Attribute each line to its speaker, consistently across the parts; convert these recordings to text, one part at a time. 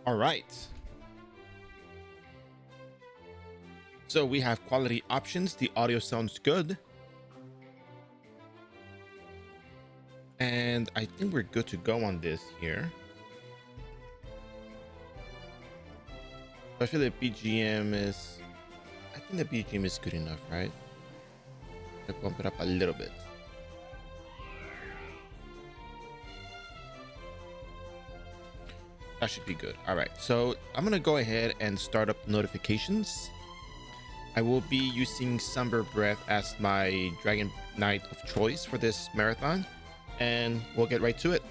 Speaker 1: All right. So we have quality options. The audio sounds good. And I think we're good to go on this here. I feel the BGM is, I think the BGM is good enough, right? To bump it up a little bit. That should be good. All right. So I'm going to go ahead and start up notifications. I will be using Somber Breath as my Dragon Knight of choice for this marathon, and we'll get right to it.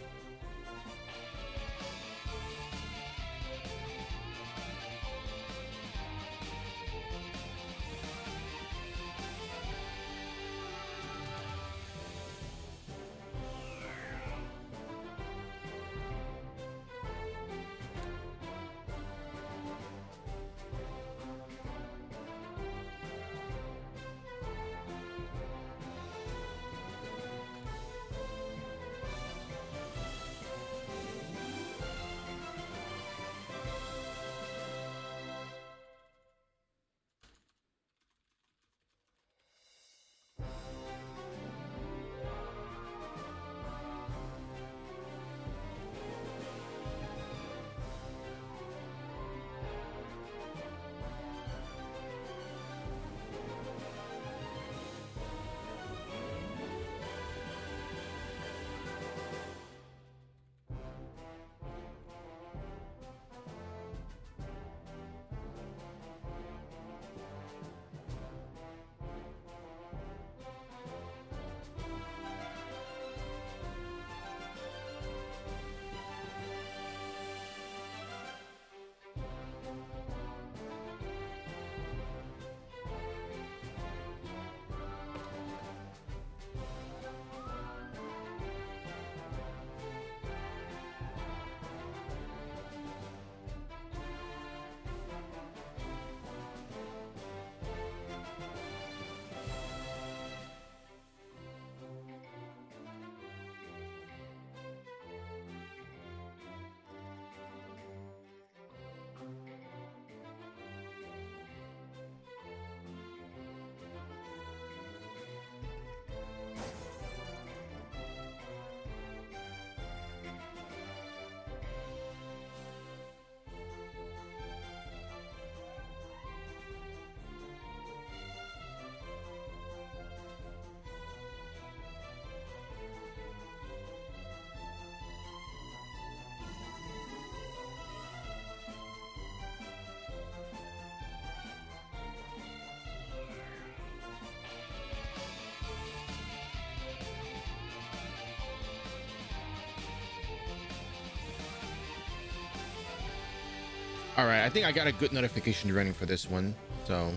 Speaker 1: All right, I think I got a good notification running for this one. So,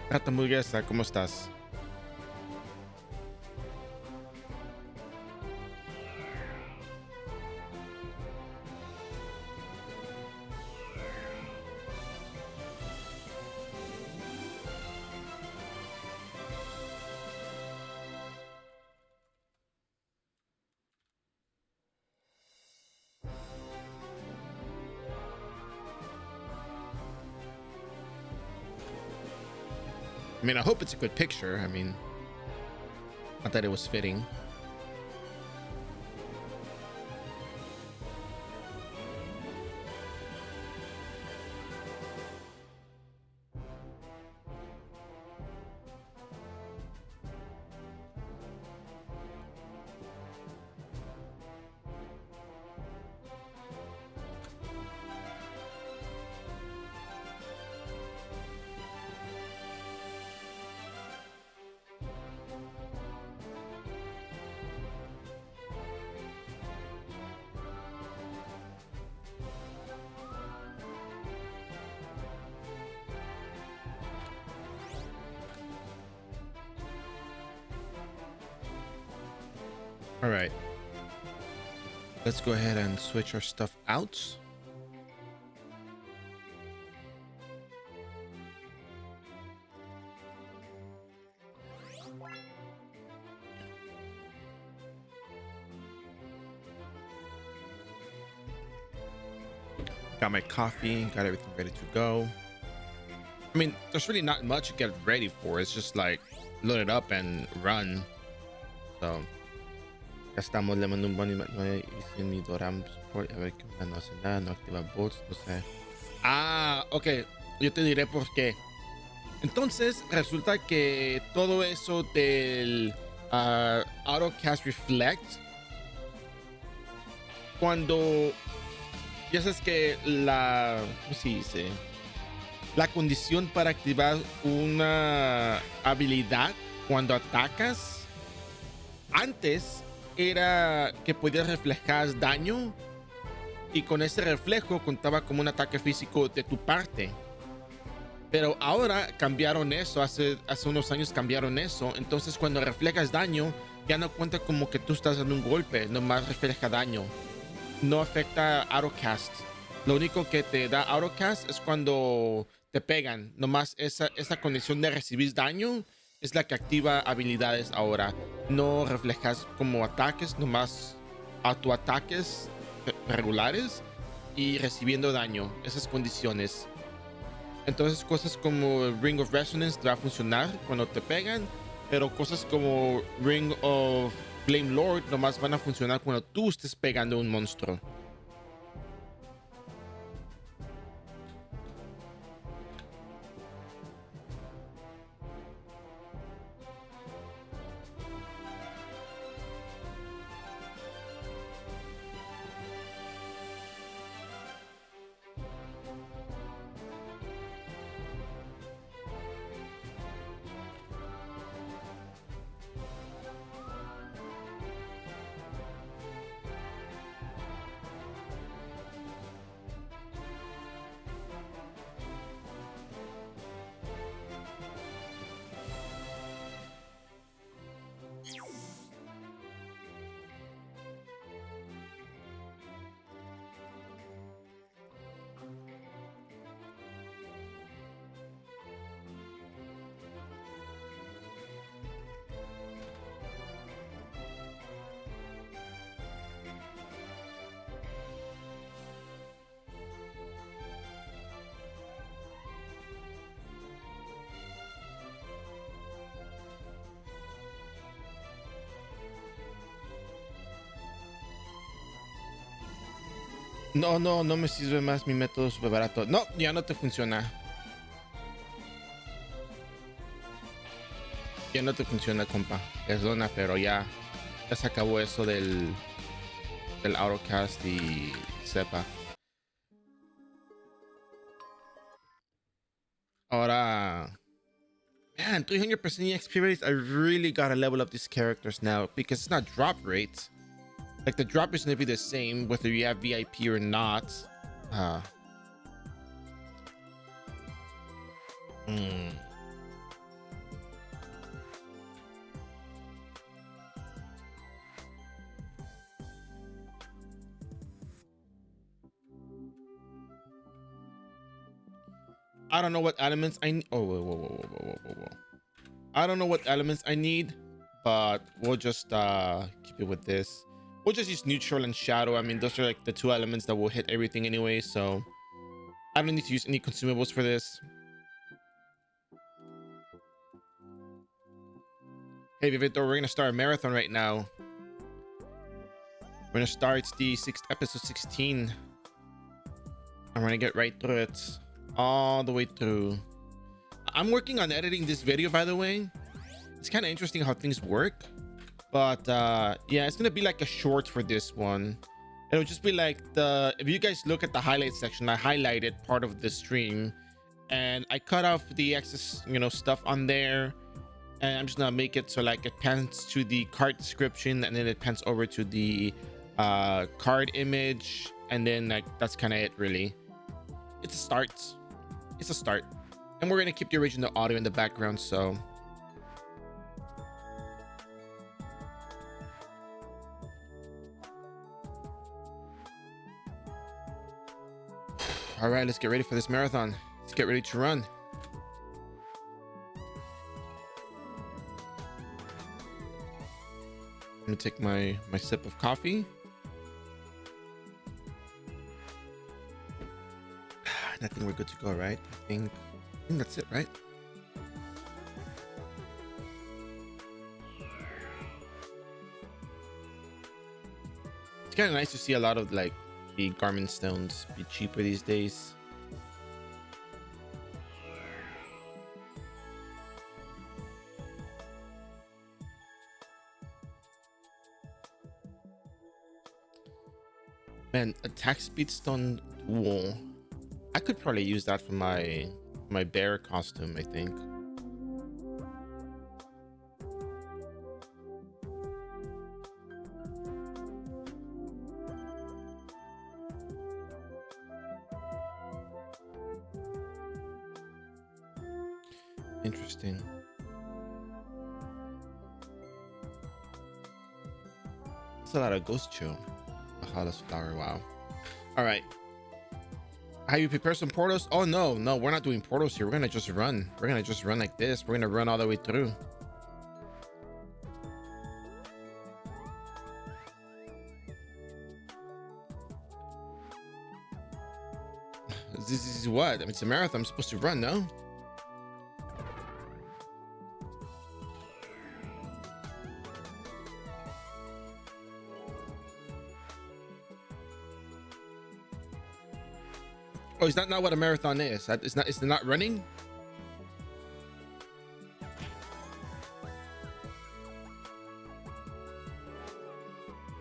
Speaker 1: Nata Muguesa, ¿cómo estás? I mean, I hope it's a good picture. I mean, not that it was fitting. All right, let's go ahead and switch our stuff out. Got my coffee, got everything ready to go. I mean, there's really not much to get ready for. It's just like load it up and run. So, ya estamos, le mando un buen email. No hice ni Doram support. A ver qué onda, no hace nada, no activa bots, no sé. Ah, ok. Yo te diré por qué. Entonces, resulta que todo eso del AutoCast Reflect, cuando ya sabes que ¿cómo se dice? La condición para activar una habilidad cuando atacas, antes era que podías reflejar daño y con ese reflejo contaba como un ataque físico de tu parte. Pero ahora cambiaron eso, hace unos años cambiaron eso. Entonces cuando reflejas daño, ya no cuenta como que tú estás dando un golpe, nomás refleja daño. No afecta AutoCast. Lo único que te da AutoCast es cuando te pegan. Nomás esa condición de recibir daño es la que activa habilidades ahora. No reflejas como ataques, nomás autoataques regulares y recibiendo daño. Esas condiciones. Entonces cosas como Ring of Resonance te va a funcionar cuando te pegan, pero cosas como Ring of Flame Lord nomás van a funcionar cuando tú estés pegando a un monstruo. No me sirve más mi método súper barato. No, ya no te funciona. Ya no te funciona, compa. Perdona, pero ya se acabó eso del AutoCast y sepa. Ahora, man, 300% EXP rates. I really gotta level up these characters now because it's not drop rates. Like the drop is gonna be the same whether you have VIP or not. Hmm. I don't know what elements I need. Oh, whoa. I don't know what elements I need, but we'll just keep it with this. We'll just use neutral and shadow. I mean, those are like the two elements that will hit everything anyway, so I don't need to use any consumables for this. Hey, Vivitor, we're gonna start a marathon right now. We're gonna start the episode 16. I'm gonna get right through it, all the way through. I'm working on editing this video, by the way. It's kind of interesting how things work, but yeah, it's gonna be like a short for this one. It'll just be like if you guys look at the highlight section, I highlighted part of the stream and I cut off the excess, stuff on there, and I'm just gonna make it so like it pans to the card description and then it pans over to the card image, and then like that's kind of it really. It's a start. And we're gonna keep the original audio in the background, so all right, let's get ready for this marathon. Let's get ready to run. I'm gonna take my sip of coffee. And I think we're good to go, right? I think that's it, right? It's kind of nice to see a lot of like the garment stones be cheaper these days. Man, attack speed stone duel. I could probably use that for my bear costume, I think. Interesting. That's a lot of ghost chill. A hollis flower, wow. All right. Have you prepared some portals? Oh no, no, we're not doing portals here. We're gonna just run. We're gonna just run like this. We're gonna run all the way through. This is what? I mean, it's a marathon. I'm supposed to run, no? Oh, is that not what a marathon is? That is not. It's not running.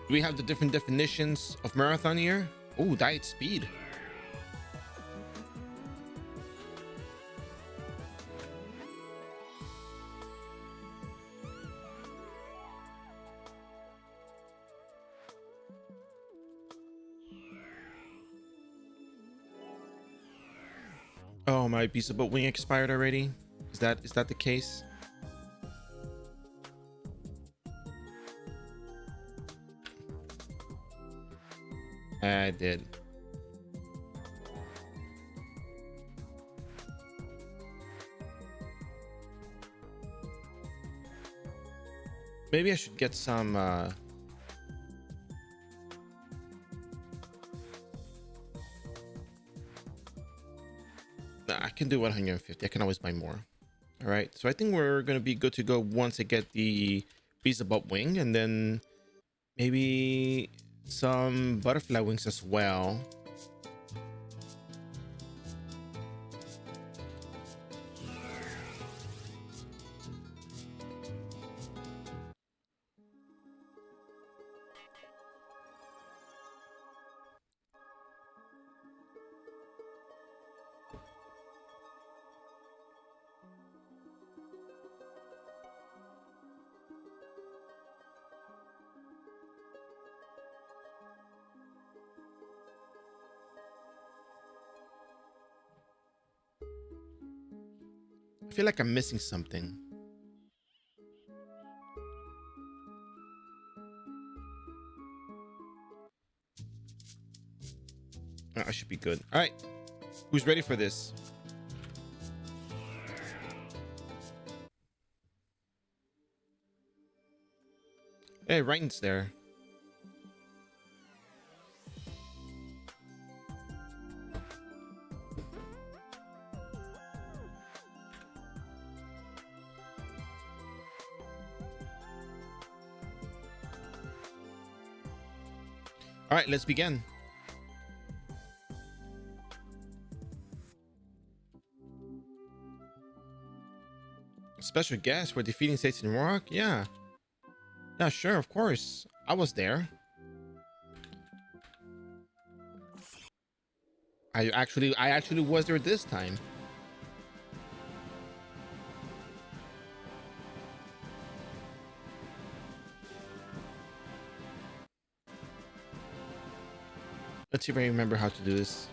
Speaker 1: Do we have the different definitions of marathon here? Oh, diet speed. Oh, my piece of boat wing expired already. Is that the case? I did. Maybe I should get some nah, I can do 150. I can always buy more. All right, so I think we're gonna be good to go once I get the Beelzebub wing, and then maybe some butterfly wings as well. I feel like I'm missing something. I should be good. All right, who's ready for this? Hey, Ryan's there. All right, let's begin. Special guest for defeating Satan Rock? Yeah. Yeah, sure, of course. I was there. I actually was there this time. Let's see if I remember how to do this.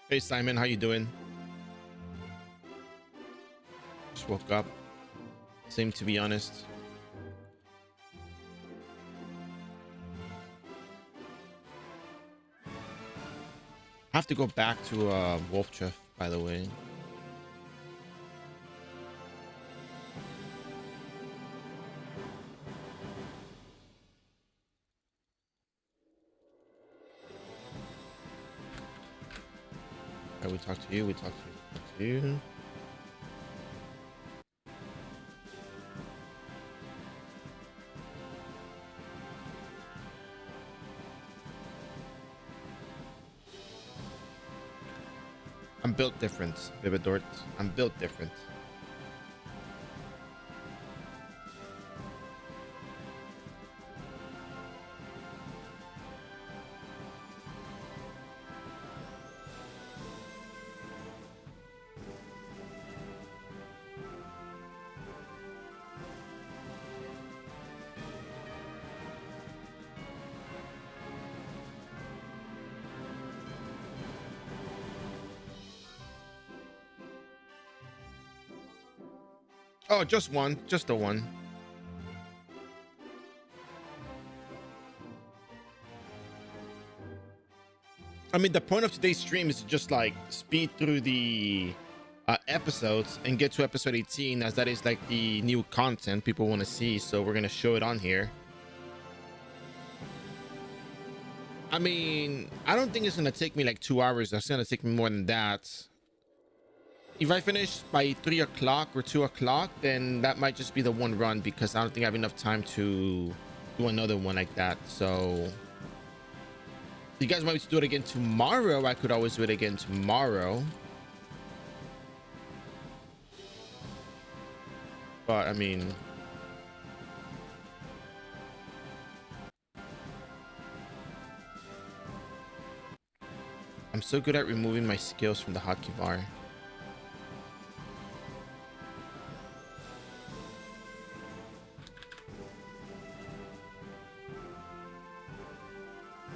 Speaker 1: Hey Simon, how you doing? Just woke up. Same, to be honest. I have to go back to Wolf Chef, by the way. Okay, we talked to you. We talked to you. We talked to you. I'm built different, Vividort. I'm built different. Oh, just one. Just the one. I mean, the point of today's stream is to just like speed through the episodes and get to episode 18, as that is like the new content people want to see. So we're gonna show it on here. I mean, I don't think it's gonna take me like 2 hours. It's gonna take me more than that. If I finish by 3 o'clock or 2 o'clock, then that might just be the one run, because I don't think I have enough time to do another one like that. So if you guys want me to do it again tomorrow, I could always do it again tomorrow. But I mean, I'm so good at removing my skills from the hotkey bar.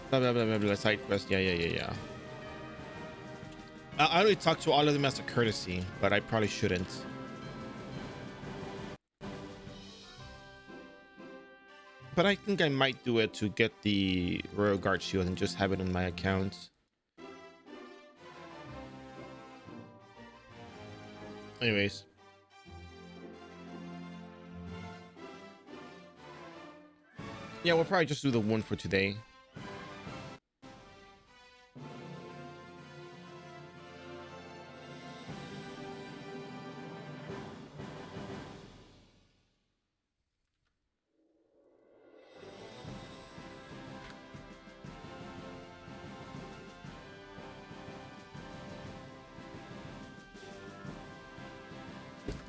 Speaker 1: Blah, blah, blah, blah, blah, side quest. Yeah. I already talked to all of them as a courtesy, but I probably shouldn't. But I think I might do it to get the Royal Guard shield and just have it on my account. Anyways. Yeah, we'll probably just do the one for today.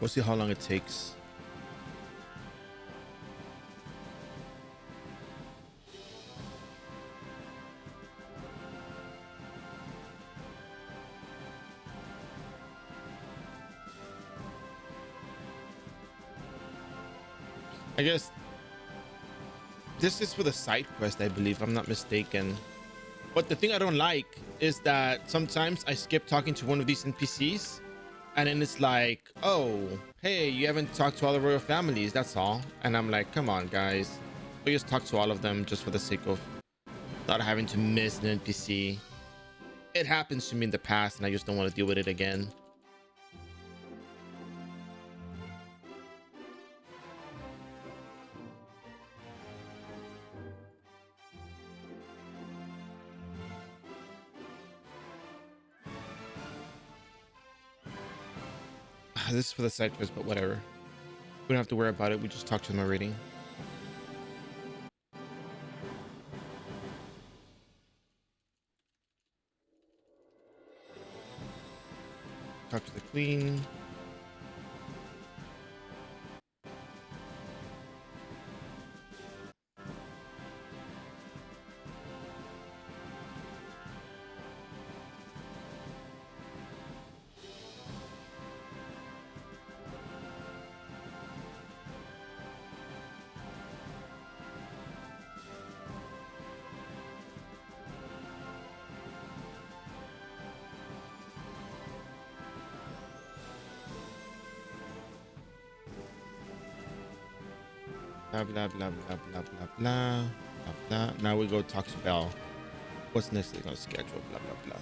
Speaker 1: We'll see how long it takes. I guess this is for the side quest, I believe, if I'm not mistaken. But the thing I don't like is that sometimes I skip talking to one of these NPCs, and then it's like, oh, hey, you haven't talked to all the royal families, that's all. And I'm like, come on, guys. We just talk to all of them just for the sake of not having to miss an NPC. It happens to me in the past, and I just don't want to deal with it again. This is for the side quest, but whatever. We don't have to worry about it. We just talk to them already. Talk to the queen. Blah blah blah blah blah blah blah blah blah. Now we go talk to Bell. What's next on schedule? Blah blah blah.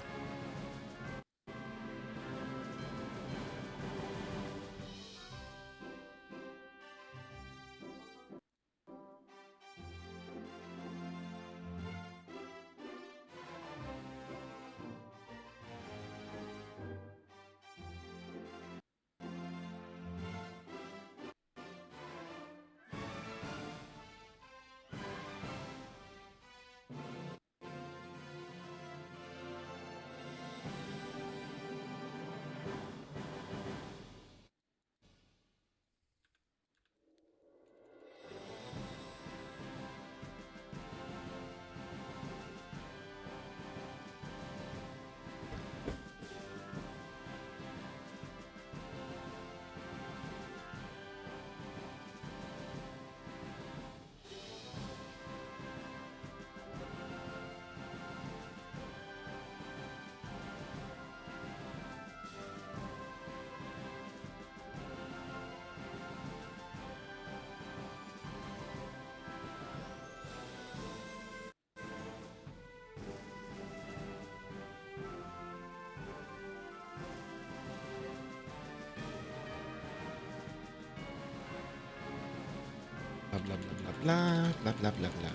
Speaker 1: Blah blah blah blah blah blah blah blah blah.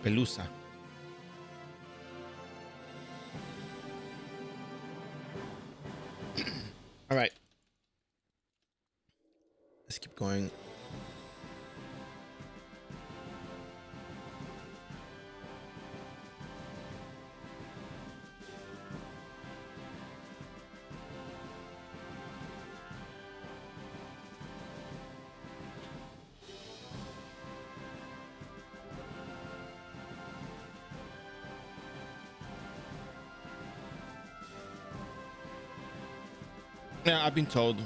Speaker 1: Pelusa. All right. Let's keep going. Yeah, I've been told.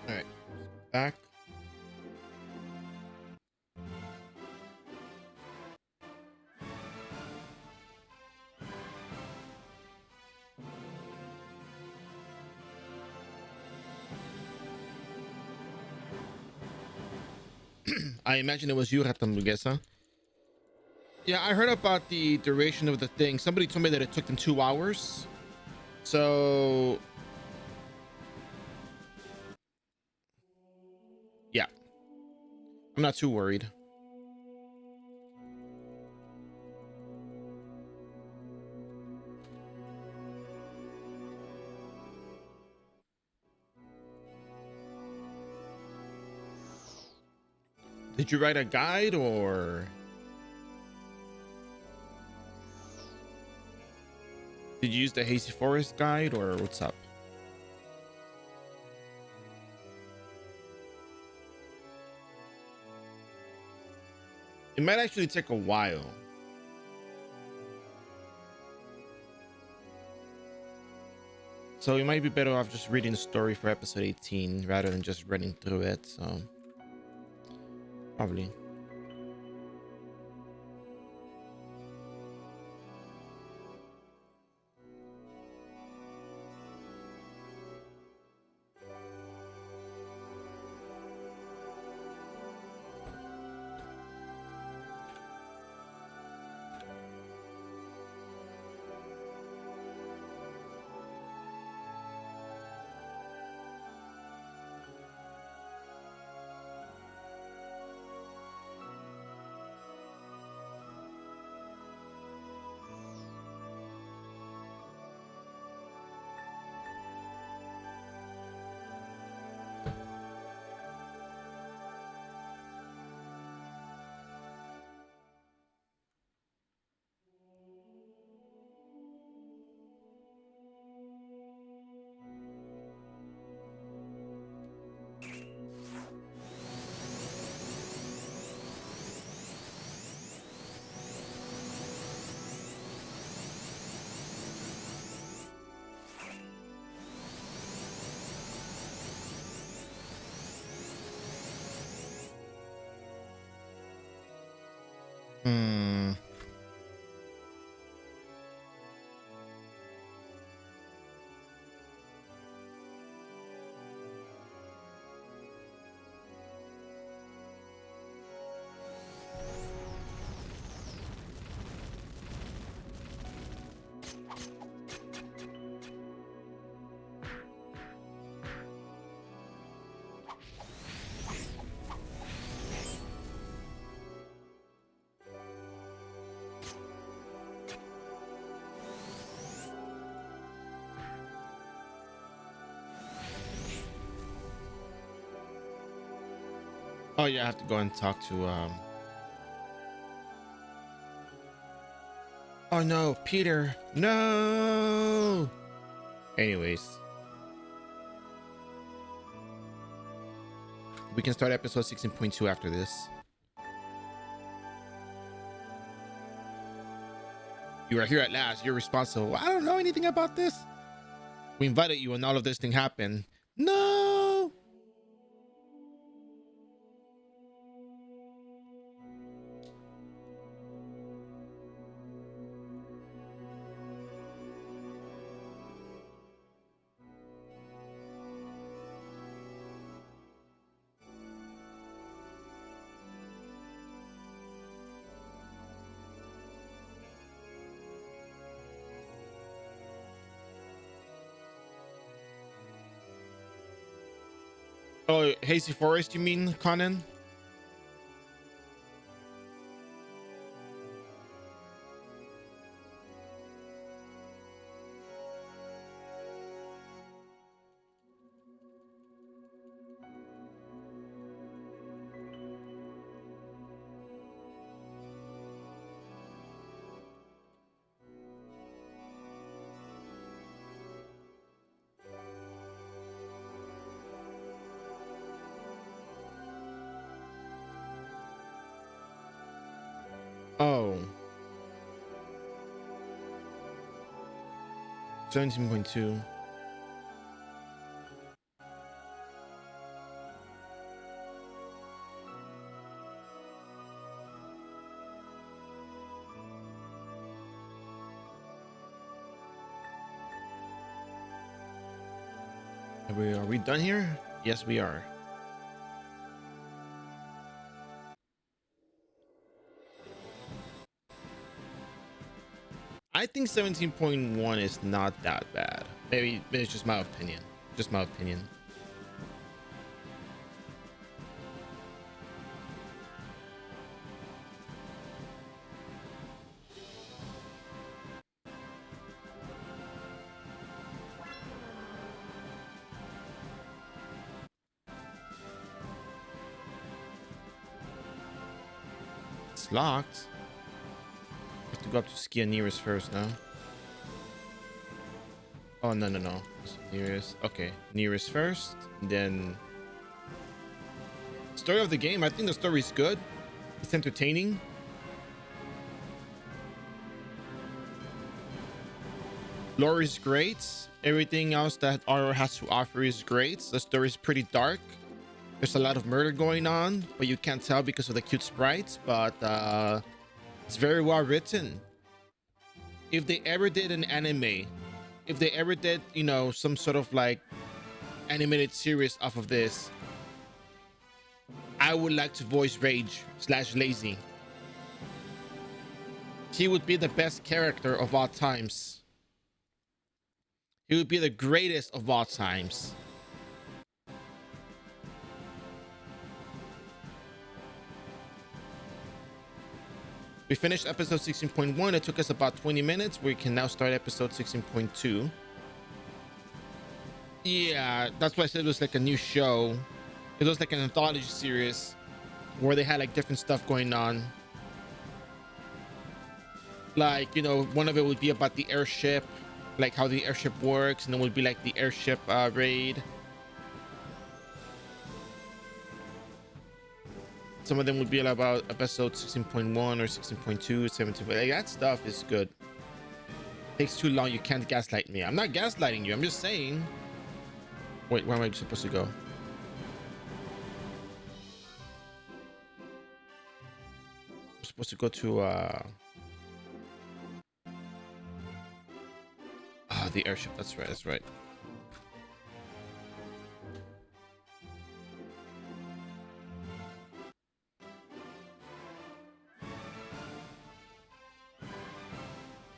Speaker 1: All right. Back. I imagine it was you, Hamburguesa. Yeah, I heard about the duration of the thing. Somebody told me that it took them 2 hours. So, yeah, I'm not too worried. Did you write a guide or did you use the Hazy Forest guide or what's up? It might actually take a while. So you might be better off just reading the story for episode 18 rather than just running through it. So probably. Hmm. Oh yeah, I have to go and talk to oh no, Peter. No. Anyways, we can start episode 16.2 after this. You are here at last. You're responsible. I don't know anything about this. We invited you and all of this thing happened. No. Oh, Hazy Forest, you mean, Conan? Oh, 17.2. Are we done here? Yes, we are. I think 17.1 is not that bad. Maybe it's just my opinion. Just my opinion. It's locked. I have to go up to Skia nearest first now. Oh, no, no, no. Nearest. Okay. Nearest first. Then. Story of the game. I think the story is good. It's entertaining. Lore is great. Everything else that iRO has to offer is great. The story is pretty dark. There's a lot of murder going on, but you can't tell because of the cute sprites. But it's very well written. If they ever did an anime, if they ever did, you know, some sort of like animated series off of this, I would like to voice Rage / Lazy. He would be the best character of all times. He would be the greatest of all times. We finished episode 16.1. It took us about 20 minutes. We can now start episode 16.2. Yeah, that's why I said it was like a new show. It was like an anthology series where they had like different stuff going on. Like, you know, one of it would be about the airship, like how the airship works, and then would be like the airship raid. Some of them would be about episode 16.1 or 16.2, 17. Like, that stuff is good. Takes too long. You can't gaslight me. I'm not gaslighting you. I'm just saying. Wait, where am I supposed to go? supposed to go to the airship. That's right. That's right.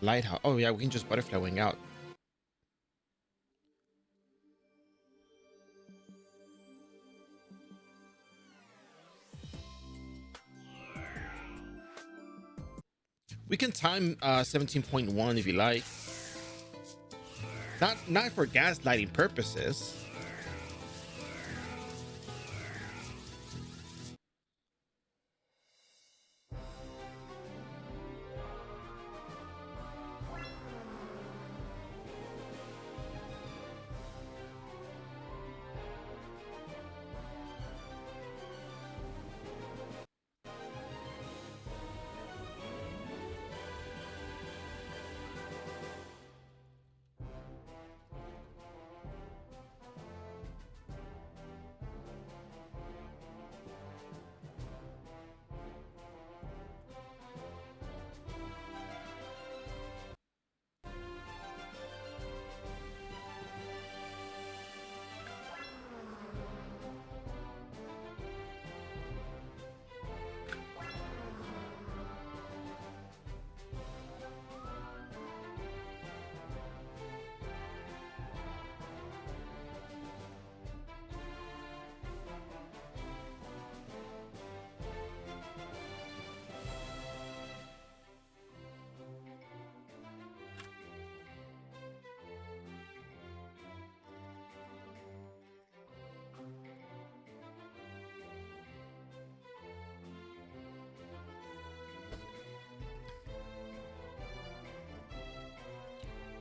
Speaker 1: Lighthouse. Oh yeah, we can just butterfly wing out. We can time 17.1 if you like. Not for gaslighting purposes.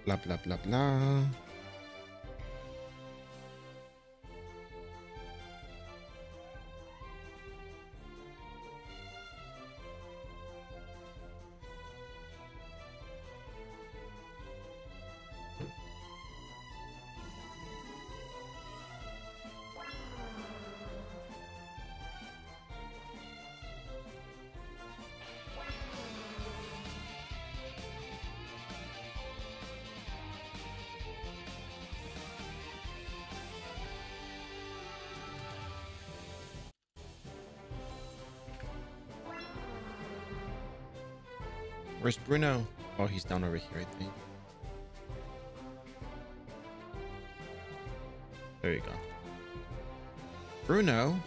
Speaker 1: Blah blah blah blah. Where's Bruno? Oh, he's down over here, I think. There you go. Bruno.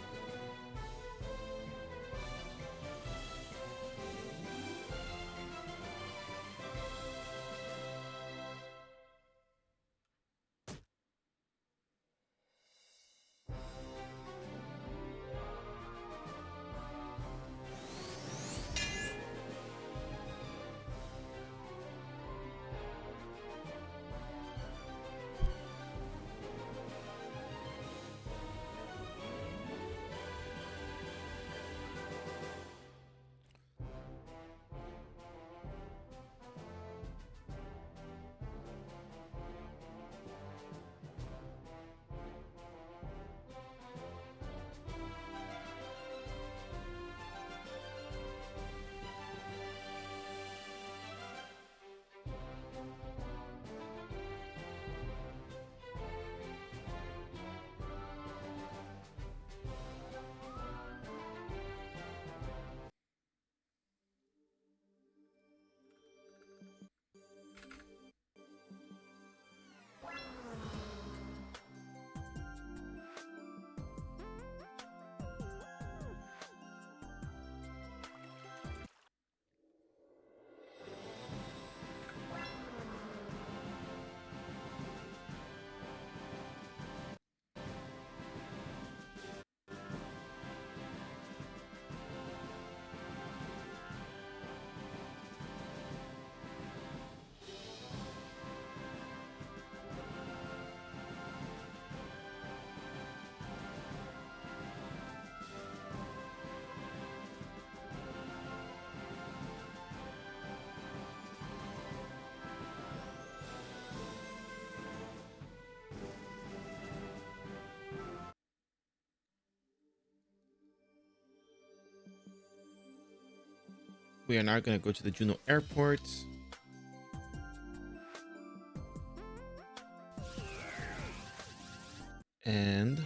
Speaker 1: We are now going to go to the Juneau Airport. And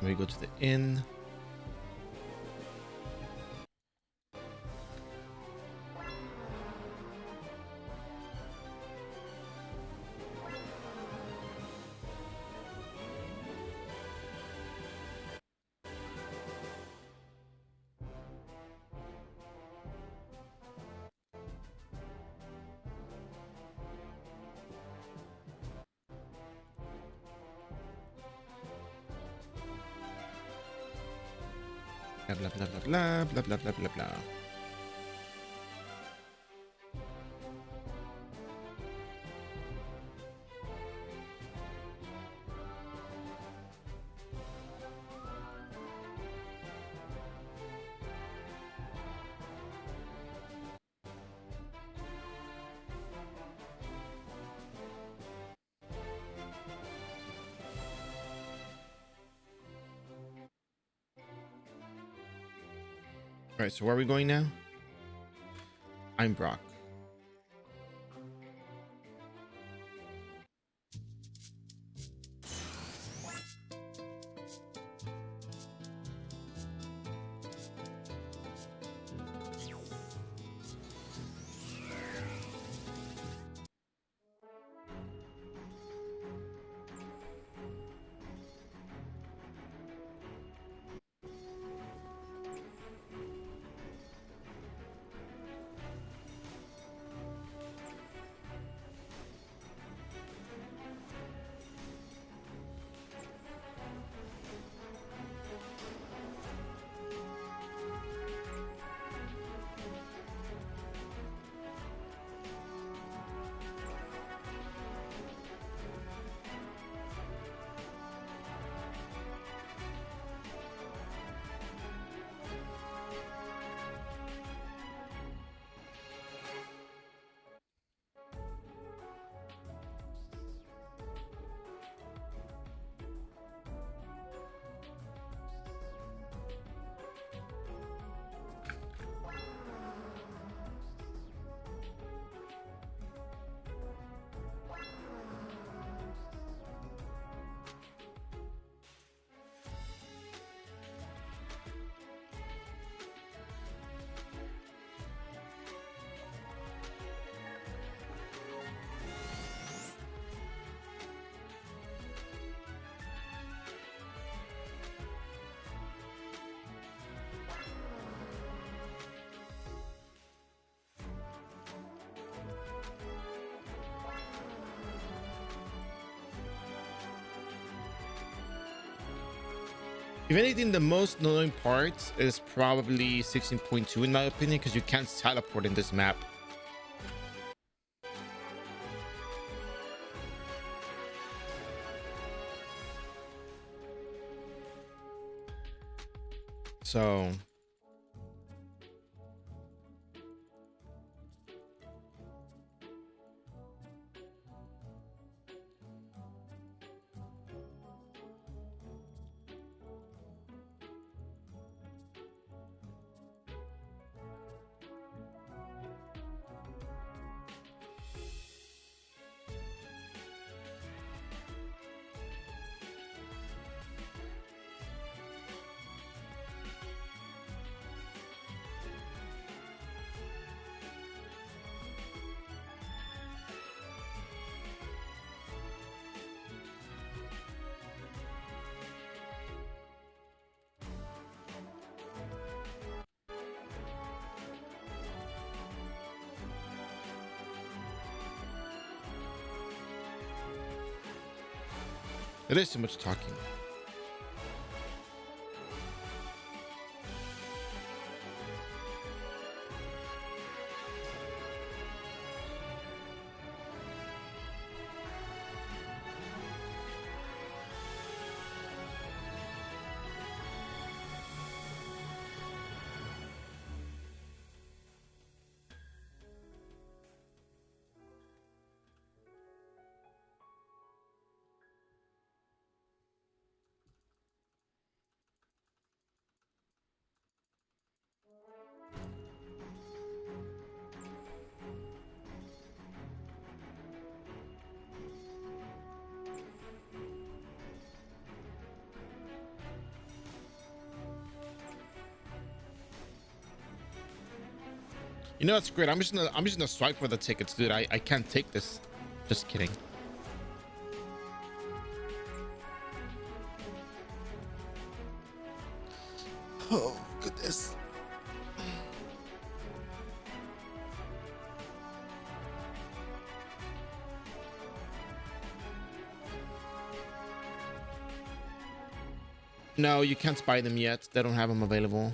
Speaker 1: we go to the inn. Blah blah blah blah blah blah blah blah blah. All right, so where are we going now? I'm Brock. If anything, the most annoying part is probably 16.2 in my opinion, because you can't teleport in this map. So it is too much talking. You know that's great. I'm just gonna swipe for the tickets, dude. I can't take this. Just kidding. Oh goodness. No, you can't buy them yet. They don't have them available.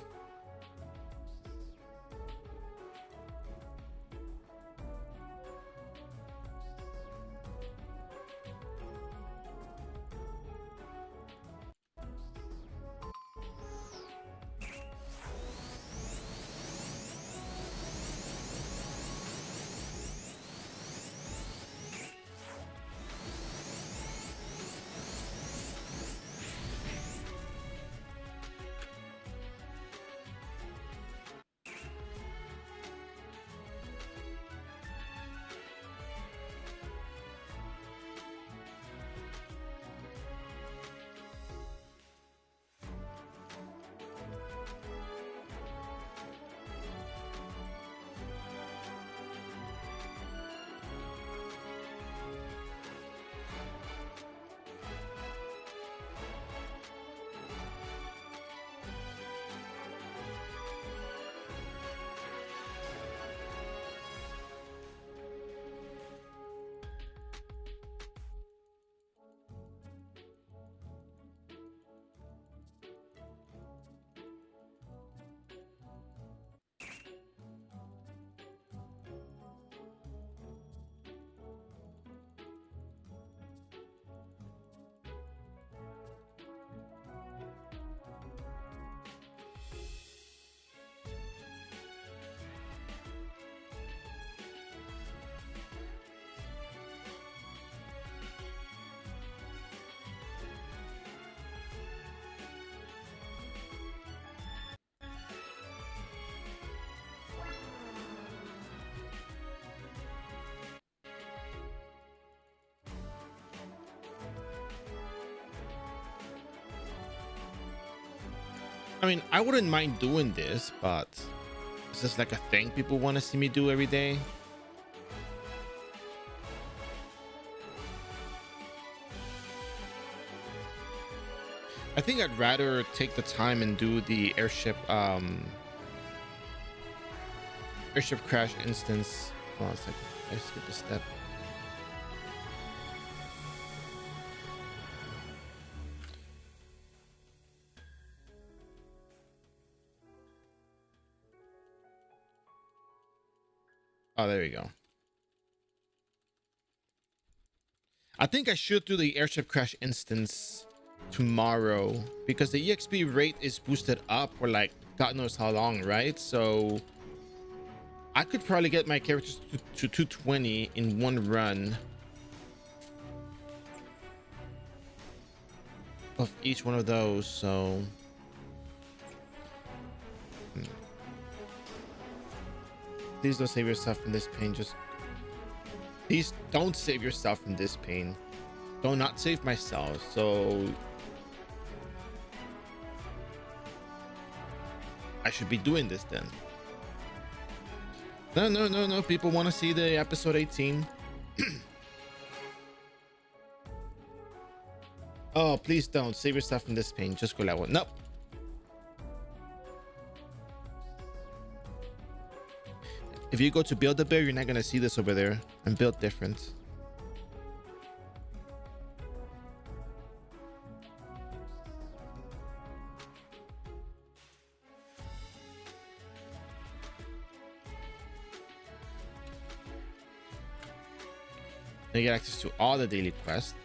Speaker 1: I mean, I wouldn't mind doing this, but is this like a thing people want to see me do every day? I think I'd rather take the time and do the airship crash instance. Hold on a second. I skipped a step. Oh, there we go. I think I should do the airship crash instance tomorrow because the EXP rate is boosted up for like God knows how long, right? So I could probably get my characters to 220 in one run of each one of those. So please don't save yourself from this pain. Just please don't save yourself from this pain. Do not save myself. So I should be doing this then. No. People want to see the episode 18. Oh, please don't save yourself from this pain. Just go that one. Nope. If you go to build a bear, you're not gonna see this over there. I'm built different. You get access to all the daily quests.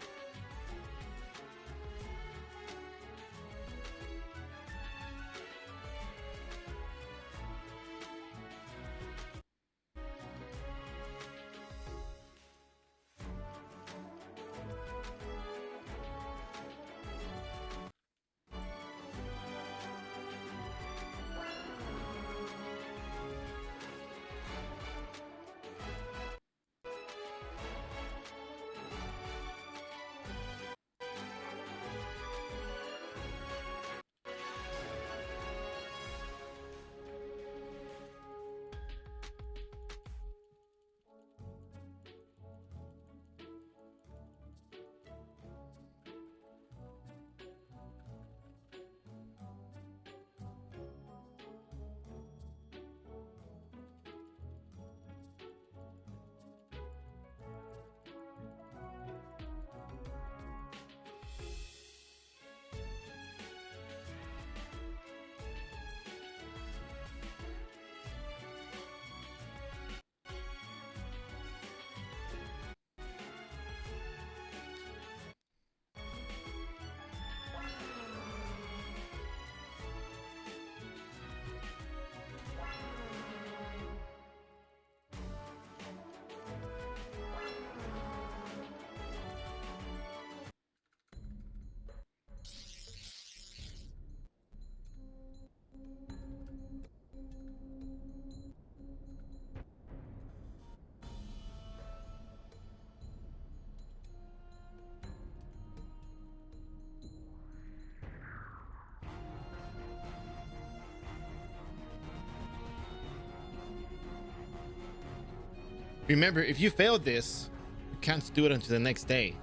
Speaker 1: Remember, if you failed this, you can't do it until the next day.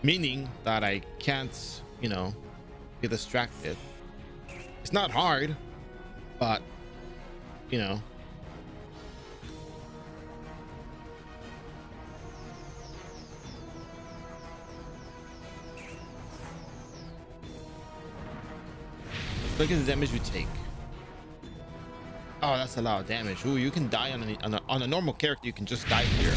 Speaker 1: Meaning that I can't, you know, get distracted. It's not hard, but, you know. Look at the damage you take. Oh, that's a lot of damage. Ooh, you can die on a normal character. You can just die here.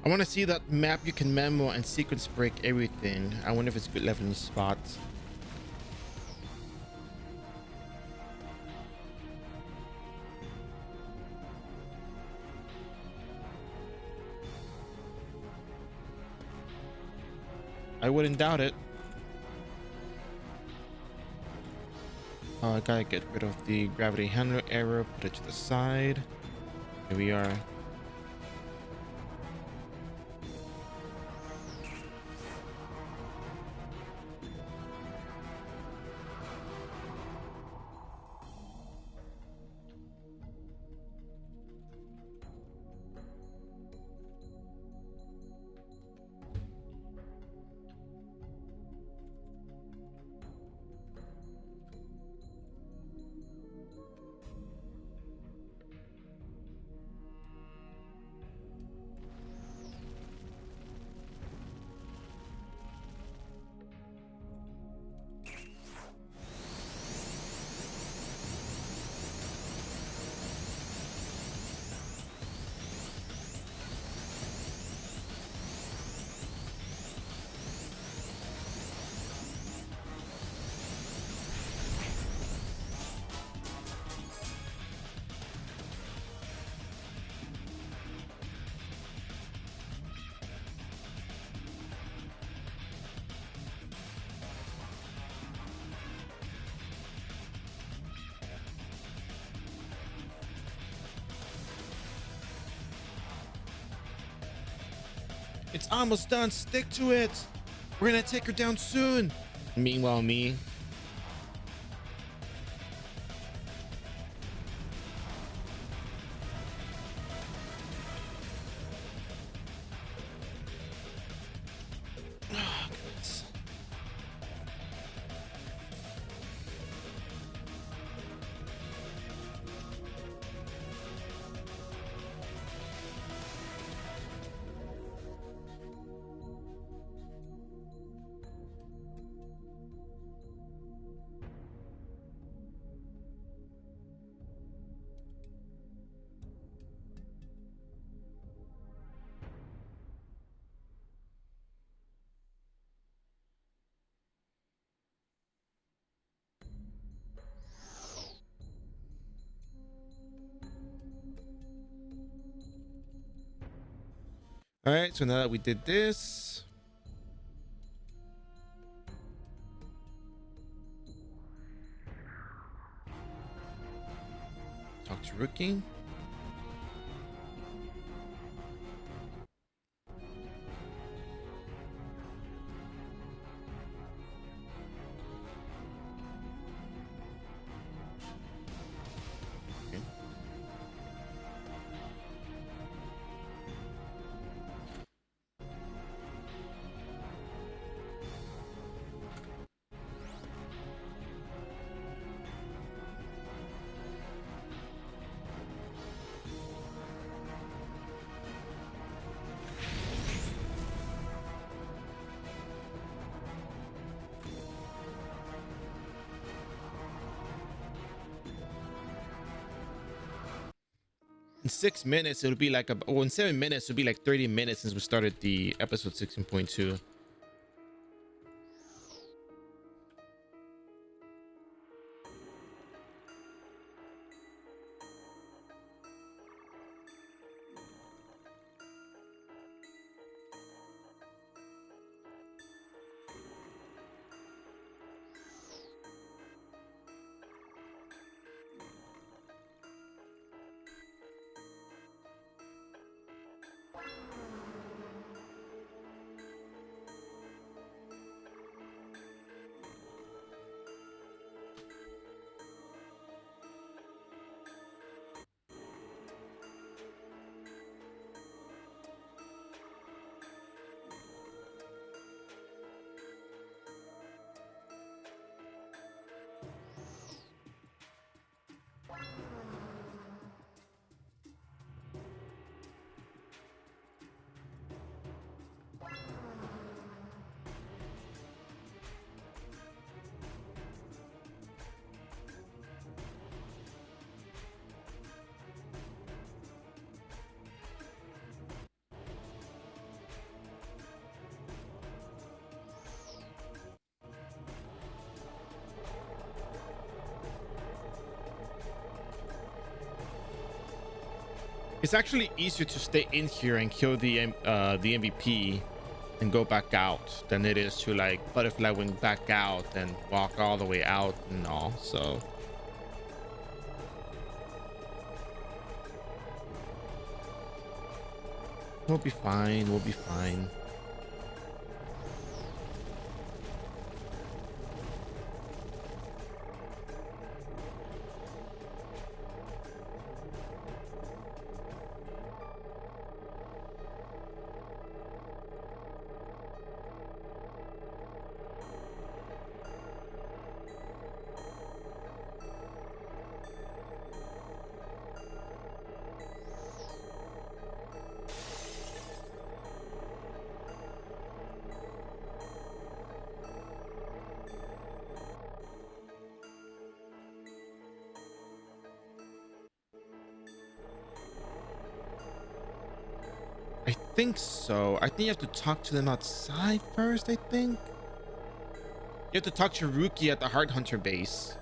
Speaker 1: I want to see that map you can memo and sequence break everything. I wonder if it's a good leveling spot. I wouldn't doubt it. I gotta get rid of the gravity handler error, put it to the side. Here we are. It's almost done. Stick to it. We're gonna take her down soon. Meanwhile, me. All right, so now that we did this, talk to Rookie. Okay. In 6 minutes, it'll be like in 7 minutes, it'll be like 30 minutes since we started the episode 16.2. It's actually easier to stay in here and kill the MVP and go back out than it is to like butterfly wing back out and walk all the way out and all. So we'll be fine. We'll be fine. I think so. I think you have to talk to them outside first. I think you have to talk to Rookie at the Heart Hunter base.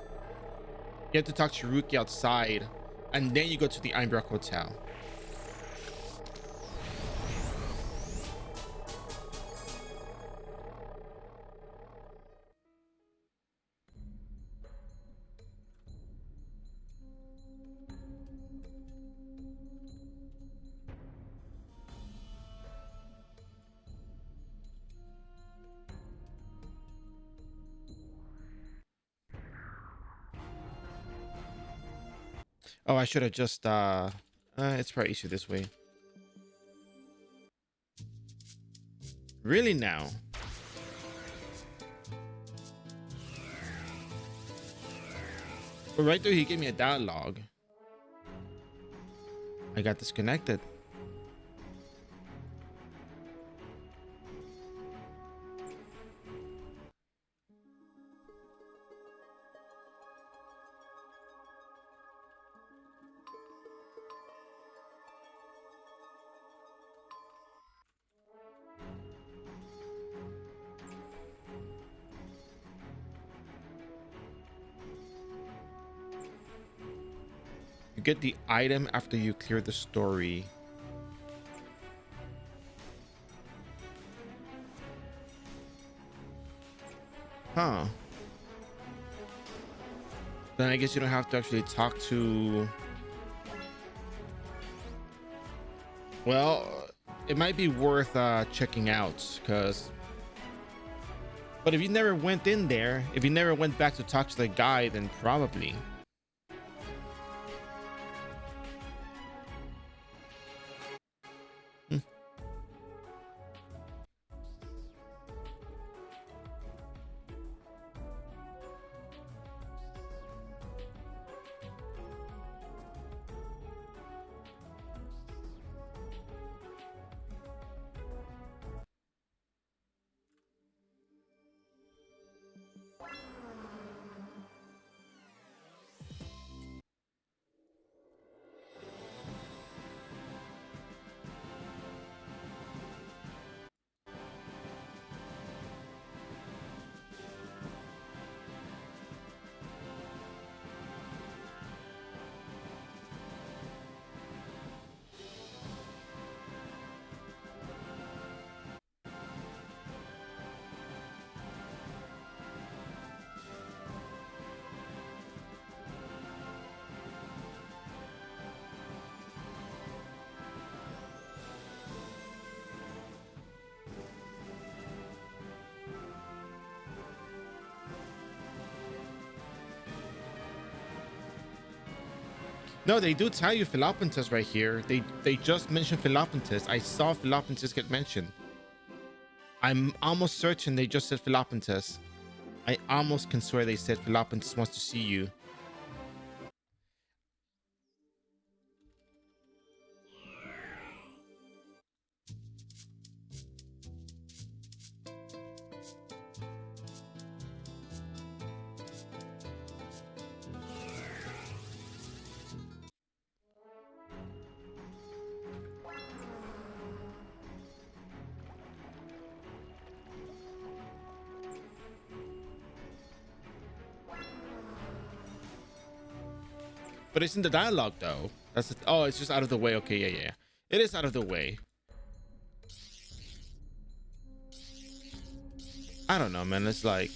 Speaker 1: You have to talk to Rookie outside, and then you go to the Einbrook Hotel. Oh, I should have just it's probably easier this way. Really now? But right there, he gave me a dialogue. I got disconnected. You get the item after you clear the story. Huh. Then I guess you don't have to actually talk to. Well, it might be worth checking out, because. But if you never went in there, if you never went back to talk to the guy, then probably. No, they do tell you Philopontus right here. They just mentioned Philopontus. I saw Philopontus get mentioned. I'm almost certain they just said Philopontus. I almost can swear they said Philopontus wants to see you. But it's in the dialogue though. That's oh, it's just out of the way. Okay, yeah. It is out of the way. I don't know, man. It's like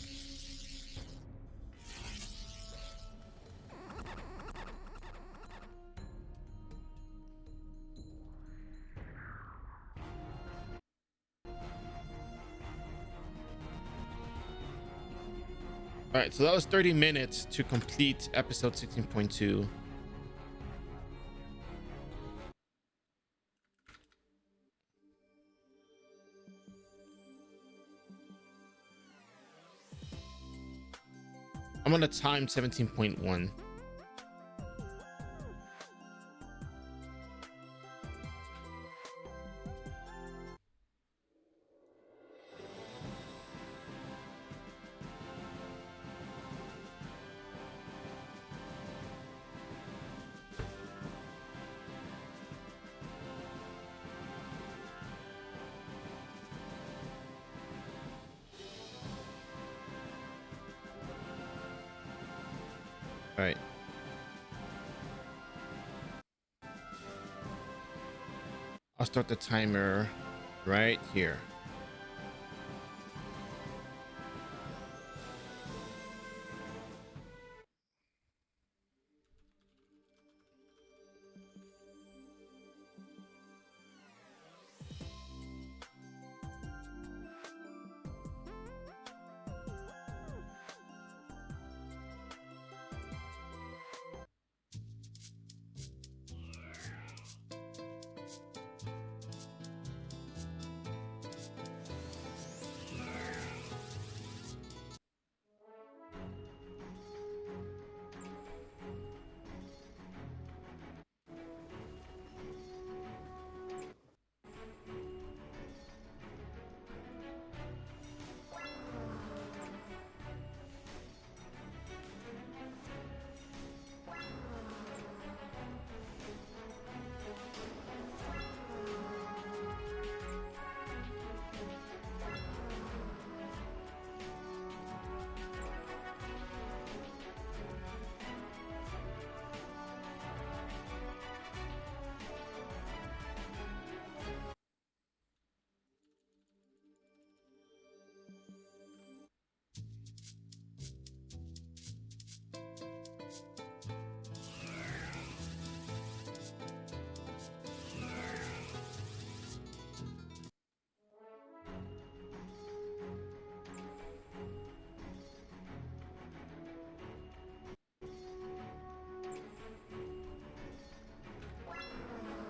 Speaker 1: all right, so that was 30 minutes to complete episode 16.2. I'm on a time 17.1. All right. I'll start the timer right here.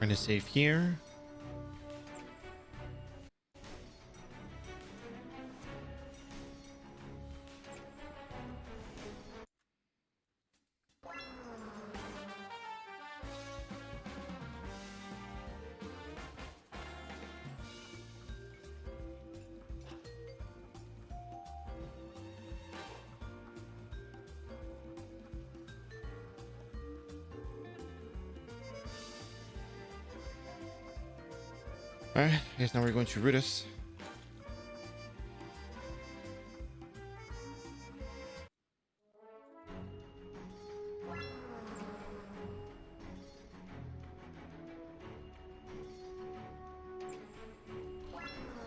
Speaker 1: Trying to save here. All right, I guess now we're going to root us.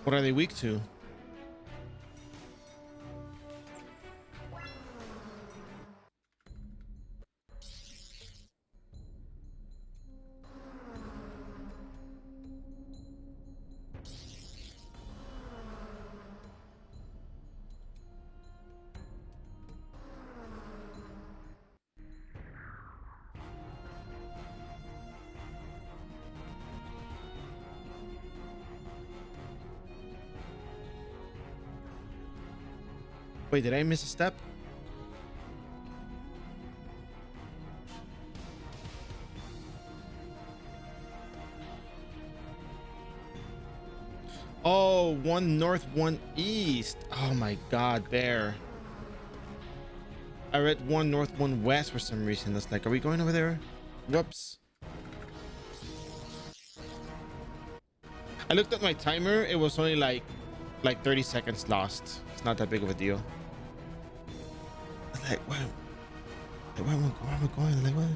Speaker 1: What are they weak to? Wait, did I miss a step? Oh, one north, one east. Oh my god, bear. I read one north, one west for some reason. That's like, are we going over there? Whoops. I looked at my timer. It was only like 30 seconds lost. It's not that big of a deal. Like, where am I going? Like, what?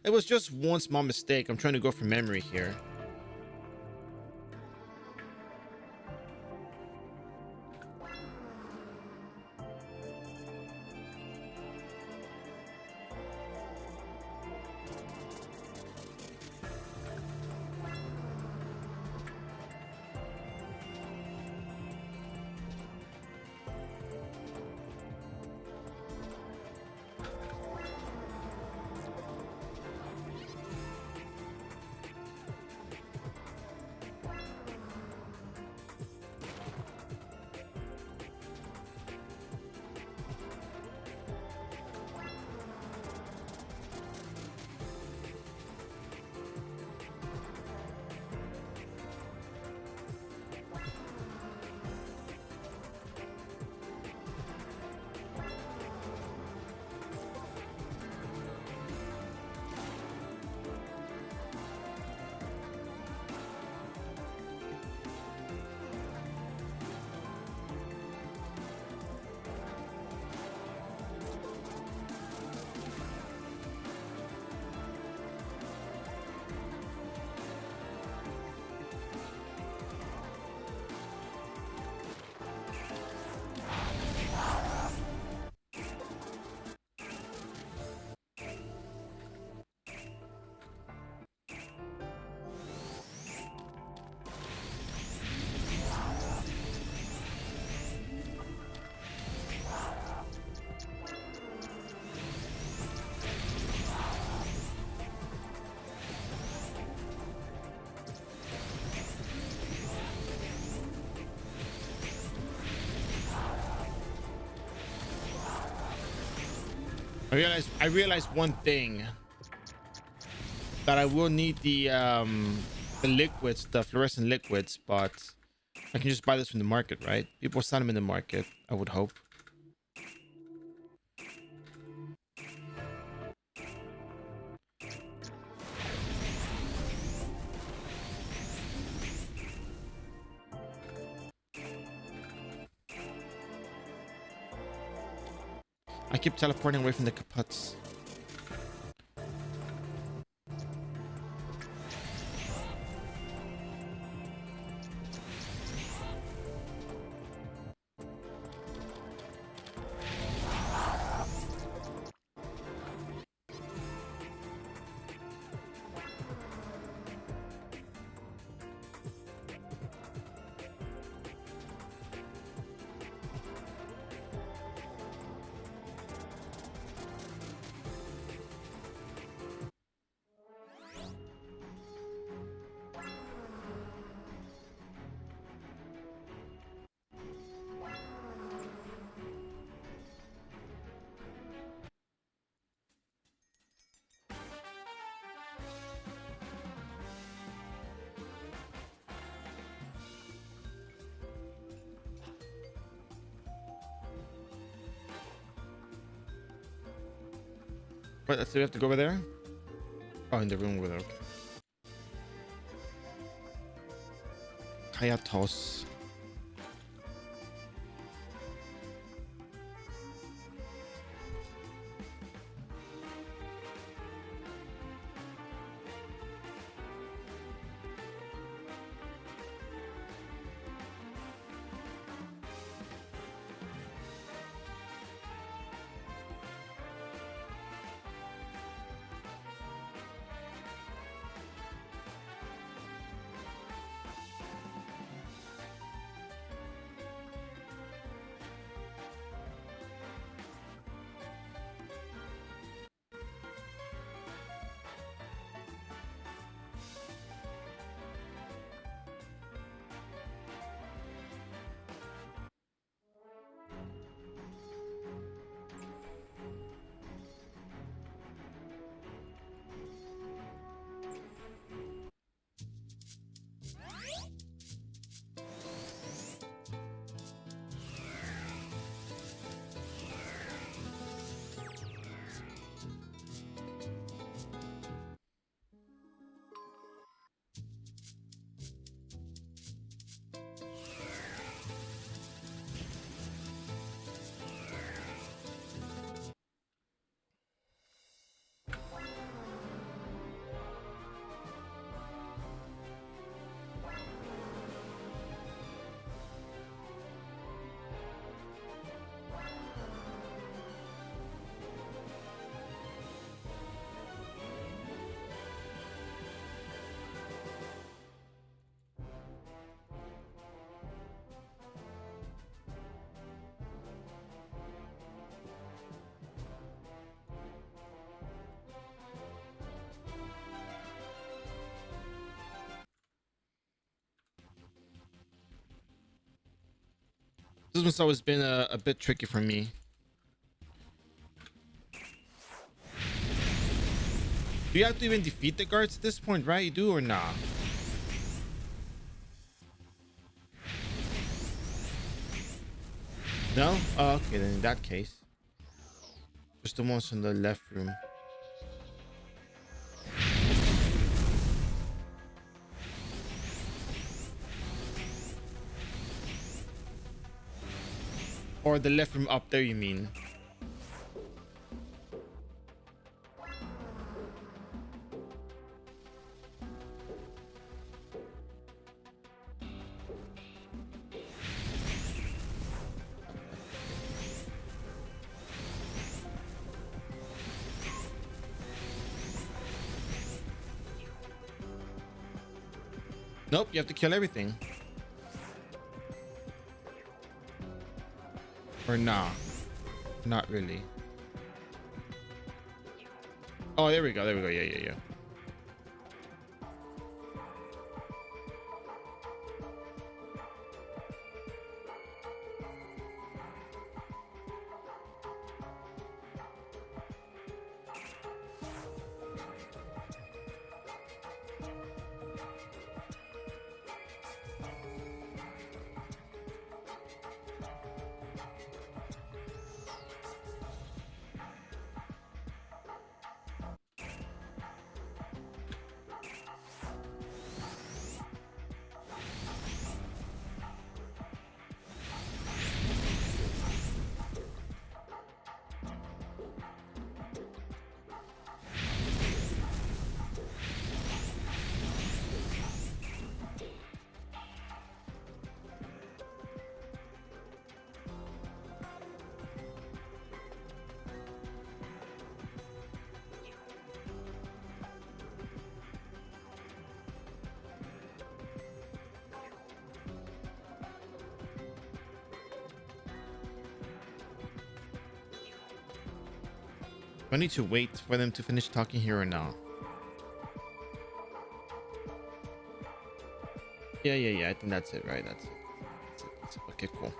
Speaker 1: It was just one small mistake. I'm trying to go from memory here. I realized one thing, that I will need the liquids, the fluorescent liquids, but I can just buy this from the market, right? People sell them in the market, I would hope. I keep teleporting away from the kaputs. What? So we have to go over there? Oh, in the room over there. Okay. Kayatos. This one's always been a bit tricky for me. Do you have to even defeat the guards at this point, right? You do or not? No? Oh, okay, then in that case. Just the ones in the left room. Or the left room up there, you mean? Nope, you have to kill everything. Or nah? Not really. Oh, there we go. There we go. Yeah, yeah, yeah. Do I need to wait for them to finish talking here or not? Yeah, yeah, yeah. I think that's it, right? That's it. That's it. Okay, cool.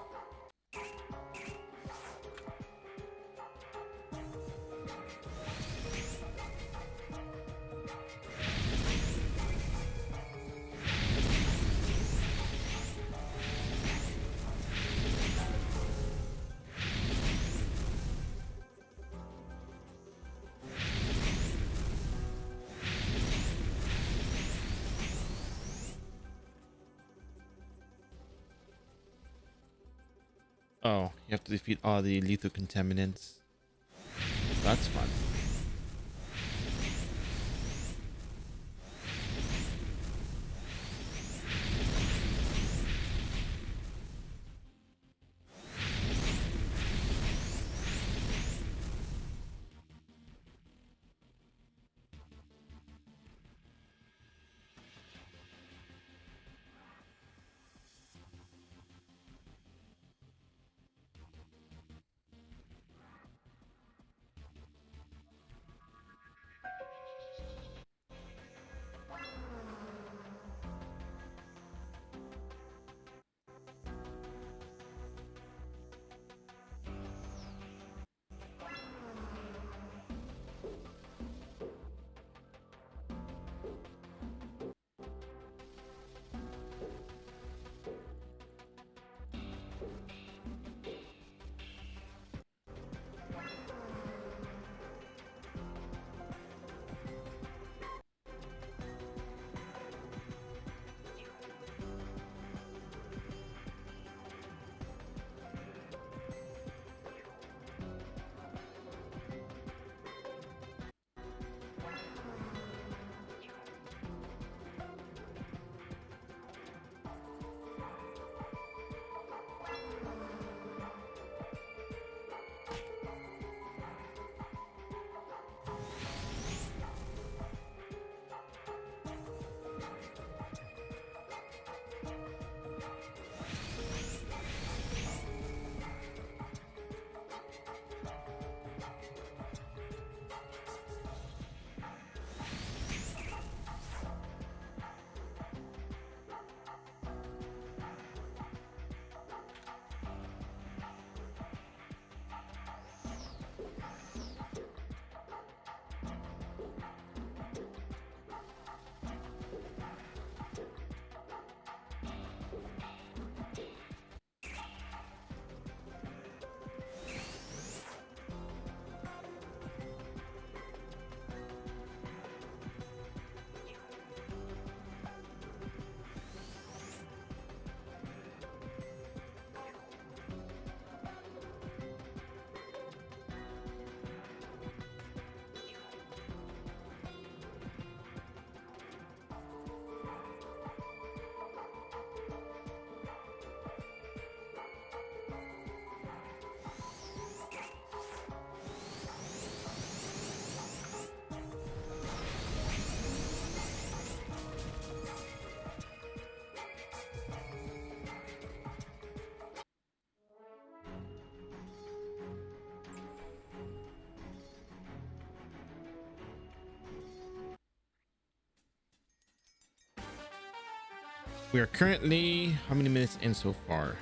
Speaker 1: Oh, you have to defeat all the lethal contaminants. That's fun. We are currently how many minutes in so far?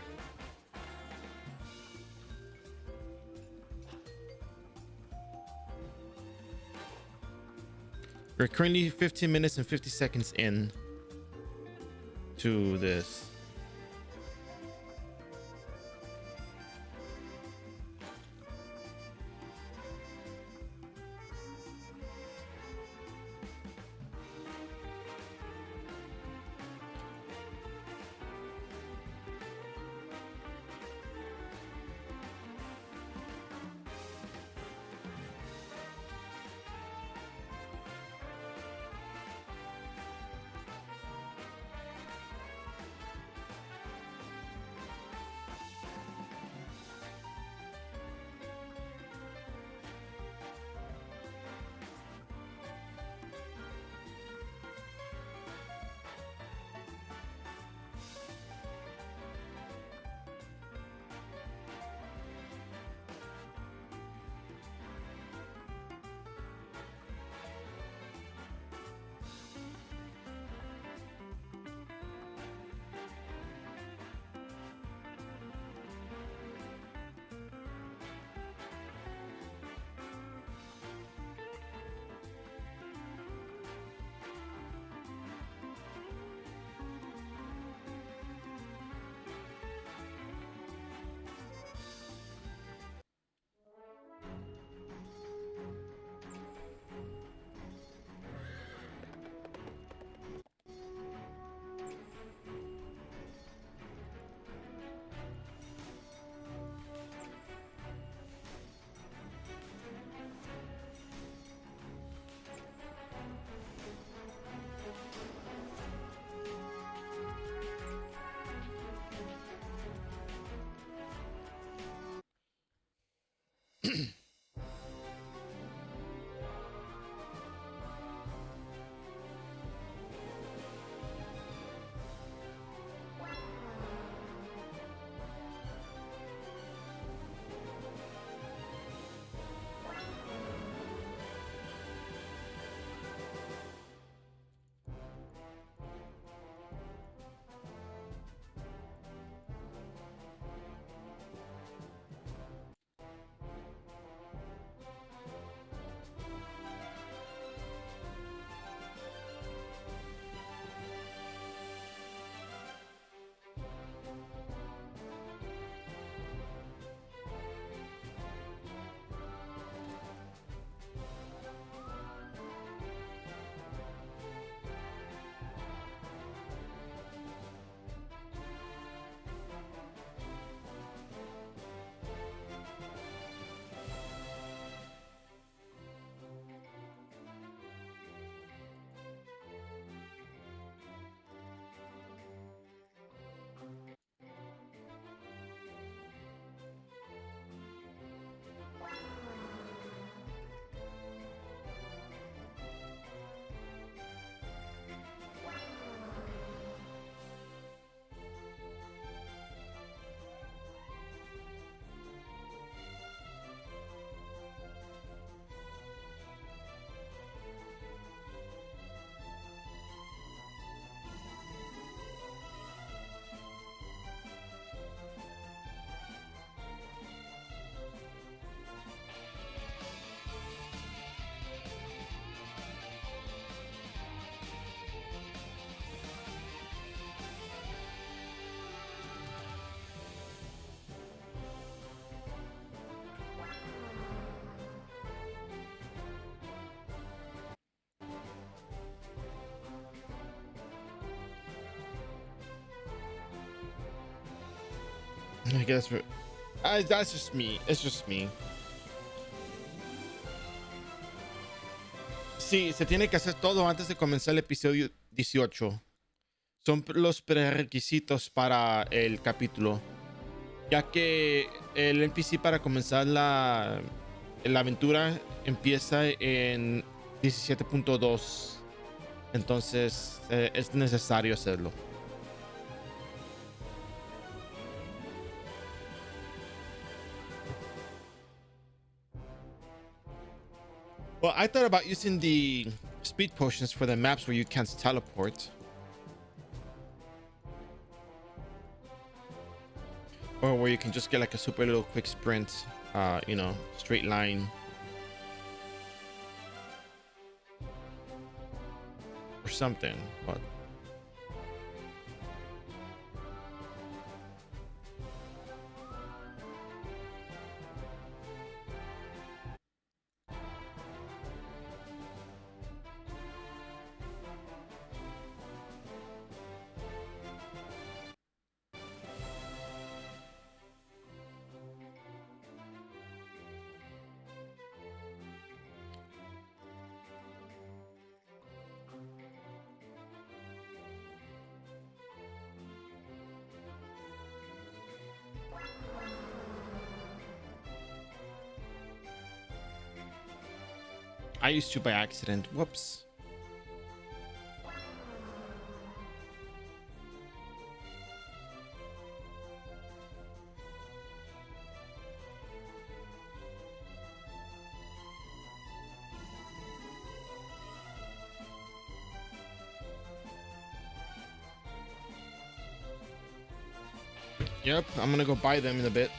Speaker 1: We're currently 15 minutes and 50 seconds in to this. I guess that's just me. It's just me. Sí, se tiene que hacer todo antes de comenzar el episodio 18. Son los prerequisitos para el capítulo, ya que el NPC para comenzar la aventura empieza en 17.2. Entonces es necesario hacerlo. Well, I thought about using the speed potions for the maps where you can't teleport. Or where you can just get like a super little quick sprint, straight line. Or something, but I used to by accident. Whoops. Yep, I'm gonna go buy them in a bit.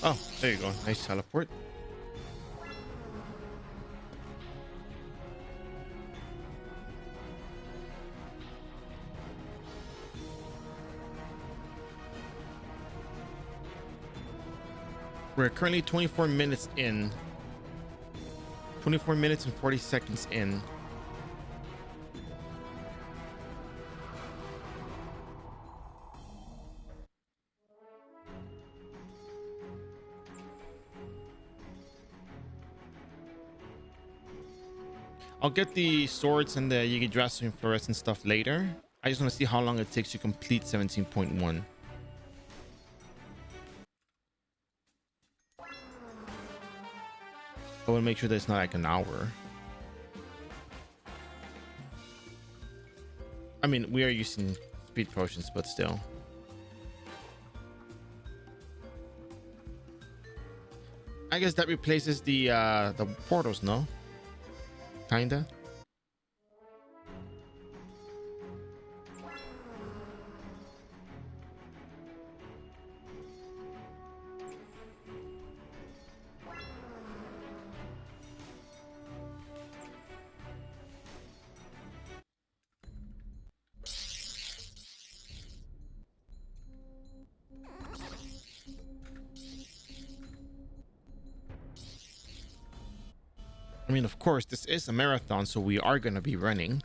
Speaker 1: Oh, there you go. Nice teleport. We're currently 24 minutes in. 24 minutes and 40 seconds in. I'll get the swords and the Yggdrasil fluorescent stuff later. I just want to see how long it takes to complete 17.1. I want to make sure that it's not like an hour. I mean, we are using speed potions, but still. I guess that replaces the portals, no? Kinda. I mean, of course, this is a marathon, so we are going to be running.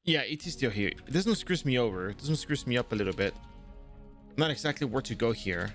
Speaker 1: Yeah, it is still here. It doesn't screw me over. It doesn't screw me up a little bit. Not exactly where to go here.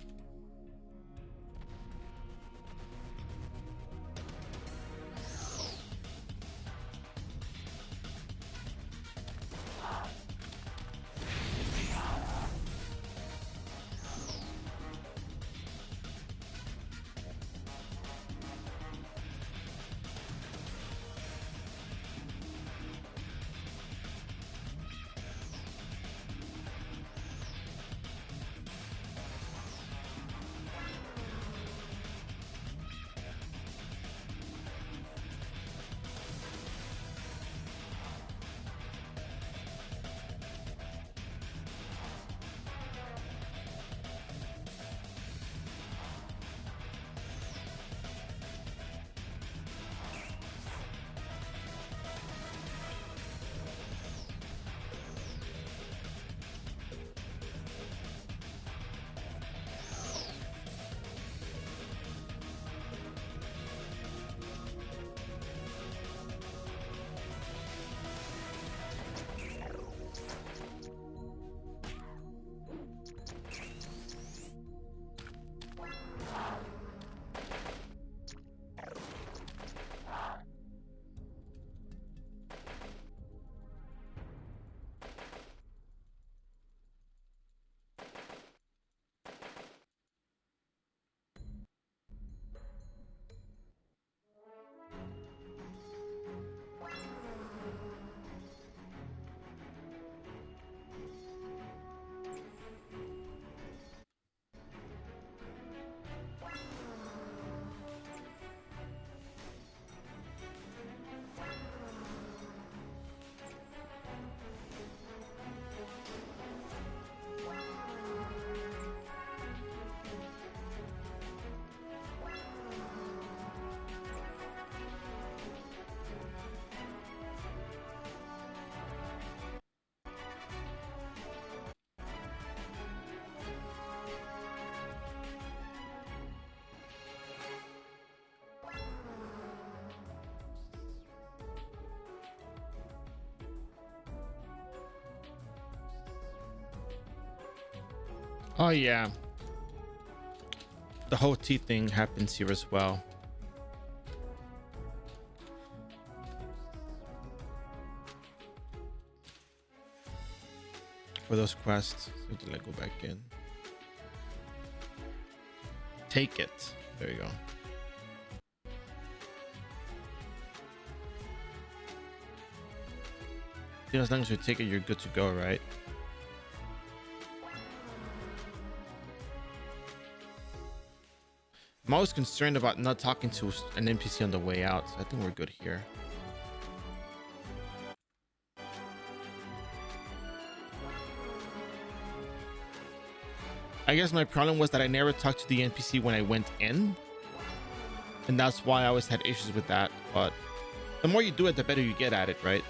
Speaker 1: Oh yeah, the whole T thing happens here as well. for those quests. So to like go back in. Take it. There you go. Yeah, as long as you take it, you're good to go, right? I'm always concerned about not talking to an NPC on the way out, so I think we're good here. I guess my problem was that I never talked to the NPC when I went in, and that's why I always had issues with that. But the more you do it, the better you get at it, right?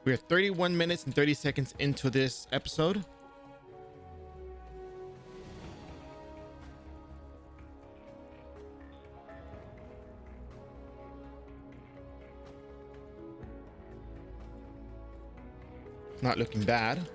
Speaker 1: We're 31 minutes and 30 seconds into this episode. Not looking bad.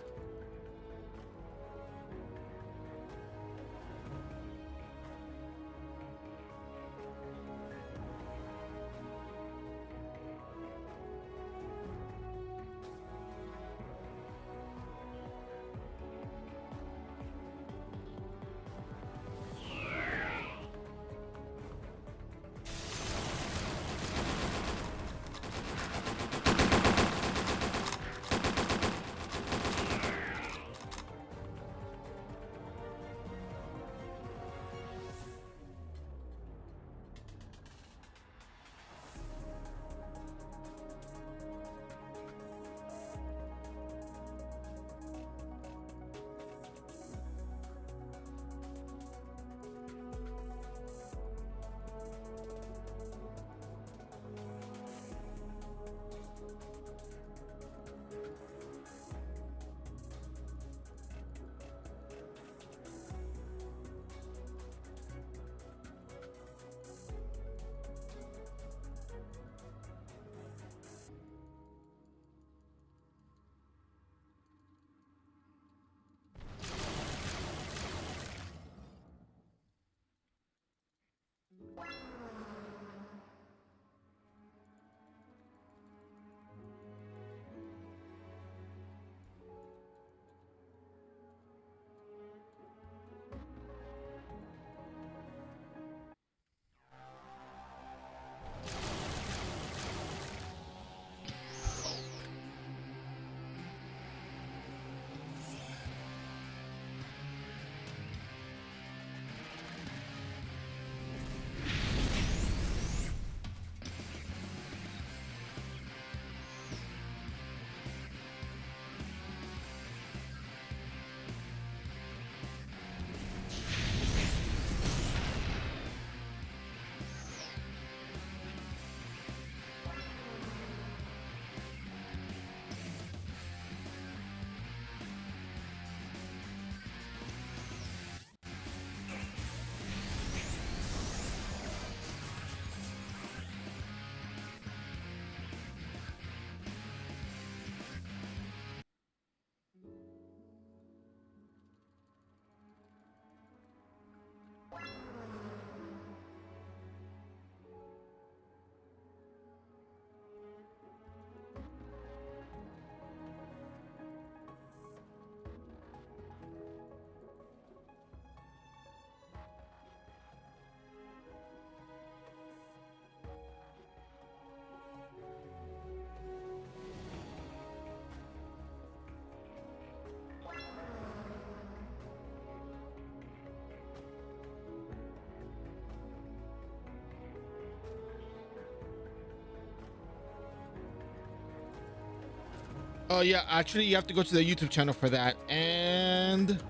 Speaker 1: Oh yeah, actually you have to go to the YouTube channel for that. And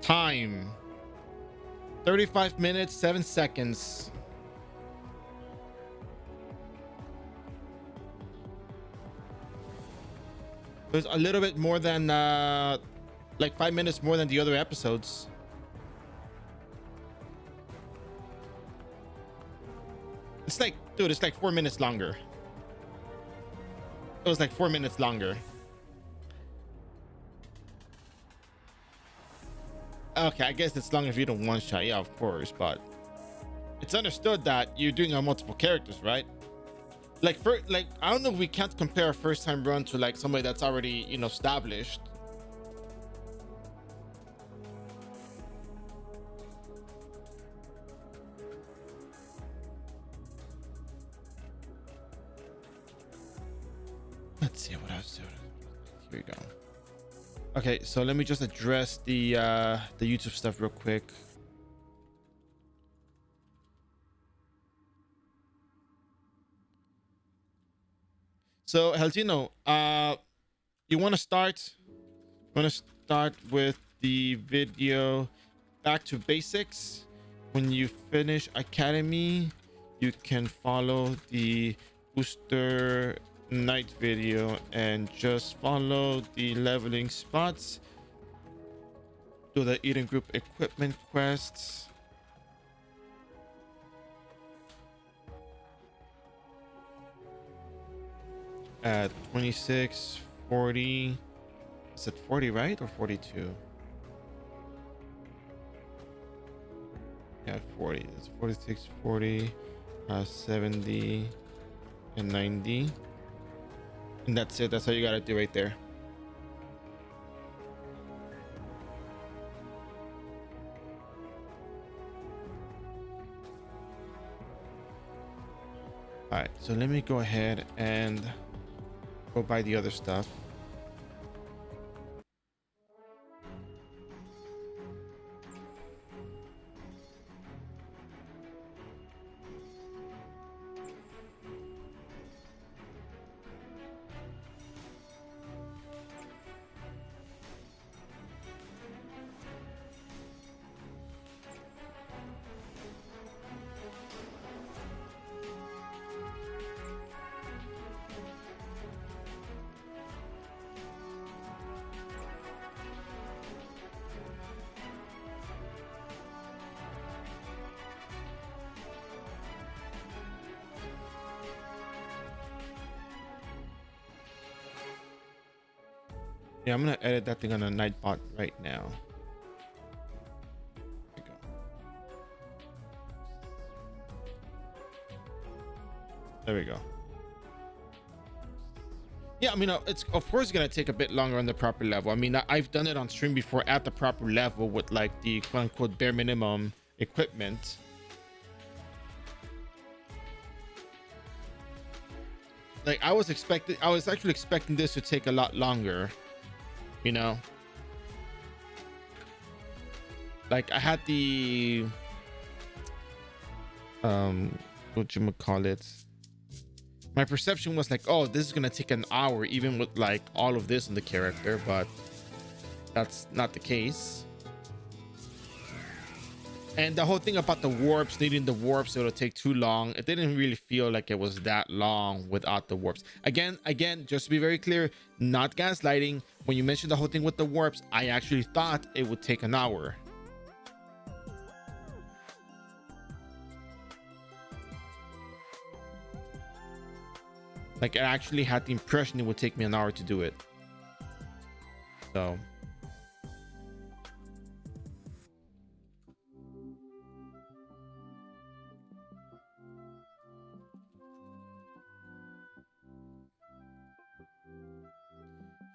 Speaker 1: time 35 minutes 7 seconds. There's a little bit more than like 5 minutes more than the other episodes. It's like, dude, it's like 4 minutes longer. It was like 4 minutes longer. Okay, I guess it's long if you don't one shot. Yeah, of course, but it's understood that you're doing on multiple characters, right? Like, for like, I don't know if we can't compare a first time run to like somebody that's already, you know, established. Let's see what else. Here we go. Okay, so let me just address the YouTube stuff real quick. So Heltino, you want to start? Want to start with the video back to basics. When you finish academy, you can follow the booster night video and just follow the leveling spots. Do the Eden group equipment quests. At 26, 40. Is it 40, right? Or 42? Yeah, 40. It's 46, 40, 70, and 90. And that's it. That's all you gotta do right there. All right, so let me go ahead and go buy the other stuff. Yeah, I'm gonna edit that thing on a Nightbot right now. There we go. There we go. Yeah, I mean, it's of course gonna take a bit longer on the proper level. I mean, I've done it on stream before at the proper level with like the quote unquote bare minimum equipment. Like I was actually expecting this to take a lot longer, you know. Like I had the what you call it, my perception was like, oh, this is gonna take an hour even with like all of this on the character, but that's not the case. And the whole thing about the warps, needing the warps, it'll take too long. It didn't really feel like it was that long without the warps. Again, just to be very clear, not gaslighting. When you mentioned the whole thing with the warps, I actually thought it would take an hour. Like I actually had the impression it would take me an hour to do it. So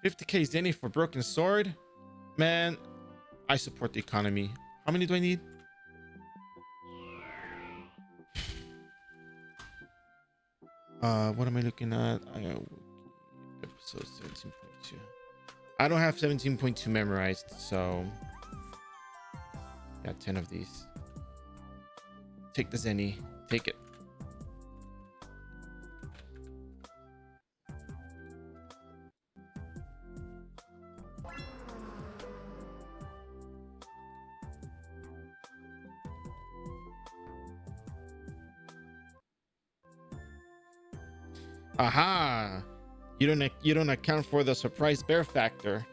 Speaker 1: $50K Zenny for broken sword. Man, I support the economy. How many do I need? What am I looking at? Episode 17.2. I don't have 17.2 memorized, so got 10 of these. Take the Zenny. Take it. Aha! You don't account for the surprise bear factor.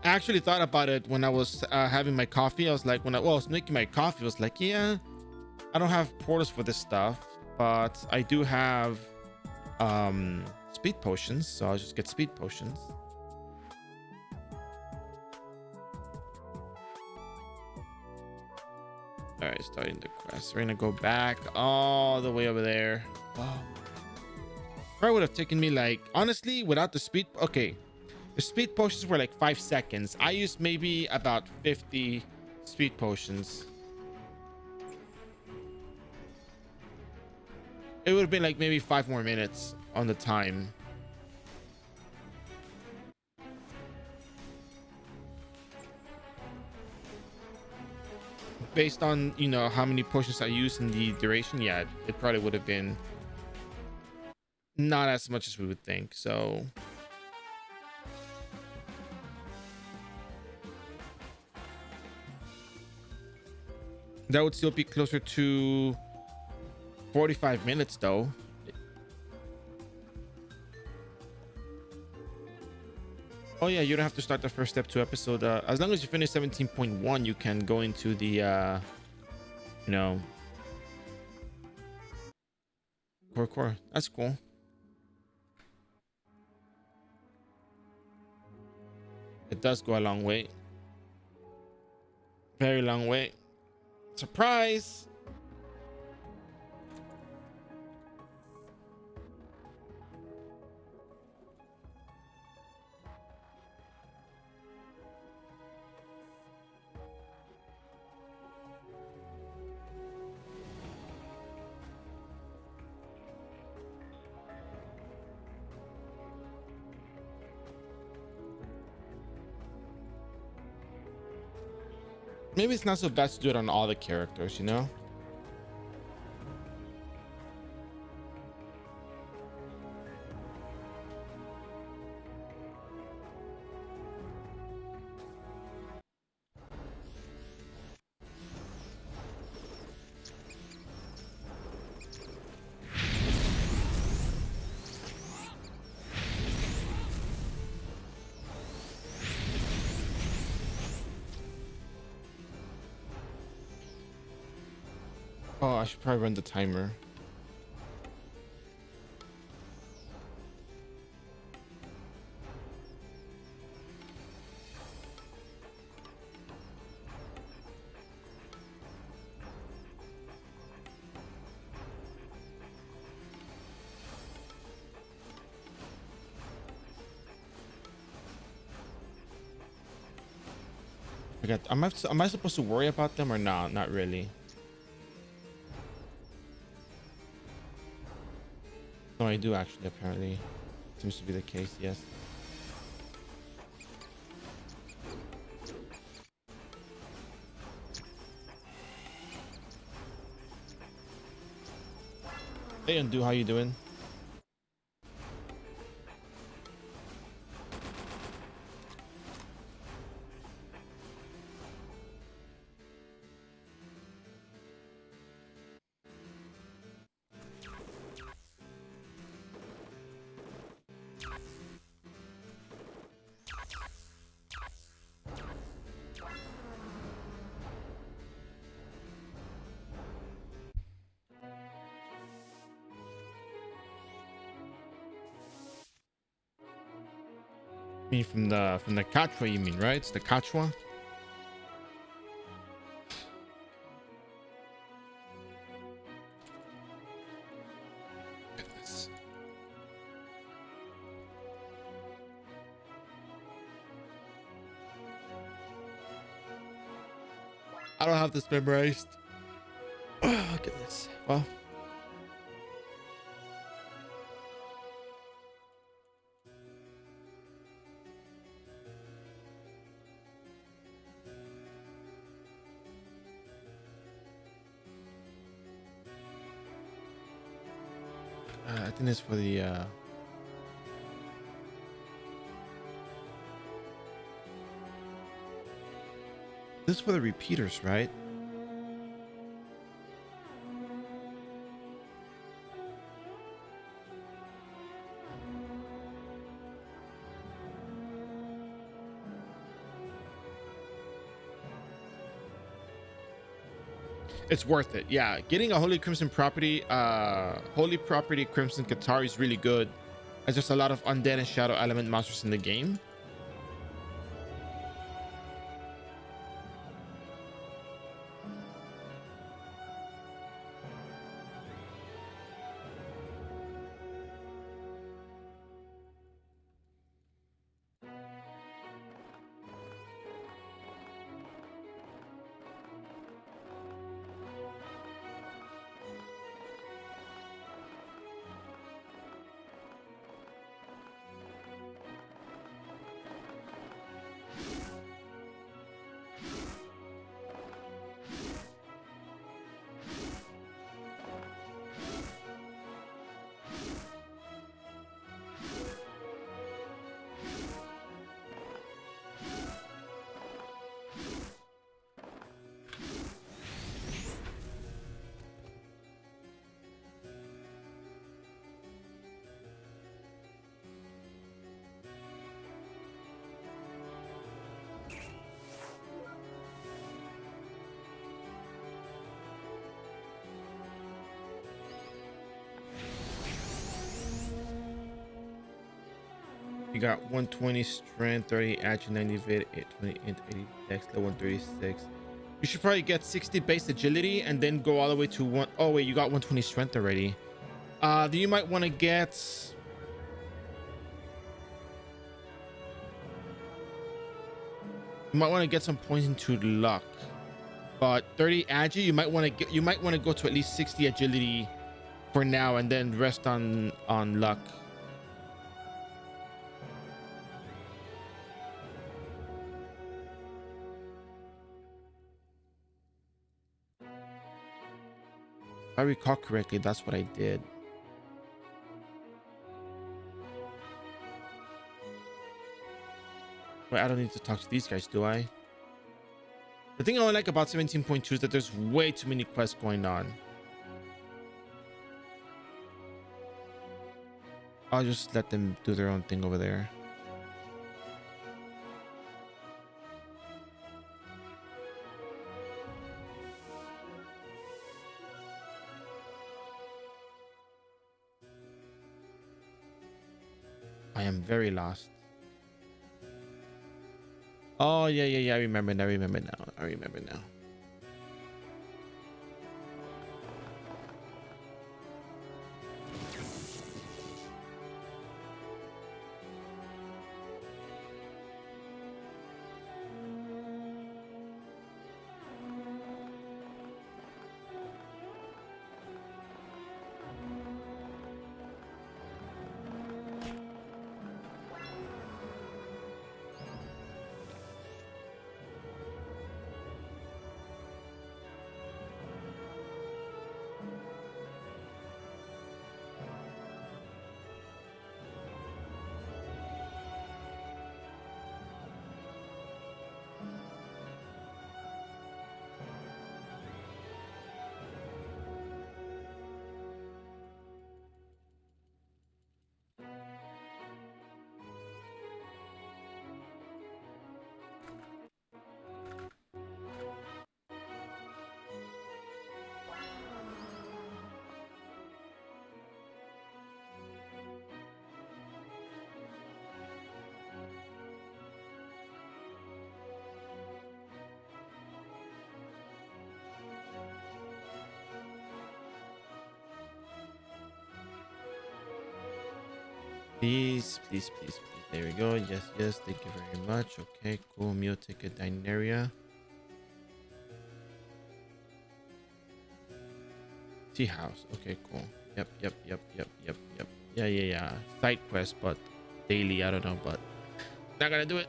Speaker 1: I actually thought about it when I was having my coffee. I was like, when I was making my coffee, I was like, yeah, I don't have portals for this stuff, but I do have speed potions, so I'll just get speed potions. All right, starting the quest. We're gonna go back all the way over there. Wow. Probably would have taken me, like, honestly, without the speed. Okay, the speed potions were like 5 seconds. I used maybe about 50 speed potions. It would have been like maybe 5 more minutes on the time. Based on, how many potions I used in the duration, yeah, it probably would have been not as much as we would think. So that would still be closer to 45 minutes though. Oh yeah, you don't have to start the first step 2 episode. As long as you finish 17.1, you can go into the you know core. That's cool. It does go a long way. Very long way. Surprise! Maybe it's not so bad to do it on all the characters, you know? Oh, I should probably run the timer. I forgot. Am I supposed to worry about them or not? Not really. No, I do actually. Apparently, seems to be the case. Yes. Hey, Undo, how you doing? I mean, from the Kachwa, you mean, right? It's the Kachwa. Goodness. I don't have this memorized. Oh goodness. Well, I think it's for the. This is for the repeaters, right? It's worth it. Yeah, getting a Holy Crimson property, Holy Property Crimson Qatar is really good. There's just a lot of undead and shadow element monsters in the game. You got 120 strength, 30 action, 90 vid, 820 int, 80 dex, level 136. You should probably get 60 base agility and then go all the way to one. Oh wait, you got 120 strength already. You might want to get. You might want to get some points into luck, but 30 agi. You might want to get. You might want to go to at least 60 agility for now, and then rest on luck. If I recall correctly, that's what I did. Wait, I don't need to talk to these guys, do I? The thing I only like about 17.2 is that there's way too many quests going on. I'll just let them do their own thing over there. I am very lost. Oh, yeah. I remember now. I remember now. Please. There we go. Yes. Thank you very much. Okay, cool. Meal ticket, Dineria. Tea house. Okay, cool. Yep. Yeah. Side quest, but daily. I don't know, but not gonna do it.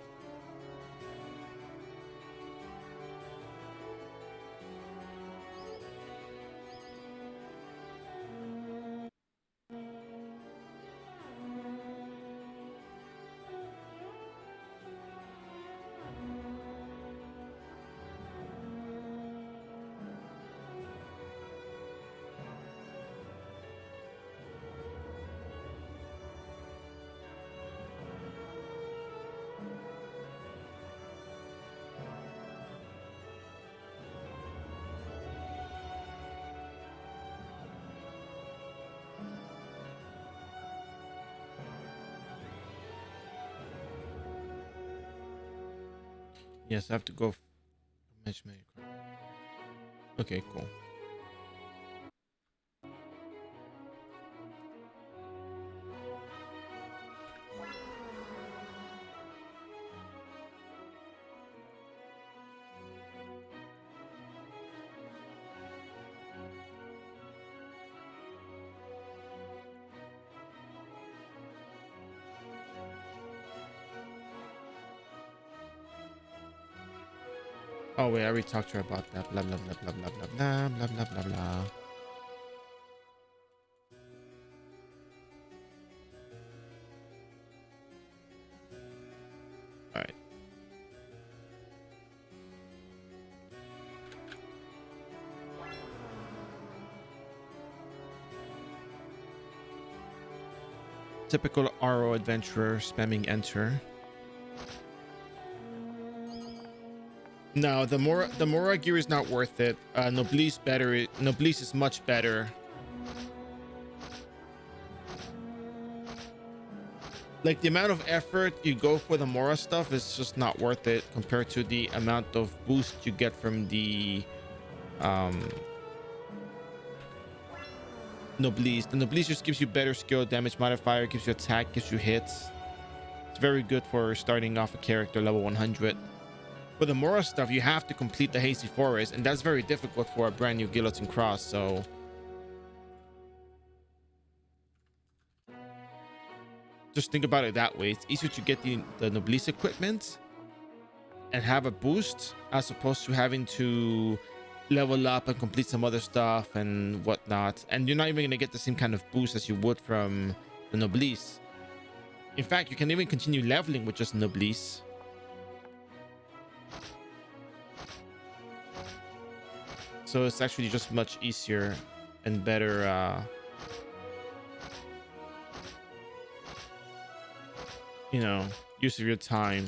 Speaker 1: Yes, I have to go. Okay, cool. Oh wait, I already talked to her about that. Blah blah blah blah blah blah blah blah blah blah blah. All right. Typical iRO adventurer spamming enter. No, the Mora gear is not worth it. Noblesse better. Noblesse is much better. Like the amount of effort you go for the Mora stuff is just not worth it compared to the amount of boost you get from the Noblesse. The Noblesse just gives you better skill, damage modifier, gives you attack, gives you hits. It's very good for starting off a character level 100. For the Mora stuff, you have to complete the Hazy Forest, and that's very difficult for a brand new Guillotine Cross, so just think about it that way. It's easier to get the Noblesse equipment and have a boost as opposed to having to level up and complete some other stuff and whatnot. And you're not even going to get the same kind of boost as you would from the Noblesse. In fact, you can even continue leveling with just Noblesse. So it's actually just much easier and better use of your time.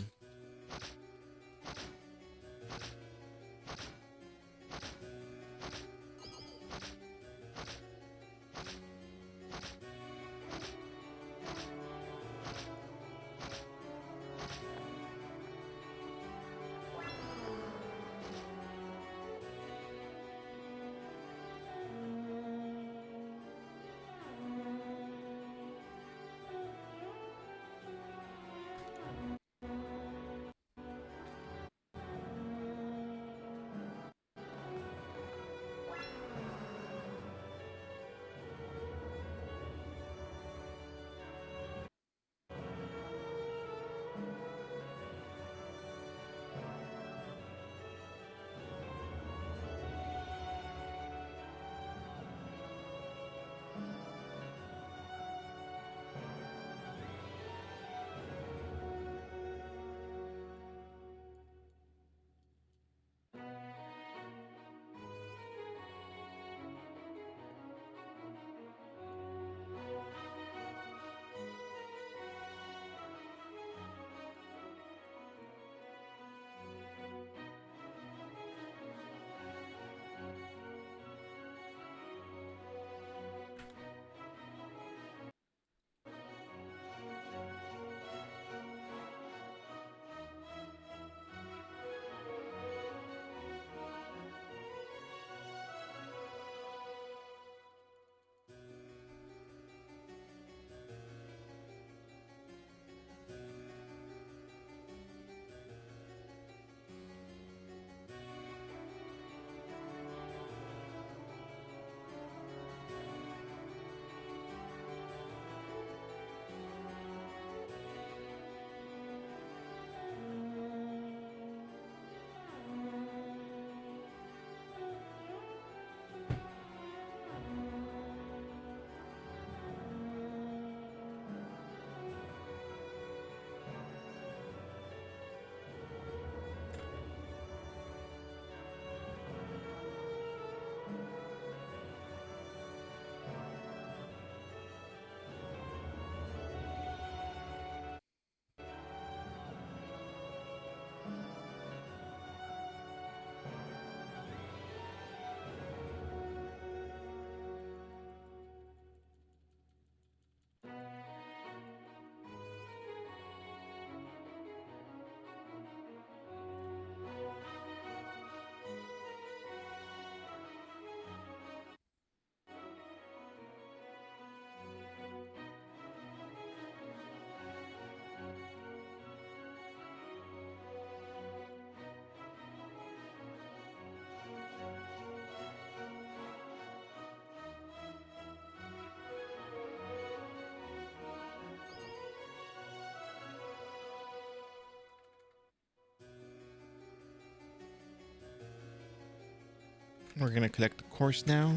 Speaker 1: We're gonna collect the course now.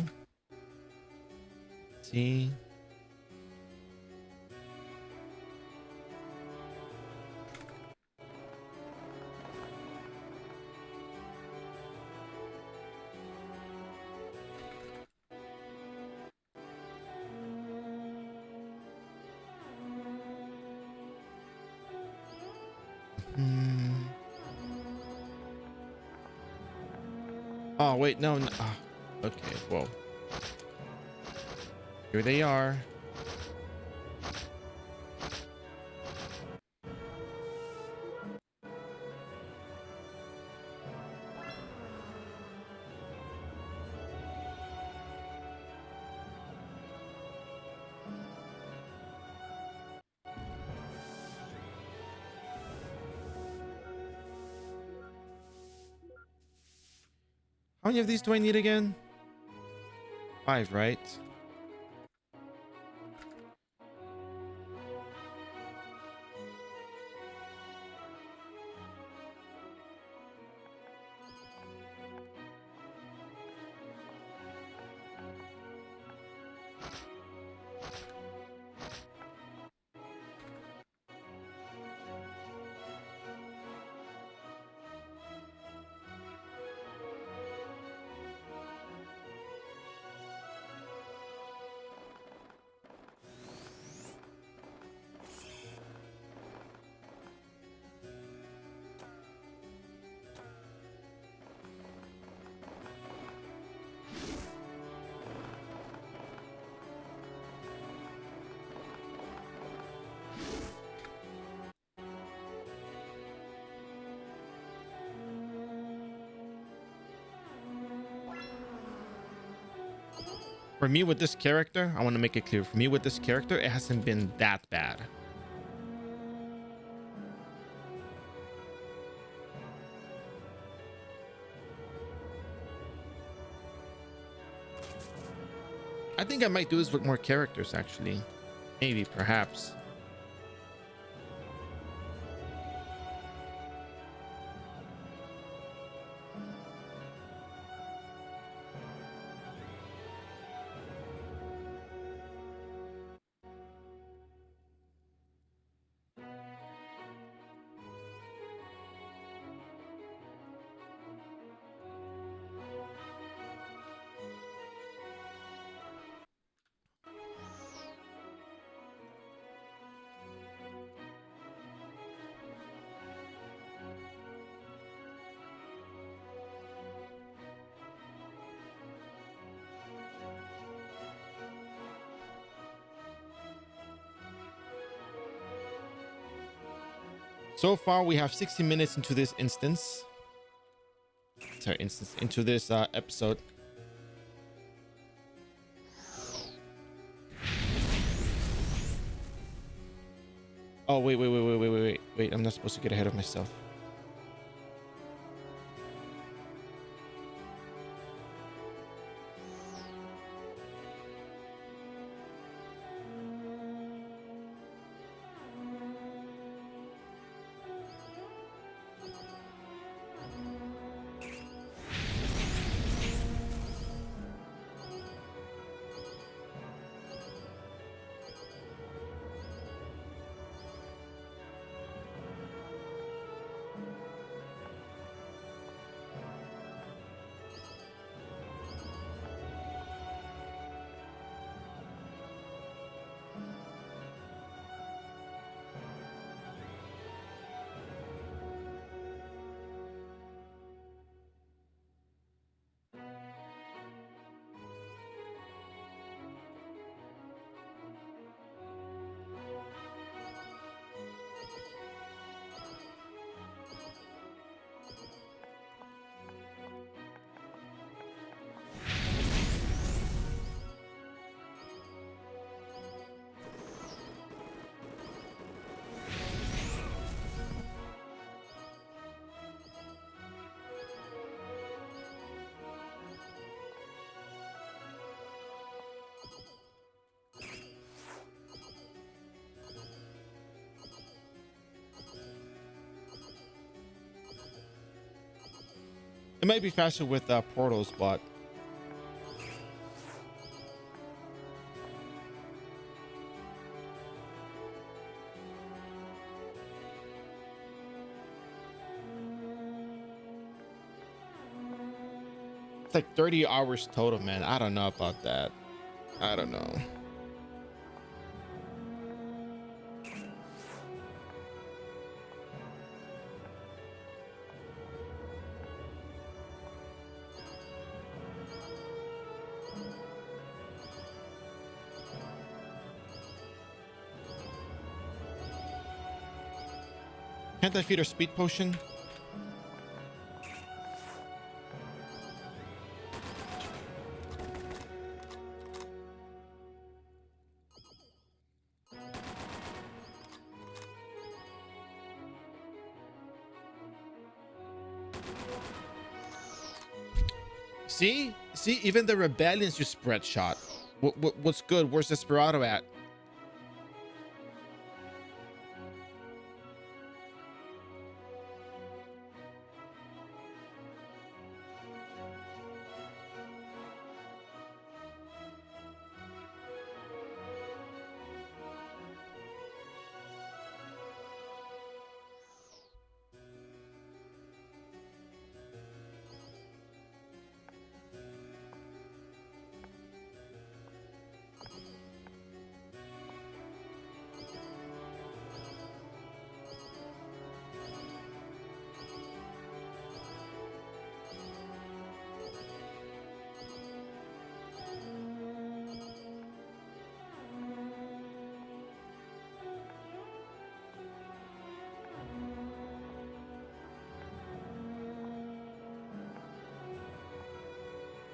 Speaker 1: Let's see. Hmm. Oh wait, no. Oh, okay, whoa. Here they are. How many of these do I need again? 5, right? For me with this character, I want to make it clear. For me with this character, it hasn't been that bad. I think I might do this with more characters, actually. Maybe, perhaps. So far, we have 60 minutes into this instance. Sorry, into this episode. Oh, wait. I'm not supposed to get ahead of myself. It might be faster with portals, but like 30 hours total, man. I don't know about that. I don't know. Can't I feed her speed potion? See, even the rebellions just spread shot. What's good? Where's Desperado at?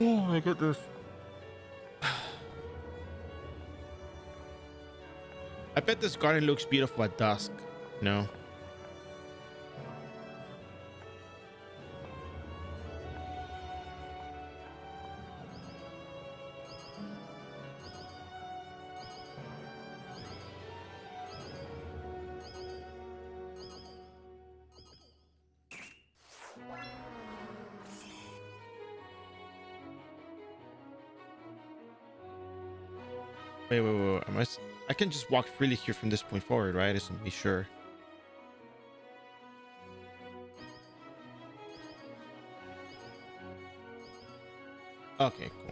Speaker 1: Oh my goodness. I bet this garden looks beautiful at dusk. No. Wait. I can just walk freely here from this point forward, right? Just to be sure. Okay, cool.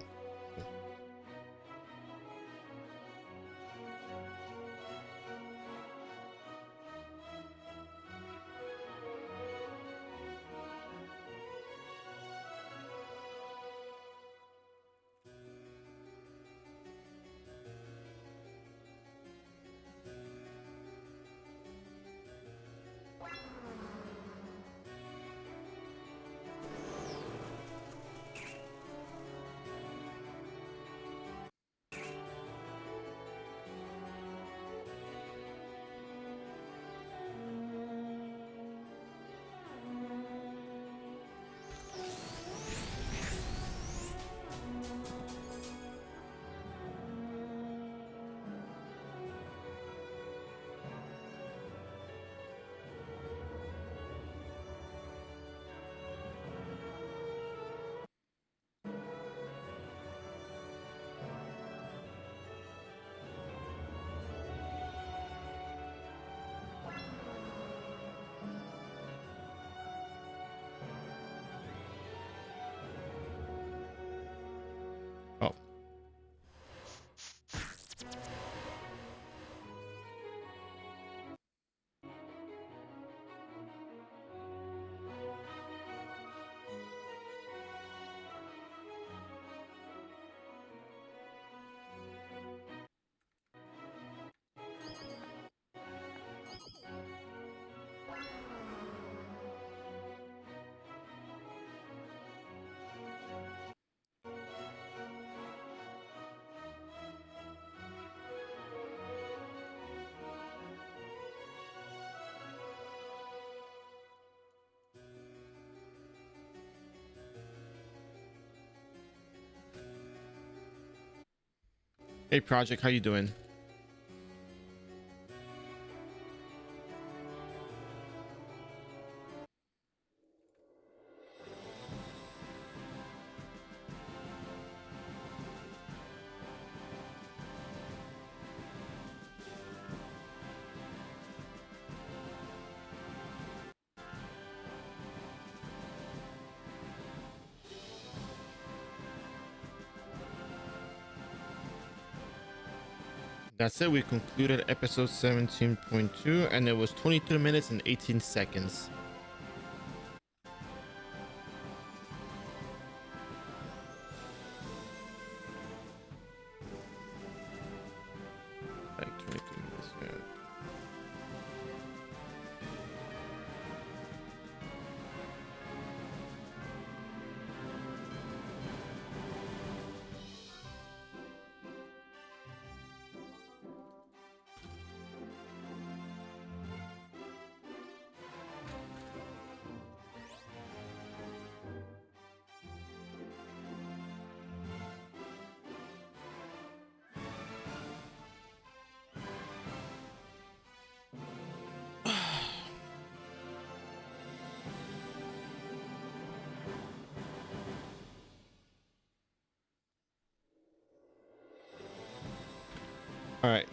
Speaker 1: Oh. Hey, Project, how you doing? That's it. We concluded episode 17.2, and it was 22 minutes and 18 seconds. Like 22 minutes, yeah. All right.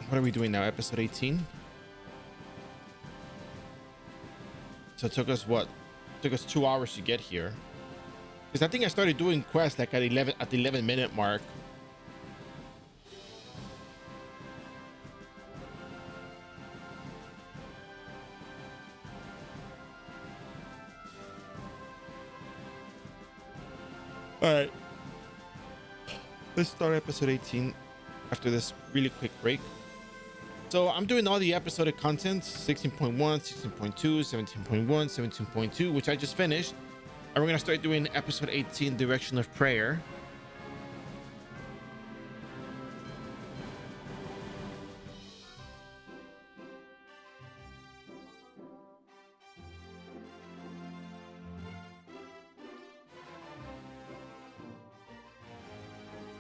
Speaker 1: What are we doing now? Episode 18. So it took us what? It took us 2 hours to get here. Because I think I started doing quests like at the 11-minute mark. All right. Let's start episode 18 after this really quick break. So I'm doing all the episodic content, 16.1, 16.2, 17.1, 17.2, which I just finished. And we're going to start doing episode 18, Direction of Prayer.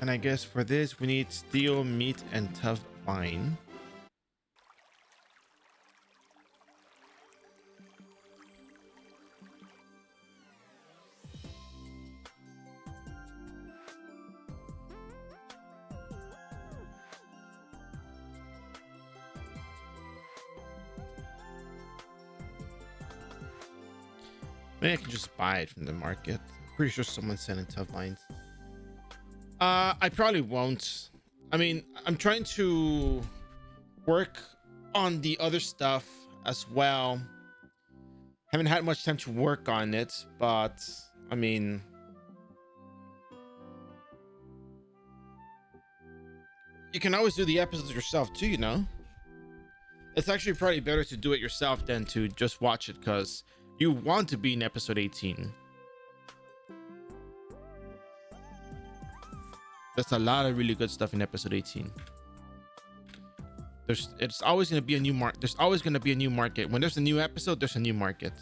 Speaker 1: And I guess for this, we need steel, meat, and tough vine. Maybe I can just buy it from the market. Pretty sure someone's selling tough vines. I probably won't. I mean, I'm trying to work on the other stuff as well. Haven't had much time to work on it, but I mean, you can always do the episodes yourself too, you know? It's actually probably better to do it yourself than to just watch it, because you want to be in episode 18. There's a lot of really good stuff in episode 18. It's always going to be a new market. There's always going to be a new market. When there's a new episode, there's a new market.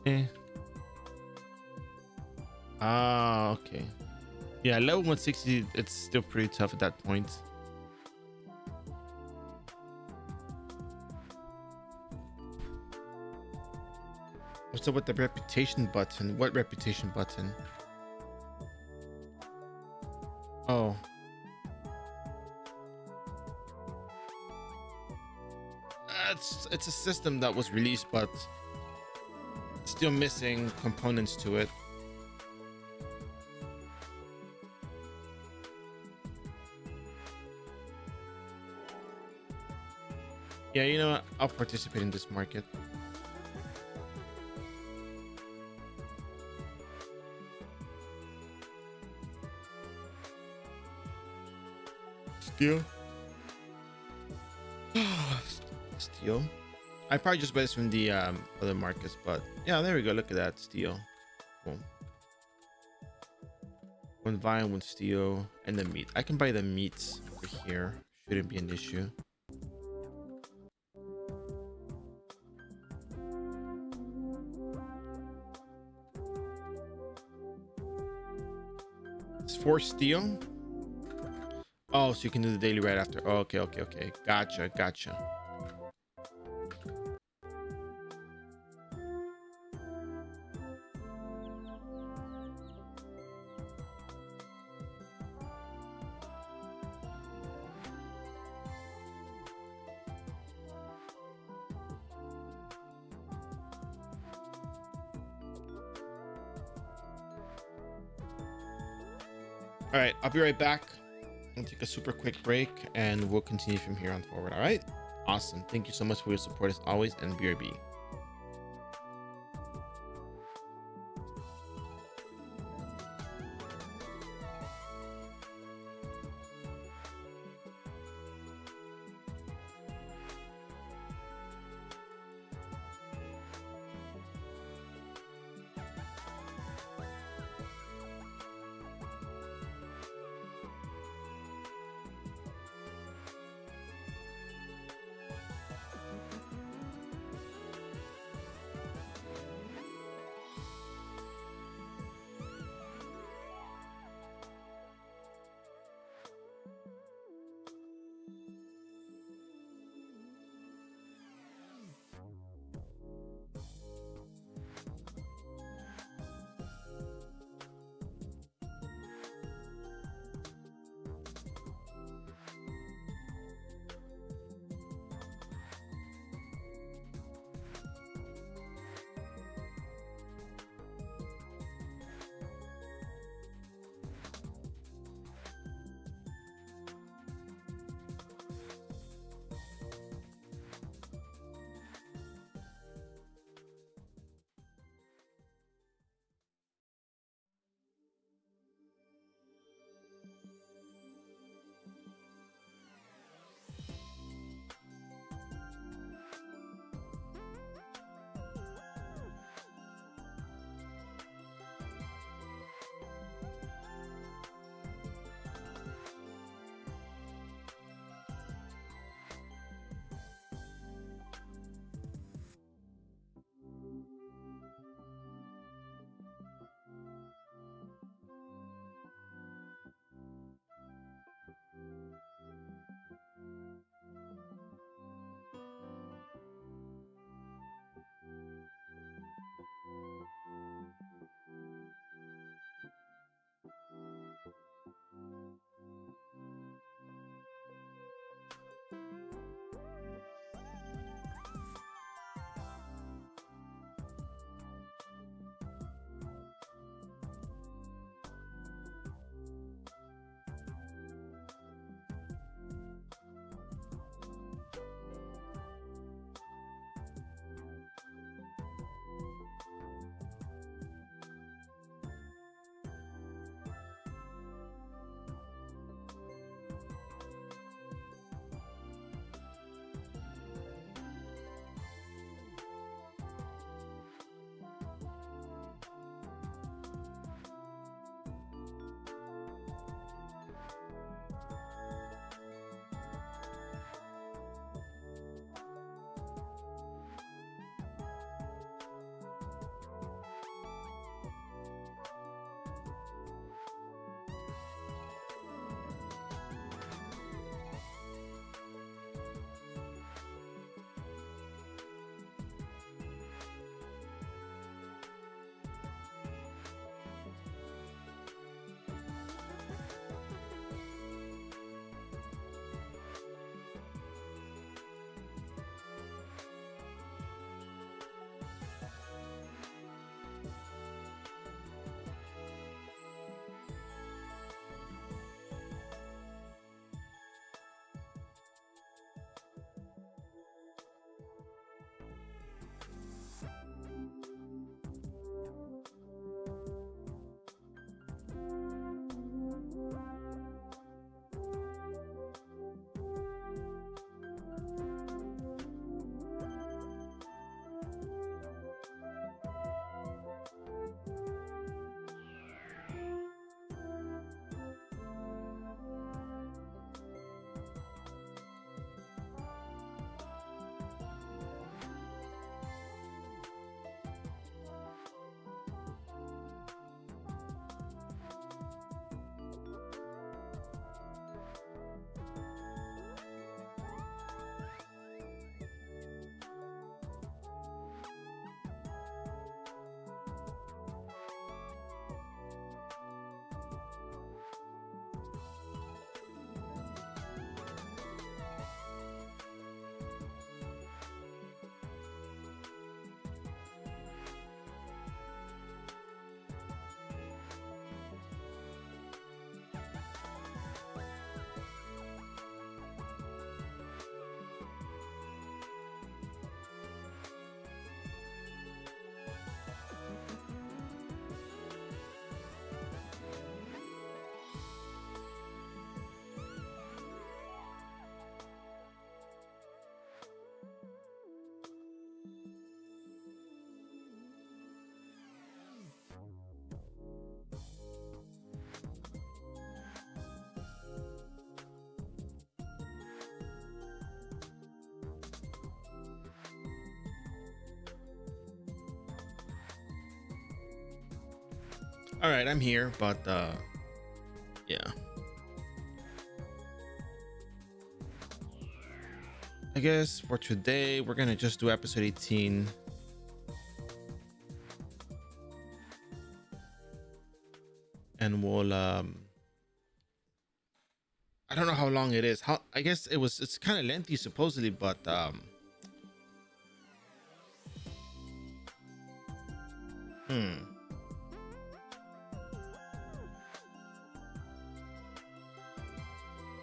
Speaker 1: Eh. Ah, okay. Yeah, level 160, it's still pretty tough at that point. What's up with the reputation button? What reputation button? Oh. It's a system that was released, but still missing components to it. Yeah, you know what? I'll participate in this market. Steel. Steel. I probably just buy this from the other markets, but yeah, there we go. Look at that steel. Cool. One vine, one steel, and the meat. I can buy the meats over here. Shouldn't be an issue. It's 4 steel. Oh, so you can do the daily right after. Oh, okay. Gotcha. All right, I'll be right back. I'll take a super quick break and we'll continue from here on forward. All right. Awesome. Thank you so much for your support as always, and BRB. All right, I'm here, but yeah. I guess for today we're gonna just do episode 18, and we'll I don't know how long it is. How I guess it's kind of lengthy supposedly, but hmm.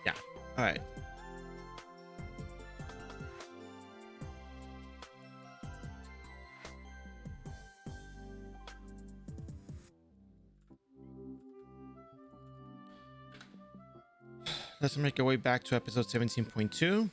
Speaker 1: Yeah. All right. Let's make our way back to episode 17.2.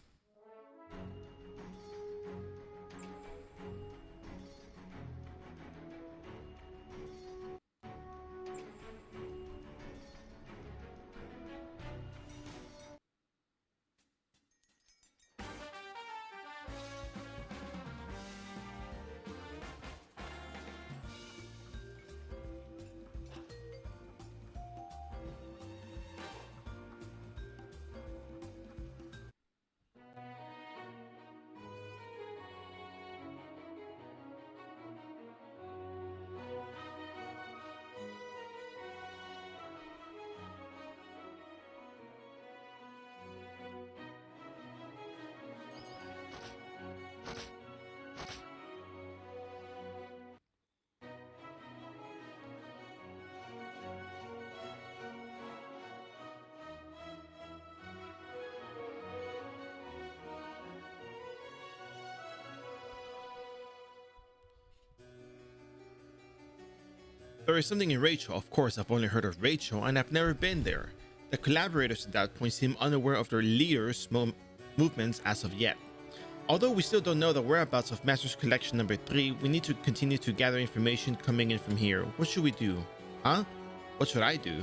Speaker 1: There is something in Rachel. Of course, I've only heard of Rachel and I've never been there. The collaborators at that point seem unaware of their leader's movements as of yet. Although we still don't know the whereabouts of Master's Collection number 3, we need to continue to gather information coming in from here. What should we do? Huh? What should I do?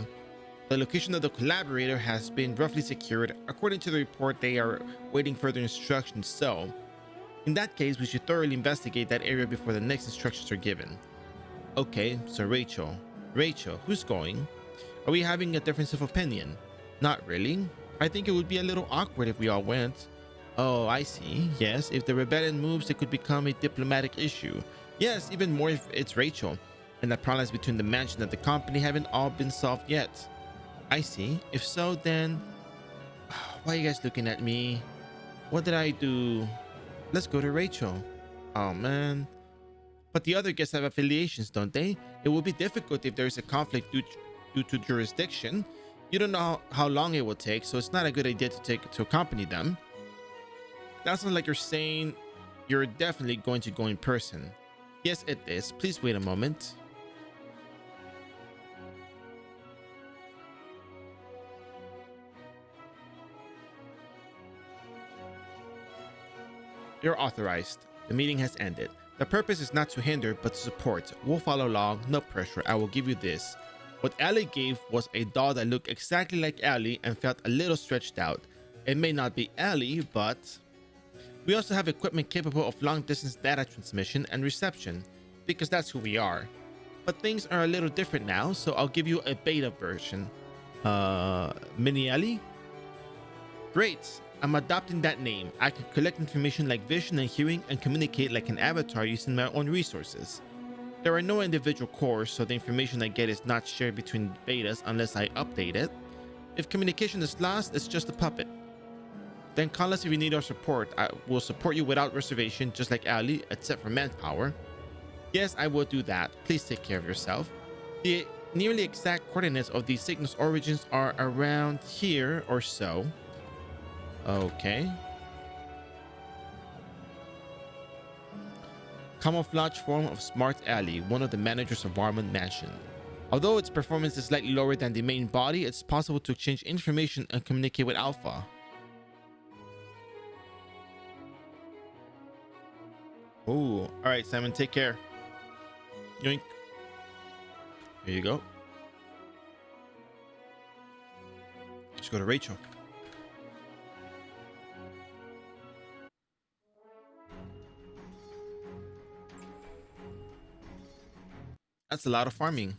Speaker 1: The location of the collaborator has been roughly secured. According to the report, they are waiting further instructions, so in that case, we should thoroughly investigate that area before the next instructions are given. Okay, so Rachel, who's going? Are we having a difference of opinion? Not really. I think it would be a little awkward if we all went. Oh, I see. Yes, if the rebellion moves, it could become a diplomatic issue. Yes, even more if it's Rachel. And the problems between the mansion and the company haven't all been solved yet. I see. If so, then why are you guys looking at me? What did I do? Let's go to Rachel. Oh man. But the other guests have affiliations, don't they? It will be difficult if there is a conflict due to jurisdiction. You don't know how long it will take, so it's not a good idea to accompany them. That sounds like you're saying you're definitely going to go in person. Yes, it is. Please wait a moment. You're authorized. The meeting has ended. The purpose is not to hinder, but to support. We'll follow along, no pressure. I will give you this. What Ellie gave was a doll that looked exactly like Ellie and felt a little stretched out. It may not be Ellie, but we also have equipment capable of long-distance data transmission and reception, because that's who we are. But things are a little different now, so I'll give you a beta version. Mini Ellie? Great. I'm adopting that name. I can collect information like vision and hearing and communicate like an avatar using my own resources. There are no individual cores, so the information I get is not shared between betas unless I update it. If communication is lost, it's just a puppet. Then call us if you need our support. I will support you without reservation, just like Ali, except for manpower. Yes, I will do that. Please take care of yourself. The nearly exact coordinates of the signal's origins are around here or so. Okay. Camouflage form of Smart Alley, one of the managers of Warman Mansion. Although its performance is slightly lower than the main body, it's possible to exchange information and communicate with Alpha. Ooh, alright Simon, take care. Yoink. Here you go. Let's go to Rachel. That's a lot of farming.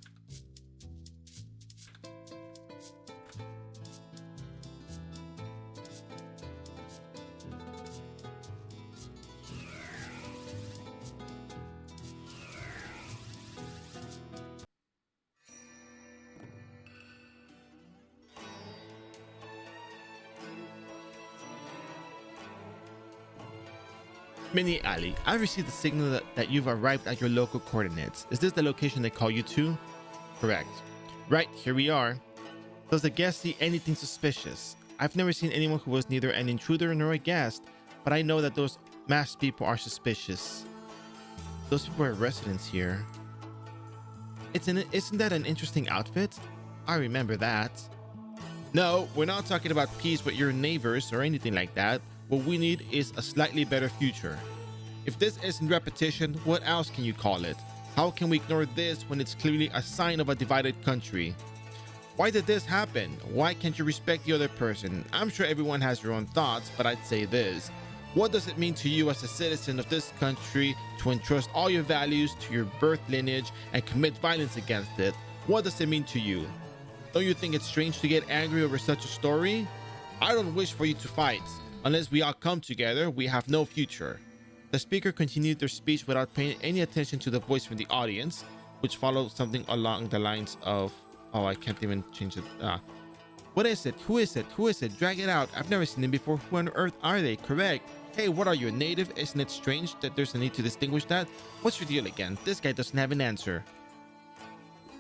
Speaker 1: Mini Ali, I received the signal that you've arrived at your local coordinates. Is this the location they call you to? Correct. Right, here we are. Does the guest see anything suspicious? I've never seen anyone who was neither an intruder nor a guest, but I know that those masked people are suspicious. Those people are residents here. Isn't that an interesting outfit? I remember that. No, we're not talking about peace with your neighbors or anything like that. What we need is a slightly better future. If this isn't repetition, what else can you call it? How can we ignore this when it's clearly a sign of a divided country? Why did this happen? Why can't you respect the other person? I'm sure everyone has their own thoughts, but I'd say this. What does it mean to you as a citizen of this country to entrust all your values to your birth lineage and commit violence against it? What does it mean to you? Don't you think it's strange to get angry over such a story? I don't wish for you to fight. Unless we all come together, we have no future. The speaker continued their speech without paying any attention to the voice from the audience, which followed something along the lines of, oh, I can't even change it. What is it? Who is it? Who is it? Drag it out. I've never seen them before. Who on earth are they? Correct. Hey, what are you, a native? Isn't it strange that there's a need to distinguish that? What's your deal again? This guy doesn't have an answer.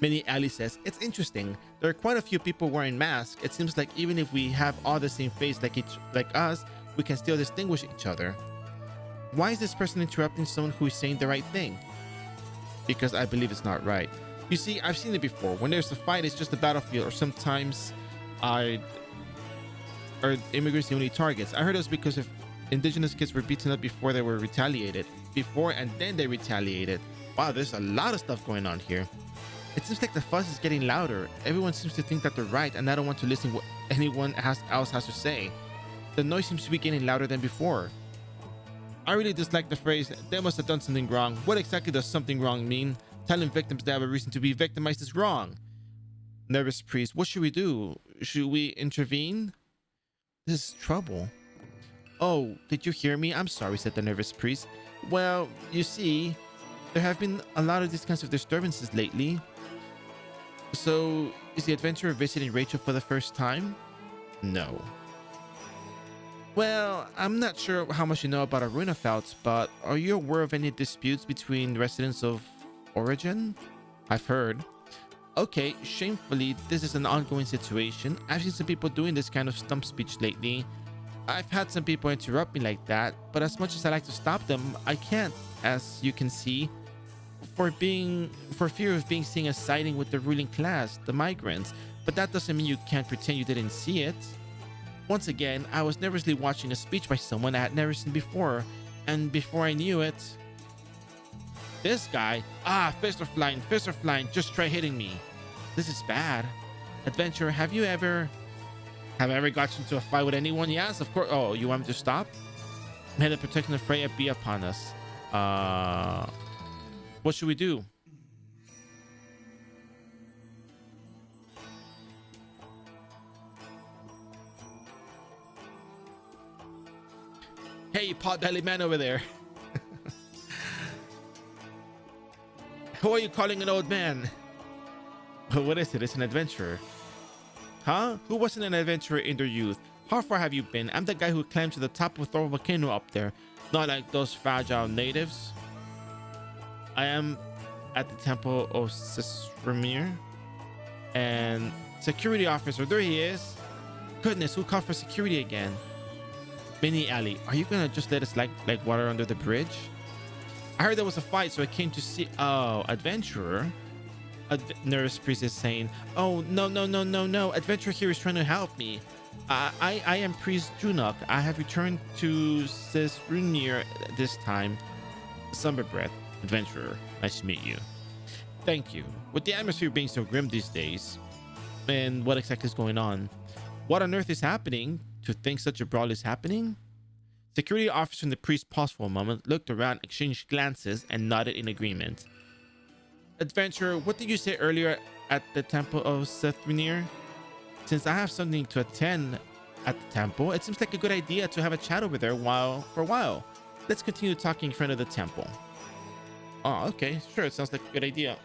Speaker 1: Mini Ali says, it's interesting. There are quite a few people wearing masks. It seems like even if we have all the same face like us, we can still distinguish each other. Why is this person interrupting someone who is saying the right thing? Because I believe it's not right. You see, I've seen it before. When there's a fight, it's just a battlefield, or sometimes are immigrants the only targets. I heard it was because if indigenous kids were beaten up before they were retaliated. Before and then they retaliated. Wow, there's a lot of stuff going on here. It seems like the fuss is getting louder. Everyone seems to think that they're right and I don't want to listen to what anyone else has to say. The noise seems to be getting louder than before. I really dislike the phrase, they must have done something wrong. What exactly does something wrong mean? Telling victims they have a reason to be victimized is wrong. Nervous priest, what should we do? Should we intervene? This is trouble. Oh, did you hear me? I'm sorry, said the nervous priest. Well, you see, there have been a lot of these kinds of disturbances lately. So, is the adventurer visiting Rachel for the first time? No. Well, I'm not sure how much you know about Arunafelt, but are you aware of any disputes between residents of Origin? I've heard. Okay, shamefully, this is an ongoing situation. I've seen some people doing this kind of stump speech lately. I've had some people interrupt me like that, but as much as I like to stop them, I can't, as you can see, for fear of being seen as siding with the ruling class, the migrants. But that doesn't mean you can't pretend you didn't see it. Once again, I was nervously watching a speech by someone I had never seen before, and before I knew it, this guy, fists are flying, just try hitting me. This is bad. Adventurer, have I ever got into a fight with anyone? Yes, of course. Oh, you want me to stop? May the protection of Freya be upon us. What should we do? Hey, you pot-bellied man over there. Who are you calling an old man? What is it? It's an adventurer. Huh? Who wasn't an adventurer in their youth? How far have you been? I'm the guy who climbed to the top of Thor volcano up there. Not like those fragile natives. I am at the temple of Sisramir. And security officer, there he is. Goodness, who called for security again? Mini Ali, are you gonna just let us like water under the bridge? I heard there was a fight, so I came to see. Oh, adventurer. Nurse priest is saying, oh, no. Adventurer here is trying to help me. I am Priest Junok. I have returned to Sisrunir this time. Summer breath. Adventurer, nice to meet you. Thank you. With the atmosphere being so grim these days, and what exactly is going on? What on earth is happening? To think such a brawl is happening? Security officer and the priest paused for a moment, looked around, exchanged glances, and nodded in agreement. Adventurer, what did you say earlier at the temple of Sethrinir? Since I have something to attend at the temple, it seems like a good idea to have a chat over there for a while. Let's continue talking in front of the temple. Oh, okay, sure, it sounds like a good idea.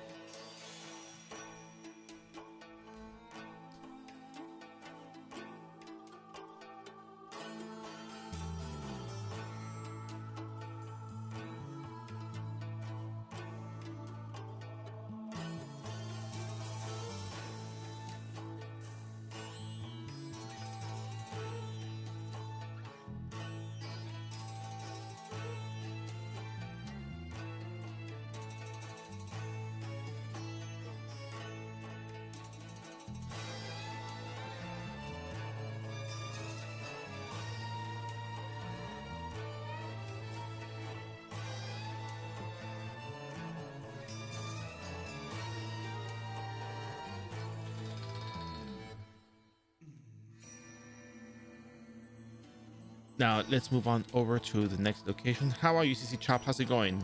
Speaker 1: Now let's move on over to the next location. How are you, CC Chop? How's it going?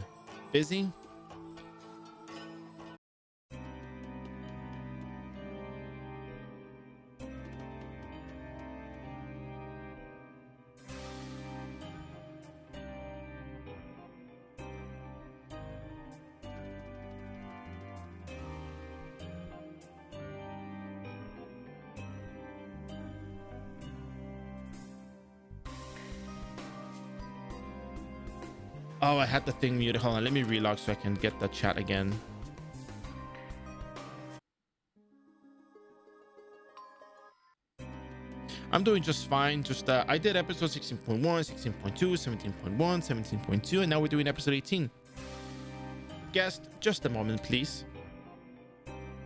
Speaker 1: Busy? Oh, I had the thing muted. Hold on, let me relog so I can get the chat again. I'm doing just fine. Just I did episode 16.1, 16.2, 17.1, 17.2, and now we're doing episode 18. Guest, just a moment, please.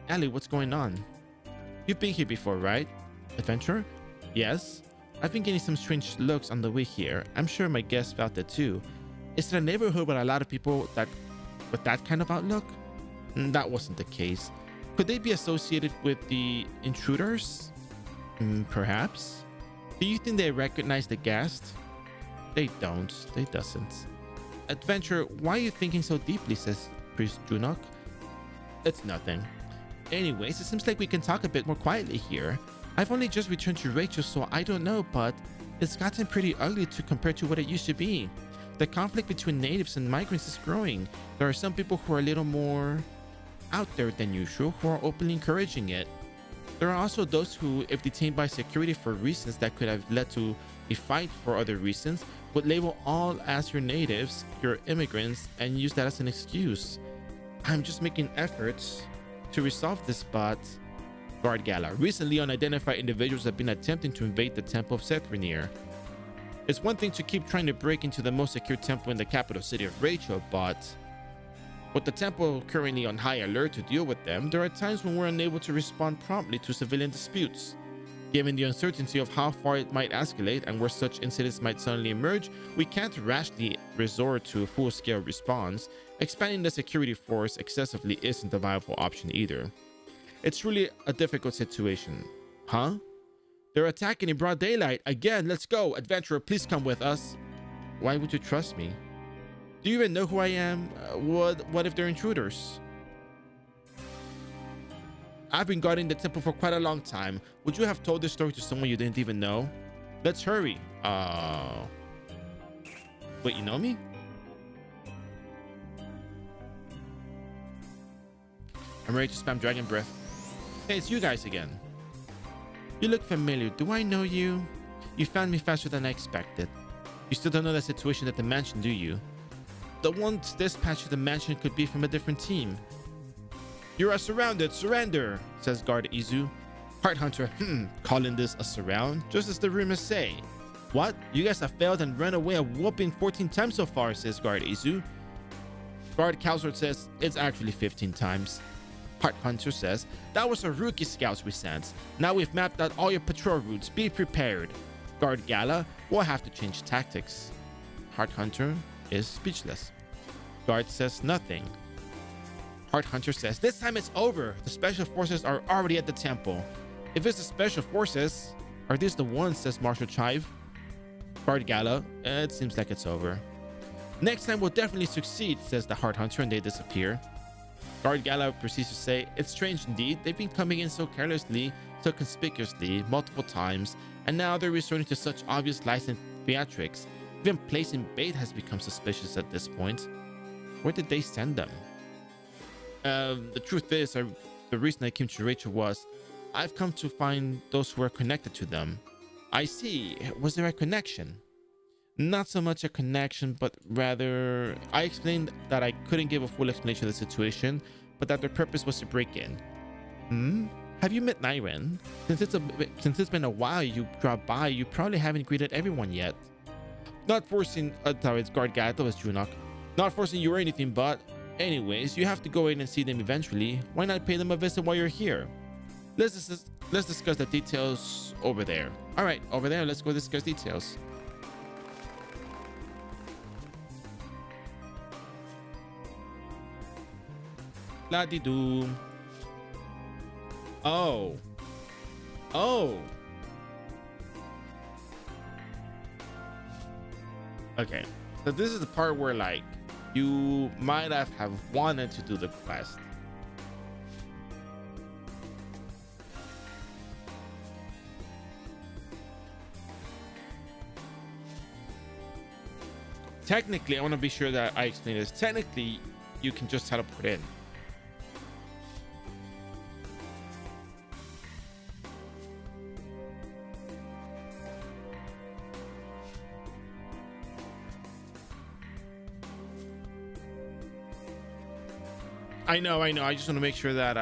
Speaker 1: Ali, what's going on? You've been here before, right? Adventurer? Yes. I've been getting some strange looks on the way here. I'm sure my guest felt that too. Is it a neighborhood with a lot of people with that kind of outlook? That wasn't the case. Could they be associated with the intruders? Perhaps. Do you think they recognize the guest? They don't. They doesn't. Adventurer, why are you thinking so deeply? Says Priest Junok. It's nothing. Anyways, it seems like we can talk a bit more quietly here. I've only just returned to Rachel, so I don't know, but it's gotten pretty ugly to compare to what it used to be. The conflict between natives and migrants is growing. There are some people who are a little more out there than usual, who are openly encouraging it. There are also those who, if detained by security for reasons that could have led to a fight for other reasons, would label all as your natives, your immigrants, and use that as an excuse. I'm just making efforts to resolve this, but... Guard Gala. Recently, unidentified individuals have been attempting to invade the Temple of Sethranir. It's one thing to keep trying to break into the most secure temple in the capital city of Rachel, but with the temple currently on high alert to deal with them, there are times when we're unable to respond promptly to civilian disputes. Given the uncertainty of how far it might escalate and where such incidents might suddenly emerge, we can't rashly resort to a full-scale response. Expanding the security force excessively isn't a viable option either. It's really a difficult situation. Huh? They're attacking in broad daylight. Again, let's go. Adventurer, please come with us. Why would you trust me? Do you even know who I am? What if they're intruders? I've been guarding the temple for quite a long time. Would you have told this story to someone you didn't even know? Let's hurry. Wait, you know me? I'm ready to spam Dragon Breath. Hey, it's you guys again. You look familiar. Do I know you? You found me faster than I expected. You still don't know the situation at the mansion, do you? The ones dispatched to the mansion could be from a different team. You are surrounded. Surrender, says Guard Izu. Heart Hunter, calling this a surround? Just as the rumors say. What? You guys have failed and run away a whooping 14 times so far, says Guard Izu. Guard Calzard says it's actually 15 times. Heart Hunter says, that was our rookie scouts we sent. Now we've mapped out all your patrol routes. Be prepared. Guard Gala, we'll have to change tactics. Heart Hunter is speechless. Guard says nothing. Heart Hunter says, this time it's over. The special forces are already at the temple. If it's the special forces, are these the ones, says Marshal Chive. Guard Gala, it seems like it's over. Next time we'll definitely succeed, says the Heart Hunter, and they disappear. Guard Gala proceeds to say, it's strange indeed. They've been coming in so carelessly, so conspicuously, multiple times, and now they're resorting to such obvious lies and theatrics. Even placing bait has become suspicious at this point. Where did they send them? The truth is, the reason I came to Rachel was, I've come to find those who are connected to them. I see. Was there a connection? Not so much a connection, but rather, I explained that I couldn't give a full explanation of the situation, but that their purpose was to break in. Have you met Nyren? Since it's been a while you dropped by, you probably haven't greeted everyone yet. Not forcing, sorry, it's Guard Gato, it's Junok. Not forcing you or anything, but anyways, you have to go in and see them eventually. Why not pay them a visit while you're here? Let's discuss the details over there. All right, over there, let's go discuss details. La-di-doo. Oh. Okay, so this is the part where like you might have wanted to do the quest. Technically, I want to be sure that I explain this. Technically, you can just teleport in. I know. I just want to make sure that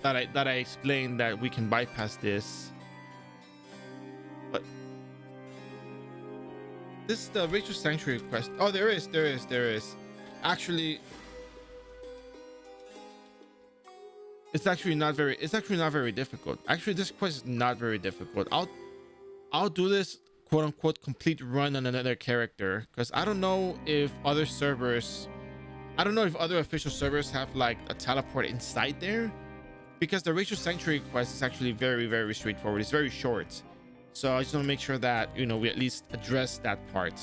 Speaker 1: that I explained that we can bypass this. But this is the Rachel Sanctuary quest. Oh, there is. Actually, it's actually not very difficult. Actually, this quest is not very difficult. I'll do this quote unquote complete run on another character because I don't know if other official servers have like a teleport inside there, because the Rachel Sanctuary quest is actually very straightforward. It's very short, so I just want to make sure that we at least address that part.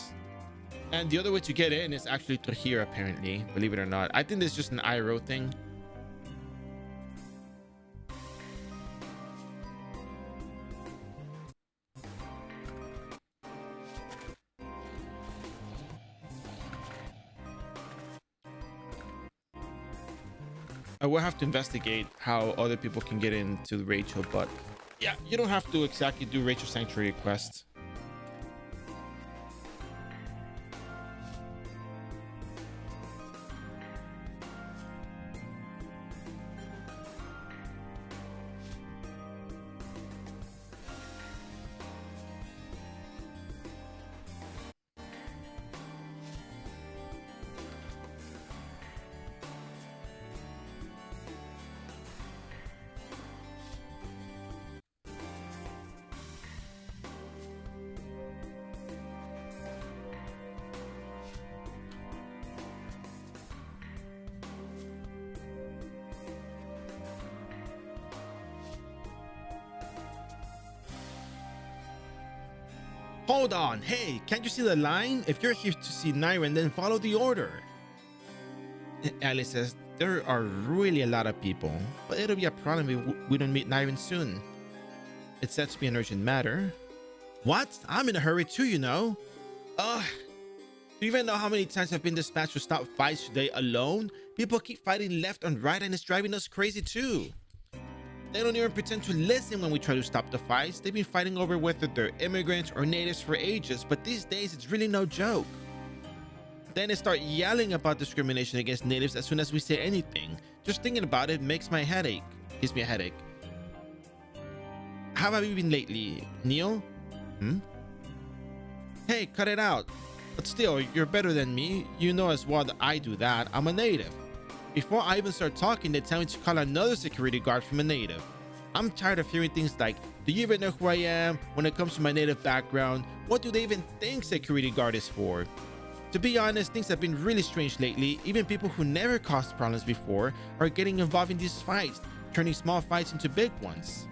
Speaker 1: And the other way to get in is actually through here, apparently, believe it or not. I think this is just an iRO thing. I will have to investigate how other people can get into Rachel, but yeah, you don't have to exactly do Rachel Sanctuary quest. Hold on, hey, can't you see the line? If you're here to see Nyren, then follow the order. Alice says, there are really a lot of people, but it'll be a problem if we don't meet Nyren soon. It's said to be an urgent matter. What? I'm in a hurry too, Ugh. Do you even know how many times I've been dispatched to stop fights today alone? People keep fighting left and right and it's driving us crazy too. They don't even pretend to listen when we try to stop the fights. They've been fighting over whether they're immigrants or natives for ages, but these days it's really no joke. Then they start yelling about discrimination against natives as soon as we say anything. Just thinking about it gives me a headache. How have you been lately, Neil? Hey, cut it out. But still, you're better than me. You know as well that I do that. I'm a native. Before I even start talking, they tell me to call another security guard from a native. I'm tired of hearing things like, do you even know who I am? When it comes to my native background, what do they even think security guard is for? To be honest, things have been really strange lately. Even people who never caused problems before are getting involved in these fights, turning small fights into big ones.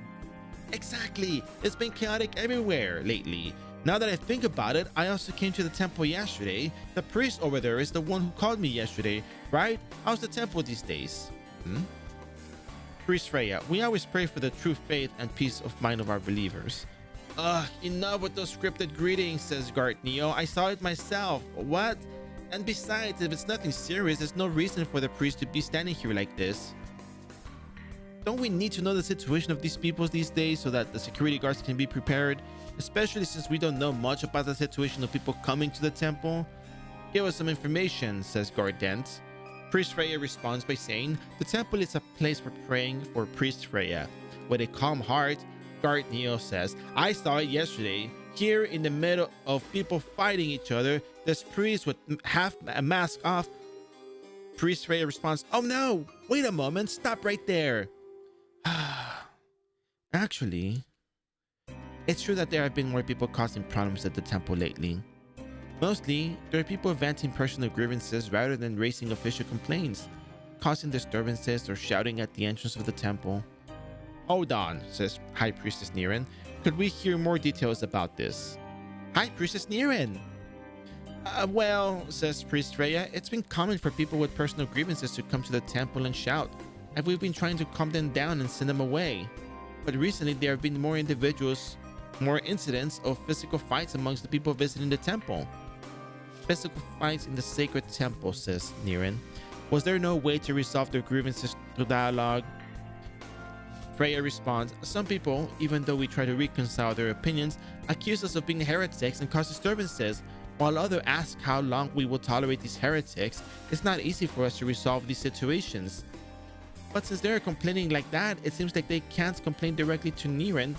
Speaker 1: Exactly, it's been chaotic everywhere lately. Now that I think about it, I also came to the temple yesterday. The priest over there is the one who called me yesterday, right? How's the temple these days? Priest Freya, we always pray for the true faith and peace of mind of our believers. Enough with those scripted greetings, says Guard Neo. I saw it myself. What? And besides, if it's nothing serious, there's no reason for the priest to be standing here like this. Don't we need to know the situation of these people these days so that the security guards can be prepared? Especially since we don't know much about the situation of people coming to the temple. Give us some information, says Guard Dent. Priest Freya responds by saying, the temple is a place for praying for Priest Freya. With a calm heart, Guard Neo says, I saw it yesterday. Here in the middle of people fighting each other, this priest with half a mask off. Priest Freya responds, oh no, wait a moment, stop right there. Actually, it's true that there have been more people causing problems at the temple lately. Mostly, there are people venting personal grievances rather than raising official complaints, causing disturbances or shouting at the entrance of the temple. Hold on, says High Priestess Niren. Could we hear more details about this? Hi, Priestess Niren. Well, says Priest Freya, it's been common for people with personal grievances to come to the temple and shout, and we've been trying to calm them down and send them away. But recently there have been more incidents of physical fights amongst the people visiting the temple. Physical fights in the sacred temple, says Niren. Was there no way to resolve their grievances through dialogue? Freya responds, some people, even though we try to reconcile their opinions, accuse us of being heretics and cause disturbances, while others ask how long we will tolerate these heretics. It's not easy for us to resolve these situations. But since they're complaining like that, it seems like they can't complain directly to Niren.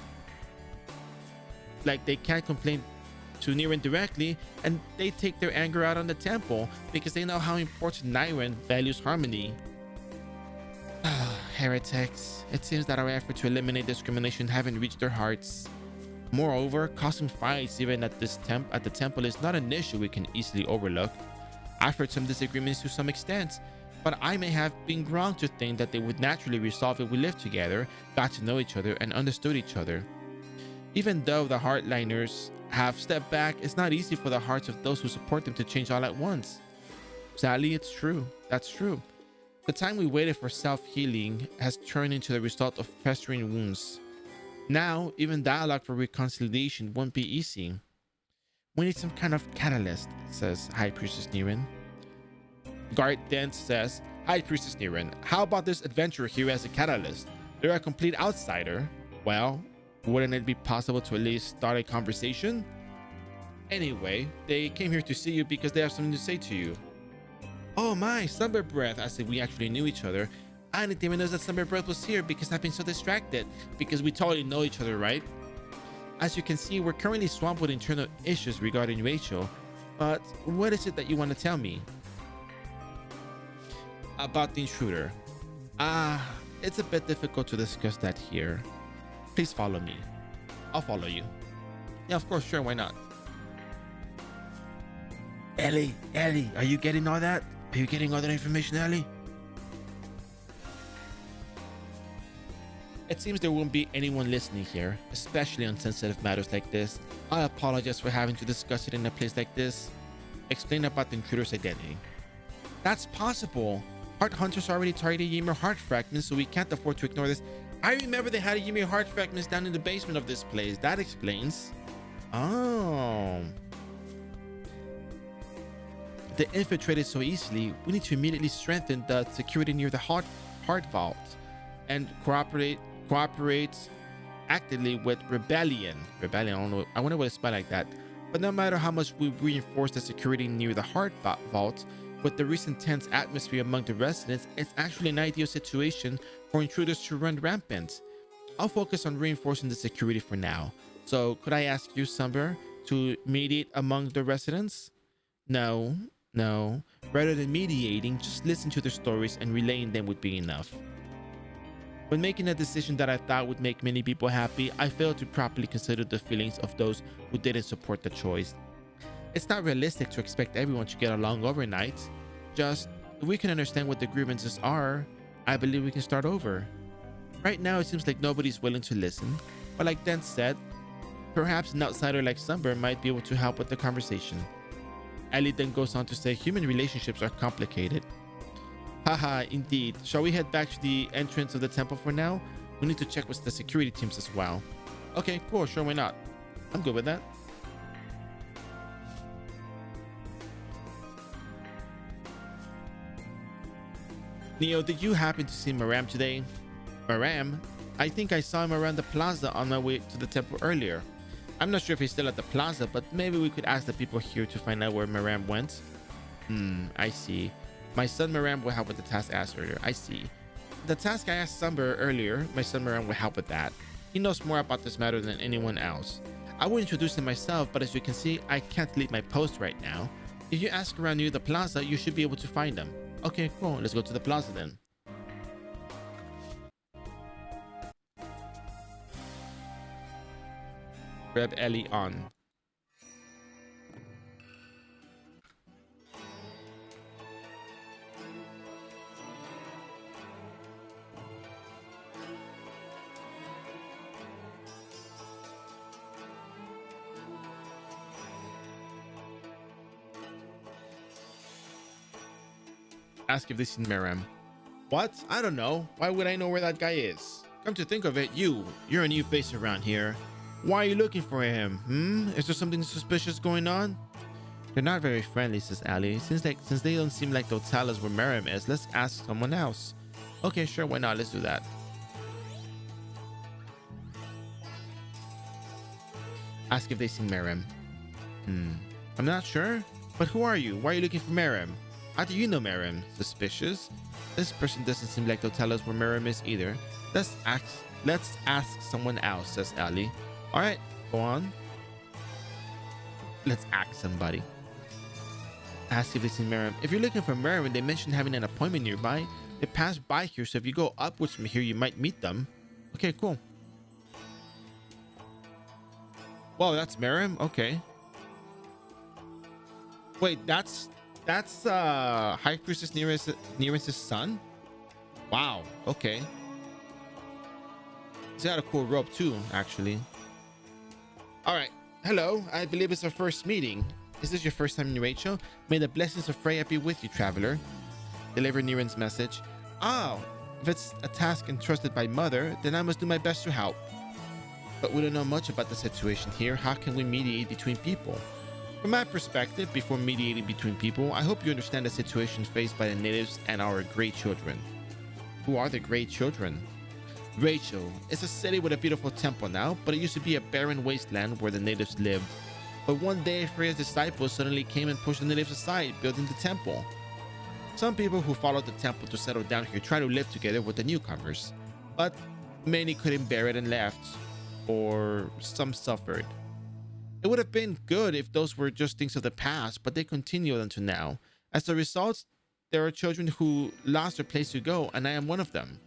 Speaker 1: Like they can't complain to Niren directly, and they take their anger out on the temple because they know how important Niren values harmony. Heretics. It seems that our effort to eliminate discrimination haven't reached their hearts. Moreover, causing fights even at the temple is not an issue we can easily overlook. I've heard some disagreements to some extent, but I may have been wrong to think that they would naturally resolve if we lived together, got to know each other, and understood each other. Even though the hardliners have stepped back, it's not easy for the hearts of those who support them to change all at once. Sadly, it's true. That's true. The time we waited for self-healing has turned into the result of festering wounds. Now, even dialogue for reconciliation won't be easy. We need some kind of catalyst, says High Priestess Niren. Guard then says, High Priestess Niren, how about this adventurer here as a catalyst? They're a complete outsider. Well, wouldn't it be possible to at least start a conversation? Anyway, they came here to see you because they have something to say to you. Oh my, Summer Breath, as if we actually knew each other. I didn't even know that Summer Breath was here because I've been so distracted, because we totally know each other, right? As you can see, we're currently swamped with internal issues regarding Rachel, but what is it that you want to tell me? About the intruder. It's a bit difficult to discuss that here. Please follow me. I'll follow you. Yeah, of course, sure, why not? Ellie, are you getting all that? Are you getting all that information, Ellie? It seems there won't be anyone listening here, especially on sensitive matters like this. I apologize for having to discuss it in a place like this. Explain about the intruder's identity. That's possible. Heart Hunters already targeted Ymir heart fragments, so we can't afford to ignore this. I remember they had a Ymir heart fragments down in the basement of this place. That explains. Oh. They infiltrated so easily, we need to immediately strengthen the security near the heart vault and cooperate actively with Rebellion. Rebellion, I don't know, I wonder what it's spelled like that. But no matter how much we reinforce the security near the heart vault, with the recent tense atmosphere among the residents, it's actually an ideal situation for intruders to run rampant. I'll focus on reinforcing the security for now. So could I ask you, Summer, to mediate among the residents? No. Rather than mediating, just listen to their stories and relaying them would be enough. When making a decision that I thought would make many people happy, I failed to properly consider the feelings of those who didn't support the choice. It's not realistic to expect everyone to get along overnight. Just, if we can understand what the grievances are, I believe we can start over. Right now, it seems like nobody's willing to listen, but like Dent said, perhaps an outsider like Summer might be able to help with the conversation. Ellie then goes on to say human relationships are complicated. Haha, indeed. Shall we head back to the entrance of the temple for now? We need to check with the security teams as well. Okay, cool, sure, why not? I'm good with that. Neo, did you happen to see Maram today? Maram? I think I saw him around the plaza on my way to the temple earlier. I'm not sure if he's still at the plaza, but maybe we could ask the people here to find out where Maram went. I see. My son Maram will help with the task I asked earlier. I see. The task I asked Summer earlier, my son Maram will help with that. He knows more about this matter than anyone else. I will introduce him myself, but as you can see, I can't leave my post right now. If you ask around near the plaza, you should be able to find him. Okay, cool. Let's go to the plaza then. Reb Ellie on. Ask if they seen Miriam. What? I don't know. Why would I know where that guy is? Come to think of it, you're a new face around here. Why are you looking for him? Is there something suspicious going on? They're not very friendly, says Ali. Since they don't seem like they'll tell us where Miriam is, let's ask someone else. Okay, sure, why not? Let's do that. Ask if they seen Miriam. I'm not sure. But who are you? Why are you looking for Miriam? How do you know Miriam? Suspicious? This person doesn't seem like they'll tell us where Miriam is either. Let's ask someone else, says Ali. Alright, go on. Let's ask somebody. Ask if they seen Miriam. If you're looking for Miriam, they mentioned having an appointment nearby. They pass by here, so if you go upwards from here, you might meet them. Okay, cool. Whoa, that's Miriam? Okay. Wait, that's High Priestess Nereus' son? Wow, okay. He's got a cool robe too, actually. Alright. Hello, I believe it's our first meeting. Is this your first time in Rachel? May the blessings of Freya be with you, traveler. Deliver Niren's message. Oh, if it's a task entrusted by Mother, then I must do my best to help. But we don't know much about the situation here. How can we mediate between people? From my perspective, before mediating between people, I hope you understand the situation faced by the natives and our great children. Who are the great children? Rachel is a city with a beautiful temple now, but it used to be a barren wasteland where the natives lived. But one day, Freya's disciples suddenly came and pushed the natives aside, building the temple. Some people who followed the temple to settle down here try to live together with the newcomers, but many couldn't bear it and left, or some suffered. It would have been good if those were just things of the past, but they continued until now. As a result, there are children who lost their place to go, and I am one of them.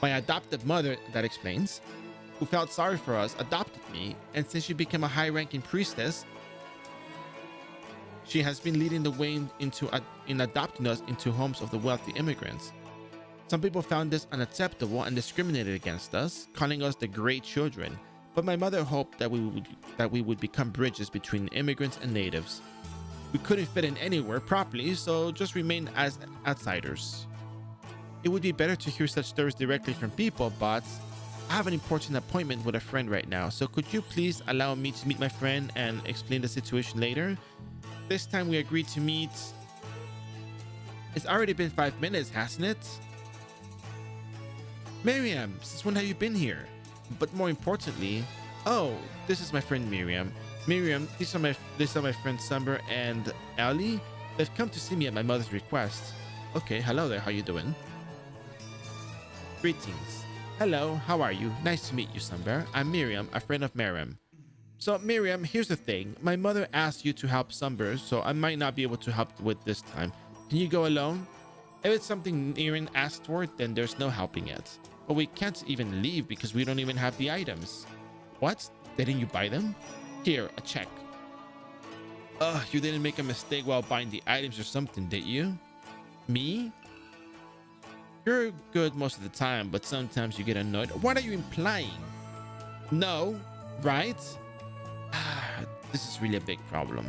Speaker 1: My adopted mother, that explains, who felt sorry for us, adopted me, and since she became a high-ranking priestess, she has been leading the way in adopting us into homes of the wealthy immigrants. Some people found this unacceptable and discriminated against us, calling us the great children, but my mother hoped that we would become bridges between immigrants and natives. We couldn't fit in anywhere properly, so just remained as outsiders. It would be better to hear such stories directly from people, but I have an important appointment with a friend right now, so could you please allow me to meet my friend and explain the situation later? This time we agreed to meet. It's already been 5 minutes, hasn't it? Miriam, since when have you been here? But more importantly, oh, this is my friend Miriam. Miriam, these are my friends Summer and Ali. They've come to see me at my mother's request. Okay, hello there, how you doing? Greetings. Hello, how are you? Nice to meet you, Summer. I'm Miriam, a friend of Miriam. So Miriam, here's the thing. My mother asked you to help Summer, so I might not be able to help with this time. Can you go alone? If it's something Niren asked for, then there's no helping it. But we can't even leave because we don't even have the items. What? Didn't you buy them? Here, a check. Ugh, you didn't make a mistake while buying the items or something, did you? Me? You're good most of the time, but sometimes you get annoyed. What are you implying? No, right? This is really a big problem.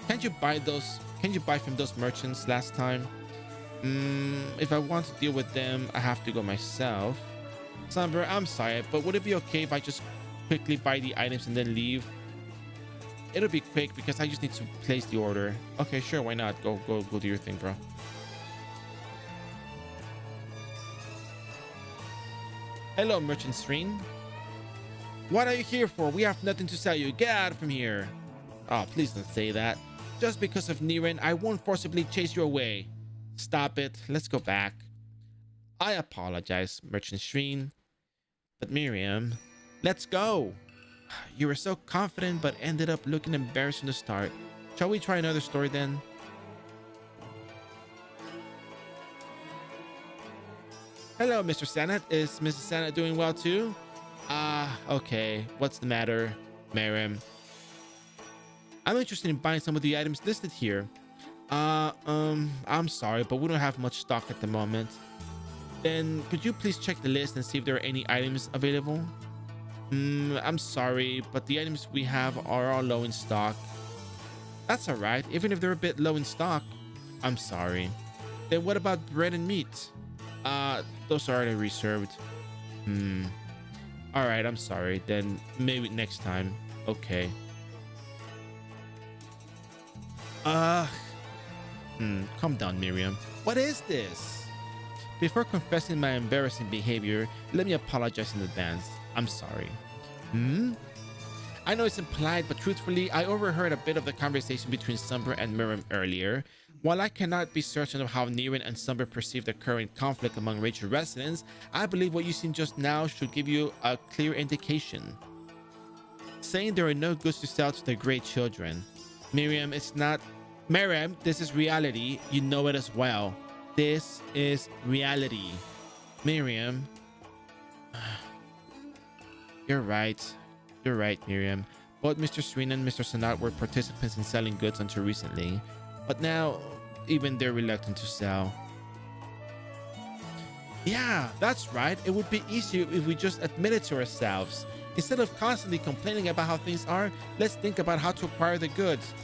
Speaker 1: Can't you buy from those merchants last time? If I want to deal with them, I have to go myself. Summer, I'm sorry, but would it be okay if I just quickly buy the items and then leave? It'll be quick because I just need to place the order. Okay, sure, why not? Go do your thing, bro. Hello, Merchant Sreen. What are you here for? We have nothing to sell you. Get out from here. Oh, please don't say that. Just because of Niren, I won't forcibly chase you away. Stop it. Let's go back. I apologize, Merchant Sreen. But Miriam, let's go. You were so confident but ended up looking embarrassed from the start. Shall we try another story then? Hello, Mr. Sanat. Is Mrs. Sanat doing well too? Okay. What's the matter, Miriam? I'm interested in buying some of the items listed here. I'm sorry, but we don't have much stock at the moment. Then could you please check the list and see if there are any items available? I'm sorry, but the items we have are all low in stock. That's all right, even if they're a bit low in stock. I'm sorry. Then what about bread and meat? Those are already reserved. Hmm. All right, I'm sorry. Then maybe next time. Okay. Uh, calm down, Miriam. What is this? Before confessing my embarrassing behavior, let me apologize in advance. I'm sorry. I know it's implied, but truthfully, I overheard a bit of the conversation between Sumber and Miriam earlier. While I cannot be certain of how Niran and Sumber perceive the current conflict among Rachel residents, I believe what you seen just now should give you a clear indication. Saying there are no goods to sell to the great children. Miriam, it's not... Miriam, this is reality. You know it as well. This is reality. Miriam. You're right. You're right, Miriam. Both Mr. Sreen and Mr. Sanat were participants in selling goods until recently. But now, even they're reluctant to sell. Yeah, that's right. It would be easier if we just admit it to ourselves. Instead of constantly complaining about how things are, let's think about how to acquire the goods.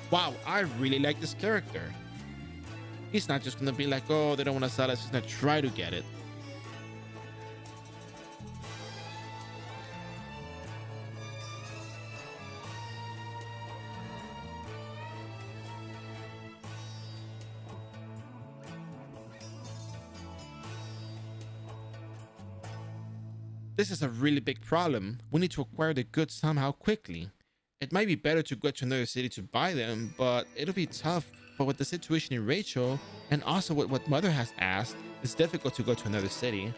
Speaker 1: Wow, I really like this character. He's not just gonna be like, oh, they don't want to sell us. He's gonna try to get it. This is a really big problem. We need to acquire the goods somehow quickly. It might be better to go to another city to buy them, but it'll be tough. But with the situation in Rachel, and also with what Mother has asked, it's difficult to go to another city.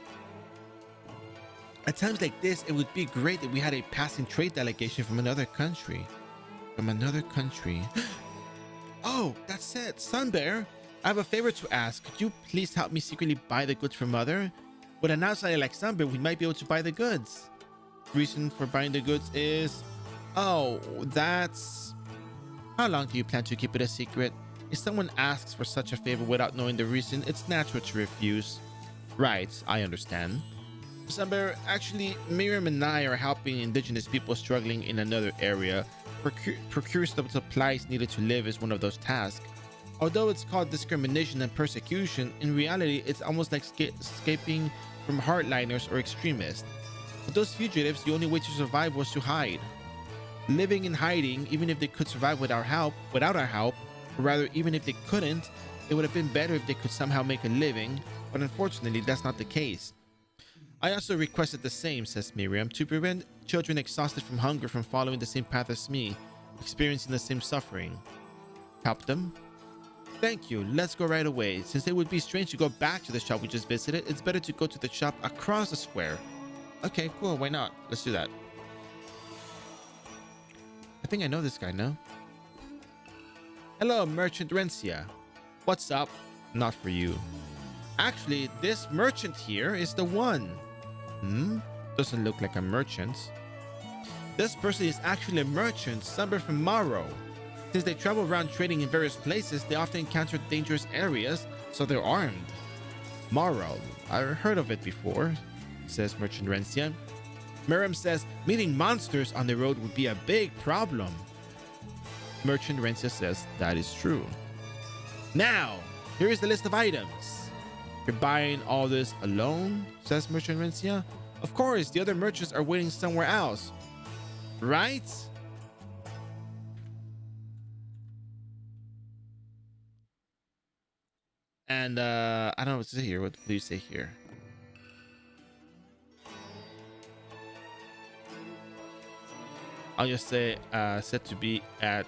Speaker 1: At times like this, it would be great if we had a passing trade delegation from another country. Oh, that's it. Sunbear, I have a favor to ask. Could you please help me secretly buy the goods for Mother? With an outsider like Sunbear, we might be able to buy the goods. Reason for buying the goods is... Oh, that's... How long do you plan to keep it a secret? If someone asks for such a favor without knowing the reason, it's natural to refuse. Right, I understand. Sunbear, actually, Miriam and I are helping indigenous people struggling in another area. Procure the supplies needed to live is one of those tasks. Although it's called discrimination and persecution, in reality, it's almost like escaping from hardliners or extremists. With those fugitives, the only way to survive was to hide. Living in hiding, even if they could survive without our help, or rather, even if they couldn't, it would have been better if they could somehow make a living, but unfortunately, that's not the case. I also requested the same, says Miriam, to prevent children exhausted from hunger from following the same path as me, experiencing the same suffering. Help them? Thank you. Let's go right away. Since it would be strange to go back to the shop we just visited, it's better to go to the shop across the square. Okay, cool. Why not? Let's do that. I think I know this guy now. Hello, Merchant Rencia. What's up? Not for you. Actually, this merchant here is the one. Doesn't look like a merchant. This person is actually a merchant, somewhere from Morrow. Since they travel around trading in various places, they often encounter dangerous areas, so they're armed. Morrow, I've heard of it before, says Merchant Rencia. Miriam says meeting monsters on the road would be a big problem. Merchant Rencia says that is true. Now, here is the list of items. You're buying all this alone, says Merchant Rencia. Of course, the other merchants are waiting somewhere else. Right? And I don't know what to say here. What do you say here? I'll just say said to be at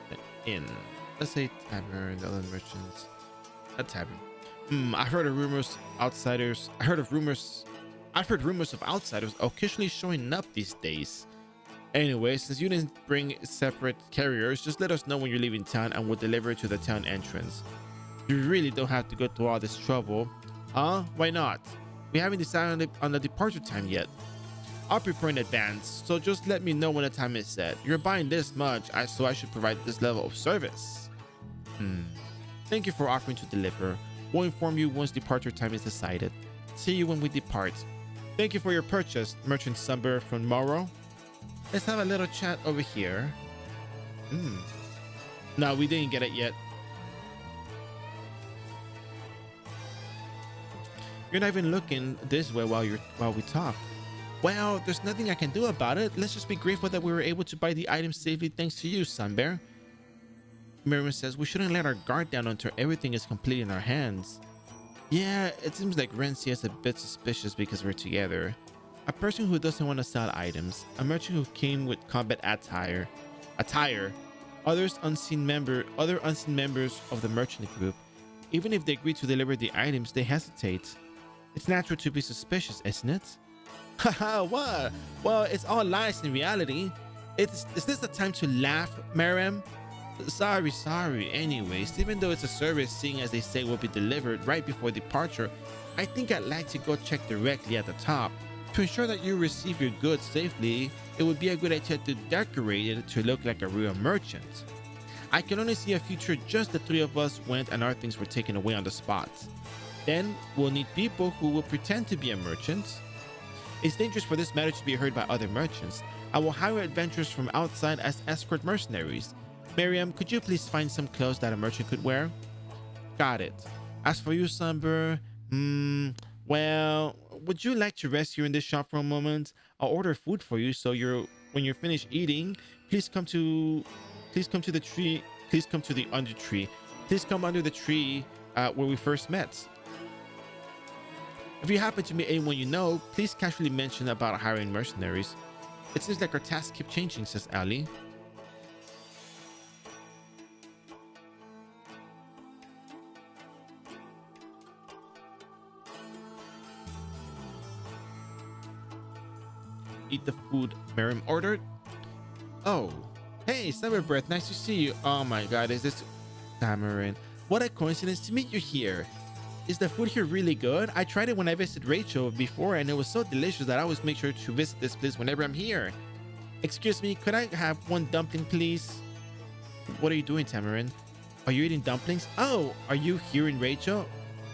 Speaker 1: the inn. Let's say tavern, the other merchants. A tavern. I've heard rumors of outsiders occasionally showing up these days. Anyway, since you didn't bring separate carriers, just let us know when you're leaving town and we'll deliver it to the town entrance. You really don't have to go through all this trouble. Huh? Why not? We haven't decided on the departure time yet. I'll prepare in advance, so just let me know when the time is set. You're buying this much, so I should provide this level of service. Thank you for offering to deliver. We'll inform you once departure time is decided. See you when we depart. Thank you for your purchase, Merchant Sumber from Morrow. Let's have a little chat over here. No, we didn't get it yet. You're not even looking this way while we talk. Well, there's nothing I can do about it. Let's just be grateful that we were able to buy the item safely thanks to you, Sunbear. Miriam says we shouldn't let our guard down until everything is complete in our hands. Yeah, it seems like Renzi is a bit suspicious because we're together. A person who doesn't want to sell items, a merchant who came with combat attire, other unseen members of the merchant group. Even if they agree to deliver the items, they hesitate. It's natural to be suspicious, isn't it? Haha, what? Well, it's all lies in reality. Is this the time to laugh, Miriam? Sorry. Anyways, even though it's a service, seeing as they say will be delivered right before departure, I think I'd like to go check directly at the top. To ensure that you receive your goods safely, it would be a good idea to decorate it to look like a real merchant. I can only see a future just the three of us went and our things were taken away on the spot. Then we'll need people who will pretend to be a merchant. It's dangerous for this matter to be heard by other merchants. I will hire adventurers from outside as escort mercenaries. Miriam, could you please find some clothes that a merchant could wear? Got it. As for you, Sunbur, well, would you like to rest here in this shop for a moment? I'll order food for you, so when you're finished eating, please come to the tree. Please come to the under tree. Please come under the tree where we first met. If you happen to meet anyone you know, please casually mention about hiring mercenaries. It seems like our tasks keep changing, says Ali. Eat the food Miriam ordered. Oh, hey, Summer Breath, nice to see you. Oh my god, is this Tamarin? What a coincidence to meet you here. Is the food here really good? I tried it when I visited Rachel before and it was so delicious that I always make sure to visit this place whenever I'm here. Excuse me, could I have one dumpling, please? What are you doing, Tamarin? Are you eating dumplings? Oh, are you here in Rachel?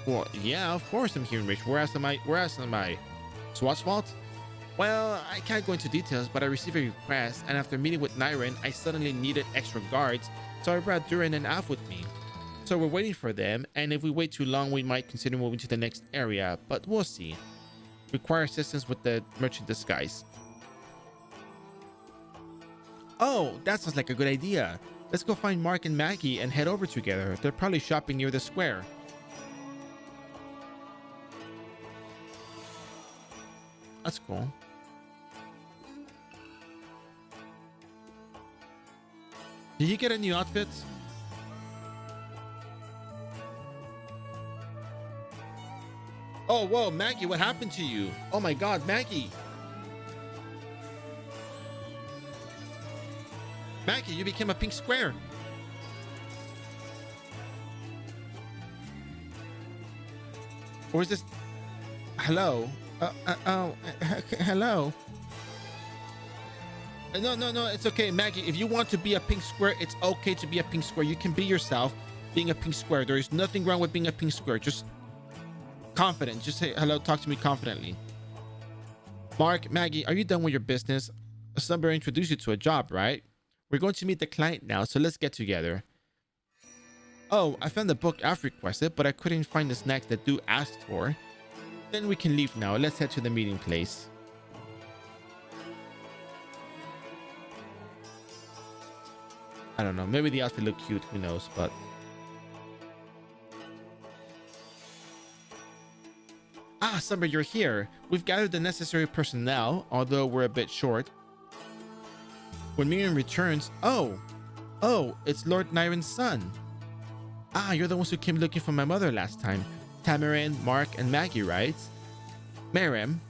Speaker 1: Well, yeah, of course I'm here in Rachel. Where else am I? Swatswalt? Well, I can't go into details, but I received a request, and after meeting with Nyren, I suddenly needed extra guards, so I brought Duran and Alf with me. So we're waiting for them, and if we wait too long, we might consider moving to the next area, but we'll see. Require assistance with the merchant disguise. Oh, that sounds like a good idea. Let's go find Mark and Maggie and head over together. They're probably shopping near the square. That's cool. Did you get a new outfit? Oh, whoa, Maggie, what happened to you? Oh my god, Maggie. Maggie, you became a pink square. Or is this... Hello? Hello? No, it's okay, Maggie. If you want to be a pink square, it's okay to be a pink square. You can be yourself being a pink square. There is nothing wrong with being a pink square. Just confident. Just say hello, talk to me confidently. Mark, Maggie, are you done with your business? Somebody introduced you to a job, right? We're going to meet the client now, so let's get together. Oh, I found the book I've requested, but I couldn't find the snacks that Du asked for. Then we can leave now. Let's head to the meeting place. I don't know. Maybe the outfit looked cute. Who knows? But Summer, you're here. We've gathered the necessary personnel, although we're a bit short. When Miriam returns, oh, it's Lord Nyren's son. You're the ones who came looking for my mother last time. Tamarin, Mark, and Maggie, right? Miriam,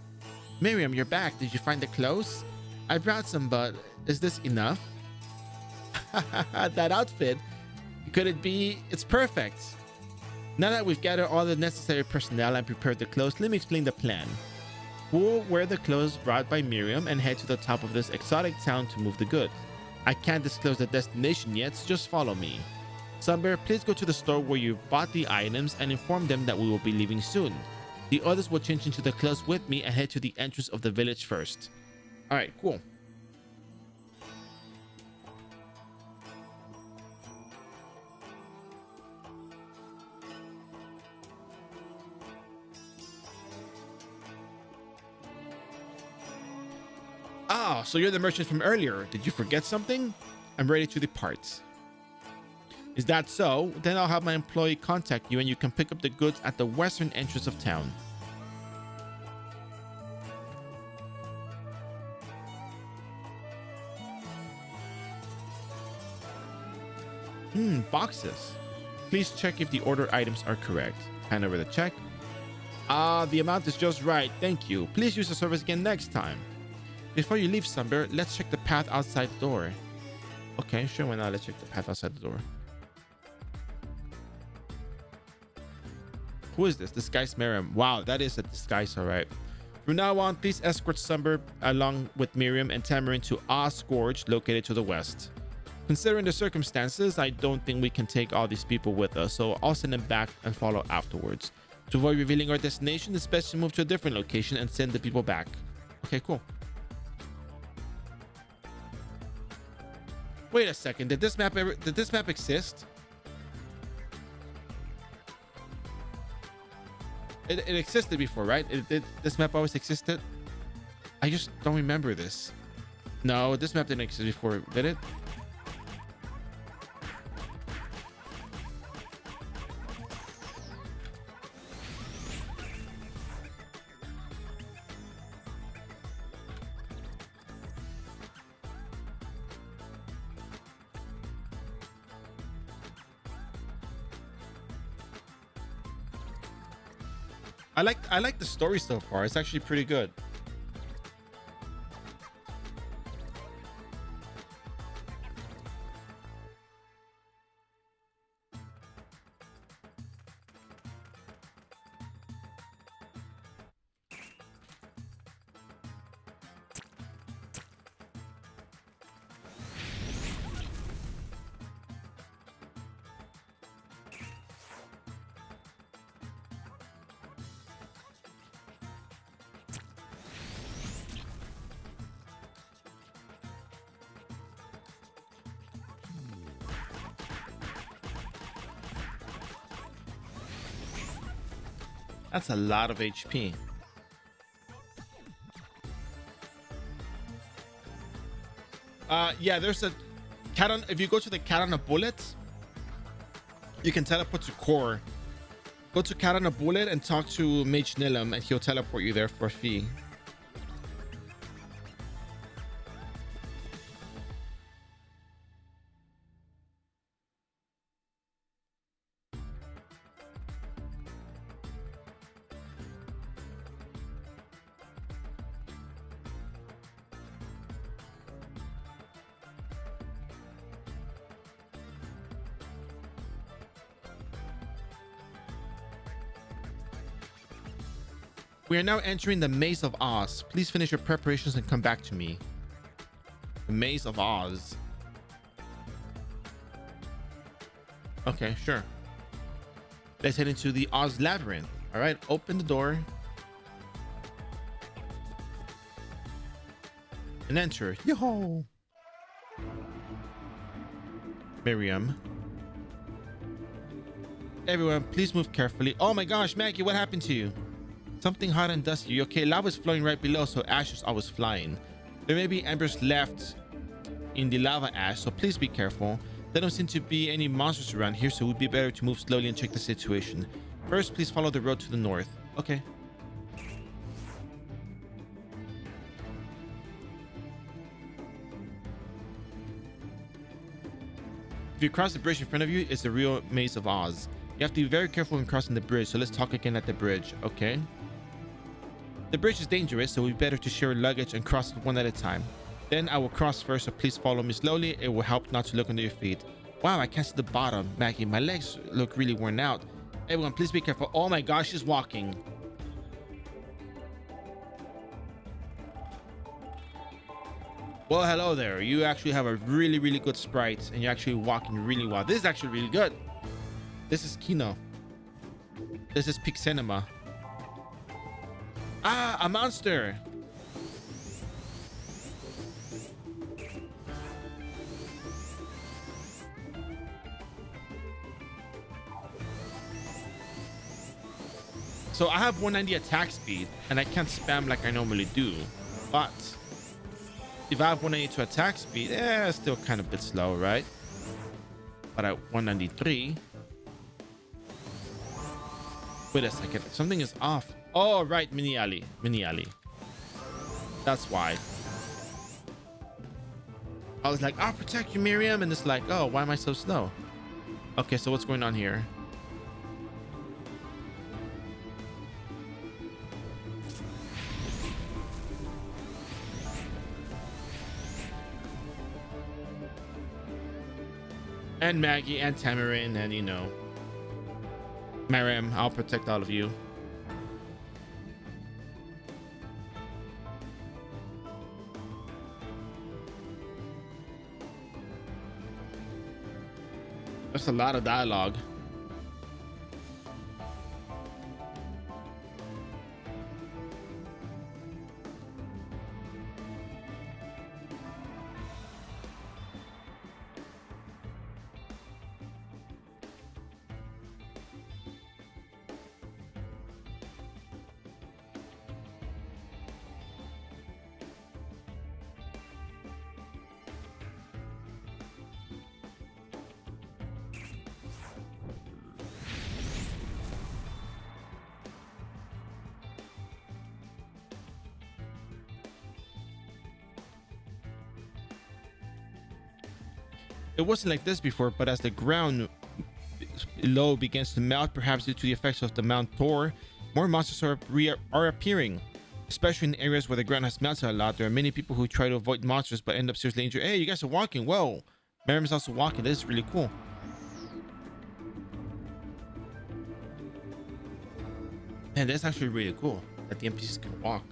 Speaker 1: you're back. Did you find the clothes? I brought some, but is this enough? That outfit, could it be? It's perfect. Now that we've gathered all the necessary personnel and prepared the clothes, let me explain the plan. We'll wear the clothes brought by Miriam and head to the top of this exotic town to move the goods. I can't disclose the destination yet, so just follow me. Sunbear, please go to the store where you bought the items and inform them that we will be leaving soon. The others will change into the clothes with me and head to the entrance of the village first. Alright, cool. Ah, so you're the merchant from earlier. Did you forget something? I'm ready to depart. Is that so? Then I'll have my employee contact you and you can pick up the goods at the western entrance of town. Boxes. Please check if the order items are correct. Hand over the check. Ah, the amount is just right. Thank you. Please use the service again next time. Before you leave, Sunbear, let's check the path outside the door. Okay, sure, why not? Let's check the path outside the door. Who is this? Disguised Miriam. Wow, that is a disguise, all right. From now on, please escort Sunbear along with Miriam and Tamarin to Oz Gorge, located to the west. Considering the circumstances, I don't think we can take all these people with us, so I'll send them back and follow afterwards. To avoid revealing our destination, it's best to move to a different location and send the people back. Okay, cool. Wait a second, did this map exist? It existed before, right? This map always existed? I just don't remember this. No, this map didn't exist before, did it? I like the story so far. It's actually pretty good. That's a lot of HP. Yeah, there's a cat on. If you go to the cat on a bullet, you can teleport to core. Go to cat on a bullet and talk to Mage Nilam, and he'll teleport you there for a fee. We are now entering the Maze of Oz. Please finish your preparations and come back to me. The Maze of Oz. Okay, sure. Let's head into the Oz Labyrinth. All right, open the door. And enter. Yo! Miriam. Everyone, please move carefully. Oh my gosh, Maggie, what happened to you? Something hot and dusty. Okay, lava's flowing right below, so ash is always flying. There may be embers left in the lava ash, so please be careful. There don't seem to be any monsters around here, so it would be better to move slowly and check the situation. First, please follow the road to the north. Okay. If you cross the bridge in front of you, it's the real Maze of Oz. You have to be very careful when crossing the bridge, so let's talk again at the bridge, okay? The bridge is dangerous, so we better to share luggage and cross it one at a time. Then I will cross first, so please follow me slowly. It will help not to look under your feet. Wow, I can't see the bottom. Maggie, my legs look really worn out. Everyone, please be careful. Oh my gosh, she's walking. Well, hello there. You actually have a really, really good sprite, and you're actually walking really well. This is actually really good. This is Kino. This is Peak Cinema. Ah, a monster. So I have 190 attack speed, and I can't spam like I normally do. But If I have 192 attack speed, still kind of a bit slow, right? But at 193. Wait a second. Something is off. Oh, right. Mini Ali. Mini Ali. That's why. I was like, I'll protect you, Miriam. And it's like, oh, why am I so slow? Okay, so what's going on here? And Maggie and Tamarin and, you know, Miriam, I'll protect all of you. That's a lot of dialogue. It wasn't like this before, but as the ground below begins to melt, perhaps due to the effects of the Mount Thor, more monsters are appearing. Especially in areas where the ground has melted a lot, there are many people who try to avoid monsters but end up seriously injured. Hey, you guys are walking. Whoa. Miriam's also walking. This is really cool. And that's actually really cool that the NPCs can walk.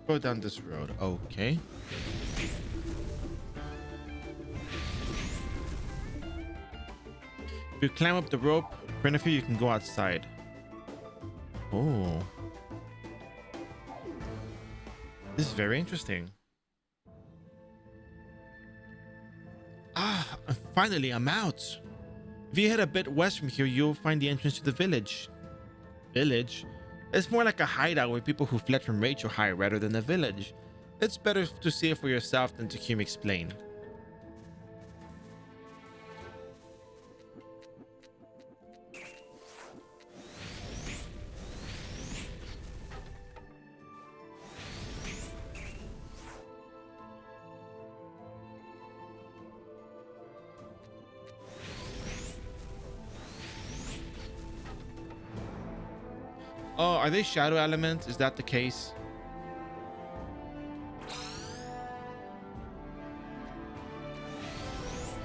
Speaker 1: Go down this road. Okay. If you climb up the rope in front of you, you can go outside. Oh. This is very interesting. Ah, finally, I'm out. If you head a bit west from here, you'll find the entrance to the village. Village? It's more like a hideout where people who fled from Rachel hide rather than a village. It's better to see it for yourself than to hear me explain. Oh, are they shadow elements? Is that the case?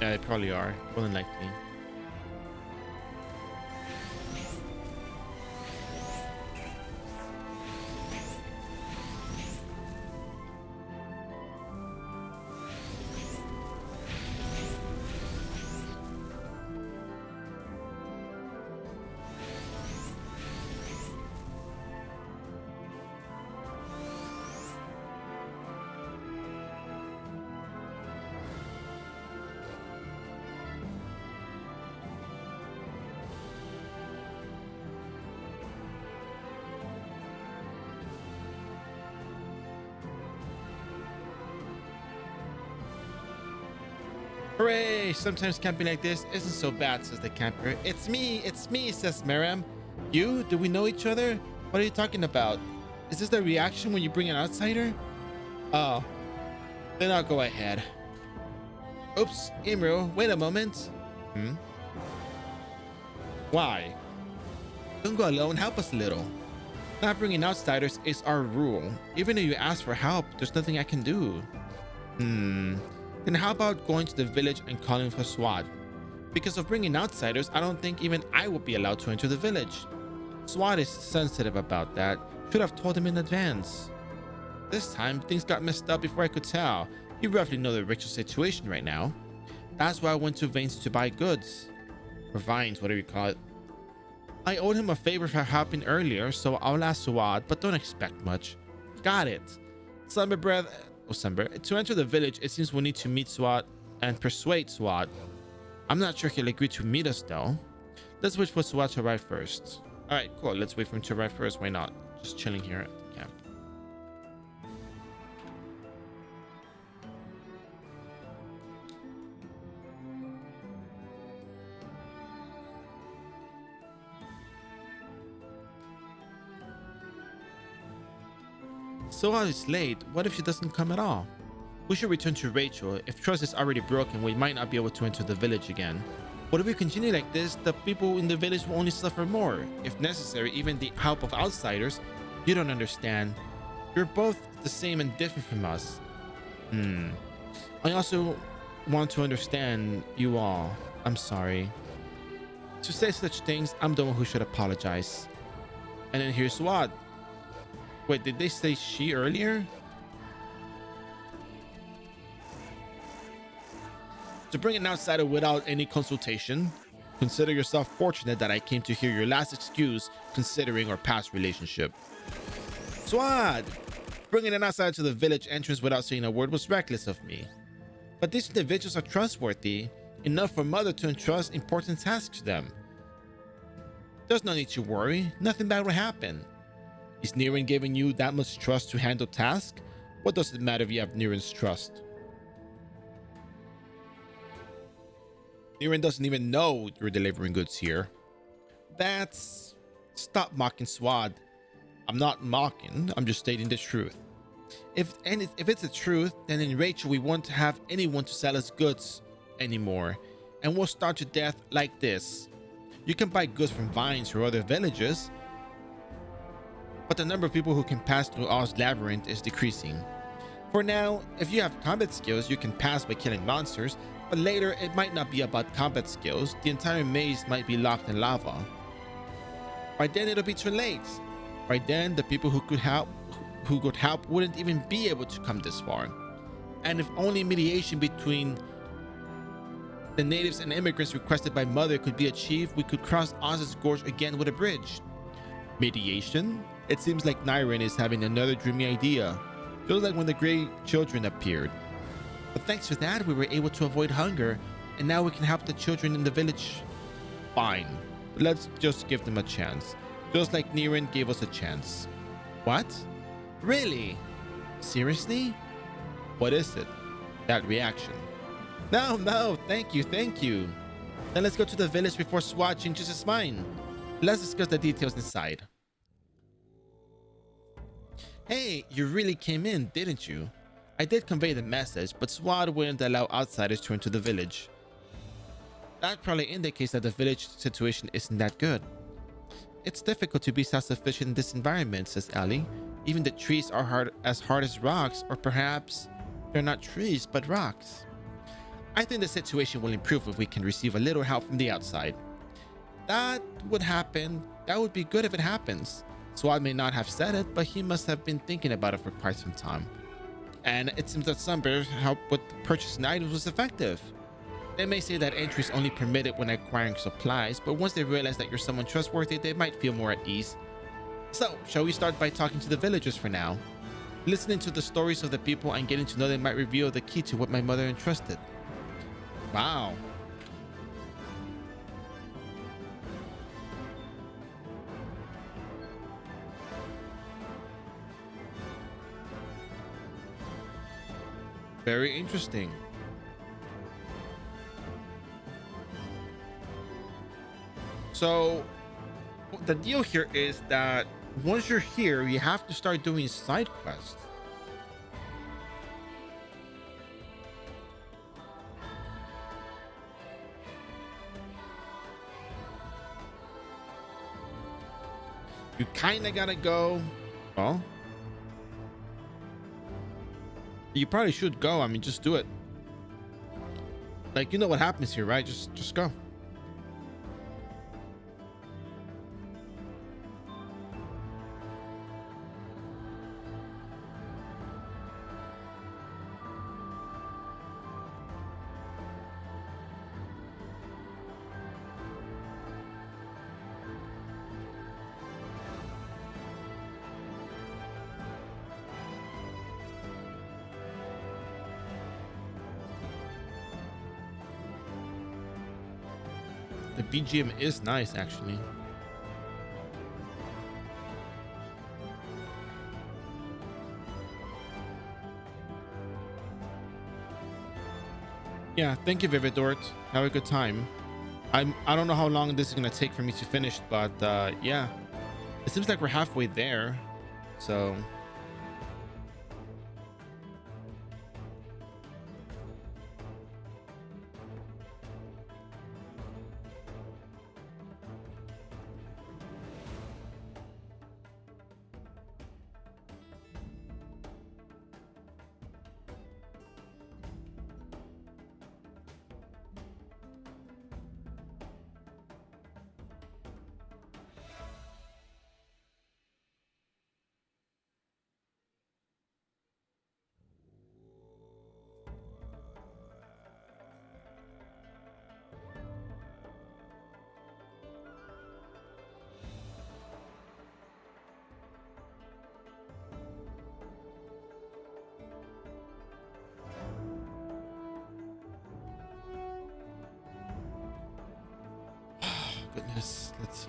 Speaker 1: Yeah, they probably are. More than likely. Hooray! Sometimes camping like this isn't so bad, says the camper. It's me, says Miriam. You? Do we know each other? What are you talking about? Is this the reaction when you bring an outsider? Oh, then I'll go ahead. Oops, iRO, wait a moment. Hmm? Why? Don't go alone, help us a little. Not bringing outsiders is our rule. Even if you ask for help, there's nothing I can do. Then how about going to the village and calling for SWAT? Because of bringing outsiders, I don't think even I will be allowed to enter the village. SWAT is sensitive about that. Should have told him in advance. This time, things got messed up before I could tell. You roughly know the Rachel situation right now. That's why I went to Vines to buy goods. Or Vines, whatever you call it. I owed him a favor for helping earlier, so I'll ask Suad, but don't expect much. Got it. Summer breath. Oh, Summer. To enter the village, it seems we need to meet Suad and persuade Suad. I'm not sure he'll agree to meet us though. Let's wait for Suad to arrive first. Alright, cool. Let's wait for him to arrive first. Why not? Just chilling here at the camp. Suad is late. What if she doesn't come at all? We should return to Rachel. If trust is already broken, we might not be able to enter the village again. But if we continue like this, the people in the village will only suffer more. If necessary, even the help of outsiders. You don't understand. You're both the same and different from us. I also want to understand you all. I'm sorry. To say such things, I'm the one who should apologize. And then here's Suad. Wait, did they say she earlier? To bring an outsider without any consultation, consider yourself fortunate that I came to hear your last excuse considering our past relationship. Swad! Bringing an outsider to the village entrance without saying a word was reckless of me. But these individuals are trustworthy, enough for Mother to entrust important tasks to them. There's no need to worry, nothing bad will happen. Is Niren giving you that much trust to handle tasks? What does it matter if you have Niren's trust? Niren doesn't even know you're delivering goods here. That's... Stop mocking Swad. I'm not mocking, I'm just stating the truth. If it's the truth, then in Rachel we won't have anyone to sell us goods anymore. And we'll starve to death like this. You can buy goods from Vines or other villages, but the number of people who can pass through Oz Labyrinth is decreasing. For now, if you have combat skills, you can pass by killing monsters, but later it might not be about combat skills. The entire maze might be locked in lava. By then it'll be too late. By then the people who could help wouldn't even be able to come this far. And if only mediation between the natives and immigrants requested by Mother could be achieved, we could cross Oz's Gorge again with a bridge. Mediation? It seems like Niren is having another dreamy idea. Just like when the Grey Children appeared. But thanks to that, we were able to avoid hunger, and now we can help the children in the village. Fine, but let's just give them a chance. Just like Niren gave us a chance. What? Really? Seriously? What is it? That reaction. No, thank you. Then let's go to the village before Swat changes his mind. Let's discuss the details inside. Hey, you really came in, didn't you? I did convey the message, but Swad wouldn't allow outsiders to enter the village. That probably indicates that the village situation isn't that good. It's difficult to be self-sufficient in this environment, says Ellie. Even the trees are hard as rocks, or perhaps they're not trees but rocks. I think the situation will improve if we can receive a little help from the outside. That would happen. That would be good if it happens. Swad may not have said it, but he must have been thinking about it for quite some time. And it seems that Sunbear's help with purchasing items was effective. They may say that entry is only permitted when acquiring supplies, but once they realize that you're someone trustworthy, they might feel more at ease. So, shall we start by talking to the villagers for now? Listening to the stories of the people and getting to know them might reveal the key to what my mother entrusted. Wow. Very interesting. So the deal here is that once you're here, you have to start doing side quests. You kind of gotta go. Well, you probably should go. I mean, just do it. Like, you know what happens here, right? Just go. The BGM is nice, actually. Yeah, thank you, Vividort. Have a good time. I don't know how long this is gonna take for me to finish, but yeah, it seems like we're halfway there. So goodness, let's see.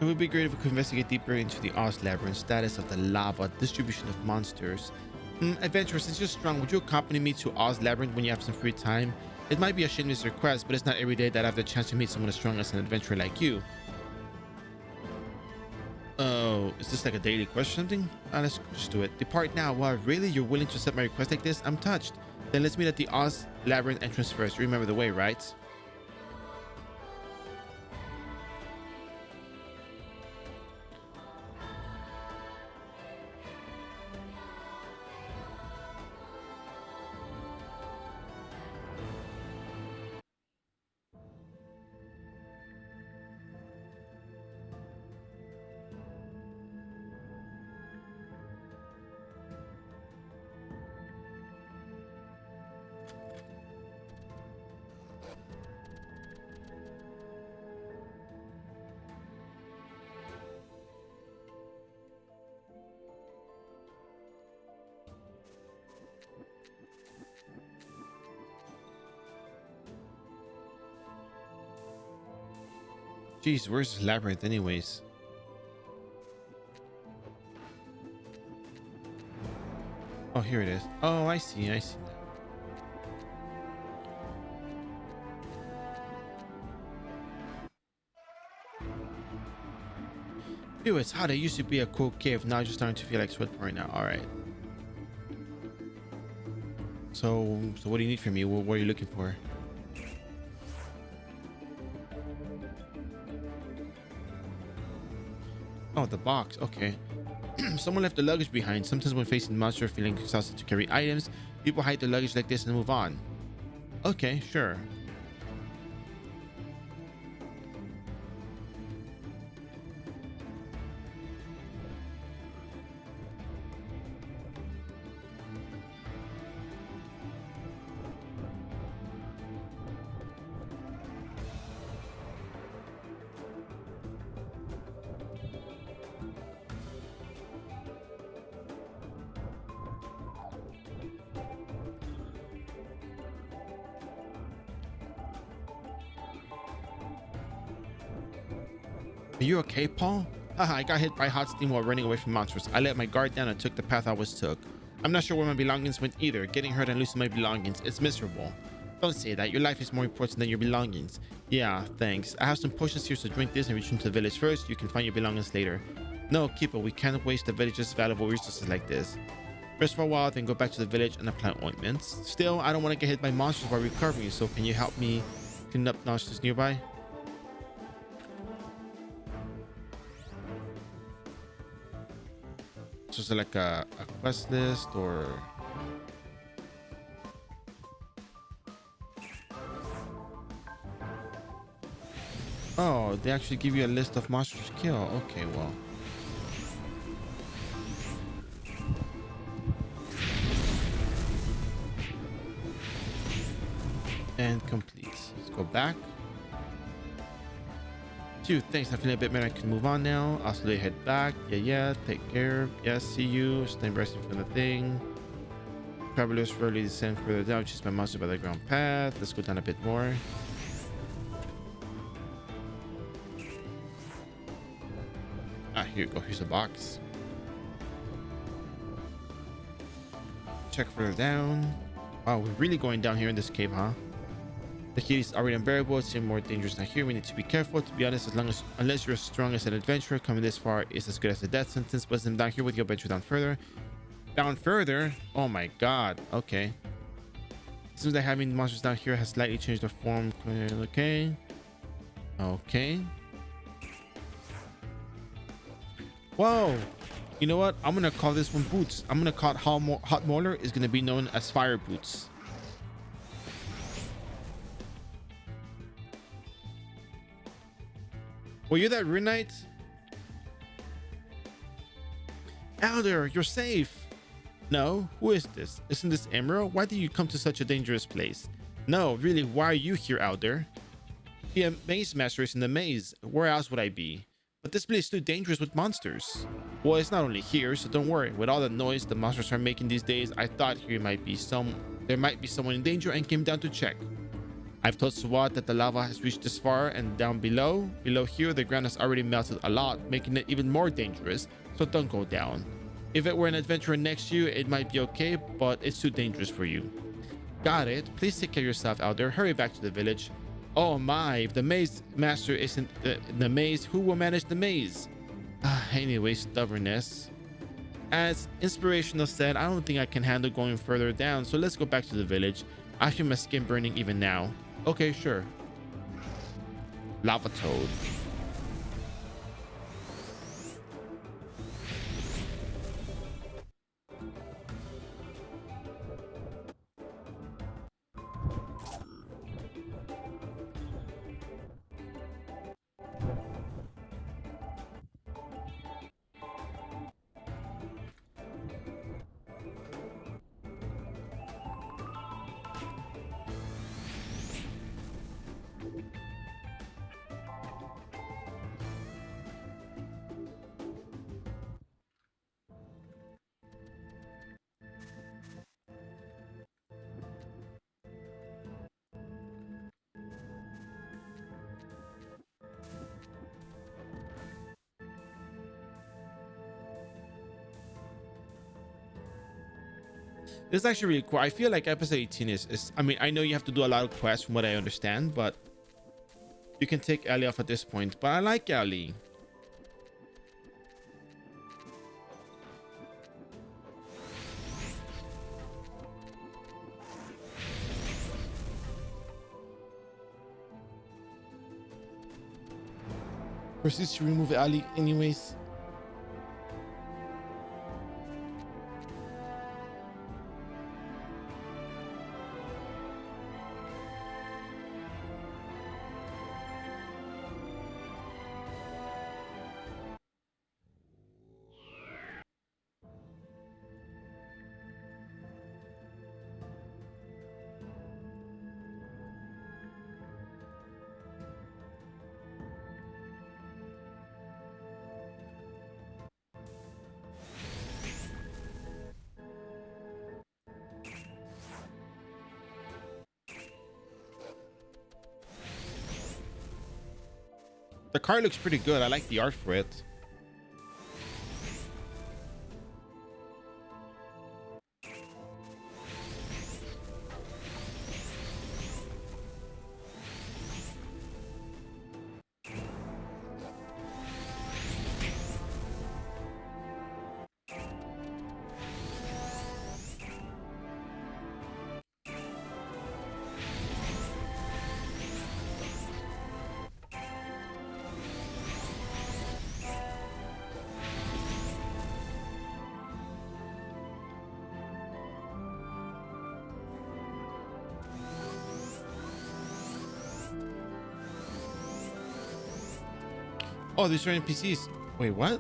Speaker 1: It would be great if we could investigate deeper into the Oz Labyrinth, status of the lava, distribution of monsters. Adventurer, since you're strong, would you accompany me to Oz Labyrinth when you have some free time? It might be a shameless request, but it's not every day that I have the chance to meet someone as strong as an adventurer like you. Oh, is this like a daily quest or something? Let's just do it. Depart now. Wow, really? You're willing to accept my request like this? I'm touched. Then let's meet at the Oz Labyrinth entrance first. Remember the way, right? Jeez, where's this labyrinth anyways? Oh, here it is. Oh, I see. I see. Ew, it's hot. It used to be a cool cave. Now I'm just starting to feel like sweat right now. All right. So what do you need from me? What are you looking for? Oh, the box. Okay. Someone left the luggage behind. Sometimes when facing monsters feeling exhausted to carry items, people hide their luggage like this and move on. Okay, sure. Are you okay, Paul? Haha, I got hit by hot steam while running away from monsters. I let my guard down and took the path I was took. I'm not sure where my belongings went either. Getting hurt and losing my belongings, it's miserable. Don't say that. Your life is more important than your belongings. Yeah, thanks. I have some potions here, so drink this and return to the village first. You can find your belongings later. No, keep it. We can't waste the village's valuable resources like this. Rest for a while, then go back to the village and apply ointments. Still, I don't want to get hit by monsters while recovering, so can you help me clean up monsters nearby? So is it like a quest list or... Oh, they actually give you a list of monsters to kill. Okay, well. And complete. Let's go back. Phew, thanks. I feel a bit better. I can move on now. I'll slowly head back. Yeah. Take care. Yes, see you. Stand resting from the thing. Travelers rarely descend further down. Chase my monster by the ground path. Let's go down a bit more. Ah, here you go. Here's a box. Check further down. Wow, we're really going down here in this cave, huh? The heat is already unbearable. It's even more dangerous down here. We need to be careful. To be honest, unless you're as strong as an adventurer, coming this far is as good as a death sentence. But I'm down here with you. Venture down further. Down further? Oh my god. Okay. It seems like having monsters down here has slightly changed their form. Okay. Okay. Whoa. You know what? I'm gonna call this one Boots. I'm gonna call it Hot Molar is gonna be known as Fire Boots. Were you that rune knight? Elder, you're safe. No, who is this? Isn't this iRO? Why did you come to such a dangerous place? No, really, why are you here, Elder? The maze master is in the maze. Where else would I be? But this place is too dangerous with monsters. Well, it's not only here, so don't worry. With all the noise the monsters are making these days, I thought there might be someone in danger and came down to check. I've told Swat that the lava has reached this far, and down below here, the ground has already melted a lot, making it even more dangerous, so don't go down. If it were an adventurer next to you, it might be okay, but it's too dangerous for you. Got it. Please take care of yourself, Elder. Hurry back to the village. Oh my, if the maze master isn't in the maze, who will manage the maze? Anyway, stubbornness. As Inspirational said, I don't think I can handle going further down, so let's go back to the village. I feel my skin burning even now. Okay, sure. Lava toad. This is actually really cool. I feel like episode 18 is I mean, I know you have to do a lot of quests from what I understand, but you can take Ellie off at this point. But I like Ellie. Proceeds to remove Ellie anyways. The car looks pretty good. I like the art for it. Oh, these are NPCs. Wait, what?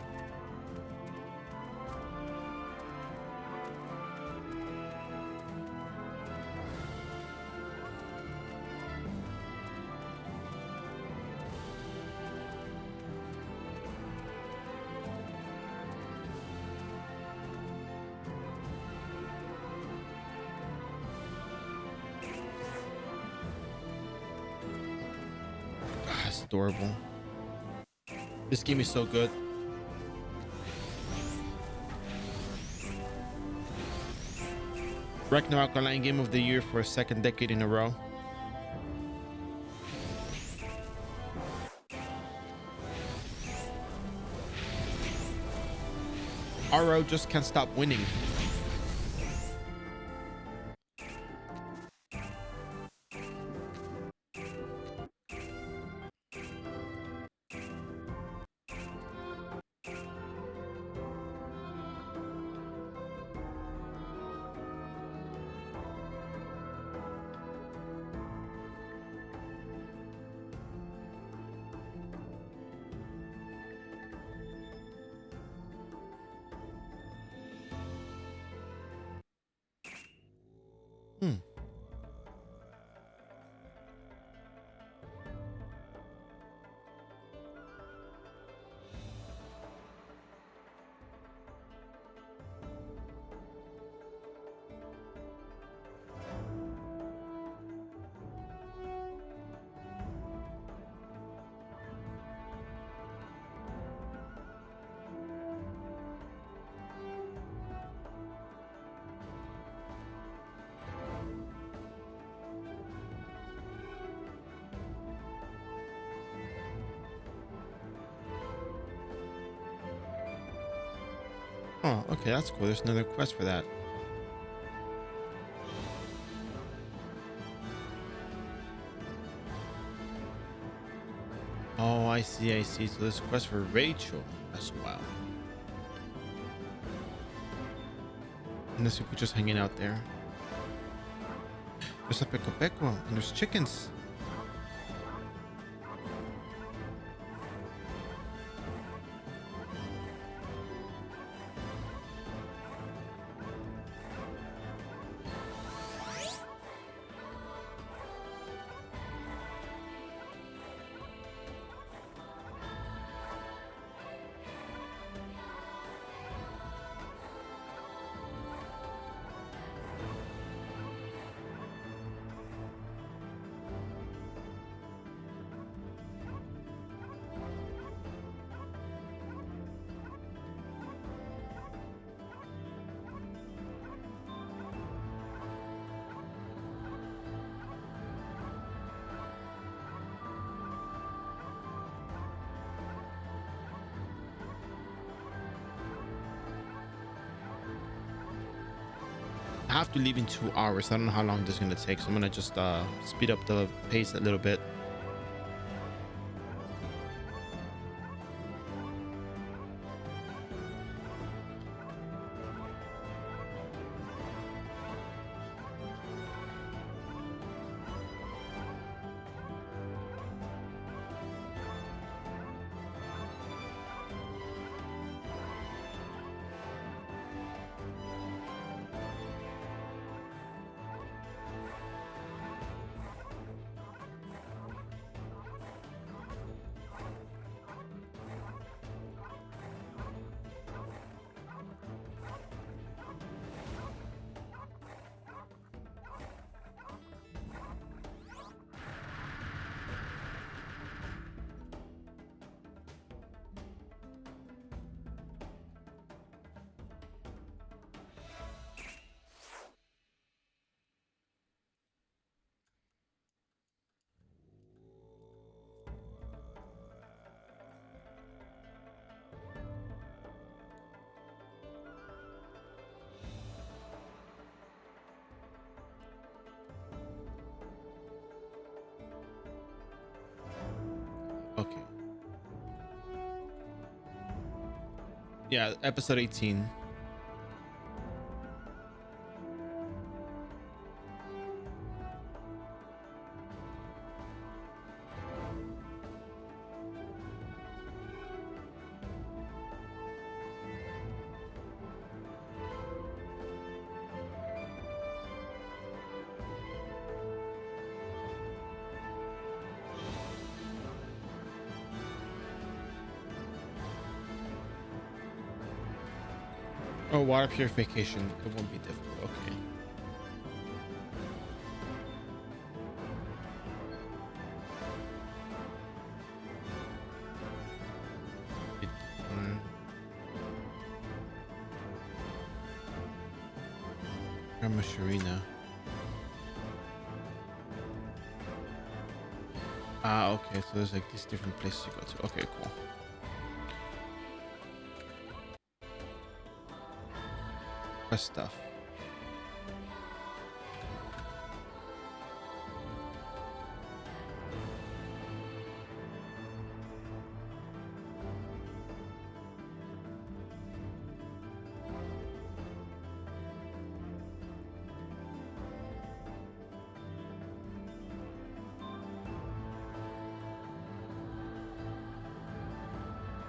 Speaker 1: God, that's adorable. This game is so good. Ragnarok Online Game of the Year for a second decade in a row. iRO just can't stop winning. Hmm. Oh, okay, that's cool. There's another quest for that. Oh, I see, I see. So there's a quest for Rachel as well. And there's people just hanging out there. There's a Peco Peco and there's chickens. I have to leave in 2 hours. I don't know how long this is gonna take, so I'm gonna just speed up the pace a little bit. Okay. Yeah, episode 18. Oh, water purification. It won't be difficult. Okay. Sharina. Ah, okay. So there's like these different places you go to. Okay, cool. Press stuff.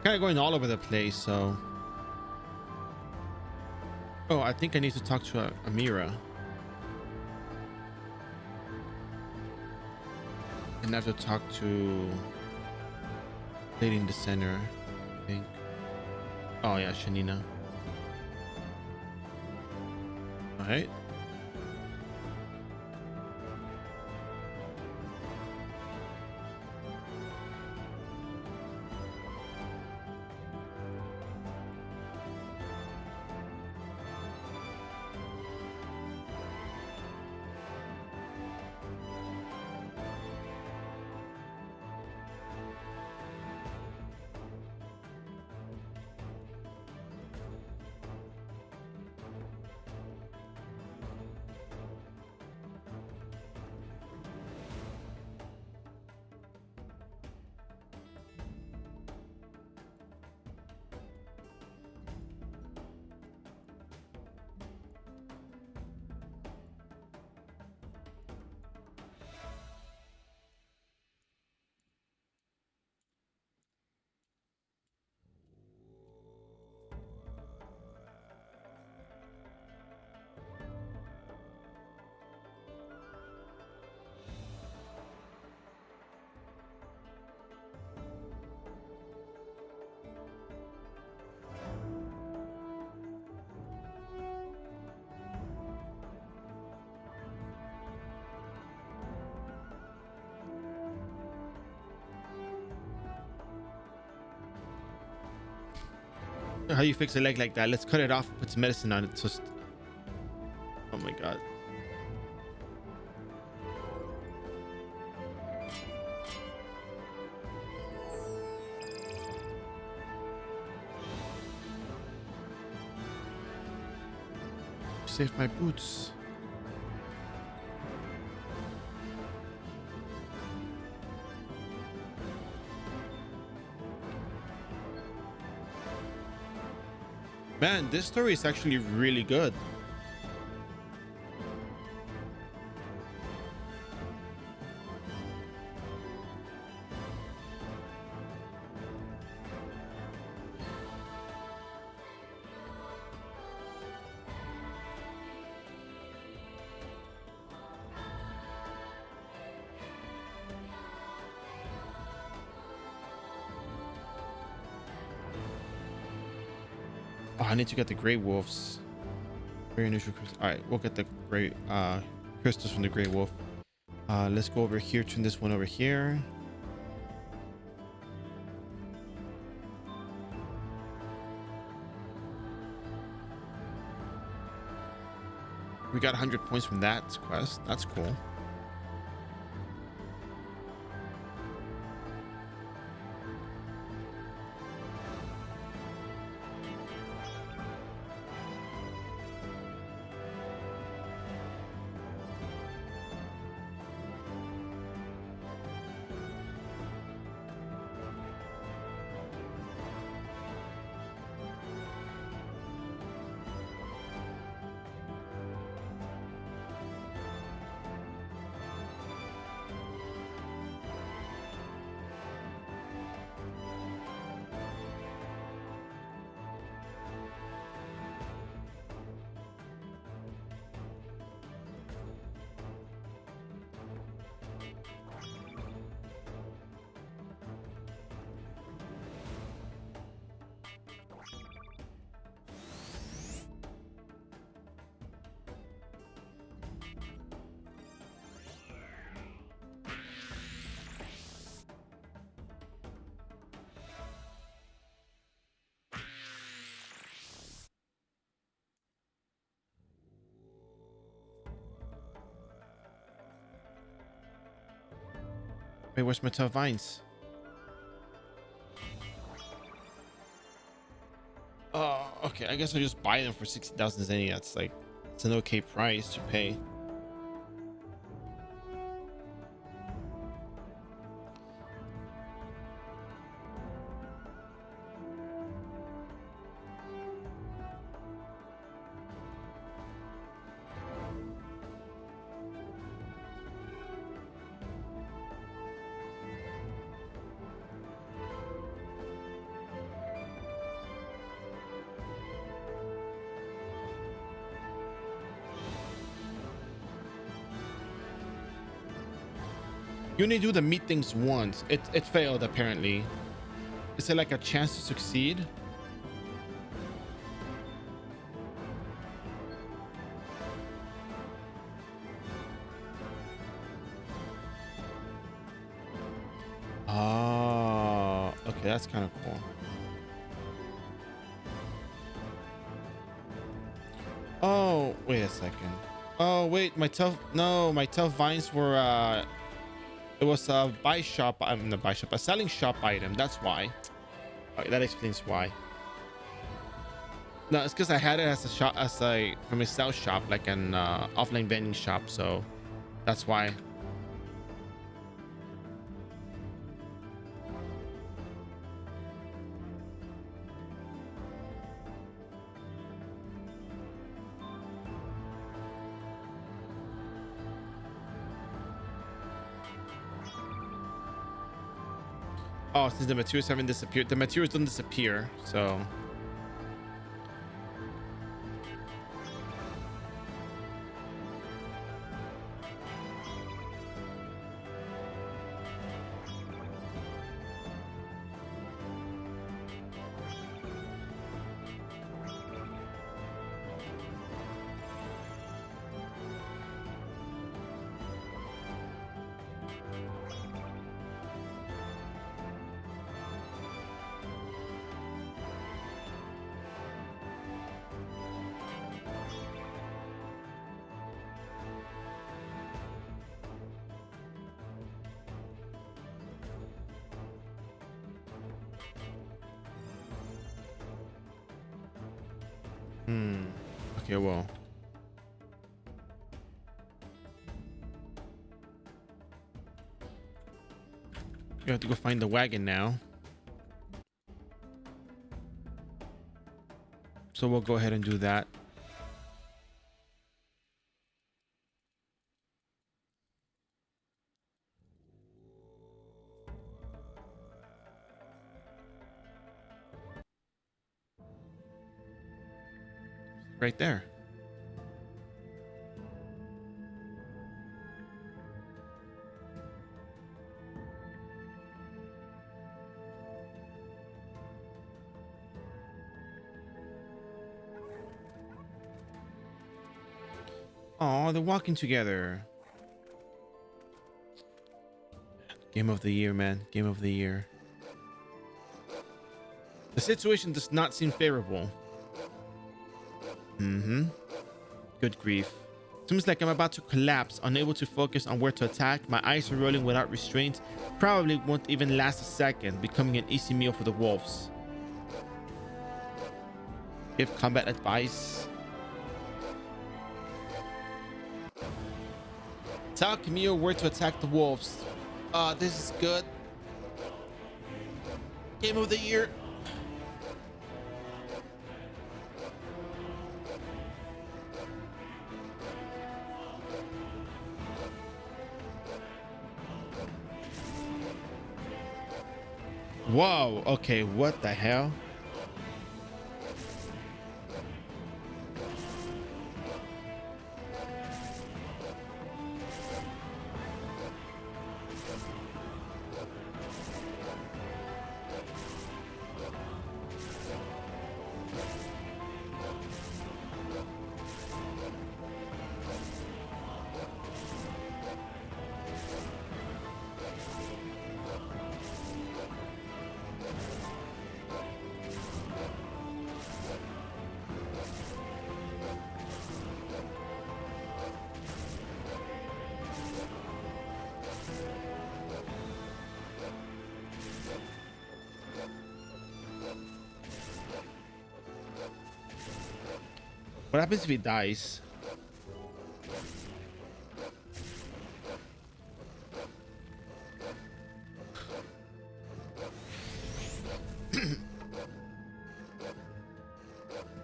Speaker 1: Kind of going all over the place, so. Oh, I think I need to talk to Amira. And I have to talk to Lady in the center, I think. Oh yeah, Shanina. All right. How you fix a leg like that? Let's cut it off, put some medicine on it. Just, oh my god. Saved my boots. Man, this story is actually really good. Oh, I need to get the gray wolves. Very unusual. All right, we'll get the gray crystals from the gray wolf. Let's go over here. Turn this one over here. We got 100 points from that quest. That's cool. Wait, where's my tough vines? Oh, okay. I guess I'll just buy them for 60,000 zenny. That's like, it's an okay price to pay. You only do the meat things once. It failed apparently. Is it like a chance to succeed? Oh, okay, that's kind of cool. Oh, wait a second. Oh, wait, my tough vines were it was a buy shop. I'm the buy shop, a selling shop item. That's why. Okay, that explains why. No, it's because I had it as a shop, as a from a sell shop, like an offline vending shop. So that's why. Oh, since the materials haven't disappeared, the materials don't disappear. So. Okay, well. We have to go find the wagon now. So we'll go ahead and do that. Right there. Oh, they're walking together. Game of the year, man. Game of the year. The situation does not seem favorable. Good grief. Seems like I'm about to collapse, unable to focus on where to attack. My eyes are rolling without restraint. Probably won't even last a second, becoming an easy meal for the wolves. Give combat advice. Tell Camille where to attack the wolves. This is good. Game of the year. Whoa, okay, what the hell? What happens if he dies?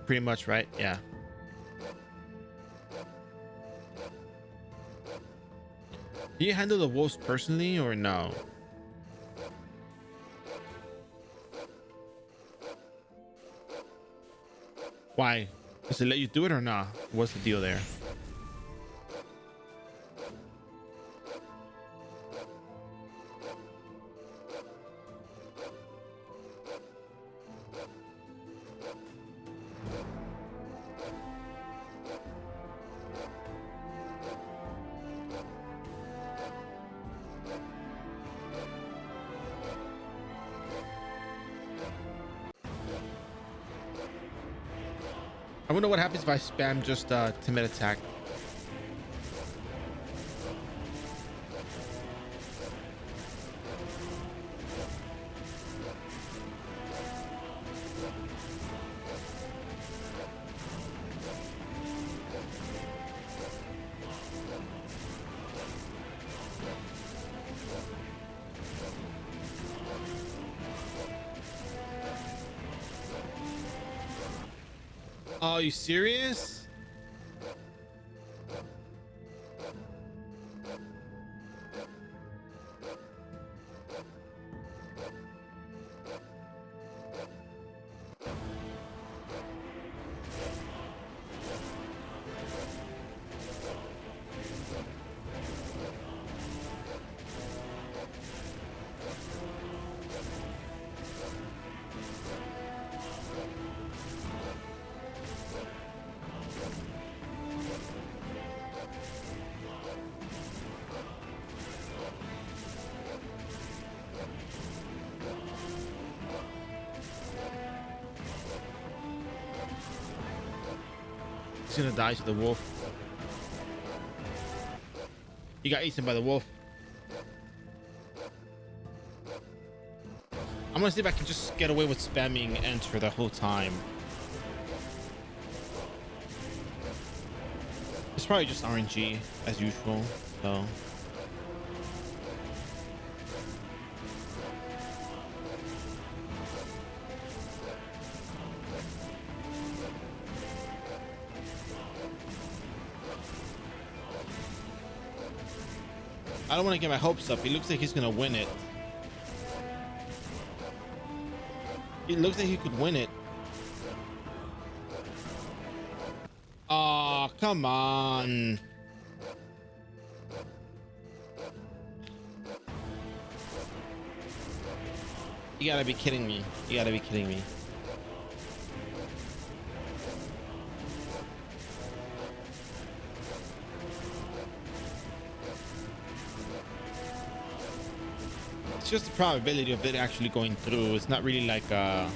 Speaker 1: Pretty much, right? Yeah. Do you handle the wolves personally or no? Why? Does it let you do it or not? What's the deal there? I wonder what happens if I spam just timid attack. Oh, are you serious? He's gonna die to the wolf. He got eaten by the wolf. I'm gonna see if I can just get away with spamming enter the whole time. It's probably just RNG as usual, so. I don't want to get my hopes up. He looks like he's gonna win it. It looks like he could win it. Oh, come on. You gotta be kidding me. You gotta be kidding me. It's just the probability of it actually going through. It's not really like I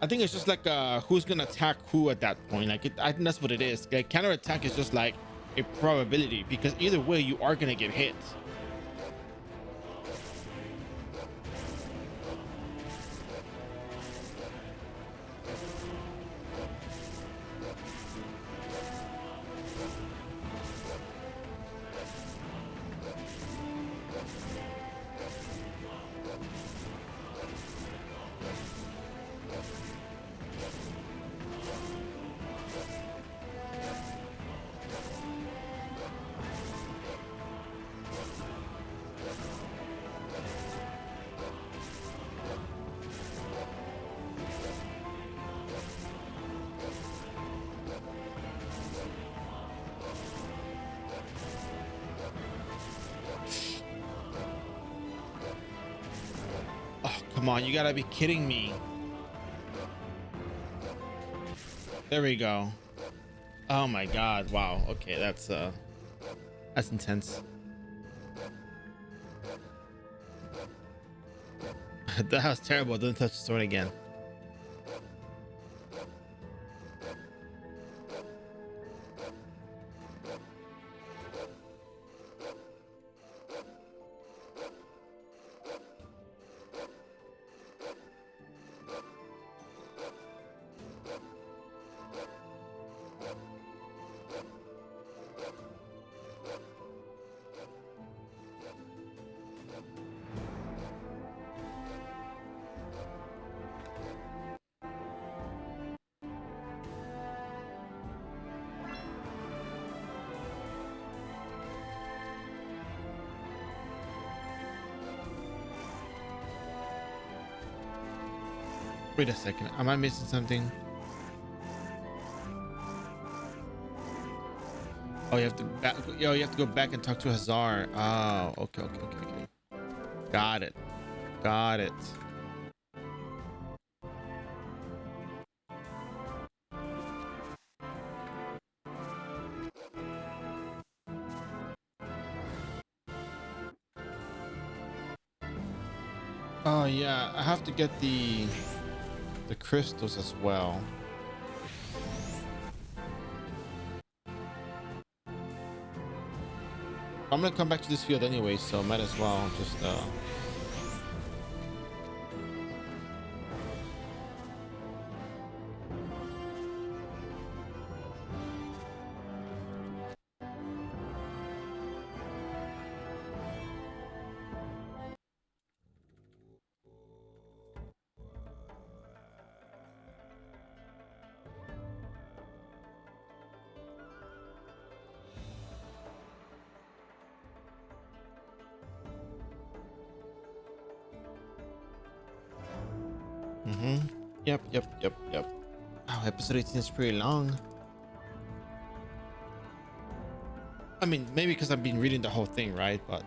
Speaker 1: think it's just like who's gonna attack who at that point. Like I think that's what it is. Like, counter attack is just like a probability because either way you are gonna get hit. Come on, you gotta be kidding me. There we go. Oh my god, wow. Okay, that's intense. That was terrible. Don't touch the sword again. Wait a second. Am I missing something? Oh, you have to back. Yo, you have to go back and talk to Hazar. Oh, okay. Got it. Got it. Oh yeah, I have to get the crystals as well. I'm gonna come back to this field anyway, so might as well just mm-hmm. Yep. Oh, episode 18 is pretty long. I mean, maybe because I've been reading the whole thing, right? But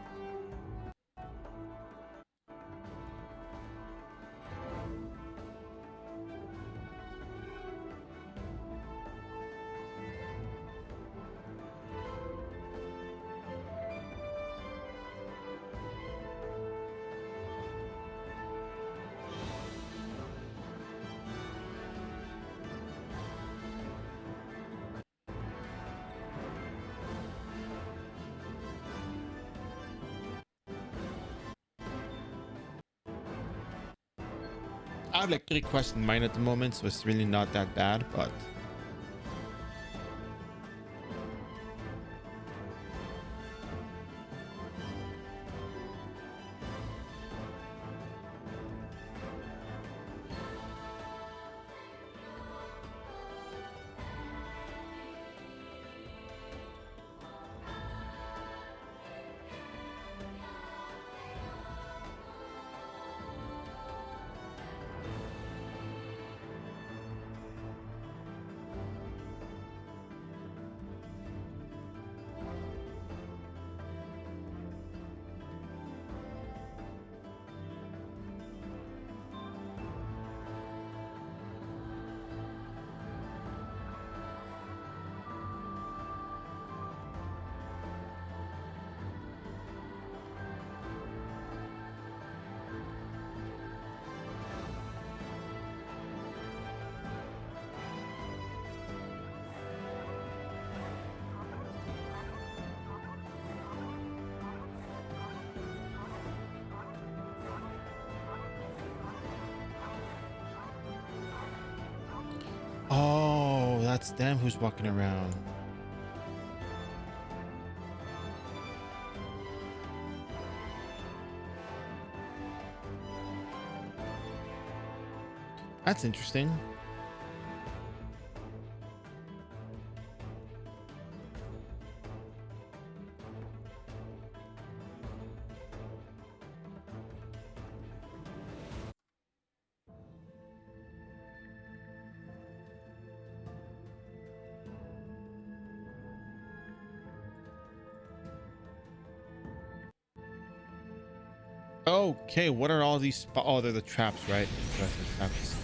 Speaker 1: I have like 3 quests in mind at the moment, so it's really not that bad. But oh, that's them who's walking around. That's interesting. Okay, what are all these? Oh, they're the traps, right? Interesting traps.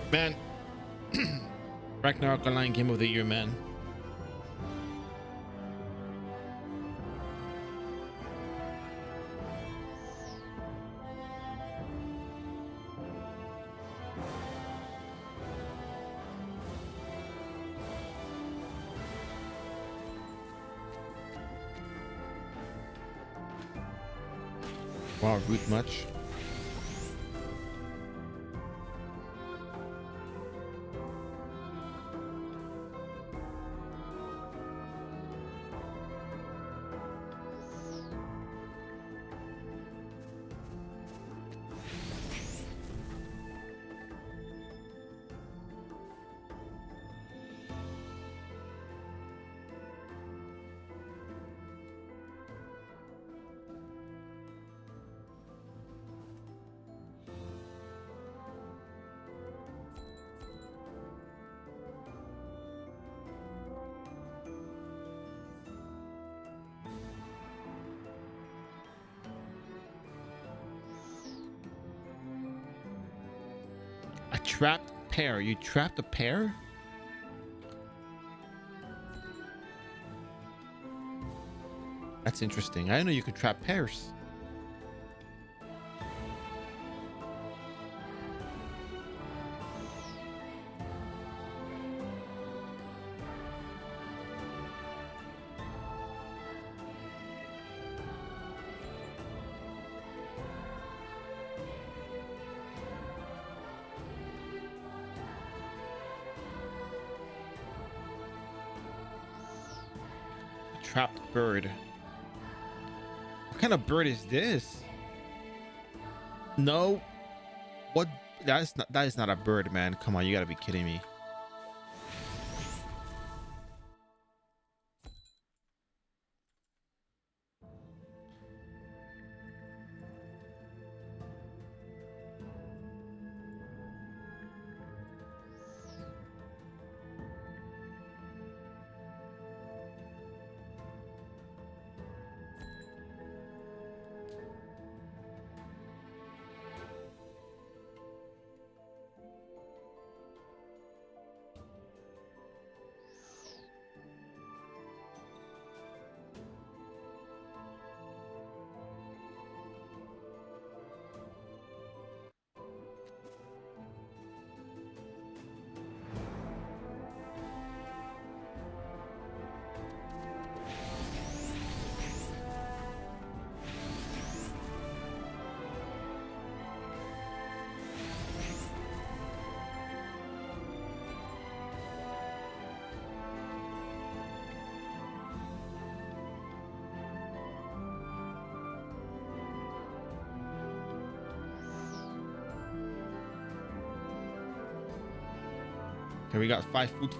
Speaker 1: Man, Ragnarok Online Game of the Year, man. Wow, root much. A trapped pair. You trapped a pair? That's interesting. I didn't know you could trap pairs. A trapped bird. What kind of bird is this? No. What? That is not a bird, man. Come on, you gotta be kidding me. Okay, we got five food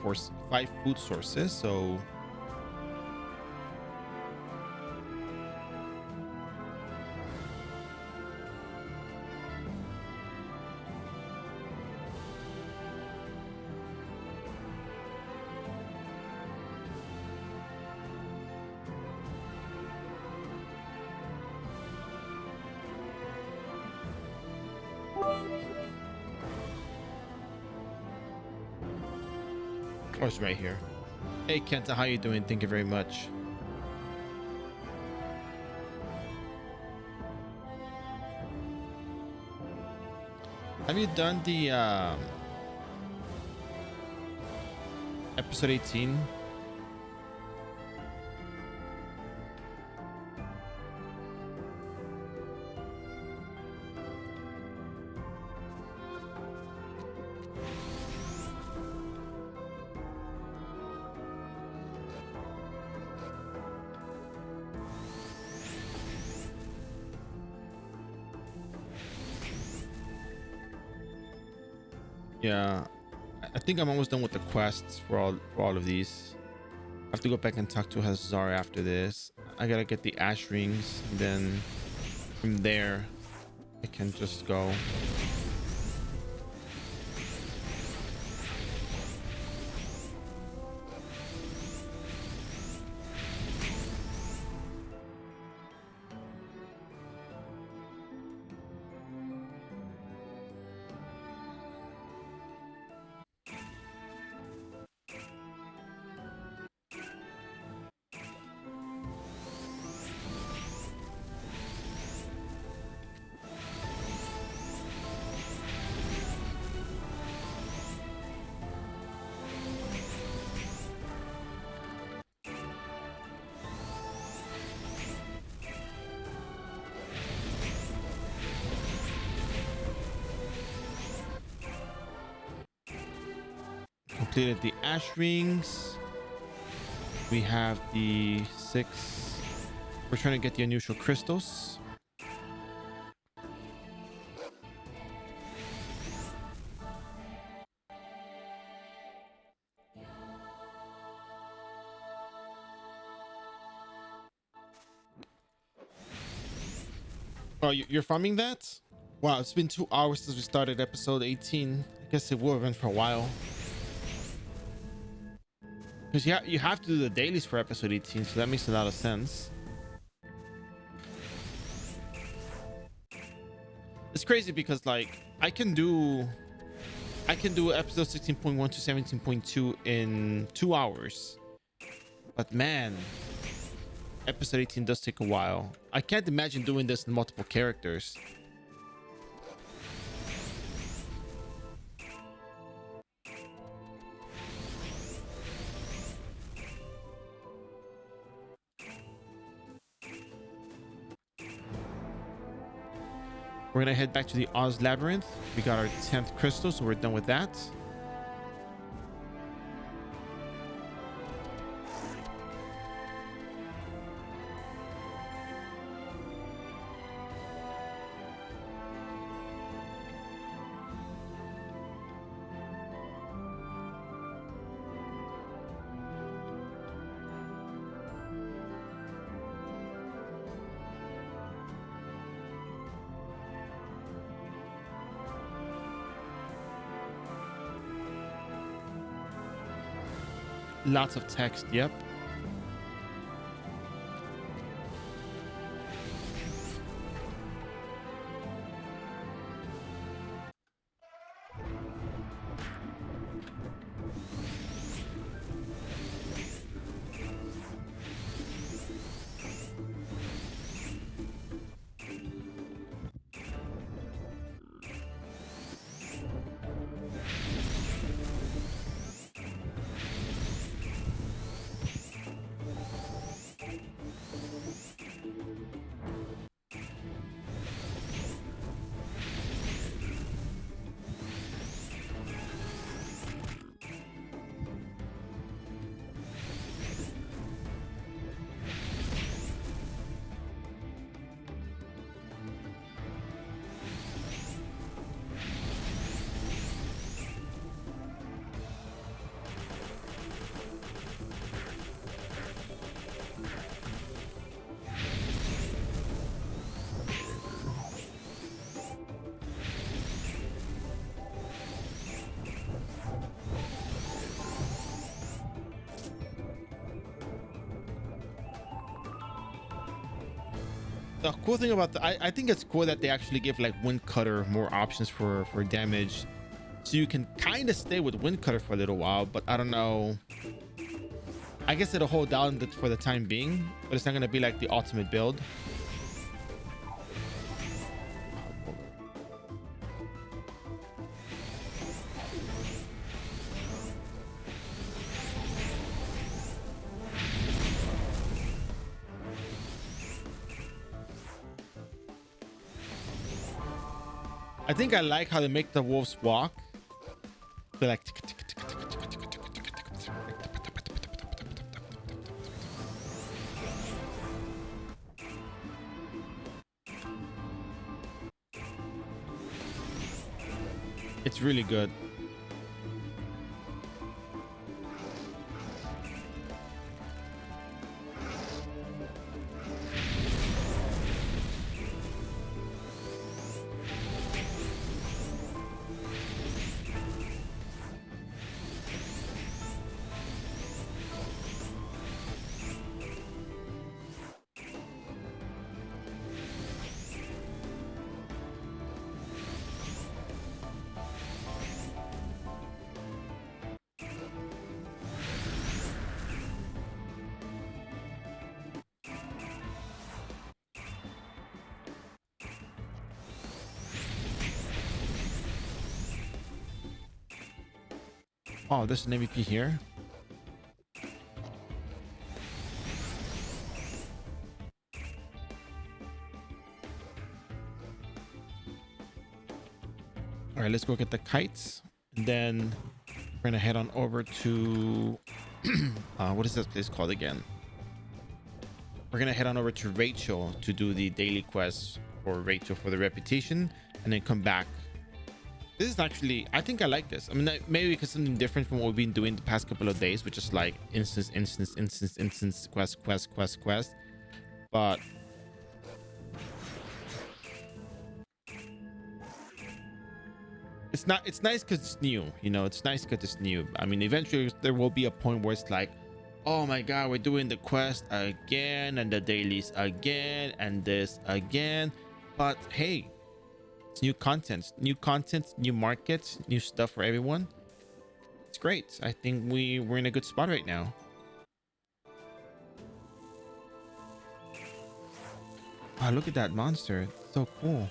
Speaker 1: sources, so oh, it's right here. Hey Kenta, how you doing? Thank you very much. Have you done the episode 18? Yeah, I think I'm almost done with the quests for all of these. I have to go back and talk to Hazar after this. I gotta get the ash rings, and then from there I can just go. completed the ash rings. We have the 6. We're trying to get the unusual crystals. Oh, you're farming that? Wow, it's been 2 hours since we started episode 18. I guess it will have been for a while. Because you have to do the dailies for episode 18, so that makes a lot of sense. It's crazy because like I can do episode 16.1 to 17.2 in 2 hours. But man, episode 18 does take a while. I can't imagine doing this in multiple characters. We're gonna head back to the Oz Labyrinth. We got our 10th crystal, so we're done with that. Lots of text, yep. The cool thing about I think it's cool that they actually give like Wind Cutter more options for damage, so you can kind of stay with Wind Cutter for a little while. But I don't know, I guess it'll hold down for the time being, but it's not going to be like the ultimate build. I think I like how they make the wolves walk. They're like it's really good. Oh, there's an MVP here. All right, let's go get the kites, and then we're We're gonna head on over to what is this place called again? We're gonna head on over to Rachel to do the daily quest for Rachel for the reputation, and then come back. This is actually, I think I like this. I mean, maybe because something different from what we've been doing the past couple of days, which is like instance, quest. But it's nice because it's new, you know. It's nice because it's new. I mean, eventually there will be a point where it's like, oh my god, we're doing the quest again and the dailies again and this again. But hey, it's new content, new markets, new stuff for everyone. It's great. I think we're in a good spot right now. Wow, look at that monster. It's so cool.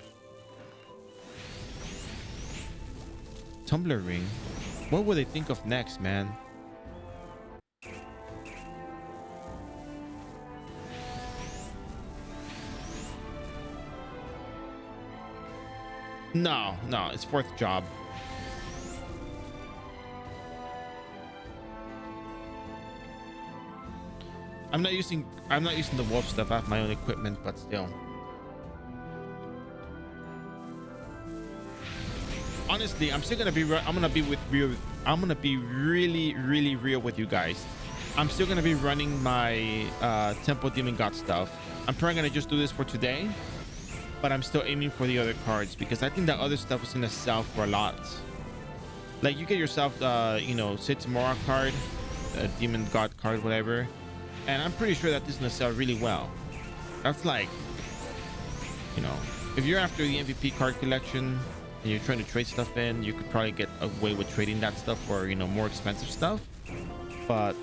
Speaker 1: Tumbler ring. What will they think of next, man? No, it's fourth job. I'm not using the wolf stuff. I have my own equipment, but still. Honestly, I'm still gonna be really real with you guys. I'm still gonna be running my Temple Demon God stuff. I'm probably gonna just do this for today, but I'm still aiming for the other cards because I think that other stuff is gonna sell for a lot. Like you get yourself you know, say tomorrow card, Demon God card, whatever, and I'm pretty sure that this is gonna sell really well. That's like, you know, if you're after the MVP card collection and you're trying to trade stuff in, you could probably get away with trading that stuff for, you know, more expensive stuff. But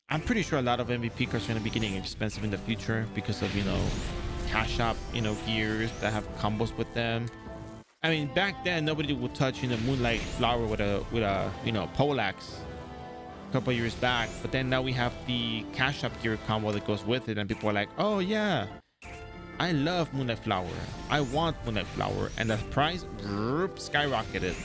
Speaker 1: I'm pretty sure a lot of MVP cards are going to be getting expensive in the future because of, you know, cash up, you know, gears that have combos with them. I mean, back then nobody would touch, you know, Moonlight Flower with a you know, poleaxe a couple years back, but then now we have the cash up gear combo that goes with it, and people are like, oh yeah, I love Moonlight Flower, I want Moonlight Flower, and the price skyrocketed.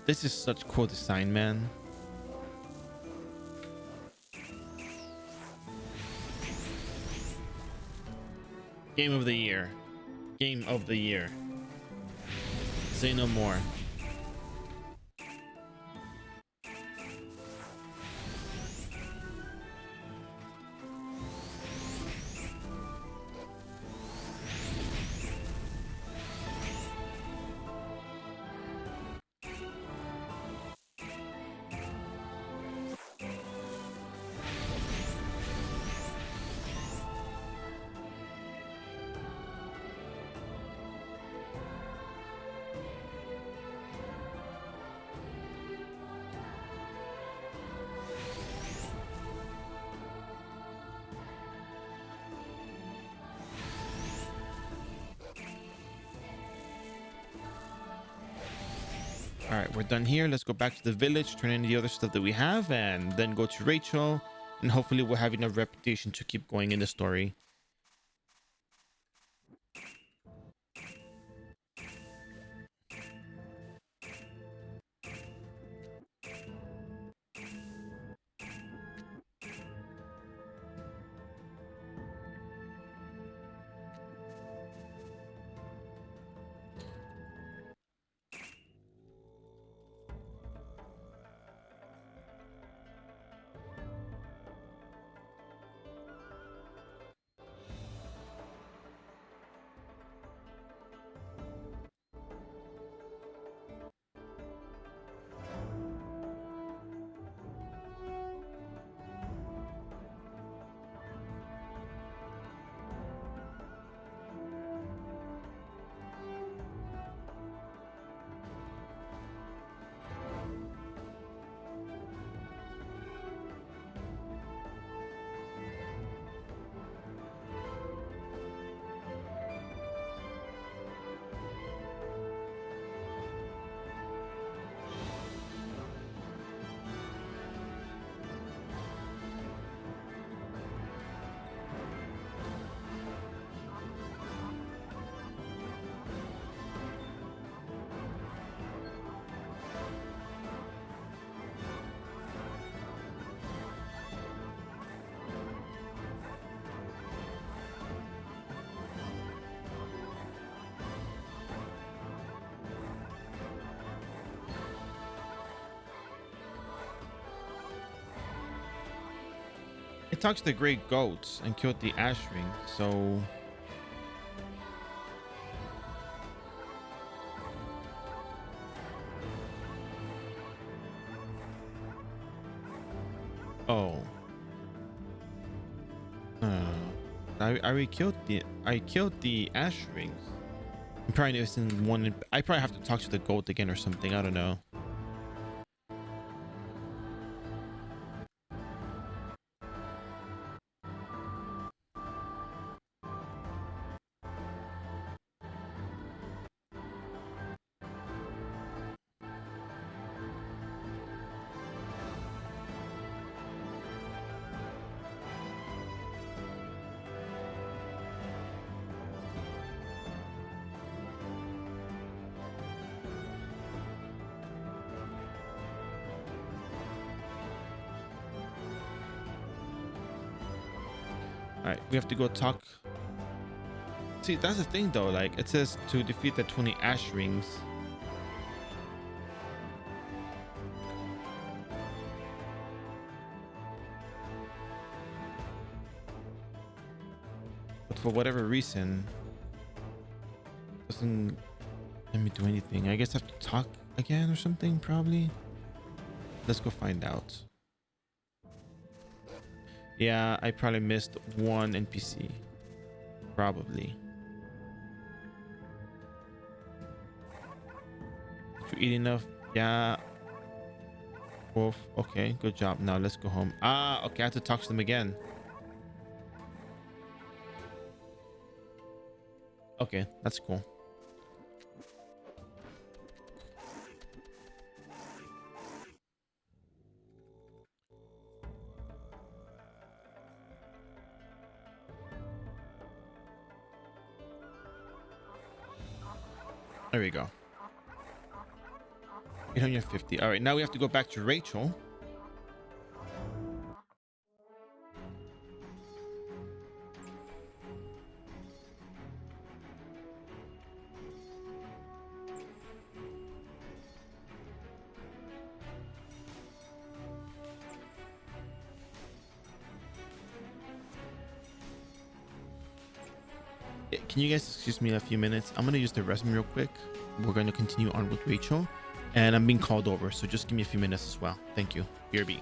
Speaker 1: This is such cool design, man. Game of the year. Game of the year. Say no more. All right, we're done here. Let's go back to the village, turn in the other stuff that we have, and then go to Rachel, and hopefully we'll have enough reputation to keep going in the story. talked to the gray goats and killed the ash ring. So oh, uh, I killed the ash rings. I'm probably missing one. I probably have to talk to the goat again or something. I don't know. All right, we have to go talk. See, that's the thing though. Like it says to defeat the 20 ash rings. But for whatever reason, doesn't let me do anything. I guess I have to talk again or something, probably. Let's go find out. Yeah, I probably missed one NPC. Probably. Did you eat enough? Yeah. Wolf. Okay, good job. Now let's go home. Ah, okay, I have to talk to them again. Okay, that's cool. There we go. 850. All right, now we have to go back to Rachel. Can you guys excuse me a few minutes? I'm gonna use the restroom real quick. We're going to continue on with Rachel, and I'm being called over, so just give me a few minutes as well. Thank you. BRB.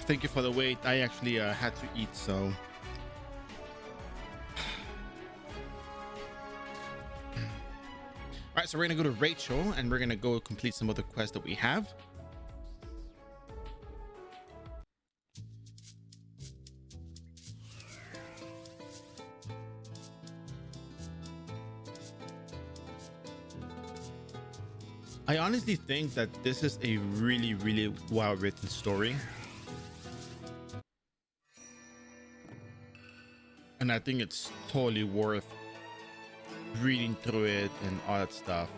Speaker 1: Thank you for the wait. I actually had to eat, so. All right, so we're gonna go to Rachel, and we're gonna go complete some of the quests that we have. I honestly think that this is a really, really well written story. And I think it's totally worth reading through it and all that stuff.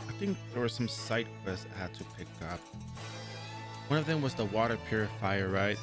Speaker 1: I think there were some side quests I had to pick up. One of them was the water purifier, right?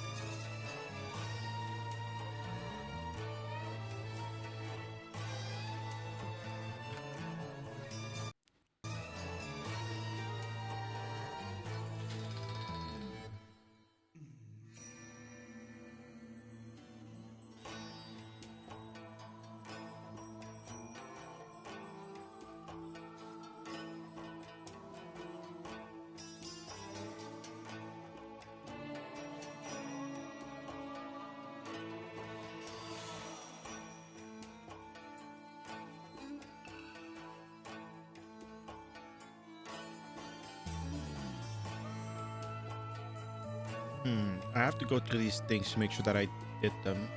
Speaker 1: I have to go through these things to make sure that I did them.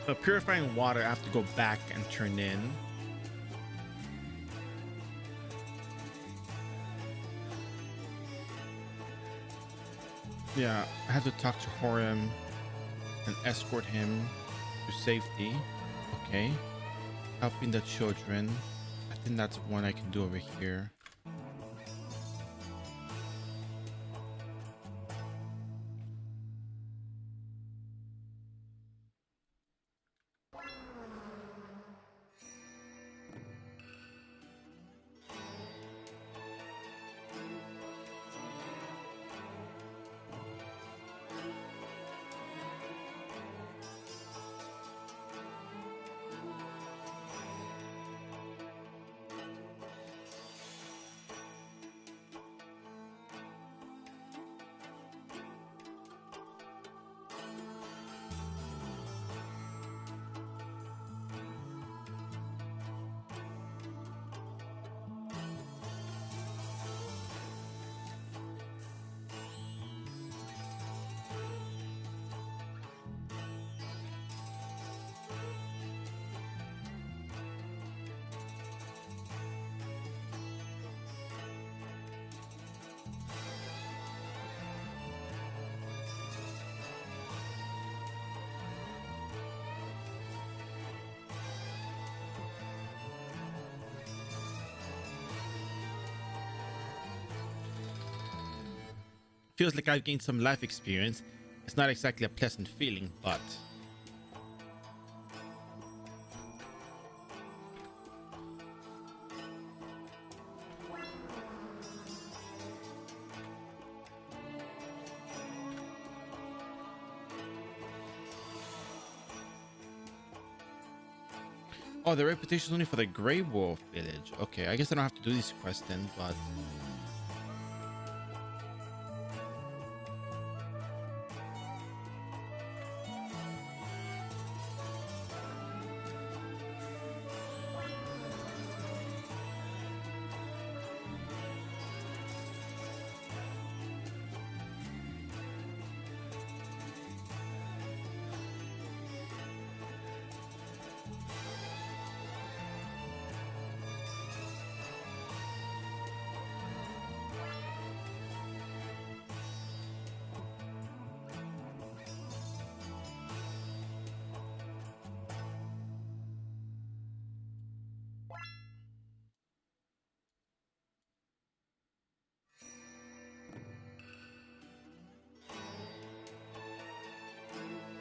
Speaker 1: So purifying water, I have to go back and turn in. Yeah, I have to talk to Horam and escort him to safety. Okay. Helping the children. I think that's one I can do over here. Feels like I've gained some life experience. It's not exactly a pleasant feeling, but oh, the reputation is only for the Grey Wolf village. Okay, I guess I don't have to do this quest then, but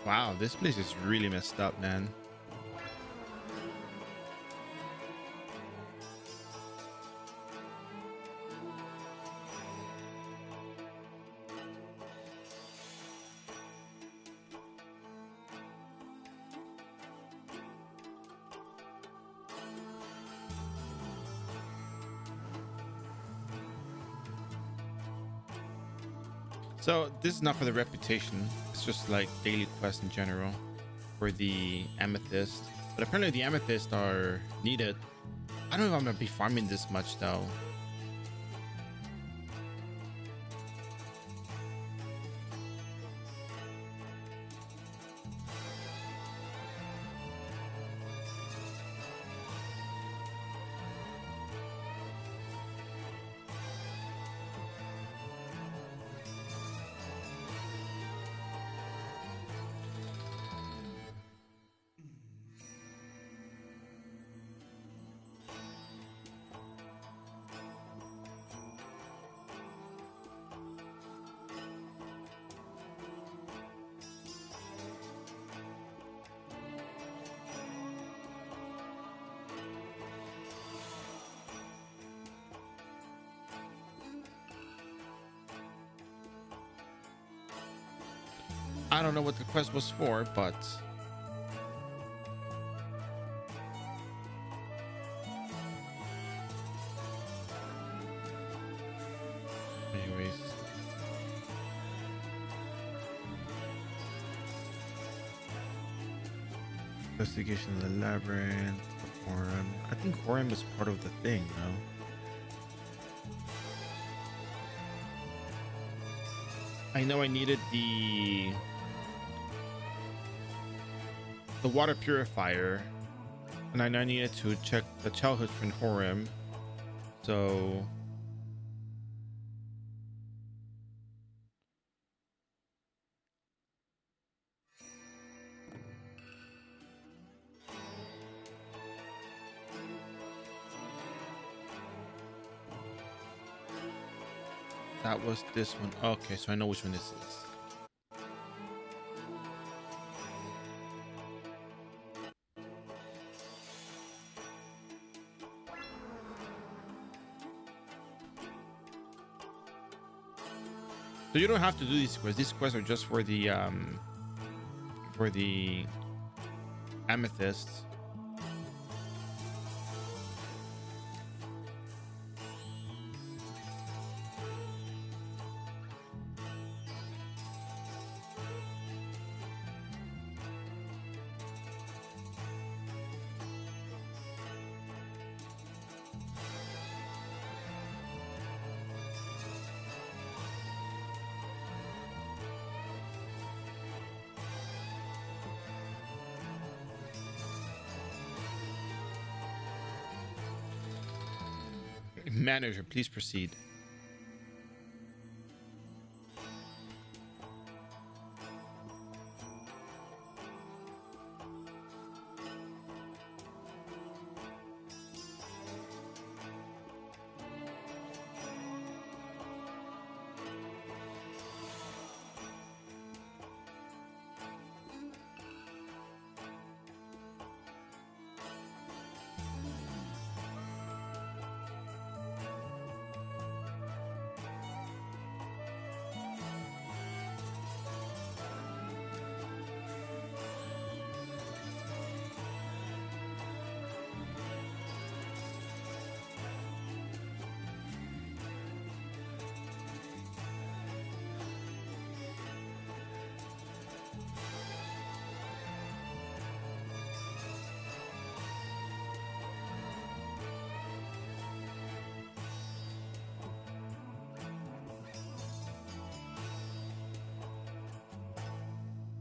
Speaker 1: Wow, this place is really messed up, man. So this is not for the reputation. It's just like daily quests in general for the amethyst. But apparently the amethyst are needed. I don't know if I'm gonna be farming this much though. I don't know what the quest was for, but anyways. Investigation of the labyrinth, Horum. I think Horum is part of the thing, though. I know I needed the water purifier, and I know I needed to check the childhood friend Horum. So that was this one. Okay, so I know which one this is. So you don't have to do these quests. These quests are just for the amethyst. Manager, please proceed.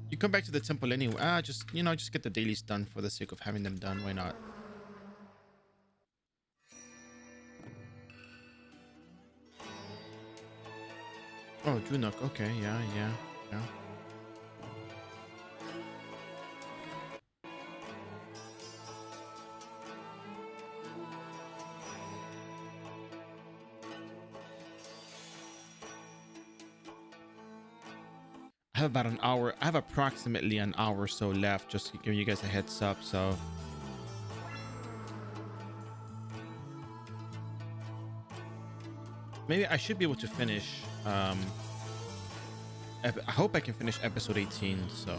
Speaker 1: You come back to the temple anyway. Just just get the dailies done for the sake of having them done. Why not? Oh, Junok. Okay, yeah, yeah, yeah. I have about an hour. I have approximately an hour or so left, just to give you guys a heads up. So maybe I should be able to finish. I hope I can finish episode 18. So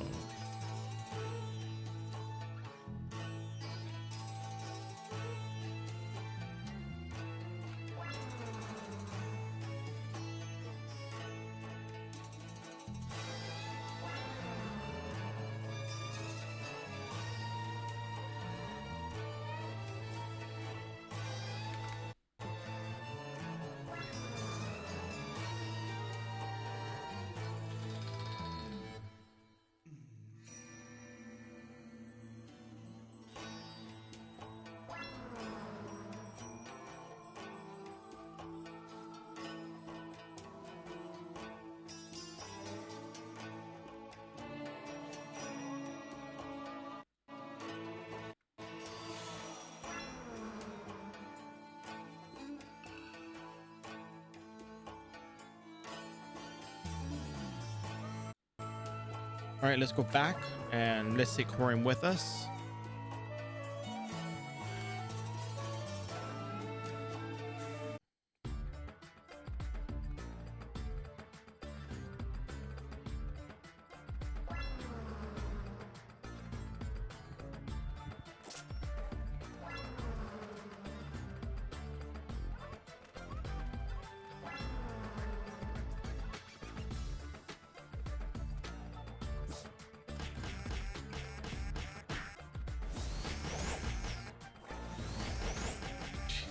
Speaker 1: all right, let's go back and let's take Horim with us.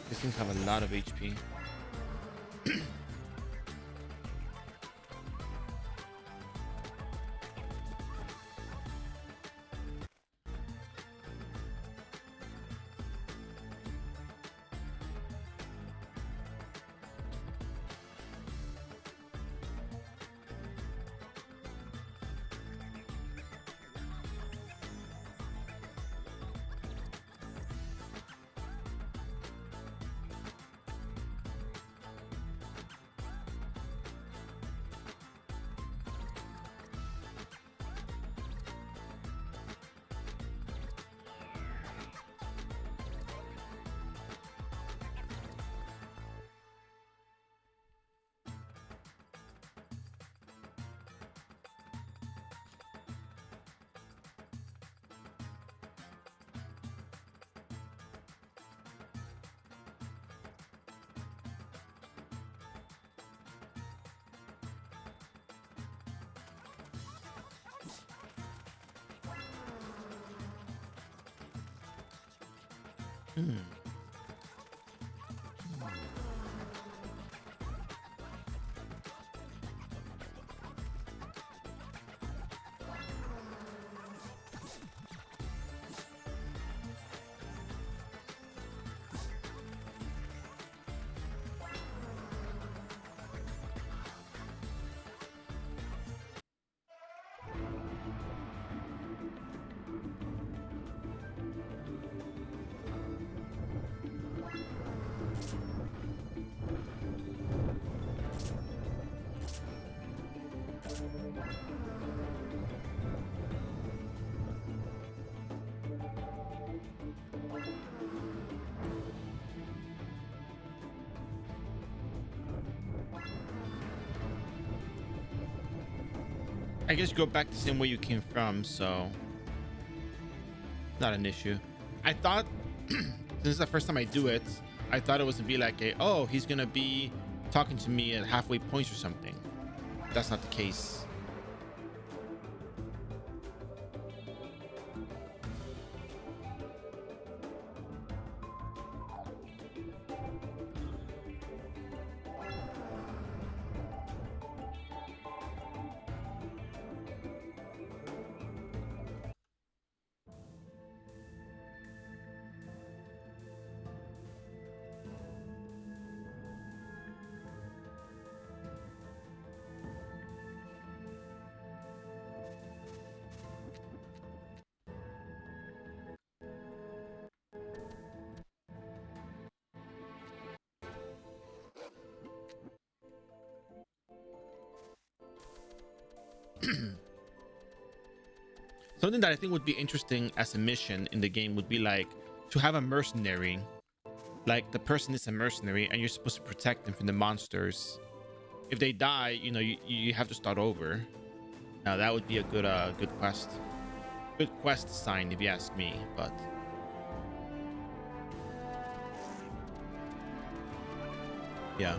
Speaker 1: These things have a lot of HP. Hmm. I guess go back the same way you came from, so not an issue. I thought since this is the first time I do it, I thought it was gonna be like a, oh, he's gonna be talking to me at halfway points or something. That's not the case. Something that I think would be interesting as a mission in the game would be like to have a mercenary. Like the person is a mercenary and you're supposed to protect them from the monsters. If they die, you know, you have to start over. Now that would be a good quest. Good quest sign if you ask me, but yeah.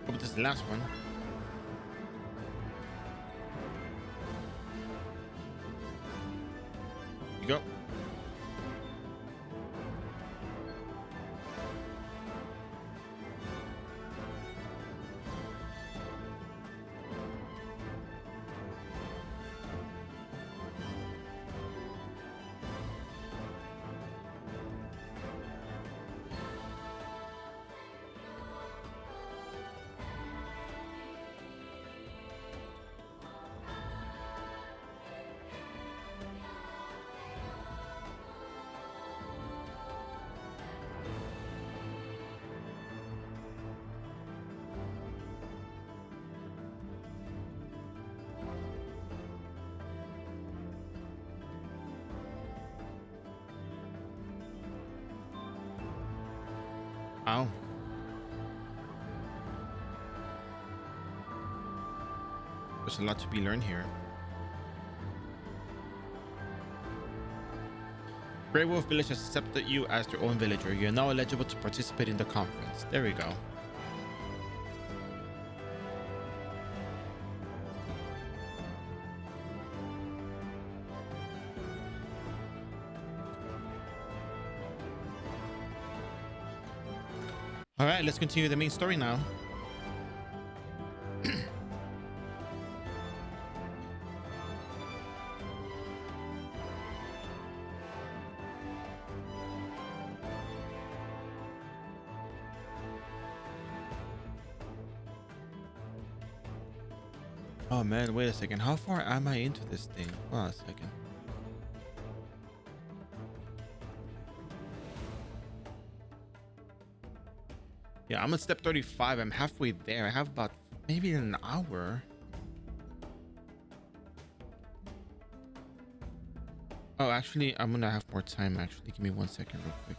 Speaker 1: Hope this is the last one. You go. Wow. There's a lot to be learned here. Grey Wolf Village has accepted you as their own villager. You are now eligible to participate in the conference. There we go. All right, let's continue the main story now. Oh man, wait a second. How far am I into this thing? Hold on a second. Yeah, I'm at step 35. I'm halfway there. I have about maybe an hour. Oh, actually, I'm gonna have more time. Actually, give me 1 second real quick.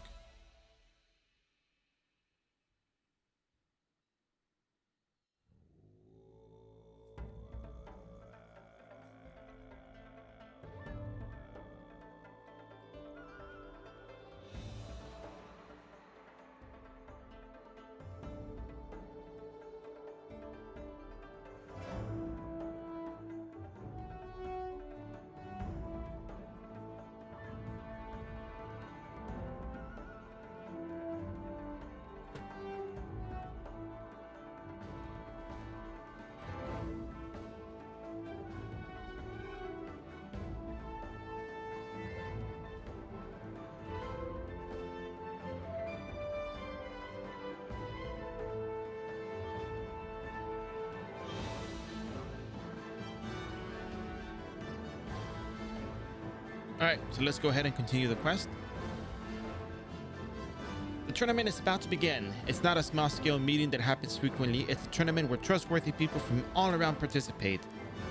Speaker 1: All right, so let's go ahead and continue the quest. The tournament is about to begin. It's not a small-scale meeting that happens frequently. It's a tournament where trustworthy people from all around participate.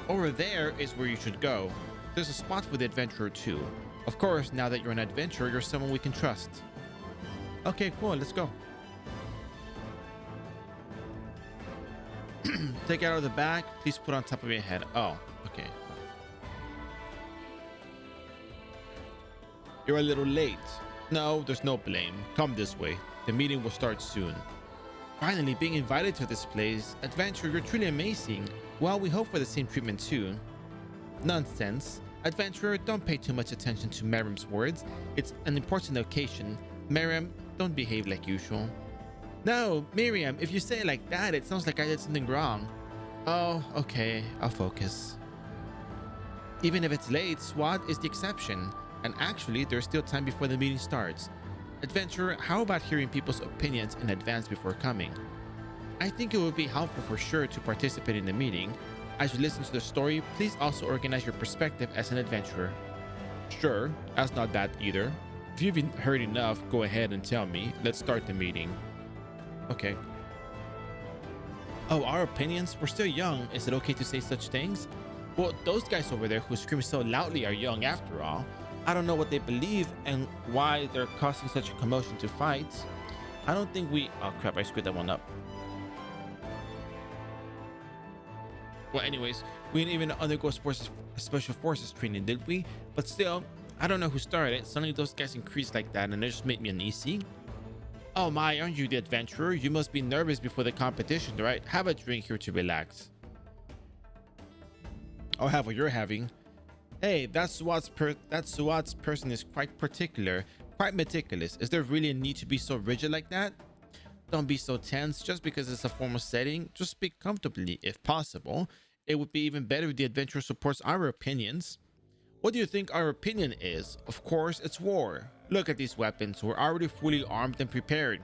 Speaker 1: Over there is where you should go. There's a spot for the adventurer too. Of course, now that you're an adventurer, you're someone we can trust. Okay, cool. Let's go. Take it out of the bag. Please put on top of your head. Oh, okay. You're a little late. No, there's no blame. Come this way. The meeting will start soon. Finally, being invited to this place. Adventurer, you're truly amazing. Well, we hope for the same treatment too. Nonsense. Adventurer, don't pay too much attention to Miriam's words. It's an important occasion. Miriam, don't behave like usual. No, Miriam, if you say it like that, it sounds like I did something wrong. Oh, okay, I'll focus. Even if it's late, SWAT is the exception. And actually, there's still time before the meeting starts. Adventurer, how about hearing people's opinions in advance before coming? I think it would be helpful for sure to participate in the meeting. As you listen to the story, please also organize your perspective as an adventurer. Sure, that's not bad either. If you've heard enough, go ahead and tell me. Let's start the meeting. Okay. Oh, our opinions? We're still young. Is it okay to say such things? Well, those guys over there who scream so loudly are young after all. I don't know what they believe and why they're causing such a commotion to fight. I don't think we... Oh crap, I screwed that one up. Well, anyways, we didn't even undergo special forces training, did we? But still, I don't know who started it. Suddenly those guys increased like that and it just made me uneasy. Oh my, aren't you the adventurer? You must be nervous before the competition, right? Have a drink here to relax. I'll have what you're having. Hey, that SWAT's person is quite particular, quite meticulous. Is there really a need to be so rigid like that? Don't be so tense just because it's a formal setting. Just speak comfortably if possible. It would be even better if the adventurer supports our opinions. What do you think our opinion is? Of course, it's war. Look at these weapons. We're already fully armed and prepared.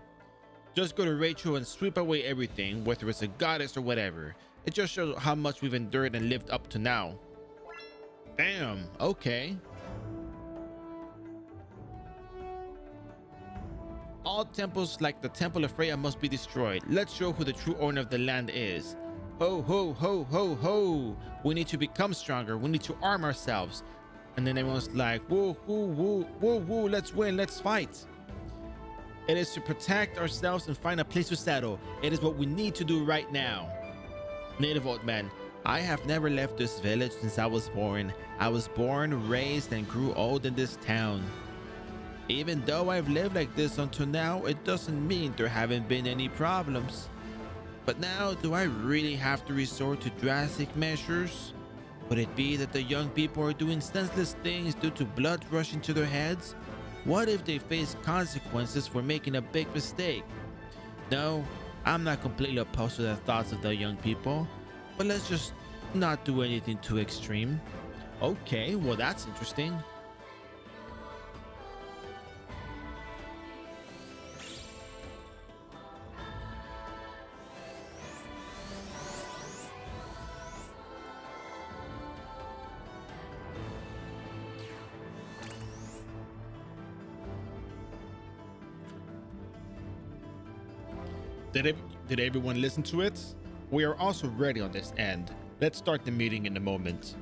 Speaker 1: Just go to Rachel and sweep away everything, whether it's a goddess or whatever. It just shows how much we've endured and lived up to now. Damn, okay. All temples like the Temple of Freya must be destroyed. Let's show who the true owner of the land is. Ho, ho, ho, ho, ho. We need to become stronger. We need to arm ourselves. And then everyone's like, woo, woo, woo, woo, woo, let's win, let's fight. It is to protect ourselves and find a place to settle. It is what we need to do right now. Native old man, I have never left this village since I was born. I was born, raised, and grew old in this town. Even though I've lived like this until now, it doesn't mean there haven't been any problems. But now, do I really have to resort to drastic measures? Would it be that the young people are doing senseless things due to blood rushing to their heads? What if they face consequences for making a big mistake? No, I'm not completely opposed to the thoughts of the young people, but let's just not do anything too extreme. Okay, well that's interesting. Did everyone listen to it? We are also ready on this end. Let's start the meeting in a moment.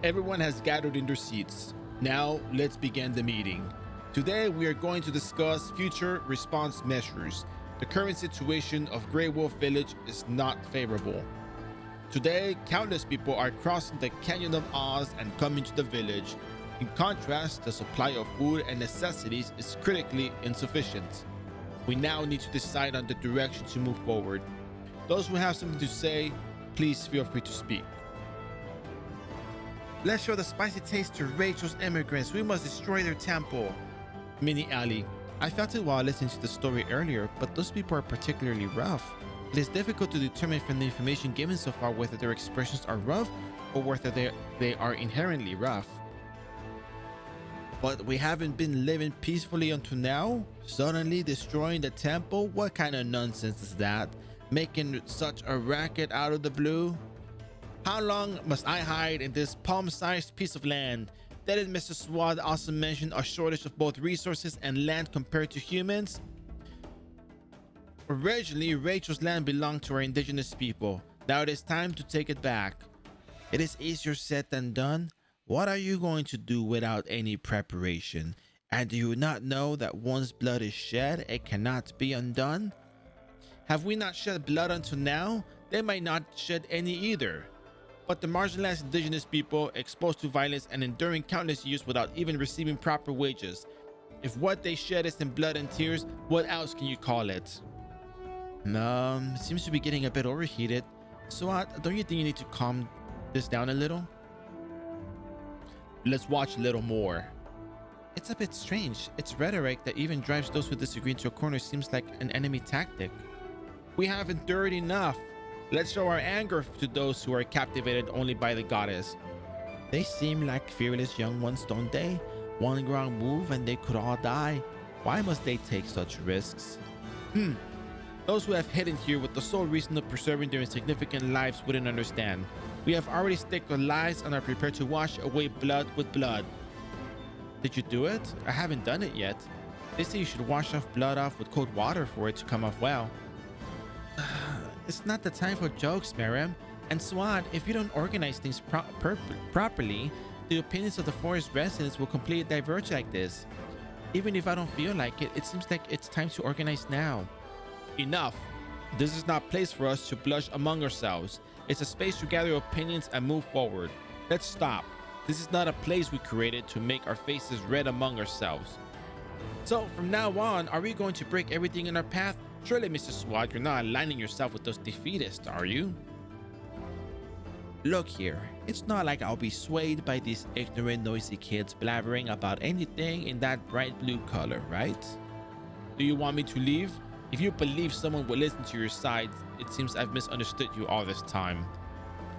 Speaker 1: Everyone has gathered in their seats. Now let's begin the meeting. Today we are going to discuss future response measures. The current situation of Grey Wolf Village is not favorable. Today, countless people are crossing the Canyon of Oz and coming to the village. In contrast, the supply of food and necessities is critically insufficient. We now need to decide on the direction to move forward. Those who have something to say, please feel free to speak. Let's show the spicy taste to Rachel's immigrants. We must destroy their temple. Mini Ali, I felt it while listening to the story earlier, but those people are particularly rough. It is difficult to determine from the information given so far whether their expressions are rough or whether they are inherently rough. But we haven't been living peacefully until now? Suddenly destroying the temple? What kind of nonsense is that? Making such a racket out of the blue? How long must I hide in this palm-sized piece of land? Didn't Mr. Swad also mention a shortage of both resources and land compared to humans? Originally, Rachel's land belonged to our indigenous people. Now it is time to take it back. It is easier said than done. What are you going to do without any preparation? And do you not know that once blood is shed, it cannot be undone? Have we not shed blood until now? They might not shed any either. But the marginalized indigenous people, exposed to violence and enduring countless years without even receiving proper wages. If what they shed is in blood and tears, what else can you call it? It seems to be getting a bit overheated. So don't you think you need to calm this down a little? Let's watch a little more. It's a bit strange. Its rhetoric that even drives those who disagree into a corner seems like an enemy tactic. We have endured enough. Let's show our anger to those who are captivated only by the goddess. They seem like fearless young ones, don't they? One wrong move and they could all die. Why must they take such risks? Those who have hidden here with the sole reason of preserving their insignificant lives wouldn't understand. We have already staked our lives and are prepared to wash away blood with blood. Did you do it? I haven't done it yet. They say you should wash blood off with cold water for it to come off well. It's not the time for jokes, Miriam. And Swat, if you don't organize things properly, the opinions of the forest residents will completely diverge like this. Even if I don't feel like it, it seems like it's time to organize now. Enough. This is not a place for us to blush among ourselves. It's a space to gather opinions and move forward. Let's stop. This is not a place we created to make our faces red among ourselves. So from now on, are we going to break everything in our path? Surely, Mr. Swat, you're not aligning yourself with those defeatists, are you? Look here, it's not like I'll be swayed by these ignorant, noisy kids blabbering about anything in that bright blue color, right? Do you want me to leave? If you believe someone will listen to your side, it seems I've misunderstood you all this time.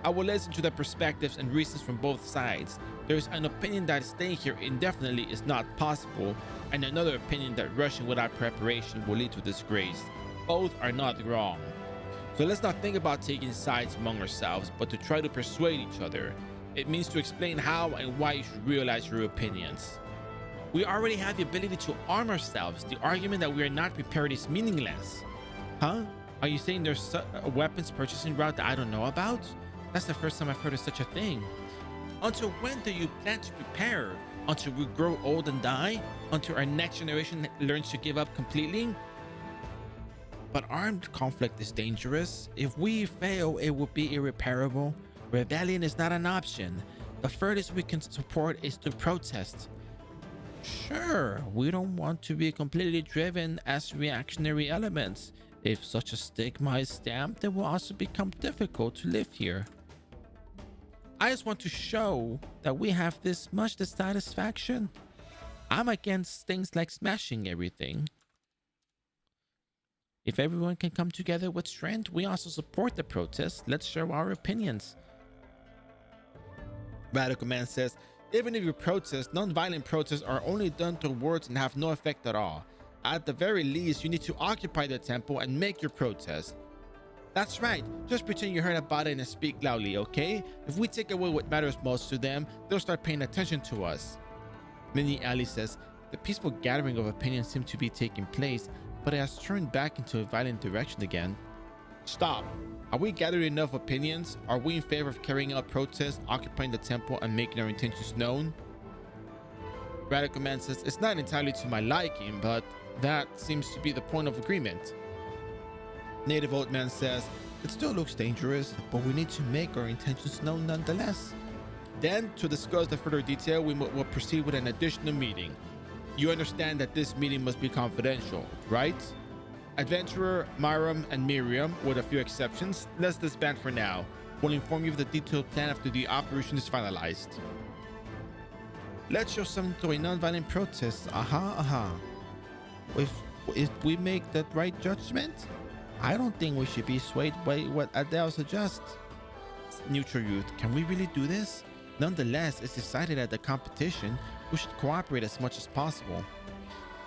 Speaker 1: I will listen to the perspectives and reasons from both sides. There is an opinion that staying here indefinitely is not possible, and another opinion that rushing without preparation will lead to disgrace. Both are not wrong. So let's not think about taking sides among ourselves, but to try to persuade each other. It means to explain how and why you should realize your opinions. We already have the ability to arm ourselves. The argument that we are not prepared is meaningless. Huh? Are you saying there's a weapons purchasing route that I don't know about? That's the first time I've heard of such a thing. Until when do you plan to prepare? Until we grow old and die? Until our next generation learns to give up completely? But armed conflict is dangerous. If we fail, it will be irreparable. Rebellion is not an option. The furthest we can support is to protest. Sure, we don't want to be completely driven as reactionary elements. If such a stigma is stamped, it will also become difficult to live here. I just want to show that we have this much dissatisfaction. I'm against things like smashing everything. If everyone can come together with strength, we also support the protest. Let's share our opinions. Radical Man says, even if you protest, non-violent protests are only done through words and have no effect at all. At the very least, you need to occupy the temple and make your protest. That's right. Just pretend you heard about it and speak loudly, okay? If we take away what matters most to them, they'll start paying attention to us. Minnie Ali says, the peaceful gathering of opinions seems to be taking place, but it has turned back into a violent direction again. Stop. Are we gathering enough opinions? Are we in favor of carrying out protests, occupying the temple, and making our intentions known? Radical Man says, it's not entirely to my liking, but that seems to be the point of agreement. Native Old Man says, it still looks dangerous, but we need to make our intentions known nonetheless. Then, to discuss the further detail, we will proceed with an additional meeting. You understand that this meeting must be confidential, right? Adventurer, Myram, and Miriam, with a few exceptions, let's disband for now. We'll inform you of the detailed plan after the operation is finalized. Let's show something to a non-violent protest. If we make the right judgment, I don't think we should be swayed by what Adele suggests. Neutral Youth, can we really do this? Nonetheless, it's decided at the competition we should cooperate as much as possible.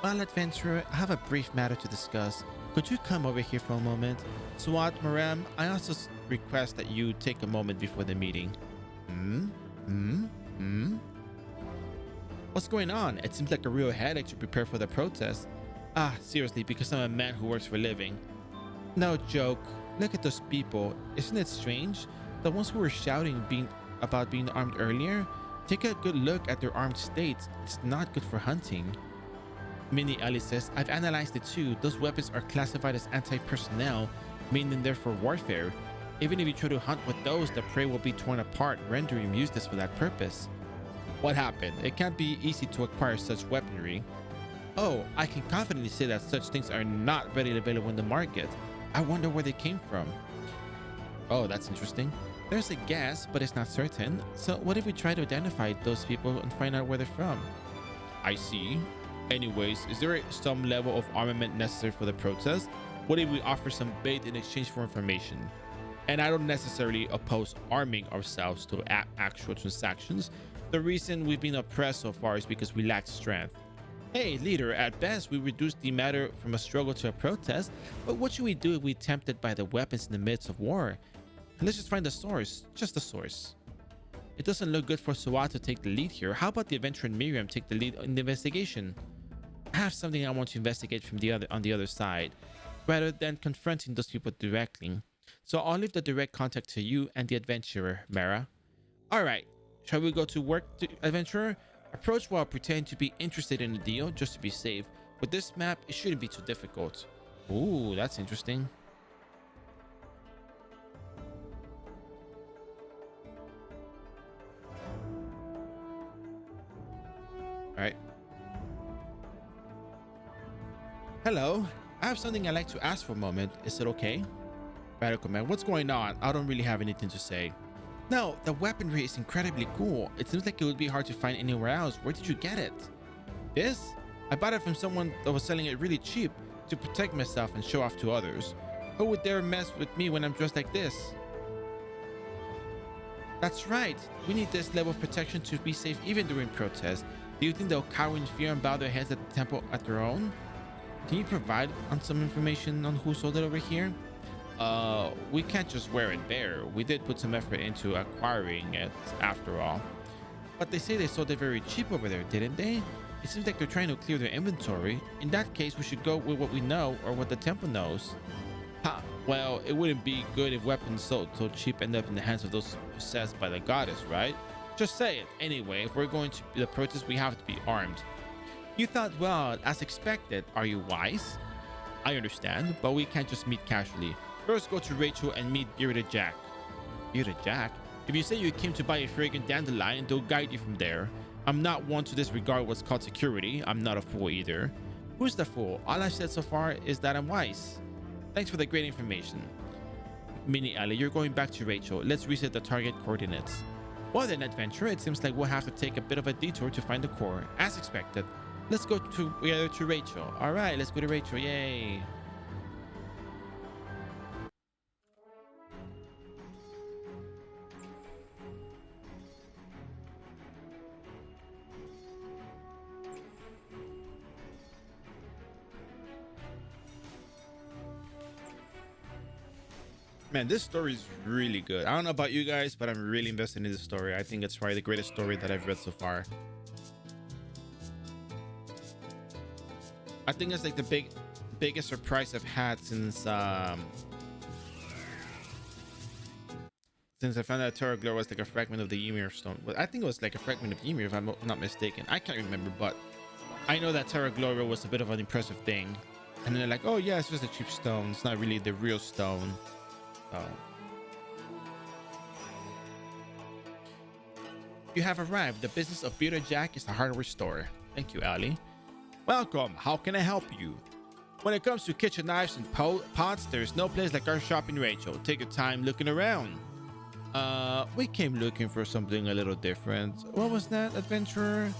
Speaker 1: Well, Adventurer, I have a brief matter to discuss. Could you come over here for a moment? Swat, Maram, I also request that you take a moment before the meeting. What's going on? It seems like a real headache to prepare for the protest. Seriously, because I'm a man who works for a living. No joke. Look at those people. Isn't it strange? The ones who were shouting about being armed earlier? Take a good look at their armed states. It's not good for hunting. Mini Ali says, I've analyzed it too. Those weapons are classified as anti-personnel, meaning they're for warfare. Even if you try to hunt with those, the prey will be torn apart, rendering them useless for that purpose. What happened? It can't be easy to acquire such weaponry. Oh, I can confidently say that such things are not readily available in the market. I wonder where they came from. Oh, that's interesting. There's a guess, but it's not certain. So what if we try to identify those people and find out where they're from? I see. Anyways, is there some level of armament necessary for the protest? What if we offer some bait in exchange for information? And I don't necessarily oppose arming ourselves to actual transactions. The reason we've been oppressed so far is because we lack strength. Hey, leader, at best, we reduced the matter from a struggle to a protest, but what should we do if we're tempted by the weapons in the midst of war? Let's just find the source, just the source. It doesn't look good for Suat to take the lead here. How about the adventurer and Miriam take the lead in the investigation? I have something I want to investigate from on the other side, rather than confronting those people directly. So I'll leave the direct contact to you and the adventurer, Mara. Alright, shall we go to work, adventurer? Approach while pretending to be interested in the deal, just to be safe. With this map, it shouldn't be too difficult. Ooh, that's interesting. Alright. Hello, I have something I'd like to ask for a moment. Is it okay? Radical man, what's going on? I don't really have anything to say. No, the weaponry is incredibly cool. It seems like it would be hard to find anywhere else. Where did you get it? This? I bought it from someone that was selling it really cheap to protect myself and show off to others. Who would dare mess with me when I'm dressed like this? That's right. We need this level of protection to be safe even during protests. Do you think they'll cower in fear and bow their heads at the temple at their own? Can you provide some information on who sold it over here? We can't just wear it bare. We did put some effort into acquiring it after all. But they say they sold it very cheap over there, didn't they? It seems like they're trying to clear their inventory. In that case, we should go with what we know or what the temple knows. Ha! Well, it wouldn't be good if weapons sold so cheap end up in the hands of those possessed by the goddess, right? Just say it. Anyway, if we're going to the protest, we have to be armed. You thought, well, as expected. Are you wise? I understand, but we can't just meet casually. First, go to Rachel and meet Bearded Jack. Bearded Jack? If you say you came to buy a fragrant dandelion, they'll guide you from there. I'm not one to disregard what's called security. I'm not a fool either. Who's the fool? All I've said so far is that I'm wise. Thanks for the great information. Mini Ali, you're going back to Rachel. Let's reset the target coordinates. Well then, adventurer, it seems like we'll have to take a bit of a detour to find the core. As expected. Let's go together to Rachel. Alright, let's go to Rachel. Yay. Man, this story is really good. I don't know about you guys, but I'm really invested in this story. I think it's probably the greatest story that I've read so far. I think it's like the biggest surprise I've had since I found out Terra Glow was like a fragment of the Ymir stone. Well, I think it was like a fragment of Ymir if I'm not mistaken. I can't remember, but I know that Terra Gloria was a bit of an impressive thing. And then they're like, oh yeah, it's just a cheap stone. It's not really the real stone. So you have arrived. The business of Peter Jack is a hardware store. Thank you, Ali. Welcome. How can I help you? When it comes to kitchen knives and pots, there's no place like our shop in Rachel. Take your time looking around. We came looking for something a little different. What was that, adventurer?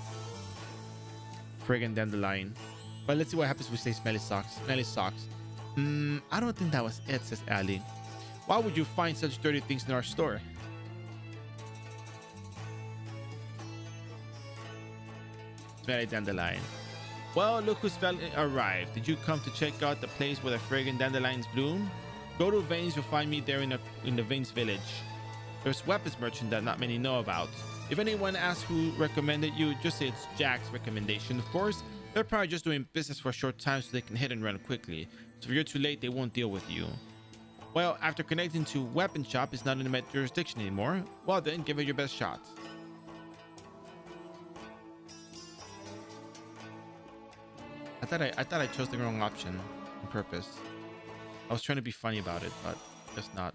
Speaker 1: Friggin' dandelion. But let's see what happens if we say smelly socks. Smelly socks. I don't think that was it, says Ali. Why would you find such dirty things in our store? Smelly dandelion. Well, look who's arrived. Did you come to check out the place where the fragrant dandelions bloom? Go to Vane's, you'll find me there in the Vane's village. There's weapons merchant that not many know about. If anyone asks who recommended you, just say it's Jack's recommendation. Of course, they're probably just doing business for a short time so they can hit and run quickly. So if you're too late, they won't deal with you. Well, after connecting to weapon shop is not in my jurisdiction anymore. Well then, give it your best shot. I thought I chose the wrong option on purpose. I was trying to be funny about it, but guess not.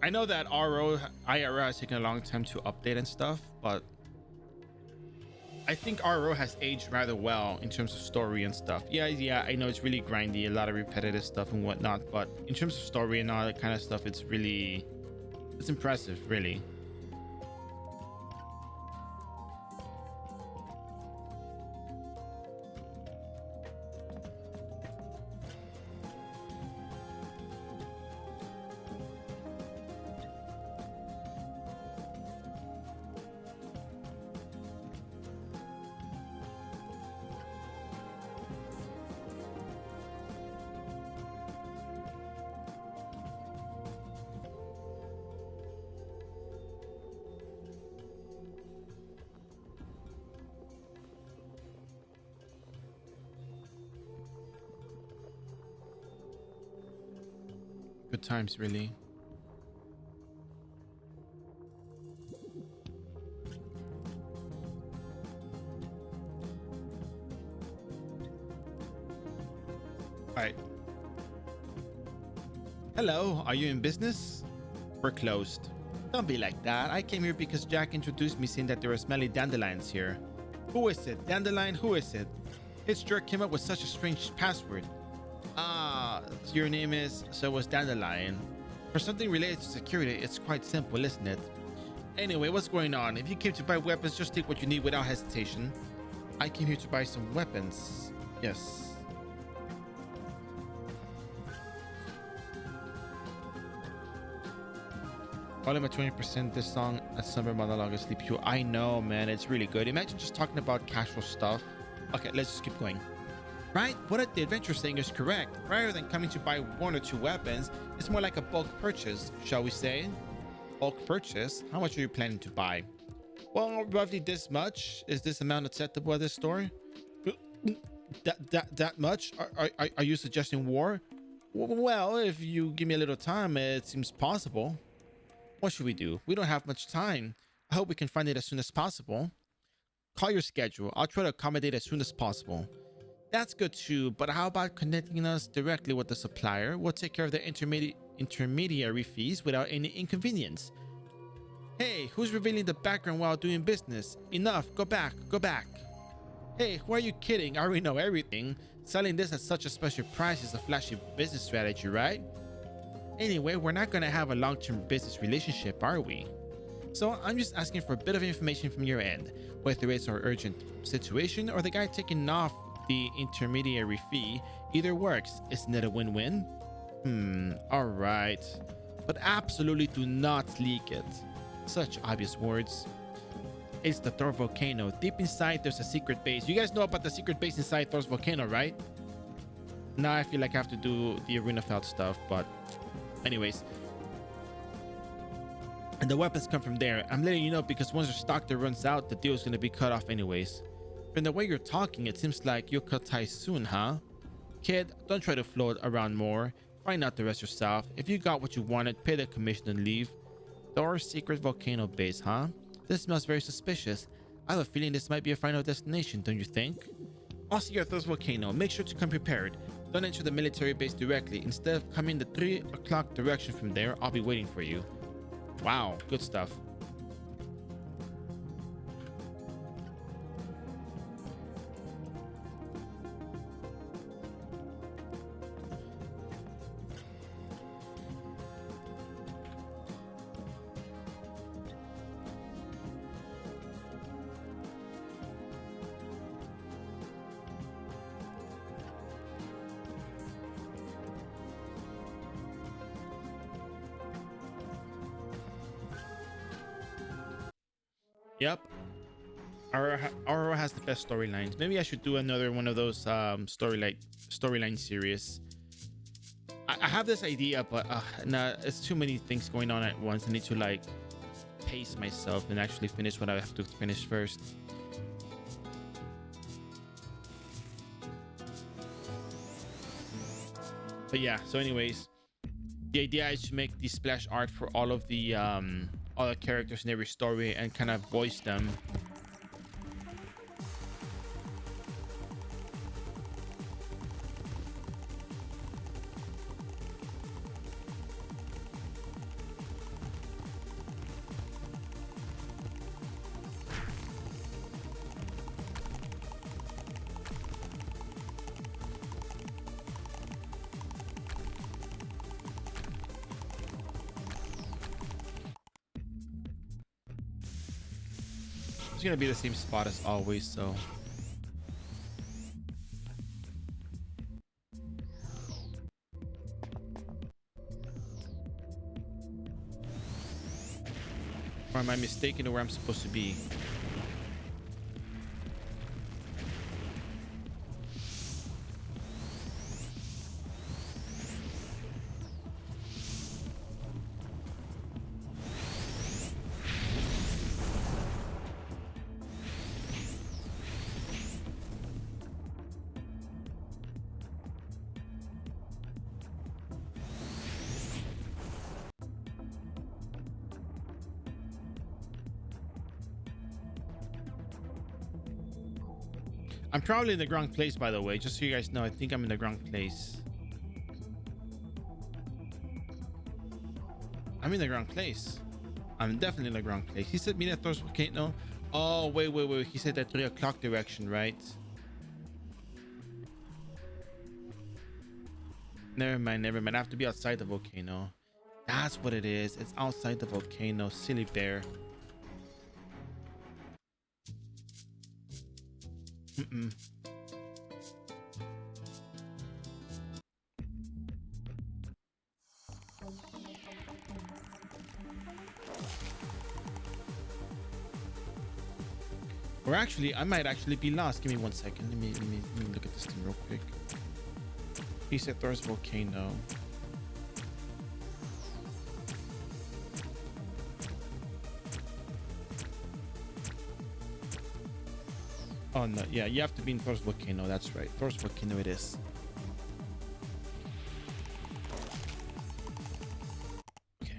Speaker 1: I know that iRO has taken a long time to update and stuff, but I think iRO has aged rather well in terms of story and stuff. Yeah, I know it's really grindy, a lot of repetitive stuff and whatnot, but in terms of story and all that kind of stuff, it's impressive, really. Good times, really. All right. Hello, are you in business? We're closed. Don't be like that. I came here because Jack introduced me saying that there are smelly dandelions here. Who is it? Dandelion? Who is it? His jerk came up with such a strange password. Ah, your name is... So was Dandelion. For something related to security, it's quite simple, isn't it? Anyway, what's going on? If you came to buy weapons, just take what you need without hesitation. I came here to buy some weapons. Yes. Volume at 20%. This song, A Summer Monologue is Sleep You. I know, man. It's really good. Imagine just talking about casual stuff. Okay, let's just keep going. Right? What the adventure saying is correct. Rather than coming to buy one or two weapons, it's more like a bulk purchase, shall we say? Bulk purchase? How much are you planning to buy? Well, roughly this much. Is this amount acceptable at this store? That much? Are you suggesting war? Well, if you give me a little time, it seems possible. What should we do? We don't have much time. I hope we can find it as soon as possible. Call your schedule. I'll try to accommodate as soon as possible. That's good too, but how about connecting us directly with the supplier? We'll take care of the intermediary fees without any inconvenience. Hey, who's revealing the background while doing business? Enough, go back. Hey, who are you kidding? I already know everything. Selling this at such a special price is a flashy business strategy, right? Anyway, we're not gonna have a long-term business relationship, are we? So I'm just asking for a bit of information from your end, whether it's our urgent situation or the guy taking off the intermediary fee. Either works. Isn't it a win-win? All right. But absolutely do not leak it. Such obvious words. It's the Thor volcano. Deep inside, there's a secret base. You guys know about the secret base inside Thor's volcano, right? Now I feel like I have to do the arena felt stuff, but anyways. And the weapons come from there. I'm letting you know because once your stock there runs out, the deal is going to be cut off anyways. From the way you're talking, it seems like you'll cut ties soon, huh? Kid, don't try to float around more. Find out the rest yourself. If you got what you wanted, pay the commission and leave. Thor's secret volcano base, huh? This smells very suspicious. I have a feeling this might be a final destination, don't you think? I'll see you at Thor's volcano. Make sure to come prepared. Don't enter the military base directly. Instead of coming the 3 o'clock direction from there, I'll be waiting for you. Wow, good stuff. Yep. iRO has the best storylines. Maybe I should do another one of those storyline series. I have this idea, but nah, it's too many things going on at once. I need to like pace myself and actually finish what I have to finish first. But yeah, so anyways, the idea is to make the splash art for all the characters in every story and kind of voice them. It's gonna be the same spot as always, so or am I mistaken to where I'm supposed to be? I'm probably in the wrong place, by the way, just so you guys know. I think I'm in the wrong place. I'm in the wrong place. I'm definitely in the wrong place. He said meet at Thor's volcano. Oh, wait. He said that 3 o'clock direction, right? Never mind. I have to be outside the volcano. That's what it is. It's outside the volcano. Silly bear. Or actually, I might actually be lost. Give me 1 second. Let me look at this thing real quick. He said Thor's volcano. Oh no, yeah, you have to be in Thor's volcano. That's right. Thor's volcano it is. Okay.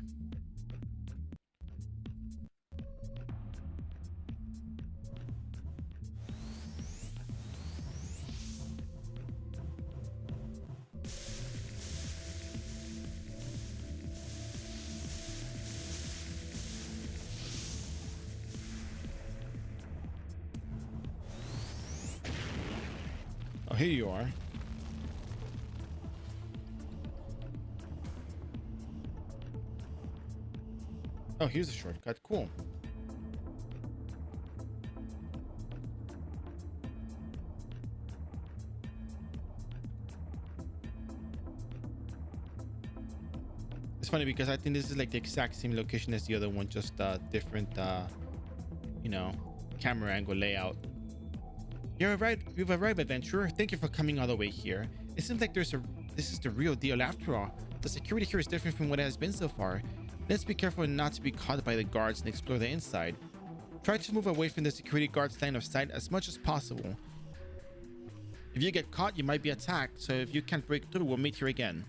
Speaker 1: Oh, here you are. Oh, here's a shortcut. Cool. It's funny because I think this is like the exact same location as the other one, just different, you know, camera angle layout. You've arrived, adventurer. Thank you for coming all the way here. It seems like this is the real deal after all. The security here is different from what it has been so far. Let's be careful not to be caught by the guards and explore the inside. Try to move away from the security guard's line of sight as much as possible. If you get caught, you might be attacked, so if you can't break through, we'll meet here again.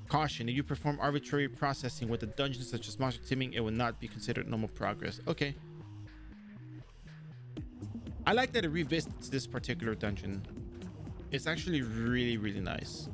Speaker 1: Caution, if you perform arbitrary processing with a dungeon such as monster teaming, it will not be considered normal progress. Okay. I like that it revisits this particular dungeon. It's actually really, really nice.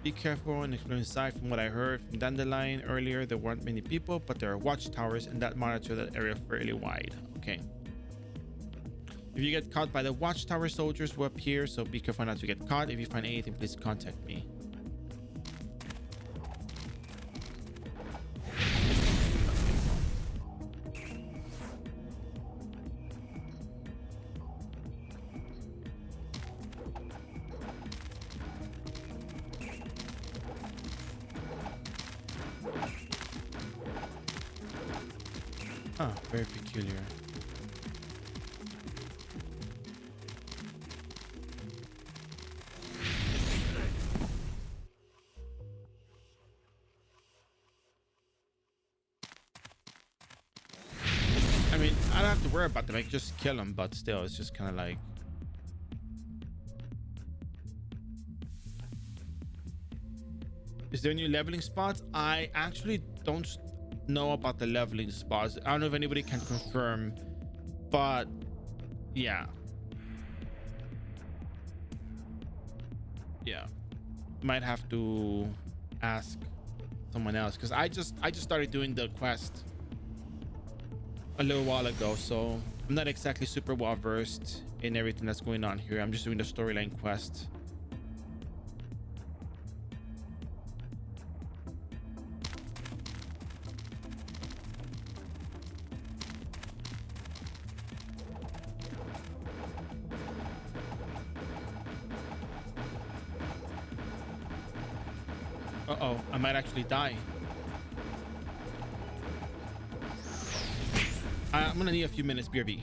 Speaker 1: Be careful and explore inside. From what I heard from Dandelion earlier, there weren't many people, but there are watchtowers and that monitor that area fairly wide. Okay. If you get caught by the watchtower, soldiers will appear, so be careful not to get caught. If you find anything, please contact me. Huh, very peculiar. I mean, I don't have to worry about them. I can just kill them, but still, it's just kind of like... Is there new leveling spots? I actually don't know about the leveling spots. I don't know if anybody can confirm, but yeah. Yeah. Might have to ask someone else, because I just started doing the quest a little while ago, so I'm not exactly super well versed in everything that's going on here. I'm just doing the storyline quest. Uh-oh, I might actually die. I'm gonna need a few minutes, BRB.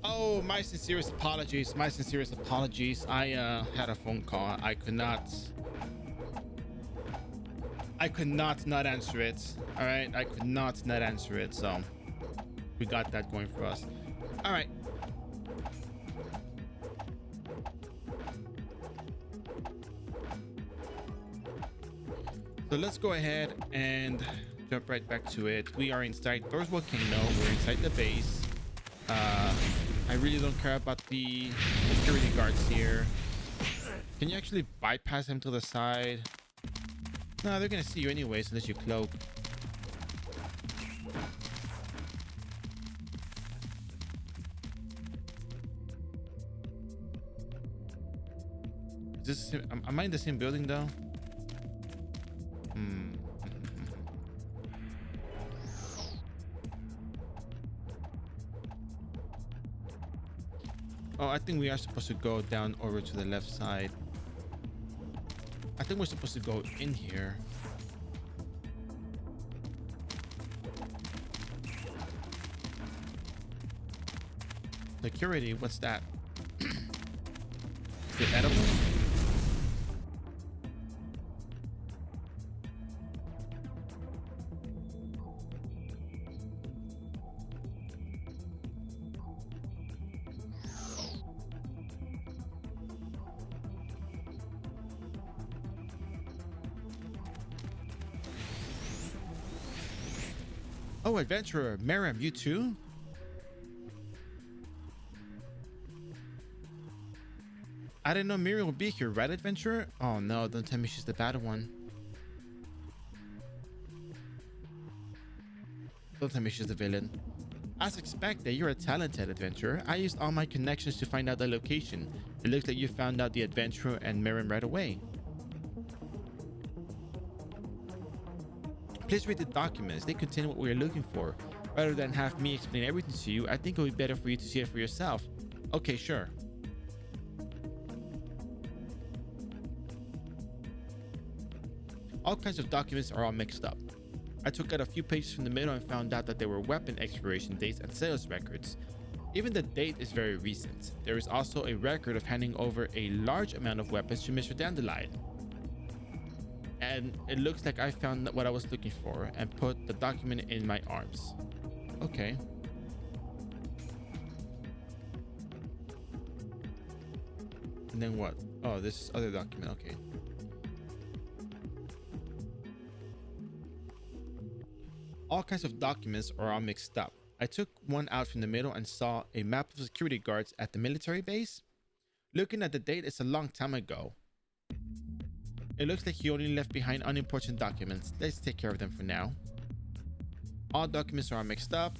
Speaker 1: Oh, my sincerest apologies. My sincerest apologies. I had a phone call. I could not answer it. All right, I could not answer it. So we got that going for us. All right. So let's go ahead and jump right back to it. We are inside Thor's Volcano. We're inside the base. I really don't care about the security guards here. Can you actually bypass him to the side? No, they're gonna see you anyways unless you cloak. Is this? Am I in the same building though? Oh, I think we are supposed to go down over to the left side. I think we're supposed to go in here. Security, what's that? Is it edible? Oh, adventurer, Miriam, you too? I didn't know Miriam would be here, right, adventurer? Oh no, don't tell me she's the bad one. Don't tell me she's the villain. As expected, you're a talented adventurer. I used all my connections to find out the location. It looks like you found out the adventurer and Miriam right away. Please read the documents. They contain what we're looking for. Rather than have me explain everything to you, I think it would be better for you to see it for yourself. Okay, sure. All kinds of documents are all mixed up. I took out a few pages from the middle and found out that there were weapon expiration dates and sales records. Even the date is very recent. There is also a record of handing over a large amount of weapons to Mr. Dandelion. And it looks like I found what I was looking for and put the document in my arms. Okay. And then what? Oh, this other document. Okay. All kinds of documents are all mixed up. I took one out from the middle and saw a map of security guards at the military base. Looking at the date, it's a long time ago. It looks like he only left behind unimportant documents. Let's take care of them for now. All documents are all mixed up.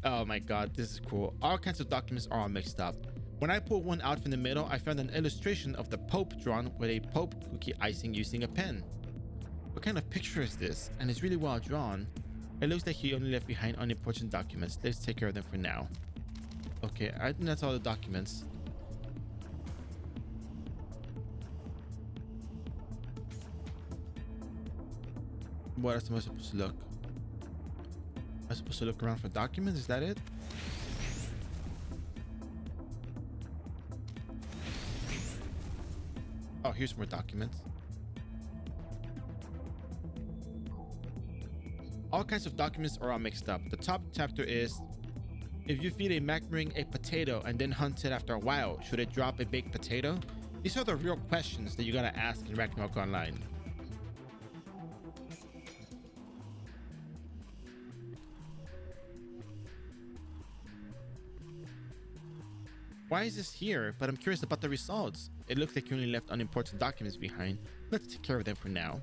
Speaker 1: Oh my god, this is cool. All kinds of documents are all mixed up. When I pulled one out from the middle, I found an illustration of the Pope drawn with a Pope cookie icing using a pen. What kind of picture is this? And it's really well drawn. It looks like he only left behind unimportant documents. Let's take care of them for now. Okay, I think that's all the documents. What else am I supposed to look? Am I supposed to look around for documents? Is that it? Oh, here's more documents. All kinds of documents are all mixed up. The top chapter is, if you feed a Macmering a potato and then hunt it after a while, should it drop a baked potato? These are the real questions that you gotta ask in Ragnarok Online. Why is this here? But I'm curious about the results. It looks like you only left unimportant documents behind. Let's take care of them for now.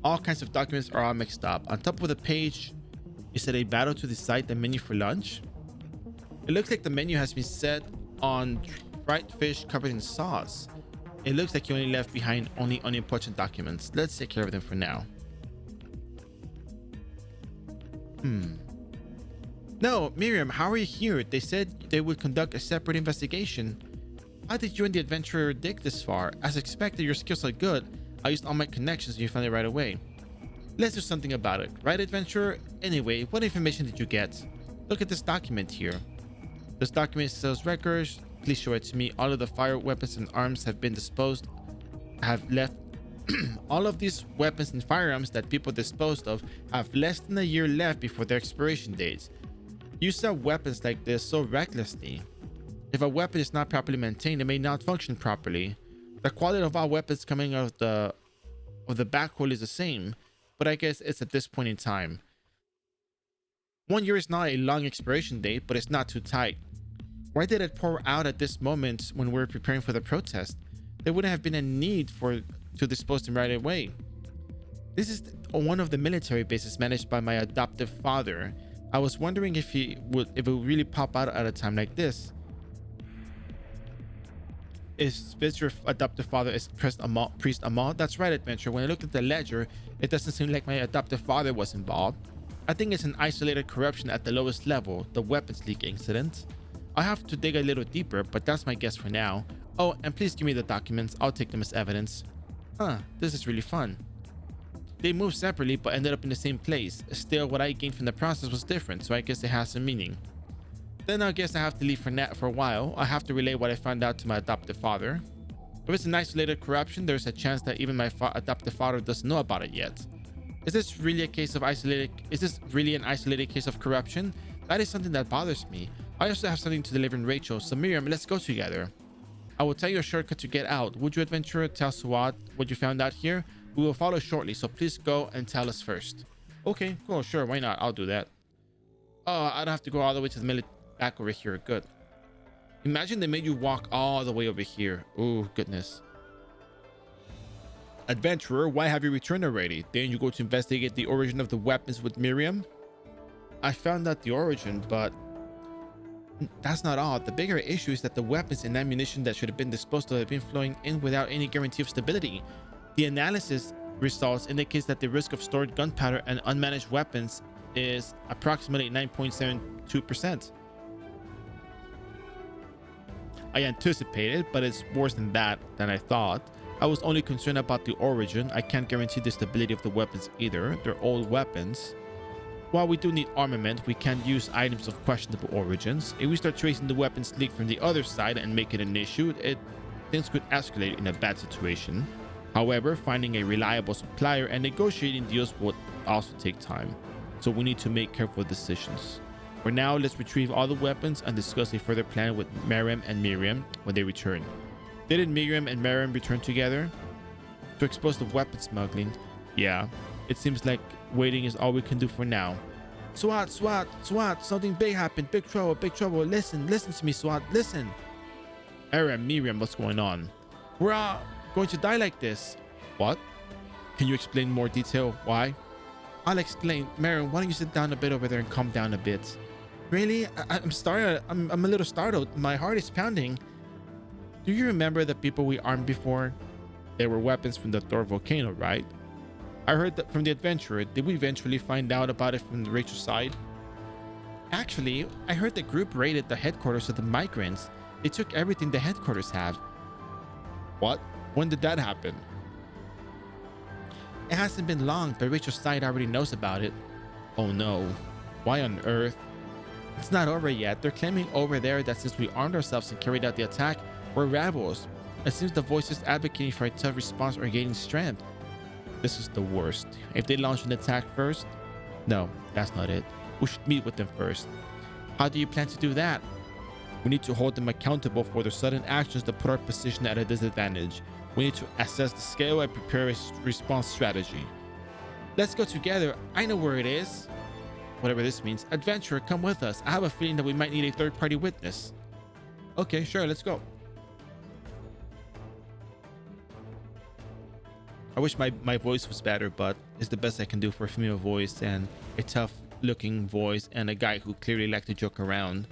Speaker 1: All kinds of documents are all mixed up. On top of the page, you said a battle to decide the menu for lunch. It looks like the menu has been set on fried fish covered in sauce. It looks like you only left behind only unimportant documents. Let's take care of them for now. No, Miriam, how are you here? They said they would conduct a separate investigation. How did you and the adventurer dig this far? As expected, your skills are good. I used all my connections and you found it right away. Let's do something about it, right, adventurer? Anyway, what information did you get? Look at this document here. This document sells records. Please show it to me. All of the fire weapons and arms have been disposed. Have left. All of these weapons and firearms that people disposed of have less than a year left before their expiration dates. You sell weapons like this so recklessly. If a weapon is not properly maintained, it may not function properly. The quality of all weapons coming out of the backhole is the same, but I guess it's at this point in time. 1 year is not a long expiration date, but it's not too tight. Why did it pour out at this moment when we're preparing for the protest? There wouldn't have been a need to dispose them right away. This is one of the military bases managed by my adoptive father. I was wondering if it would really pop out at a time like this. Is your adoptive father is Priest Amal? That's right, adventure. When I looked at the ledger, it doesn't seem like my adoptive father was involved. I think it's an isolated corruption at the lowest level, the weapons leak incident. I'll have to dig a little deeper, but that's my guess for now. Oh, and please give me the documents. I'll take them as evidence. This is really fun. They moved separately but ended up in the same place. Still, what I gained from the process was different, so I guess it has some meaning. Then I guess I have to leave for a while. I have to relay what I found out to my adoptive father. If it's an isolated corruption, there's a chance that even my adoptive father doesn't know about it yet. Is this really an isolated case of corruption? That is something that bothers me. I also have something to deliver in Rachel, so Miriam, let's go together. I will tell you a shortcut to get out. Would you, adventurer, tell Swat what you found out here? We will follow shortly, so please go and tell us first. Okay, cool, sure, why not? I'll do that. Oh, I don't have to go all the way to the middle back over here. Good. Imagine they made you walk all the way over here. Oh, goodness. Adventurer, why have you returned already? Didn't you go to investigate the origin of the weapons with Miriam? I found out the origin, but that's not all. The bigger issue is that the weapons and ammunition that should have been disposed of have been flowing in without any guarantee of stability. The analysis results indicates that the risk of stored gunpowder and unmanaged weapons is approximately 9.72%. I anticipated, but it's worse than I thought. I was only concerned about the origin. I can't guarantee the stability of the weapons either. They're old weapons. While we do need armament, we can't use items of questionable origins. If we start tracing the weapons leak from the other side and make it an issue, things could escalate in a bad situation. However, finding a reliable supplier and negotiating deals would also take time. So we need to make careful decisions. For now, let's retrieve all the weapons and discuss a further plan with Miriam and Miriam when they return. Didn't Miriam and Miriam return together to expose the weapon smuggling? Yeah, it seems like waiting is all we can do for now. Swat, something big happened. Big trouble. Listen to me, Swat, listen. Miriam, what's going on? We're all going to die like this. What? Can you explain more detail? Why? I'll explain. Miriam, why don't you sit down a bit over there and calm down a bit? Really? I'm startled. I'm a little startled. My heart is pounding. Do you remember the people we armed before? They were weapons from the Thor volcano, right? I heard that from the adventurer. Did we eventually find out about it from the Rachel side? Actually, I heard the group raided the headquarters of the migrants. They took everything the headquarters have. What? When did that happen? It hasn't been long, but Rachel's side already knows about it. Oh no. Why on earth? It's not over yet. They're claiming over there that since we armed ourselves and carried out the attack, we're rebels. It seems the voices advocating for a tough response are gaining strength. This is the worst. If they launch an attack first? No, that's not it. We should meet with them first. How do you plan to do that? We need to hold them accountable for their sudden actions that put our position at a disadvantage. We need to assess the scale and prepare a response strategy. Let's go together. I know where it is. Whatever this means. Adventurer, come with us. I have a feeling that we might need a third-party witness. Okay, sure, let's go. I wish my voice was better, but it's the best I can do for a female voice and a tough-looking voice and a guy who clearly likes to joke around.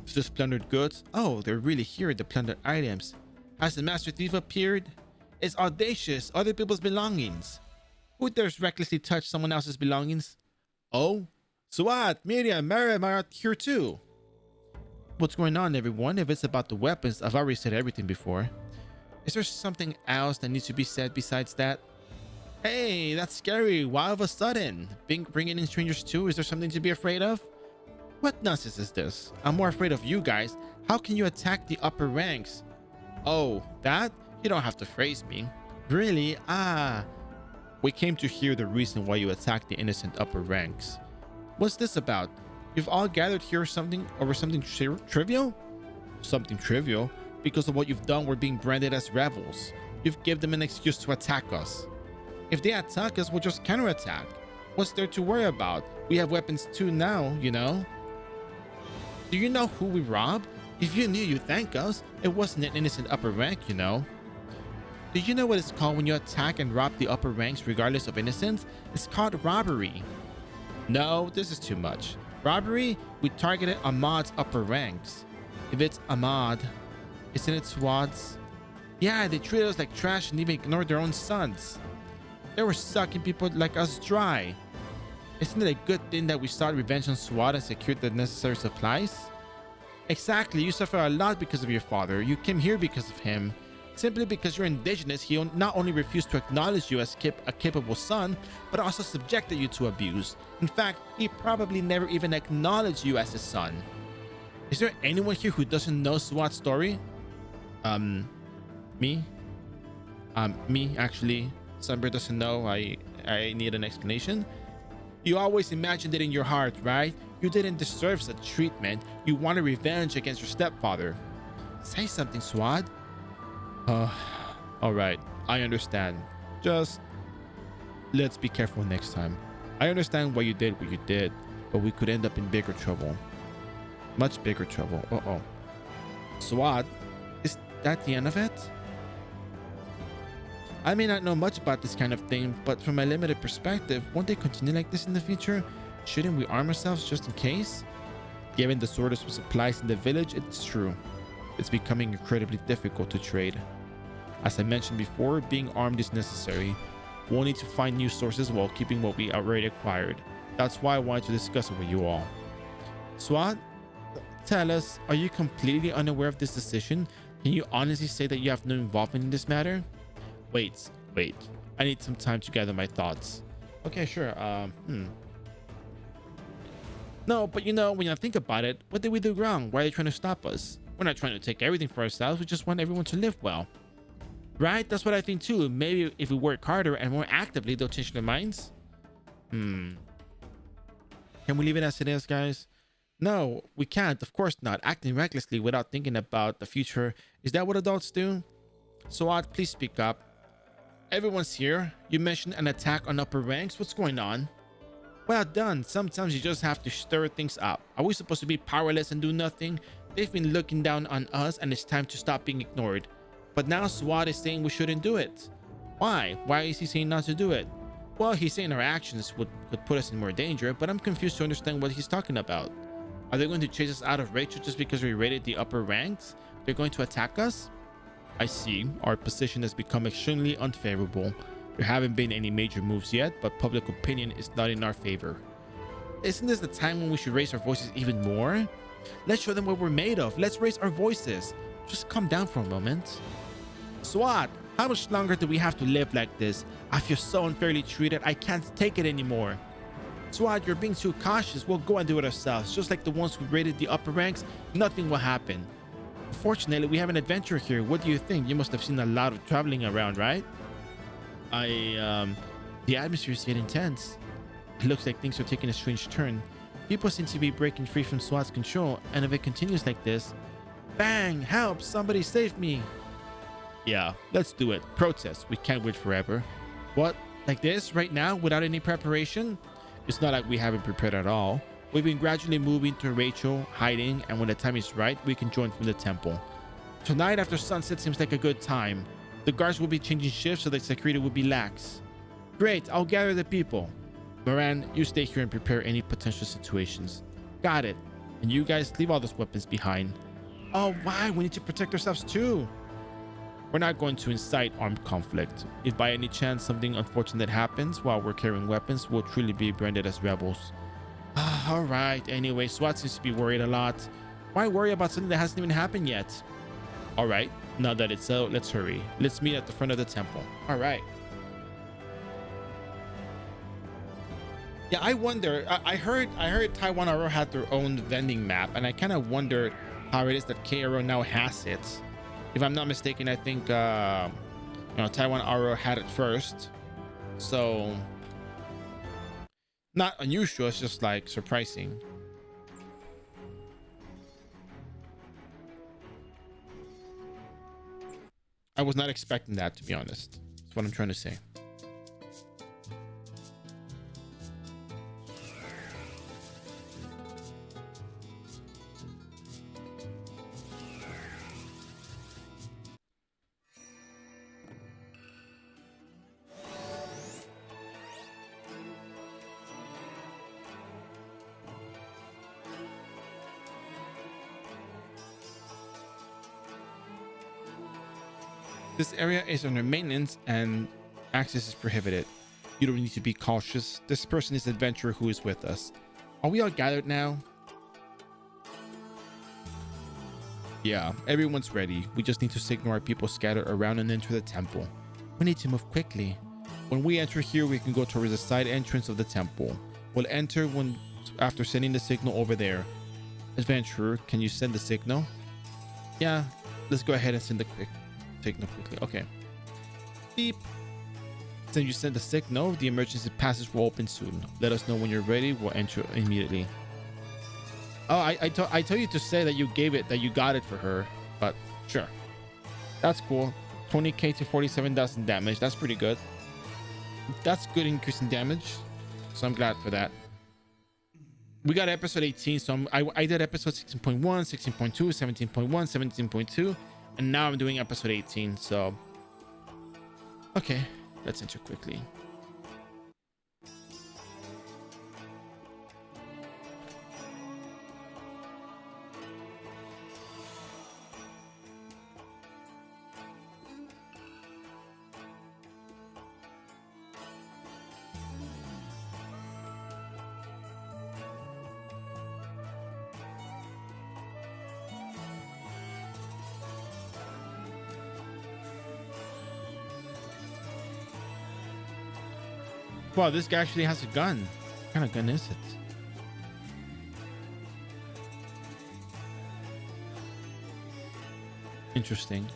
Speaker 1: Just plundered goods? Oh, they're really here, the plundered items. Has the master thief appeared? It's audacious. Other people's belongings. Who dares recklessly touch someone else's belongings? Oh? Swat, Miriam, Miriam are out here too. What's going on, everyone? If it's about the weapons, I've already said everything before. Is there something else that needs to be said besides that? Hey, that's scary. Why all of a sudden? Bringing in strangers too? Is there something to be afraid of? What nonsense is this? I'm more afraid of you guys. How can you attack the upper ranks? Oh, that? You don't have to phrase me. Really? Ah. We came to hear the reason why you attacked the innocent upper ranks. What's this about? You've all gathered here over something trivial? Something trivial? Because of what you've done, we're being branded as rebels. You've given them an excuse to attack us. If they attack us, we'll just counterattack. What's there to worry about? We have weapons too now, you know? Do you know who we robbed? If you knew, you'd thank us. It wasn't an innocent upper rank, you know. Do you know what it's called when you attack and rob the upper ranks regardless of innocence? It's called robbery. No, this is too much. Robbery? We targeted Ahmad's upper ranks. If it's Ahmad, isn't it Swad's? Yeah, they treated us like trash and even ignored their own sons. They were sucking people like us dry. Isn't it a good thing that we sought revenge on Swad and secured the necessary supplies? Exactly, you suffer a lot because of your father. You came here because of him. Simply because you're indigenous, he not only refused to acknowledge you as a capable son, but also subjected you to abuse. In fact, he probably never even acknowledged you as his son. Is there anyone here who doesn't know Swad's story? Me? Me, actually. Sunbird doesn't know. I need an explanation. You always imagined it in your heart, right? You didn't deserve such treatment. You wanted revenge against your stepfather. Say something, Swad. Uh, all right. I understand. Just let's be careful next time. I understand why you did what you did, but we could end up in bigger trouble. Much bigger trouble. Uh-oh. Swad, is that the end of it? I may not know much about this kind of thing, but from my limited perspective, won't they continue like this in the future? Shouldn't we arm ourselves just in case? Given the shortage of supplies in the village, it's true. It's becoming incredibly difficult to trade. As I mentioned before, being armed is necessary. We'll need to find new sources while keeping what we already acquired. That's why I wanted to discuss it with you all. Swat, tell us, are you completely unaware of this decision? Can you honestly say that you have no involvement in this matter? Wait. I need some time to gather my thoughts. Okay, sure. No, but you know, when I think about it, what did we do wrong? Why are they trying to stop us? We're not trying to take everything for ourselves. We just want everyone to live well. Right? That's what I think too. Maybe if we work harder and more actively, they'll change their minds. Can we leave it as it is, guys? No, we can't. Of course not. Acting recklessly without thinking about the future. Is that what adults do? Swat, please speak up. Everyone's here. You mentioned an attack on upper ranks. What's going on? Well done. Sometimes you just have to stir things up. Are we supposed to be powerless and do nothing? They've been looking down on us and it's time to stop being ignored. But now Swat is saying we shouldn't do it. Why? Why is he saying not to do it? Well, he's saying our actions could put us in more danger, but I'm confused to understand what he's talking about. Are they going to chase us out of Rachel just because we raided the upper ranks? They're going to attack us? I see. Our position has become extremely unfavorable. There haven't been any major moves yet, but public opinion is not in our favor. Isn't this the time when we should raise our voices even more? Let's show them what we're made of. Let's raise our voices. Just calm down for a moment. Swat, how much longer do we have to live like this? I feel so unfairly treated. I can't take it anymore. Swat, you're being too cautious. We'll go and do it ourselves. Just like the ones who raided the upper ranks, nothing will happen. Fortunately, we have an adventurer here. What do you think? You must have seen a lot of traveling around, right? The atmosphere is getting tense. It looks like things are taking a strange turn. People seem to be breaking free from SWAT's control, and if it continues like this... Bang! Help! Somebody save me! Yeah, let's do it. Protest. We can't wait forever. What? Like this? Right now? Without any preparation? It's not like we haven't prepared at all. We've been gradually moving to Rachel, hiding, and when the time is right, we can join from the temple. Tonight after sunset seems like a good time. The guards will be changing shifts so that security will be lax. Great, I'll gather the people. Moran, you stay here and prepare any potential situations. Got it. And you guys leave all those weapons behind. Oh, why? We need to protect ourselves too. We're not going to incite armed conflict. If by any chance something unfortunate happens while we're carrying weapons, we'll truly be branded as rebels. All right. Anyway, SWAT seems to be worried a lot. Why worry about something that hasn't even happened yet? All right. Now that it's out, let's hurry. Let's meet at the front of the temple. All right. Yeah, I wonder. I heard Taiwan iRO had their own vending map, and I kind of wondered how it is that iRO now has it. If I'm not mistaken, I think Taiwan iRO had it first, so not unusual. It's just like surprising. I was not expecting that, to be honest. That's what I'm trying to say. This area is under maintenance and access is prohibited. You don't need to be cautious. This person is the adventurer who is with us. Are we all gathered now? Yeah, everyone's ready. We just need to signal our people scattered around and enter the temple. We need to move quickly. When we enter here, we can go towards the side entrance of the temple. We'll enter after sending the signal over there. Adventurer, can you send the signal? Yeah, let's go ahead and send the quick signal quickly. Okay. Beep. Since you send the signal, the emergency passage will open soon. Let us know when you're ready. We'll enter immediately. Oh, I told you to say that you gave it, that you got it for her, but sure. That's cool. 20k to 47,000 damage. That's pretty good. That's good increase in damage. So I'm glad for that. We got episode 18. So I did episode 16.1, 16.2, 17.1, 17.2. And now I'm doing episode 18. So, okay. Let's enter quickly. Wow, this guy actually has a gun. What kind of gun is it? Interesting.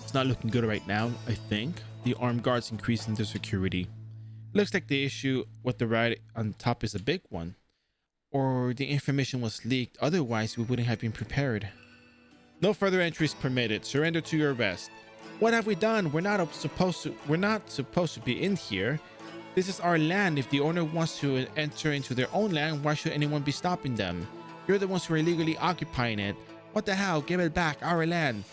Speaker 1: It's not looking good right now, I think. The armed guards increasing their security. Looks like the issue with the ride on top is a big one. Or the information was leaked, otherwise we wouldn't have been prepared. No further entries permitted. Surrender to your arrest. What have we done? We're not supposed to be in here. This is our land. If the owner wants to enter into their own land, why should anyone be stopping them? You're the ones who are illegally occupying it. What the hell? Give it back, our land.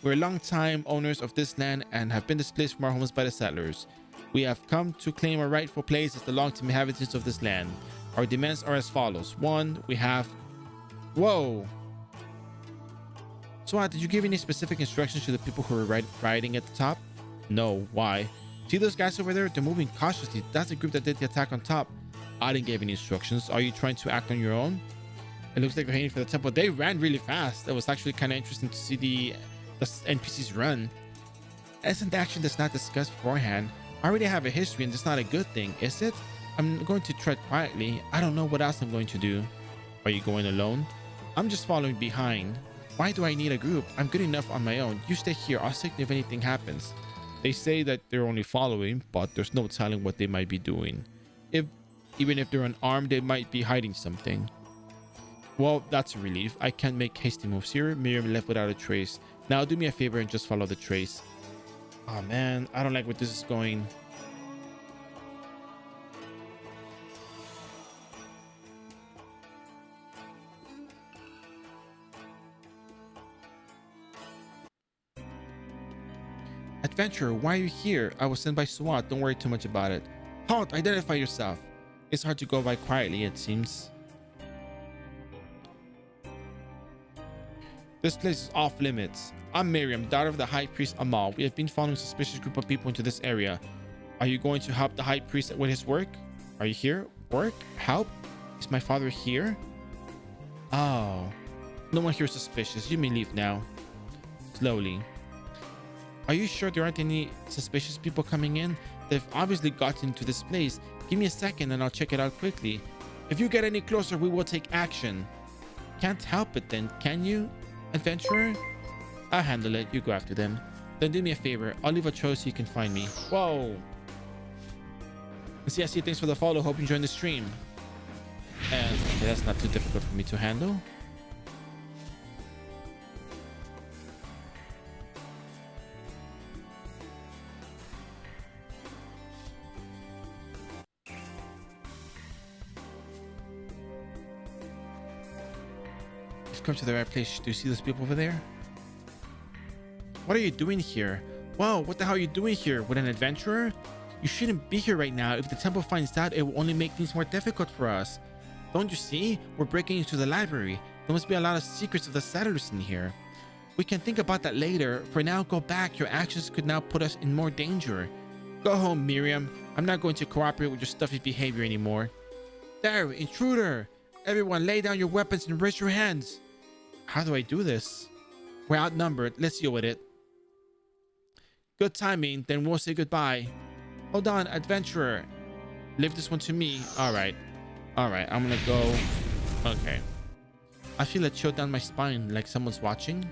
Speaker 1: We're long-time owners of this land and have been displaced from our homes by the settlers. We have come to claim our rightful place as the long-term inhabitants of this land. Our demands are as follows. 1, we have... Whoa! So did you give any specific instructions to the people who were riding at the top? No. Why? See those guys over there? They're moving cautiously. That's the group that did the attack on top. I didn't give any instructions. Are you trying to act on your own? It looks like they're heading for the temple. They ran really fast. It was actually kind of interesting to see the NPCs run. As an action that's not discussed beforehand, I already have a history and it's not a good thing, is it? I'm going to tread quietly. I don't know what else I'm going to do. Are you going alone? I'm just following behind. Why do I need a group? I'm good enough on my own. You stay here. I'll signal if anything happens. They say that they're only following, but there's no telling what they might be doing. Even if they're unarmed, they might be hiding something. Well, that's a relief. I can't make hasty moves here. Miriam left without a trace. Now do me a favor and just follow the trace. Oh man, I don't like where this is going. Adventurer, why are you here? I was sent by SWAT. Don't worry too much about it. Halt! Identify yourself. It's hard to go by quietly, it seems. This place is off limits. I'm Miriam, daughter of the High Priest Amal. We have been following a suspicious group of people into this area. Are you going to help the High Priest with his work? Are you here? Work? Help? Is my father here? Oh. No one here is suspicious. You may leave now. Slowly. Are you sure there aren't any suspicious people coming in? They've obviously gotten into this place. Give me a second and I'll check it out quickly. If you get any closer, we will take action. Can't help it then, can you, adventurer? I'll handle it. You go after them. Then do me a favor. I'll leave a trail so you can find me. Whoa. See, thanks for the follow. Hope you enjoyed the stream. And okay, that's not too difficult for me to handle. You've come to the right place. Do you see those people over there? What are you doing here? Whoa, what the hell are you doing here? With an adventurer? You shouldn't be here right now. If the temple finds out, it will only make things more difficult for us. Don't you see? We're breaking into the library. There must be a lot of secrets of the settlers in here. We can think about that later. For now, go back. Your actions could now put us in more danger. Go home, Miriam. I'm not going to cooperate with your stuffy behavior anymore. There, intruder! Everyone, lay down your weapons and raise your hands. How do I do this? We're outnumbered. Let's deal with it. Good timing. Then we'll say goodbye. Hold on, adventurer. Leave this one to me. All right. I'm gonna go. Okay. I feel a chill down my spine, like someone's watching.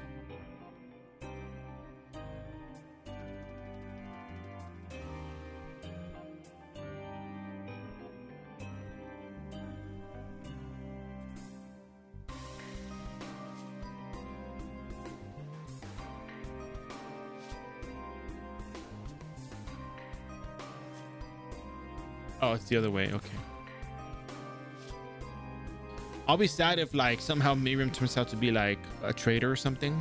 Speaker 1: Oh, it's the other way. Okay. I'll be sad if like somehow Miriam turns out to be like a traitor or something.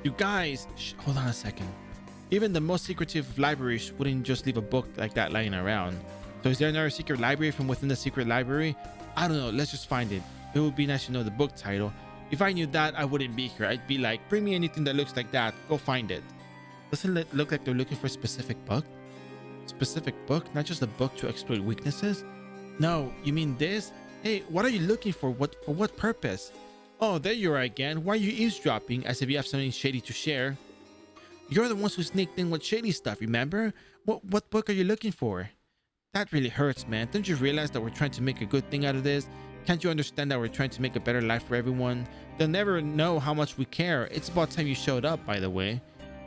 Speaker 1: You guys, hold on a second. Even the most secretive libraries wouldn't just leave a book like that lying around. So is there another secret library from within the secret library? I don't know. Let's just find it. It would be nice to know the book title. If I knew that, I wouldn't be here. I'd be like, bring me anything that looks like that. Go find it. Doesn't it look like they're looking for a specific book? Specific book? Not just a book to exploit weaknesses? No, you mean this? Hey, what are you looking for? For what purpose? Oh, there you are again. Why are you eavesdropping as if you have something shady to share? You're the ones who sneaked in with shady stuff, remember? What book are you looking for? That really hurts, man. Don't you realize that we're trying to make a good thing out of this? Can't you understand that we're trying to make a better life for everyone? They'll never know how much we care. It's about time you showed up, by the way.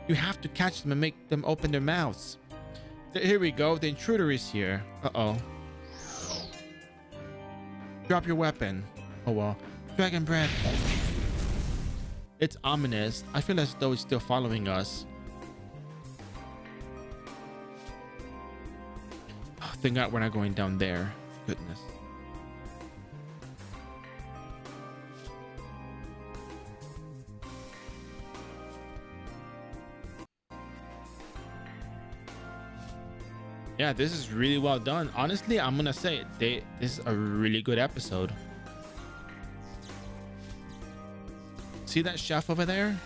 Speaker 1: You have to catch them and make them open their mouths. Here we go. The intruder is here. Uh-oh. Drop your weapon. Oh, well. Dragon breath. It's ominous. I feel as though it's still following us. Oh, thank God we're not going down there. Goodness. Yeah, this is really well done. Honestly, I'm gonna say this is a really good episode. See that chef over there?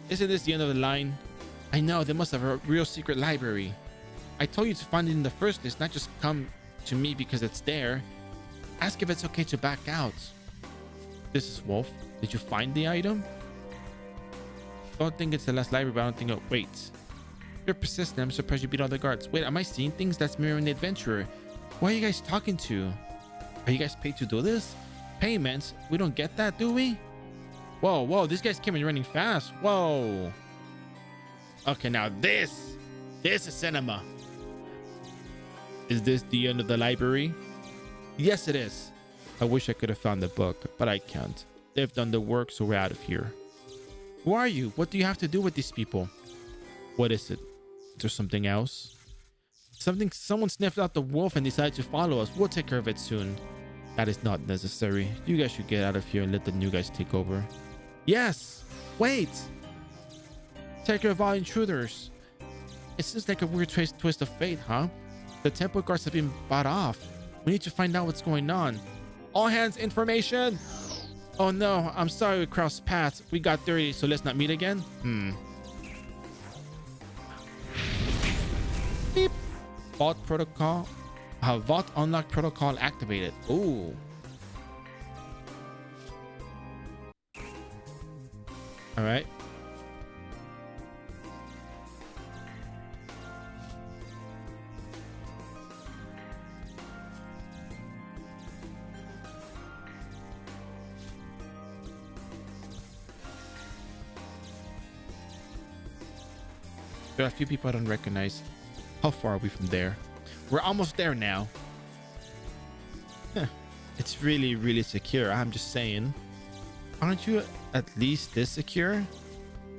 Speaker 1: Isn't this the end of the line? I know, they must have a real secret library. I told you to find it in the first place, not just come to me because it's there. Ask if it's okay to back out. This is Wolf. Did you find the item? Don't think it's the last library, but I don't think it. Wait. You're persistent. I'm surprised you beat all the guards. Wait, am I seeing things? That's Miriam the Adventurer. Who are you guys talking to? Are you guys paid to do this? Payments? We don't get that, do we? Whoa, whoa, these guys came in running fast. Whoa. Okay, now this is cinema. Is this the end of the library? Yes, it is. I wish I could have found the book, but I can't. They've done the work, so we're out of here. Who are you? What do you have to do with these people? What is it? Is there something else? Someone sniffed out the wolf and decided to follow us. We'll take care of it soon. That is not necessary. You guys should get out of here and let the new guys take over. Yes! Wait! Take care of all intruders. It seems like a weird twist of fate, huh? The temple guards have been bought off. We need to find out what's going on. All hands information! Oh no, I'm sorry we crossed paths. We got dirty, so let's not meet again? Beep. Vault protocol. Vault unlock protocol activated. Ooh. All right. There are a few people I don't recognize. How far are we from there? We're almost there now. It's really, really secure. I'm just saying. Aren't you at least this secure?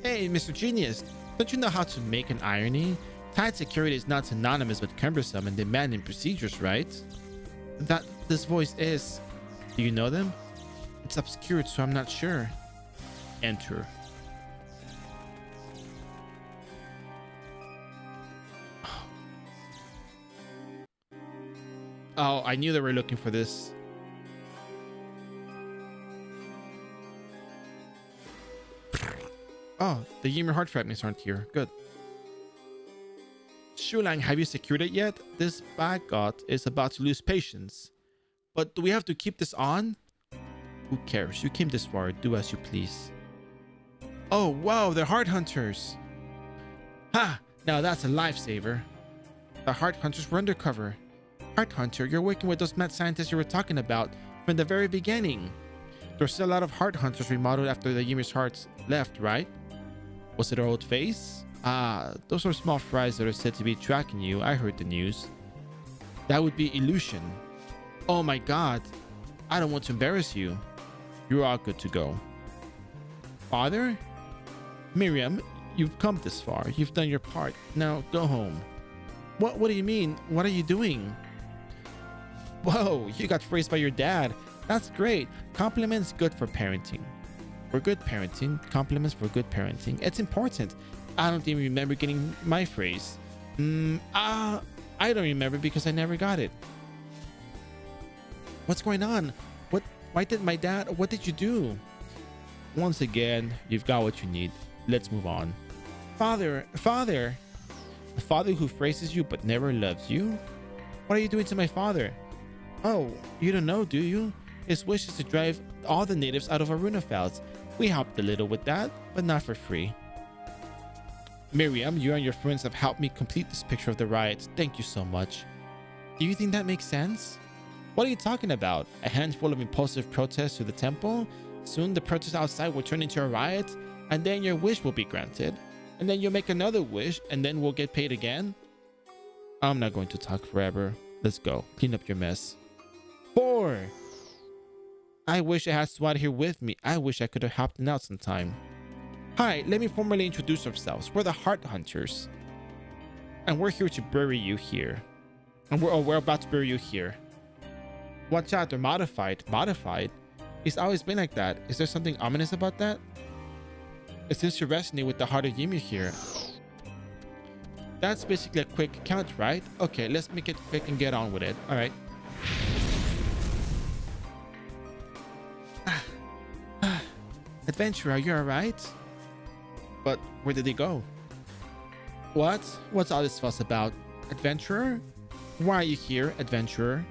Speaker 1: Hey, Mr. Genius. Don't you know how to make an irony? Tight security is not synonymous with cumbersome and demanding procedures, right? This voice is... Do you know them? It's obscured, so I'm not sure. Enter. Oh, I knew they were looking for this. Oh, the Ymir heart fragments aren't here. Good. Shulang, have you secured it yet? This Bagot is about to lose patience. But do we have to keep this on? Who cares? You came this far. Do as you please. Oh, wow, they're heart hunters. Ha! Now that's a lifesaver. The Heart Hunters were undercover. Heart Hunter, you're working with those mad scientists you were talking about from the very beginning. There's still a lot of Heart Hunters remodeled after the Ymir's Hearts left, right? Was it our old face? Ah, those are small fries that are said to be tracking you. I heard the news. That would be illusion. Oh my god. I don't want to embarrass you. You're all good to go. Father? Miriam, you've come this far. You've done your part. Now go home. What do you mean? What are you doing? Whoa, you got praised by your dad. That's great. Compliments good for parenting. For good parenting. Compliments for good parenting. It's important. I don't even remember getting my phrase. I don't remember because I never got it. What's going on? Why did my dad? What did you do? Once again, you've got what you need. Let's move on. Father. A father who praises you but never loves you? What are you doing to my father? Oh, you don't know, do you? His wish is to drive all the natives out of our Runefels. We helped a little with that, but not for free. Miriam, you and your friends have helped me complete this picture of the riots. Thank you so much. Do you think that makes sense? What are you talking about? A handful of impulsive protests to the temple? Soon the protest outside will turn into a riot, and then your wish will be granted. And then you'll make another wish, and then we'll get paid again? I'm not going to talk forever. Let's go. Clean up your mess. 4. I wish I had SWAT here with me. I wish I could have helped them out sometime. Hi, let me formally introduce ourselves. We're the Heart Hunters. And we're here to bury you here. And we're about to bury you here. Watch out, they're modified. Modified? It's always been like that. Is there something ominous about that? It seems to resonate with the heart of Ymir here. That's basically a quick count, right? Okay, let's make it quick and get on with it. All right. Adventurer, you're all right? But where did he go? What? What's all this fuss about? Adventurer? Why are you here, adventurer?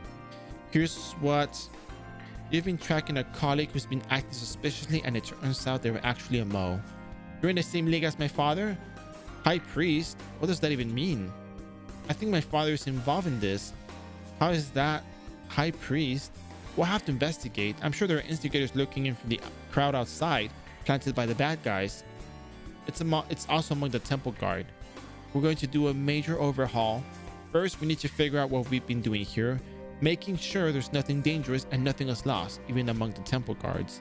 Speaker 1: Here's what. You've been tracking a colleague who's been acting suspiciously, and it turns out they were actually a Mo. You're in the same league as my father? High priest? What does that even mean? I think my father is involved in this. How is that? High priest? We'll have to investigate. I'm sure there are instigators looking in from the crowd outside, planted by the bad guys. It's also among the temple guard. We're going to do a major overhaul. First, we need to figure out what we've been doing here, making sure there's nothing dangerous and nothing is lost, even among the temple guards.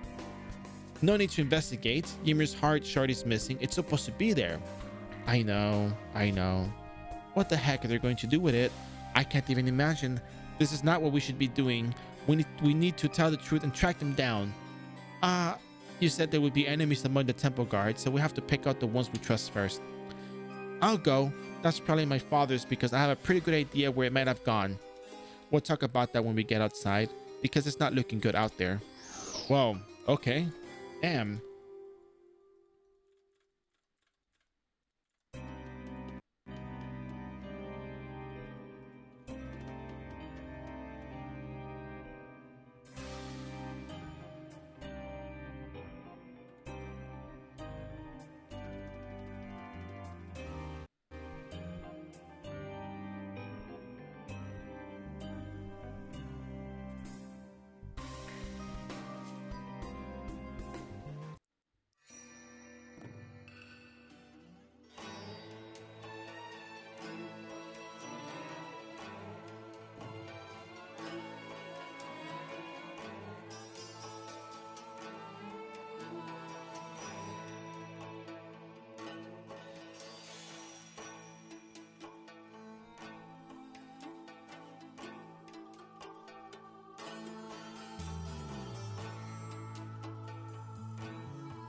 Speaker 1: No need to investigate. Ymir's heart shard is missing. It's supposed to be there. I know. What the heck are they going to do with it? I can't even imagine. This is not what we should be doing. We need to tell the truth and track them down. You said there would be enemies among the temple guards, so we have to pick out the ones we trust first. I'll go. That's probably my father's because I have a pretty good idea where it might have gone. We'll talk about that when we get outside because it's not looking good out there. Whoa, okay. Damn.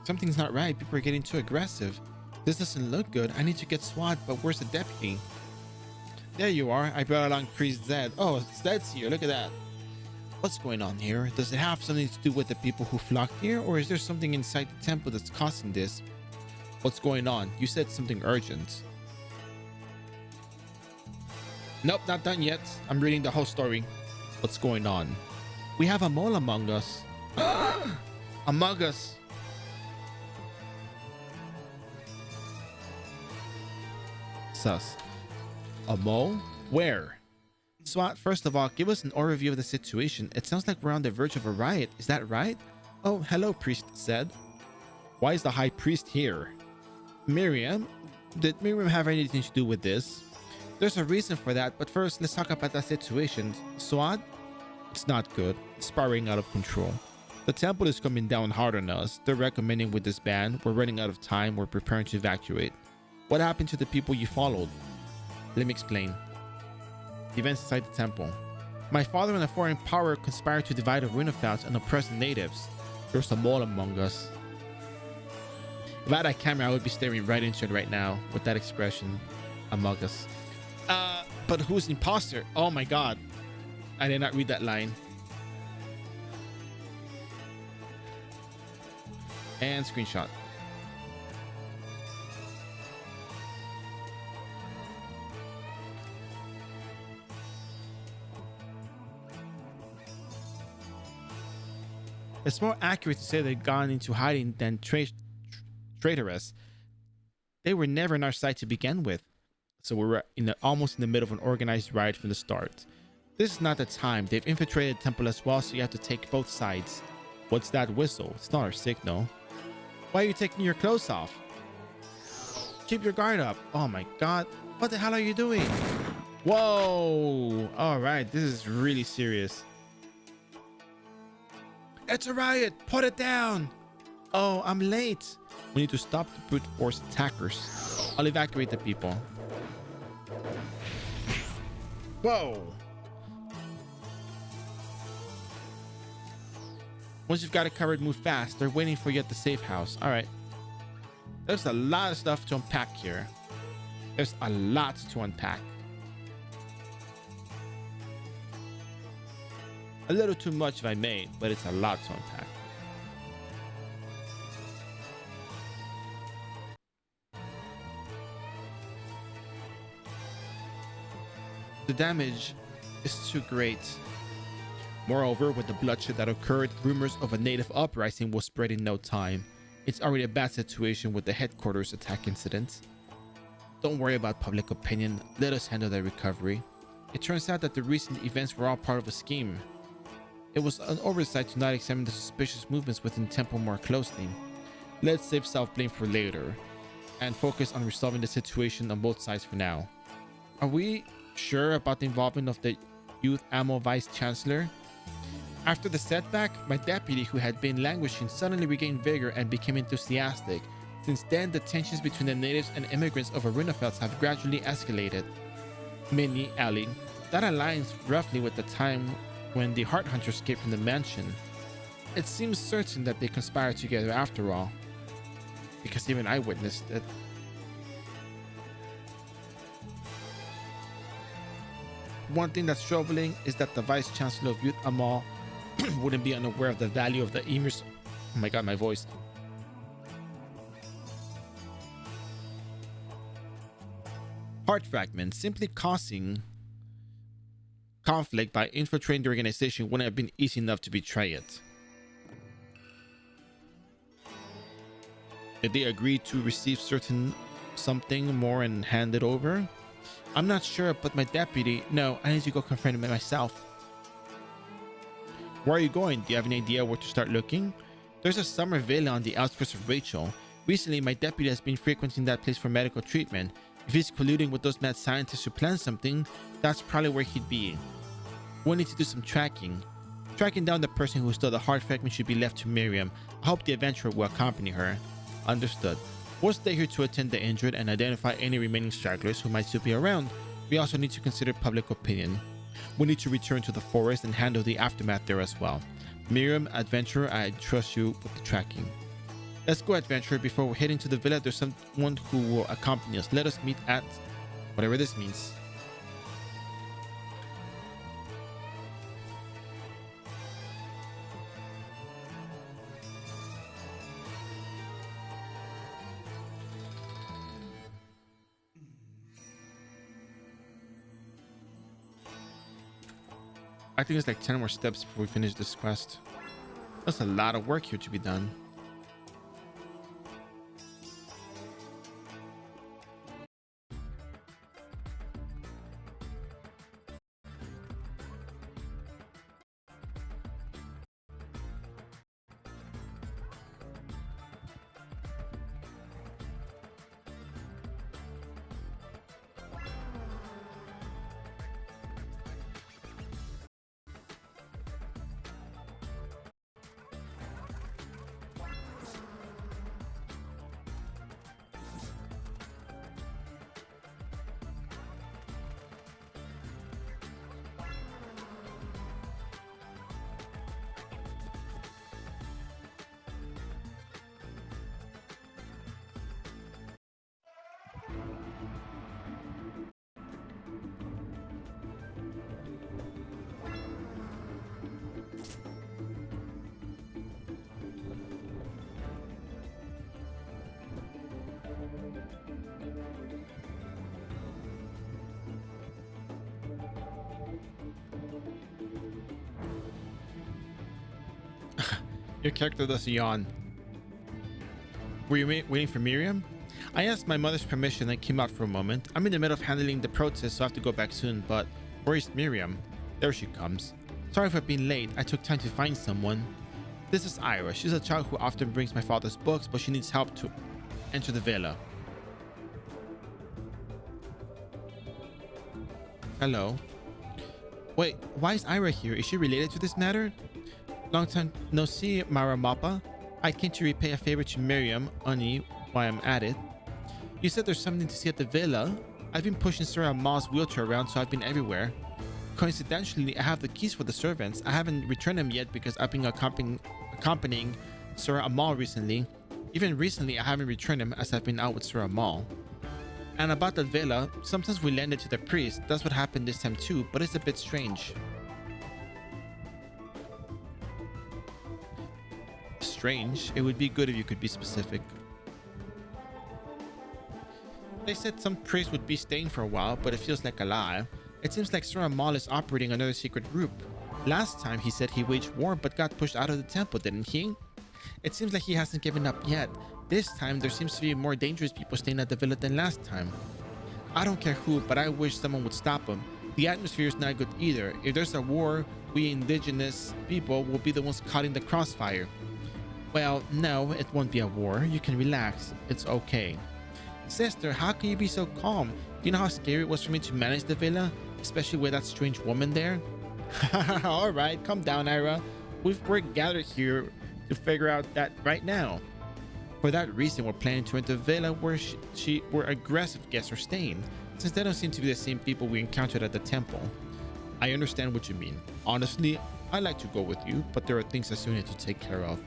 Speaker 1: Something's not right. People are getting too aggressive. This doesn't look good. I need to get SWAT, but where's the deputy? There you are. I brought along Priest Zed. Oh, Zed's here. Look at that. What's going on here? Does it have something to do with the people who flocked here, or is there something inside the temple that's causing this? What's going on? You said something urgent. Nope, not done yet. I'm reading the whole story. What's going on? We have a mole among us. Among us. Sus. A mole? Where? SWAT, first of all, give us an overview of the situation. It sounds like we're on the verge of a riot. Is that right? Oh, hello, priest said. Why is the high priest here? Miriam? Did Miriam have anything to do with this? There's a reason for that, but first, let's talk about that situation. SWAT? It's not good. It's spiraling out of control. The temple is coming down hard on us. They're recommending with this ban. We're running out of time. We're preparing to evacuate. What happened to the people you followed? Let me explain. The events inside the temple. My father and a foreign power conspired to divide the Runefouts and oppress the natives. There's a mole among us. If I had a camera, I would be staring right into it right now with that expression. Among us. But who's the imposter? Oh my god. I did not read that line. And screenshot. It's more accurate to say they'd gone into hiding than traitorous. They were never in our sight to begin with. So we were almost in the middle of an organized riot from the start. This is not the time. They've infiltrated the temple as well, so you have to take both sides. What's that whistle? It's not our signal. Why are you taking your clothes off? Keep your guard up. Oh my god. What the hell are you doing? Whoa. All right. This is really serious. It's a riot. Put it down. Oh, I'm late. We need to stop the brute force attackers. I'll evacuate the people. Whoa. Once you've got it covered, move fast. They're waiting for you at the safe house. All right. There's a lot of stuff to unpack here. There's a lot to unpack. A little too much if I may, but it's a lot to unpack. The damage is too great. Moreover, with the bloodshed that occurred, rumors of a native uprising will spread in no time. It's already a bad situation with the headquarters attack incident. Don't worry about public opinion. Let us handle the recovery. It turns out that the recent events were all part of a scheme. It was an oversight to not examine the suspicious movements within the temple more closely. Let's save self-blame for later and focus on resolving the situation on both sides for now. Are we sure about the involvement of the Youth Ammo Vice Chancellor? After the setback, my deputy, who had been languishing, suddenly regained vigor and became enthusiastic. Since then, the tensions between the natives and immigrants over Runefelds have gradually escalated. Minnie, Ali, that aligns roughly with the time when the Heart Hunters escaped from the mansion. It seems certain that they conspired together after all, because even I witnessed it. One thing that's troubling is that the Vice Chancellor of Youth Amal wouldn't be unaware of the value of the emirs. Oh my god, my voice. Heart fragments simply causing conflict by infiltrating the organization wouldn't have been easy enough to betray it. Did they agree to receive something more and hand it over? I'm not sure, but my deputy... No, I need to go confront him myself. Where are you going? Do you have any idea where to start looking? There's a summer villa on the outskirts of Rachel. Recently, my deputy has been frequenting that place for medical treatment. If he's colluding with those mad scientists who plan something, that's probably where he'd be. We'll need to do some tracking. Tracking down the person who stole the heart fragment should be left to Miriam. I hope the adventurer will accompany her. Understood. We'll stay here to attend the injured and identify any remaining stragglers who might still be around. We also need to consider public opinion. We need to return to the forest and handle the aftermath there as well. Miriam, adventurer, I trust you with the tracking. Let's go, adventurer. Before we head into the villa, there's someone who will accompany us. Let us meet at whatever this means. I think it's like 10 more steps before we finish this quest. That's a lot of work here to be done. Your character does a yawn. Were you waiting for Miriam? I asked my mother's permission and came out for a moment. I'm in the middle of handling the protest, so I have to go back soon, but where's Miriam? There she comes. Sorry for being late. I took time to find someone. This is iRO. She's a child who often brings my father's books, but she needs help to enter the villa. Hello. Wait, why is iRO here? Is she related to this matter? Long time no see, Mara Mappa. I came to repay a favor to Miriam, Ani, while I'm at it. You said there's something to see at the villa. I've been pushing Surah Amal's wheelchair around, so I've been everywhere. Coincidentally, I have the keys for the servants. I haven't returned them yet because I've been accompanying Surah Amal recently. Even recently, I haven't returned them as I've been out with Surah Amal. And about the villa, sometimes we lend it to the priest. That's what happened this time too, but it's a bit strange. Strange? It would be good if you could be specific. They said some priest would be staying for a while, but it feels like a lie. It seems like Surah Amal is operating another secret group. Last time he said he waged war but got pushed out of the temple, didn't he? It seems like he hasn't given up yet. This time there seems to be more dangerous people staying at the villa than last time. I don't care who, but I wish someone would stop him. The atmosphere is not good either. If there's a war, we indigenous people will be the ones caught in the crossfire. Well, no, it won't be a war. You can relax. It's okay. Sister, how can you be so calm? Do you know how scary it was for me to manage the villa? Especially with that strange woman there? Alright, calm down, iRO. We're gathered here to figure out that right now. For that reason, we're planning to enter the villa where where aggressive guests are staying, since they don't seem to be the same people we encountered at the temple. I understand what you mean. Honestly, I'd like to go with you, but there are things I still need to take care of.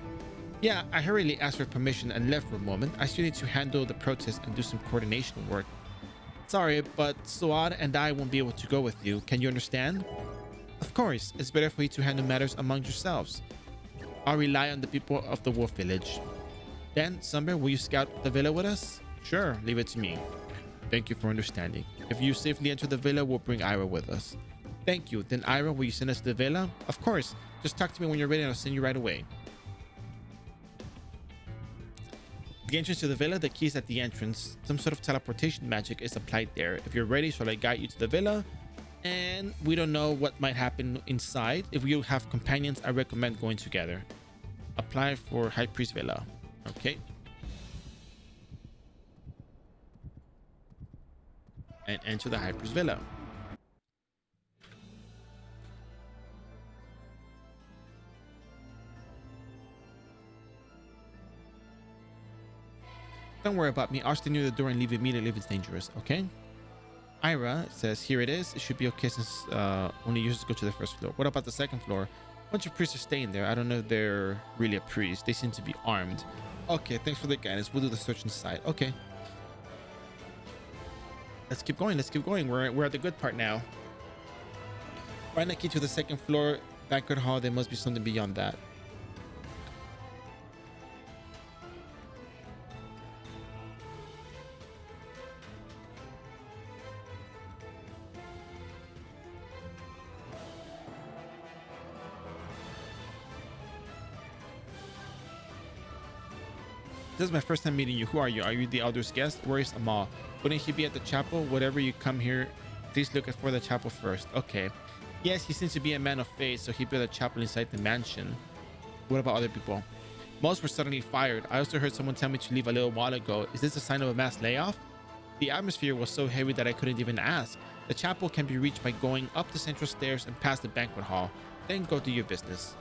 Speaker 1: Yeah, I hurriedly asked for permission and left for a moment. I still need to handle the protest and do some coordination work. Sorry, but Suad and I won't be able to go with you. Can you understand? Of course, it's better for you to handle matters among yourselves. I'll rely on the people of the Wolf Village. Then, Summer, will you scout the villa with us? Sure, leave it to me. Thank you for understanding. If you safely enter the villa, we'll bring iRO with us. Thank you. Then iRO, will you send us to the villa? Of course. Just talk to me when you're ready and I'll send you right away. The entrance to the villa, the key is at the entrance. Some sort of teleportation magic is applied there. If you're ready, shall I guide you to the villa? And we don't know what might happen inside. If you have companions, I recommend going together. Apply for High Priest Villa. Okay. And enter the High Priest Villa. Don't worry about me. I'll stay near the door and leave immediately if it's dangerous, okay? iRO says, here it is. It should be okay since only users go to the first floor. What about the second floor? A bunch of priests are staying there. I don't know if they're really a priest. They seem to be armed. Okay, thanks for the guidance. We'll do the search inside. Okay. Let's keep going. Let's keep going. We're at the good part now. Find the key to the second floor banquet hall. There must be something beyond that. This is my first time meeting you. Who are you? Are you the elder's guest? Where is Amal? Wouldn't he be at the chapel? Whatever you come here, please look for the chapel first. Okay. Yes, he seems to be a man of faith, so he built a chapel inside the mansion. What about other people? Most were suddenly fired. I also heard someone tell me to leave a little while ago. Is this a sign of a mass layoff? The atmosphere was so heavy that I couldn't even ask. The chapel can be reached by going up the central stairs and past the banquet hall. Then go do your business.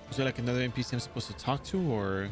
Speaker 1: Is there like another NPC I'm supposed to talk to, or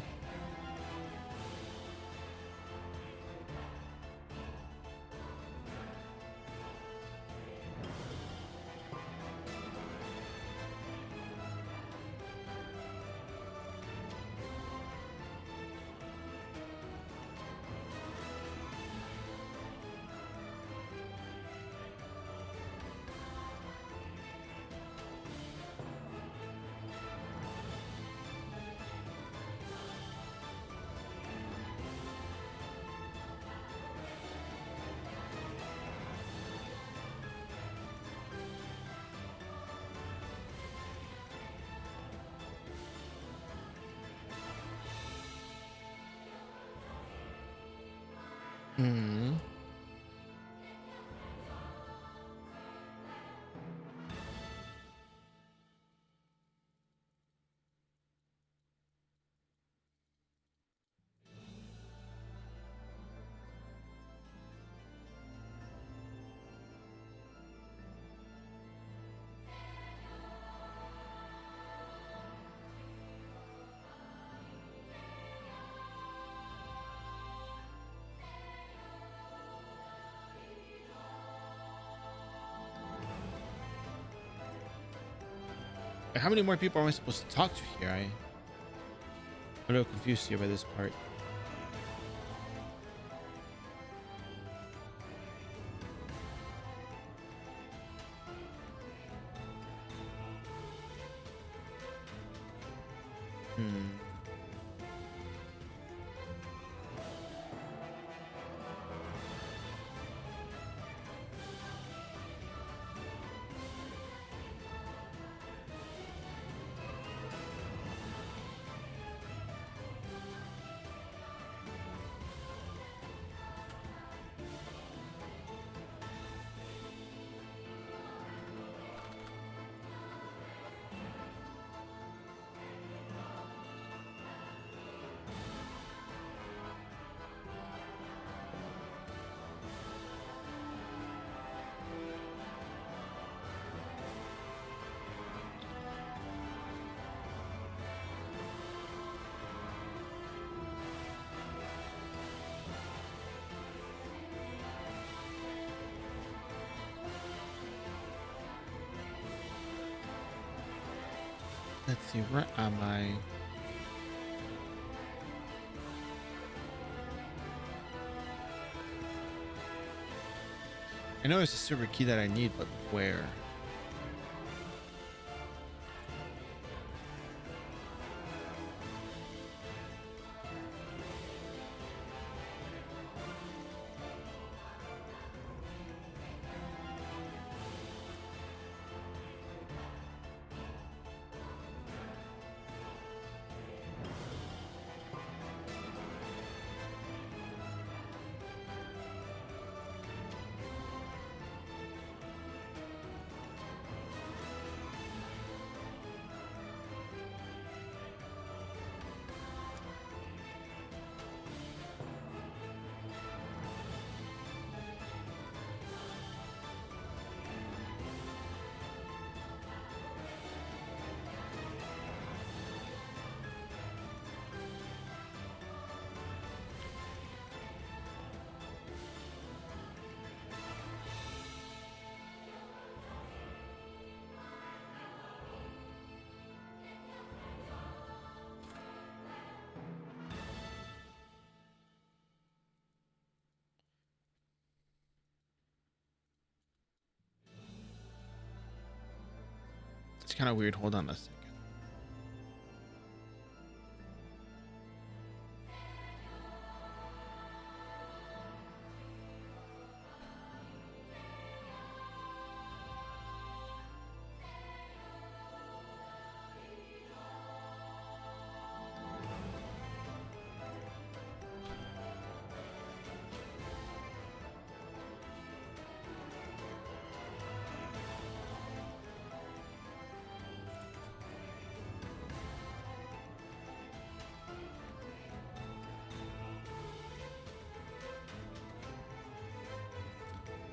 Speaker 1: Hmm. How many more people am I supposed to talk to here? I'm a little confused here by this part. Hmm. Let's see, where am I? I know it's a silver key that I need, but where? It's kind of weird. Hold on a second.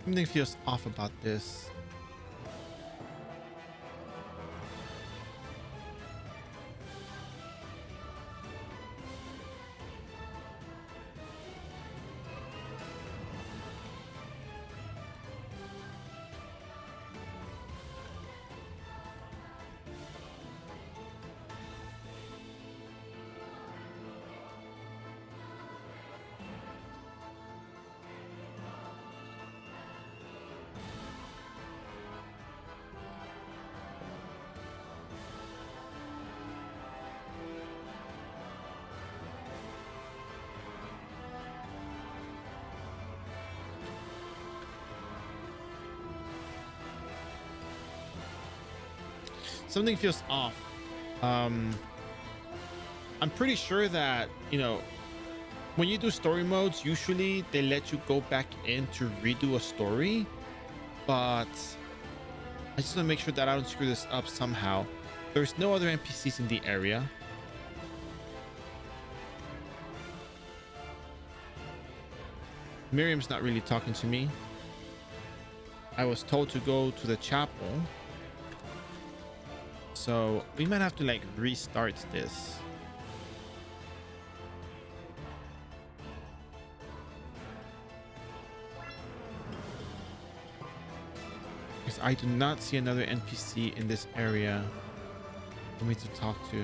Speaker 1: Something feels off about this. Something feels off. I'm pretty sure that, when you do story modes, usually they let you go back in to redo a story, but I just want to make sure that I don't screw this up somehow. There's no other NPCs in the area. Miriam's not really talking to me. I was told to go to the chapel, so we might have to like restart this. Because I do not see another NPC in this area for me to talk to.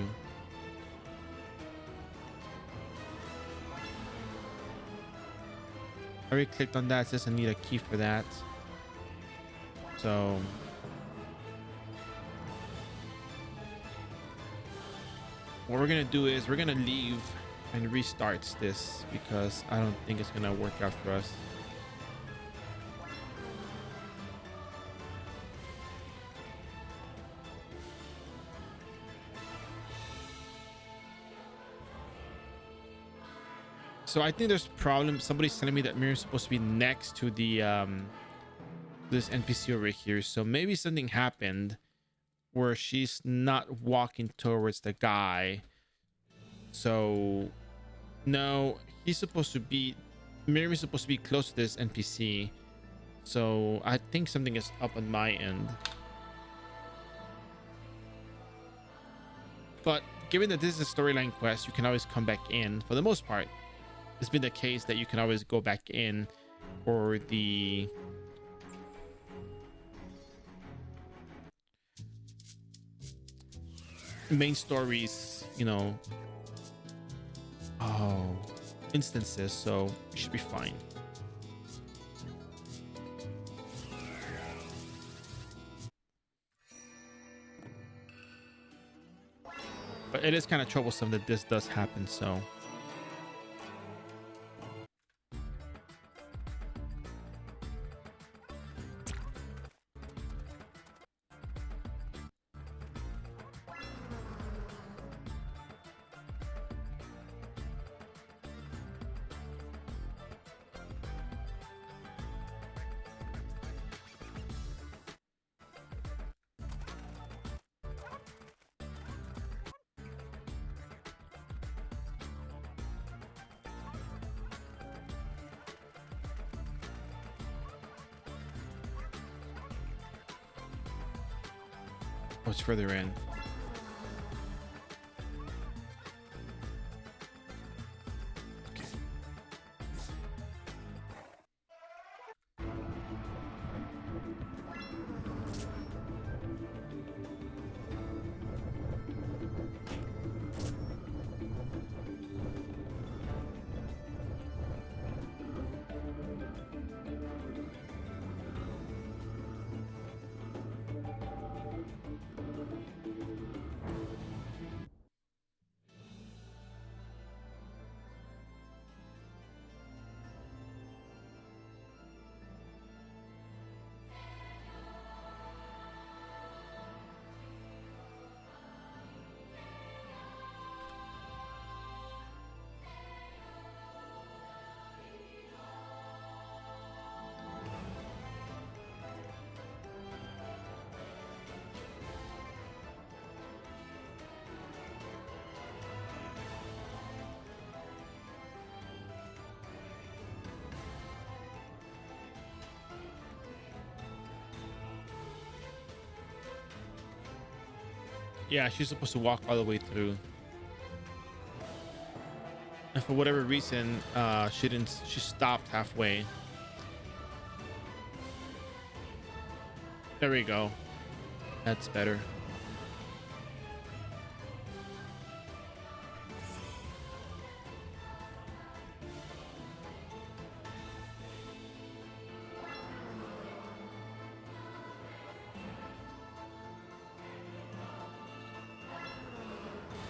Speaker 1: I already clicked on that. It says I need a key for that. So what we're gonna do is we're gonna leave and restart this because I don't think it's gonna work out for us. So I think there's a problem. Somebody's telling me that Miriam's supposed to be next to the this NPC over here. So maybe something happened where she's not walking towards the guy. So no, Miriam is supposed to be close to this NPC. So I think something is up on my end. But given that this is a storyline quest, you can always come back in for the most part. It's been the case that you can always go back in for the main stories, you know, instances, so you should be fine. But it is kind of troublesome that this does happen, so oh, it's further in. Yeah, she's supposed to walk all the way through. And for whatever reason, she stopped halfway. There we go. That's better.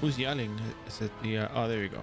Speaker 1: Who's yelling? Is it the oh, there you go.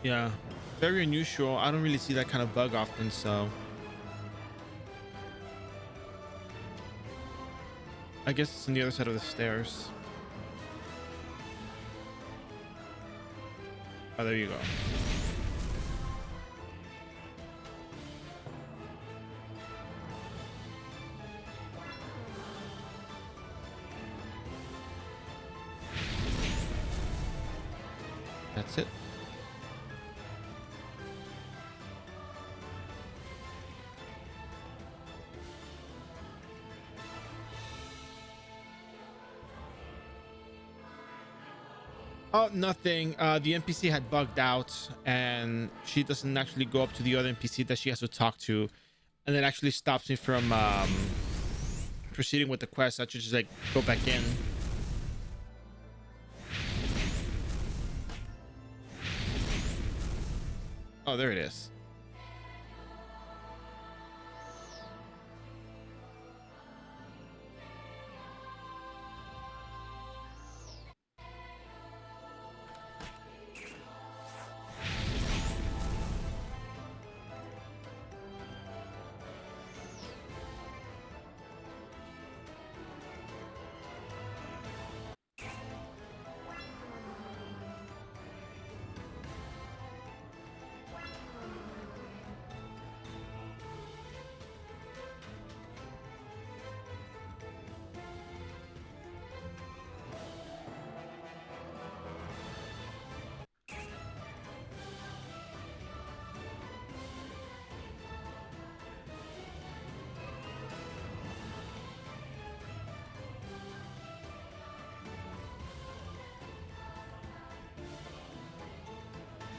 Speaker 1: Yeah, very unusual. I don't really see that kind of bug often, so I guess it's on the other side of the stairs. Oh, there you go. That's it. Oh, nothing. The NPC had bugged out, and she doesn't actually go up to the other NPC that she has to talk to, and it actually stops me from proceeding with the quest. I should just like go back in. Oh, there it is.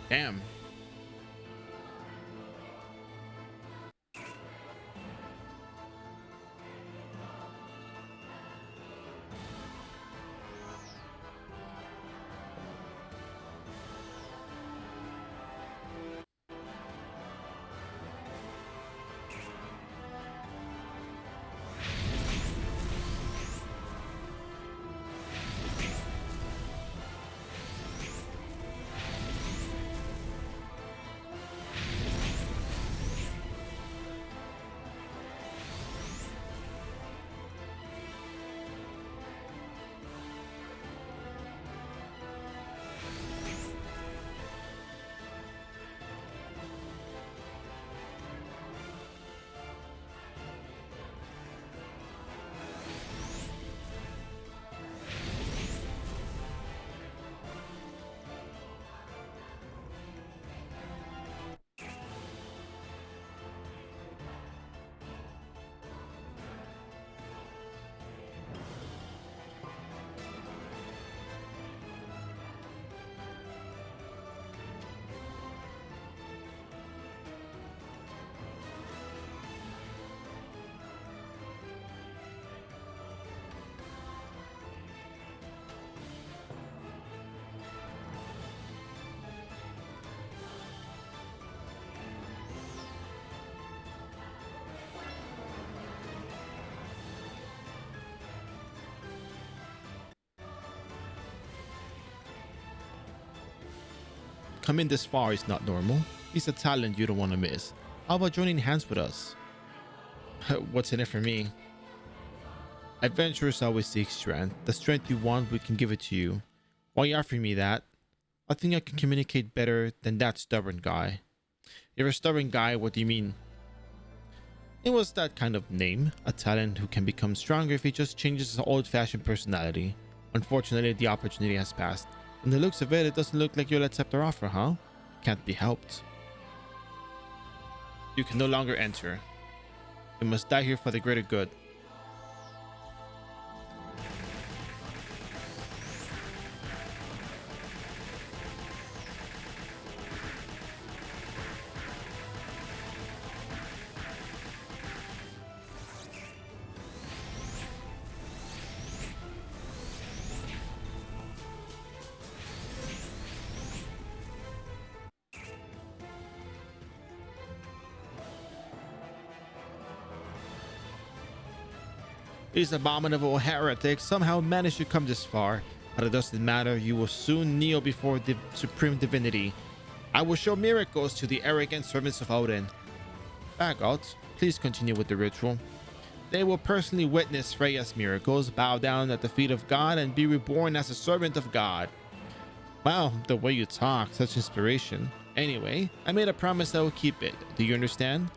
Speaker 1: Damn. Coming this far is not normal. It's a talent you don't want to miss. How about joining hands with us? What's in it for me? Adventurers always seek strength. The strength you want, we can give it to you. Why you offering me that? I think I can communicate better than that stubborn guy. You're a stubborn guy, what do you mean? It was that kind of name, a talent who can become stronger if he just changes his old-fashioned personality. Unfortunately, the opportunity has passed. From the looks of it, it doesn't look like you'll accept our offer, huh? Can't be helped. You can no longer enter. You must die here for the greater good. These abominable heretics somehow managed to come this far, but it doesn't matter. You will soon kneel before the supreme divinity. I will show miracles to the arrogant servants of Odin. Bagot, please continue with the ritual. They will personally witness Freya's miracles, bow down at the feet of God, and be reborn as a servant of God. Wow, the way you talk, such inspiration. Anyway, I made a promise I will keep it. Do you understand?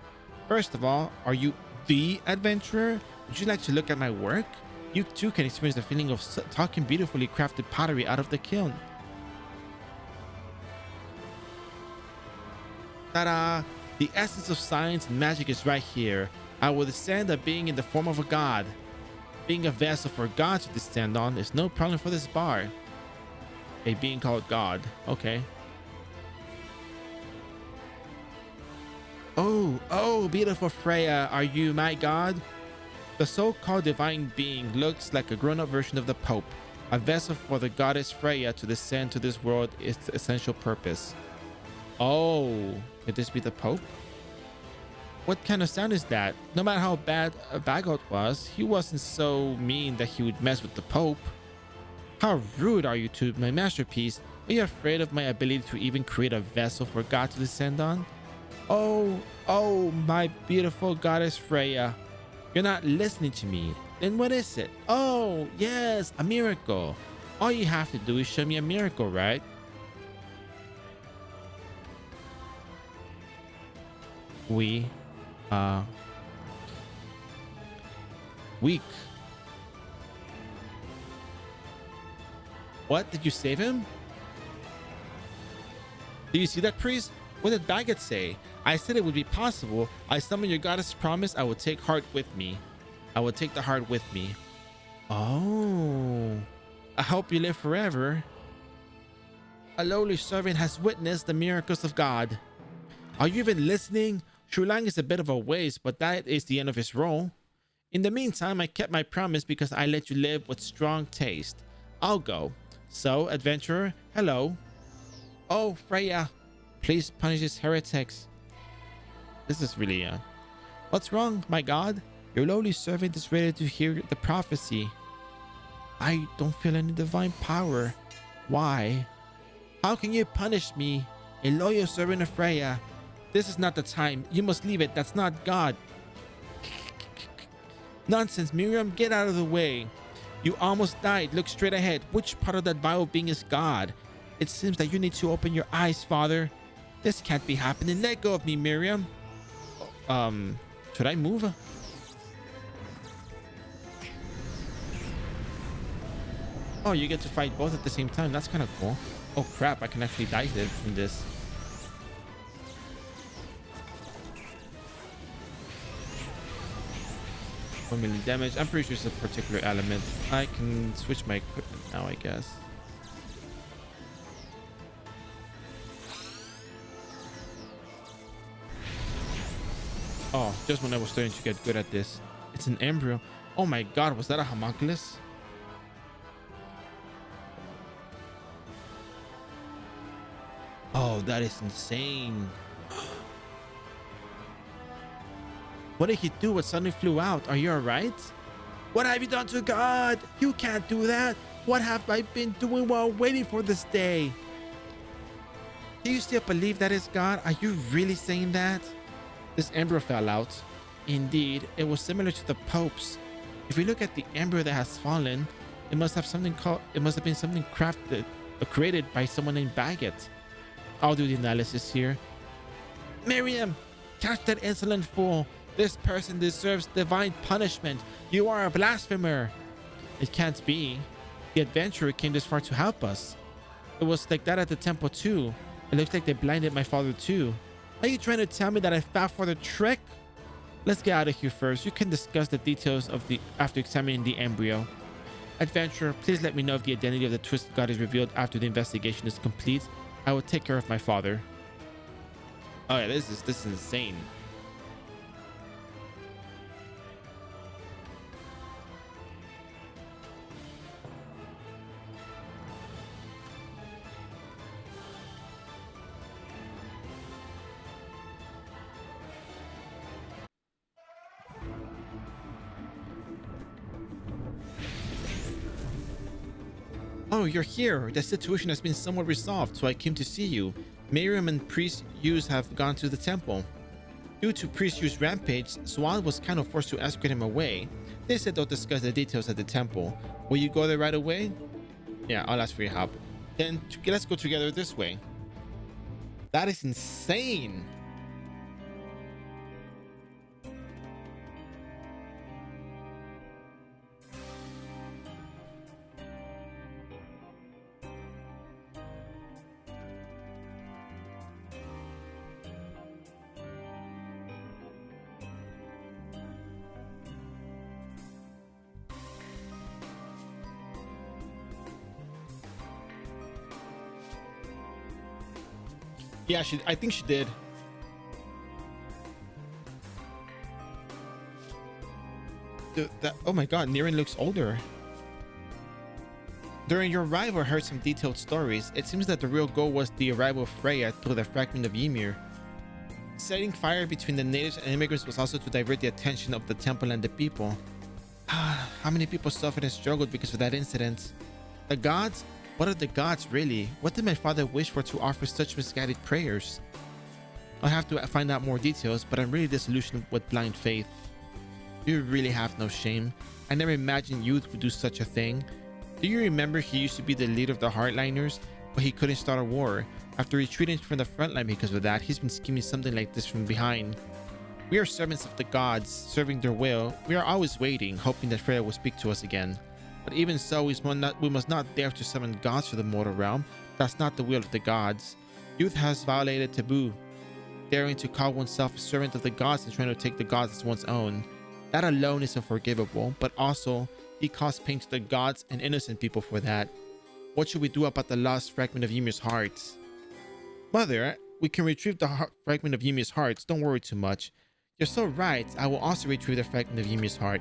Speaker 1: First of all, are you the adventurer? Would you like to look at my work? You too can experience the feeling of talking beautifully crafted pottery out of the kiln. Ta-da! The essence of science and magic is right here. I will descend a being in the form of a god. Being a vessel for God to descend on is no problem for this bar. A being called God. Okay. Oh, beautiful Freya, are you my god? The so-called divine being looks like a grown-up version of the Pope. A vessel for the goddess Freya to descend to this world is the essential purpose. Oh, could this be the Pope? What kind of sound is that? No matter how bad Bagot was, he wasn't so mean that he would mess with the Pope. How rude are you to my masterpiece? Are you afraid of my ability to even create a vessel for God to descend on? Oh, my beautiful goddess Freya. You're not listening to me. Then what is it? Oh, yes, a miracle. All you have to do is show me a miracle, right? Weak. What? Did you save him? Do you see that, priest? What did Bagot say? I said it would be possible. I summoned your goddess promise I will take heart with me. I will take the heart with me. Oh. I hope you live forever. A lowly servant has witnessed the miracles of God. Are you even listening? Shulang is a bit of a waste, but that is the end of his role. In the meantime, I kept my promise because I let you live with strong taste. I'll go. So, adventurer, hello. Oh, Freya, please punish these heretics. This is really, What's wrong, my god? Your lowly servant is ready to hear the prophecy. I don't feel any divine power. Why? How can you punish me, a loyal servant of Freya? This is not the time. You must leave it. That's not God. Nonsense, Miriam. Get out of the way. You almost died. Look straight ahead. Which part of that vile being is God? It seems that you need to open your eyes, Father. This can't be happening. Let go of me, Miriam. Should I move? Oh, you get to fight both at the same time. That's kind of cool. Oh, crap. I can actually die in this. 1 million damage. I'm pretty sure it's a particular element. I can switch my equipment now, I guess. Oh, just when I was starting to get good at this. It's an embryo. Oh my god, was that a homunculus? Oh, that is insane. What did he do? What suddenly flew out? Are you alright? What have you done to God? You can't do that. What have I been doing while waiting for this day? Do you still believe that is God? Are you really saying that? This embryo fell out. Indeed, it was similar to the Pope's. If we look at the embryo that has fallen, it must have been something crafted or created by someone named Bagot. I'll do the analysis here. Miriam, catch that insolent fool. This person deserves divine punishment. You are a blasphemer. It can't be. The adventurer came this far to help us. It was like that at the temple too. It looks like they blinded my father too. Are you trying to tell me that I fell for the trick? Let's get out of here first. You can discuss the details of after examining the embryo. Adventurer, please let me know if the identity of the twisted god is revealed after the investigation is complete. I will take care of my father. Oh yeah, this is insane. Oh, you're here. The situation has been somewhat resolved, so I came to see you. Miriam and priest Hughes have gone to the temple. Due to priest Hughes' rampage, Swad was kind of forced to escort him away. They said they'll discuss the details at the temple. Will you go there right away? Yeah, I'll ask for your help. Then let's go together this way. That is insane. Yeah, I think she did. Oh my god, Niren looks older. During your arrival, I heard some detailed stories. It seems that the real goal was the arrival of Freya through the fragment of Ymir. Setting fire between the natives and immigrants was also to divert the attention of the temple and the people. How many people suffered and struggled because of that incident? The gods? What are the gods really? What did my father wish for to offer such misguided prayers? I'll have to find out more details, but I'm really disillusioned with blind faith. You really have no shame. I never imagined youth would do such a thing. Do you remember he used to be the leader of the Hardliners, but he couldn't start a war? After retreating from the front line because of that, he's been scheming something like this from behind. We are servants of the gods, serving their will. We are always waiting, hoping that Freya will speak to us again. But even so, we must not dare to summon gods to the mortal realm. That's not the will of the gods. Youth has violated taboo, daring to call oneself a servant of the gods and trying to take the gods as one's own. That alone is unforgivable, but also he caused pain to the gods and innocent people for that. What should we do about the lost fragment of Ymir's heart? Mother, we can retrieve the fragment of Ymir's heart. Don't worry too much. You're so right. I will also retrieve the fragment of Ymir's heart.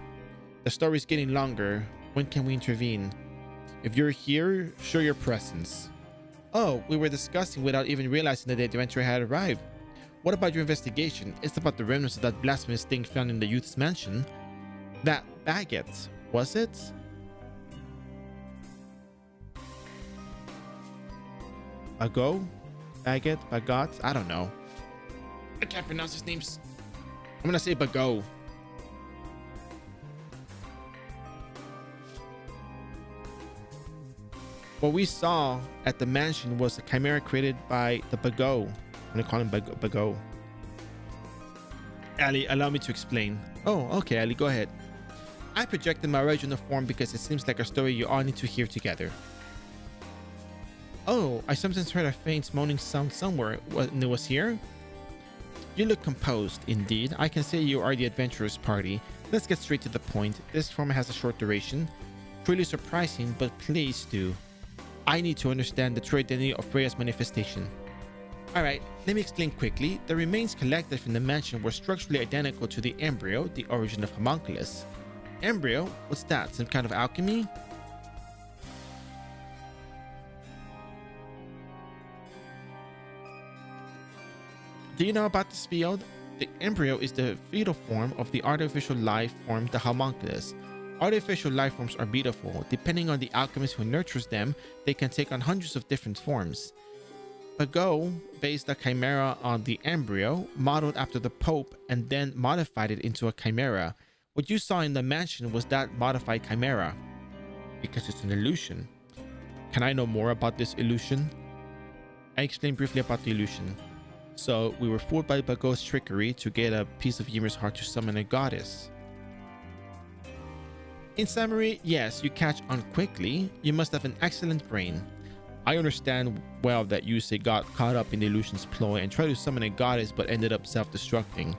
Speaker 1: The story's getting longer. When can we intervene? If you're here, show your presence. Oh, we were discussing without even realizing that the adventurer had arrived. What about your investigation? It's about the remnants of that blasphemous thing found in the youth's mansion. That baguette, was it? Bagot? Baguette? Bagot? I don't know. I can't pronounce his names. I'm gonna say Bagot. What we saw at the mansion was a chimera created by the Bagot. I'm gonna call him Bagot. Ali, allow me to explain. Oh, okay, Ali, go ahead. I projected my original form because it seems like a story you all need to hear together. Oh, I sometimes heard a faint moaning sound somewhere. And it was here? You look composed, indeed. I can say you are the adventurers party. Let's get straight to the point. This form has a short duration. Truly surprising, but please do. I need to understand the true identity of Freya's manifestation. Alright, let me explain quickly. The remains collected from the mansion were structurally identical to the embryo, the origin of homunculus. Embryo? What's that? Some kind of alchemy? Do you know about this field? The embryo is the fetal form of the artificial life form, the homunculus. Artificial life forms are beautiful. Depending on the alchemist who nurtures them, they can take on hundreds of different forms. Bagot based the chimera on the embryo, modeled after the Pope, and then modified it into a chimera. What you saw in the mansion was that modified chimera. Because it's an illusion. Can I know more about this illusion? I explained briefly about the illusion. So we were fooled by Bagot's trickery to get a piece of Ymir's heart to summon a goddess. In summary, yes, you catch on quickly. You must have an excellent brain. I understand well that Yusei got caught up in the illusion's ploy and tried to summon a goddess but ended up self-destructing.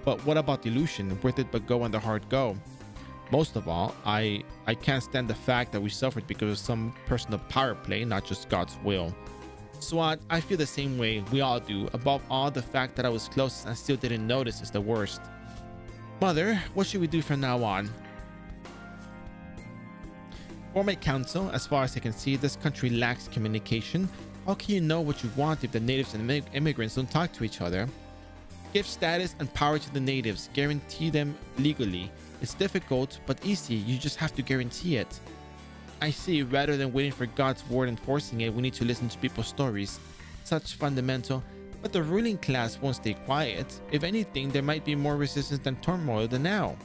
Speaker 1: But what about the illusion? Where did Bagot and the heart go? Most of all, I can't stand the fact that we suffered because of some personal power play, not just God's will. Swat, I feel the same way, we all do. Above all, the fact that I was closest and still didn't notice is the worst. Mother, what should we do from now on? Form a council. As far as I can see, this country lacks communication. How can you know what you want if the natives and immigrants don't talk to each other? Give status and power to the natives. Guarantee them legally. It's difficult, but easy. You just have to guarantee it. I see. Rather than waiting for God's word and forcing it, we need to listen to people's stories. such fundamental, but the ruling class won't stay quiet. If anything, there might be more resistance and turmoil than now.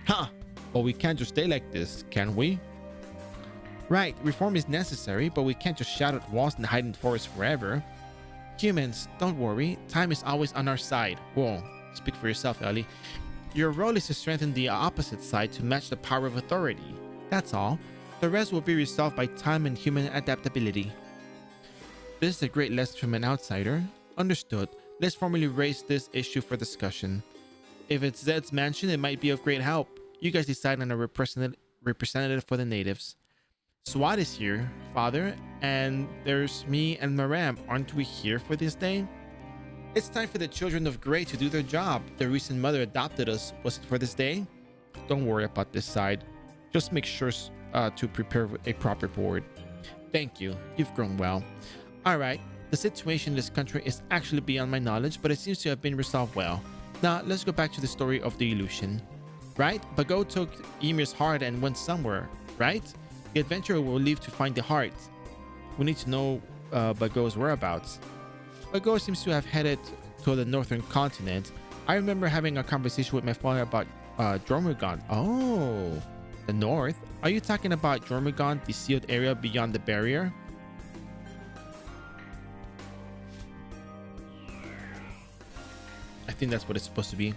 Speaker 1: Huh, but we can't just stay like this, can we? Right, reform is necessary, but we can't just shout at walls and hide in forests forever. Humans, don't worry, time is always on our side. Whoa, speak for yourself, Ellie. Your role is to strengthen the opposite side to match the power of authority. That's all. The rest will be resolved by time and human adaptability. This is a great lesson from an outsider. Understood. Let's formally raise this issue for discussion. If it's Zed's mansion, it might be of great help. You guys decide on a representative for the natives. Swat is here, Father, and there's me and Maram. Aren't we here for this day? It's time for the children of Grey to do their job. The reason Mother adopted us was it for this day? Don't worry about this side. Just make sure to prepare a proper board. Thank you. You've grown well. Alright, the situation in this country is actually beyond my knowledge, but it seems to have been resolved well. Now, let's go back to the story of the illusion. Right? Bago took Ymir's heart and went somewhere, right? The adventurer will leave to find the heart. We need to know Bago's whereabouts. Bago seems to have headed to the northern continent. I remember having a conversation with my father about Jormungand. Oh, the north? Are you talking about Jormungand, the sealed area beyond the barrier? I think that's what it's supposed to be.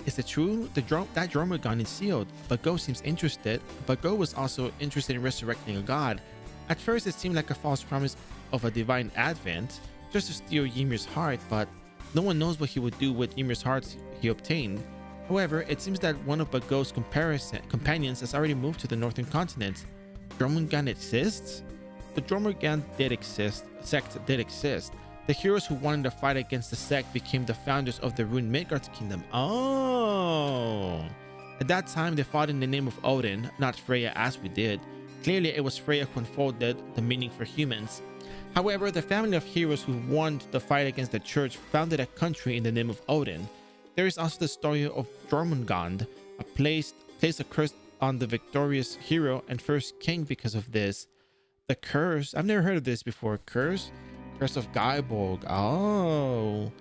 Speaker 1: Is it true? That Jormungand is sealed. Bago seems interested. Bago was also interested in resurrecting a god. At first, it seemed like a false promise of a divine advent, just to steal Ymir's heart, but no one knows what he would do with Ymir's heart he obtained. However, it seems that one of Bago's companions has already moved to the northern continent. Jormungand exists? The Jormungand sect did exist. The heroes who wanted to fight against the sect became the founders of the ruined Midgard's kingdom. Oh! At that time, they fought in the name of Odin, not Freya as we did. Clearly, it was Freya who unfolded the meaning for humans. However, the family of heroes who won the fight against the church founded a country in the name of Odin. There is also the story of Jormungand, placed a curse on the victorious hero and first king because of this. The curse? I've never heard of this before. Curse of Gaibolg. Oh.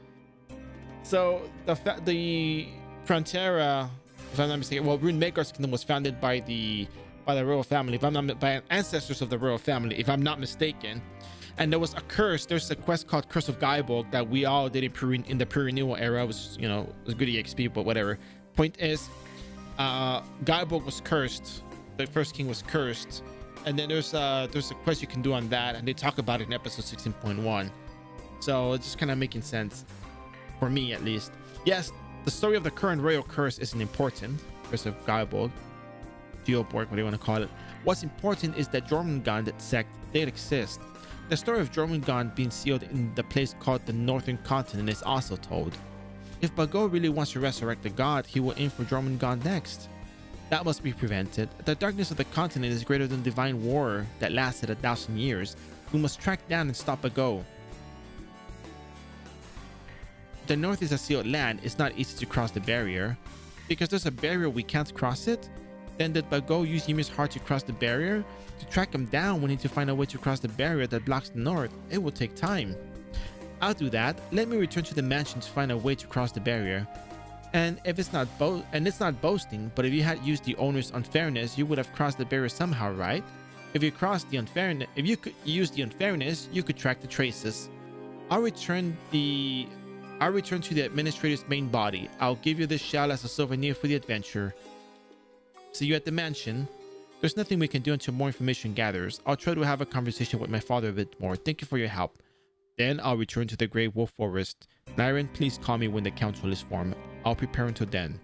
Speaker 1: So the Frontera, if I'm not mistaken, well, Ruined Midgard's kingdom was founded by the royal family, by ancestors of the royal family, if I'm not mistaken. And there was a curse. There's a quest called Curse of Gaibolg that we all did in the pre-renewal era. It was, you know, it was good EXP, but whatever. Point is, Gaibolg was cursed. The first king was cursed. And then there's a quest you can do on that, and they talk about it in episode 16.1. So it's just kind of making sense for me, at least. Yes, the story of the current royal curse isn't important. Curse of Gaibolg, Geoborg, whatever you want to call it. What's important is that Jormungand sect did exist. The story of Jormungand being sealed in the place called the Northern Continent is also told. If Bago really wants to resurrect the god, he will aim for Jormungand next. That must be prevented. The darkness of the continent is greater than divine war that lasted 1,000 years. We must track down and stop Bago. The north is a sealed land. It's not easy to cross the barrier. Because there's a barrier, we can't cross it? Then did Bago use Ymir's heart to cross the barrier? To track him down, we need to find a way to cross the barrier that blocks the north. It will take time. I'll do that. Let me return to the mansion to find a way to cross the barrier. And if it's not boasting, but if you had used the owner's unfairness, you would have crossed the barrier somehow, right? If you could use the unfairness, you could track the traces. I'll return to the administrator's main body. I'll give you this shell as a souvenir for the adventure. See you at the mansion. There's nothing we can do until more information gathers. I'll try to have a conversation with my father a bit more. Thank you for your help. Then I'll return to the Great Wolf Forest. Nyren, please call me when the council is formed. I'll prepare until then.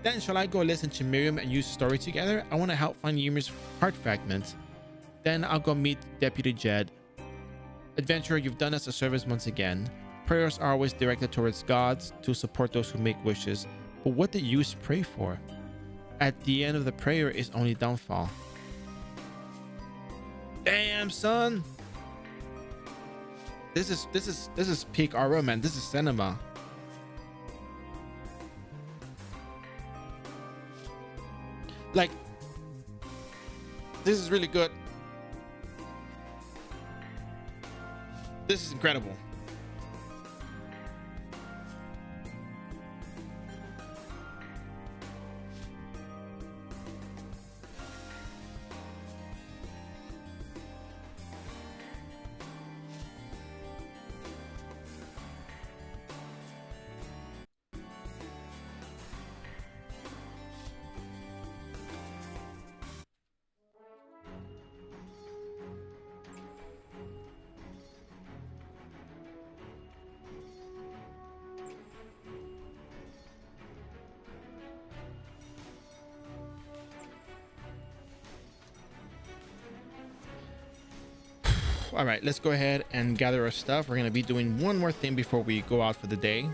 Speaker 1: Then shall I go listen to Miriam and use story together? I want to help find Ymir's heart fragment. Then I'll go meet Deputy Jed. Adventurer, you've done us a service once again. Prayers are always directed towards gods to support those who make wishes. But what did you pray for? At the end of the prayer is only downfall. Damn, son. This is peak iRO, man. This is cinema. Like, this is really good. This is incredible. All right, let's go ahead and gather our stuff. We're going to be doing one more thing before we go out for the day.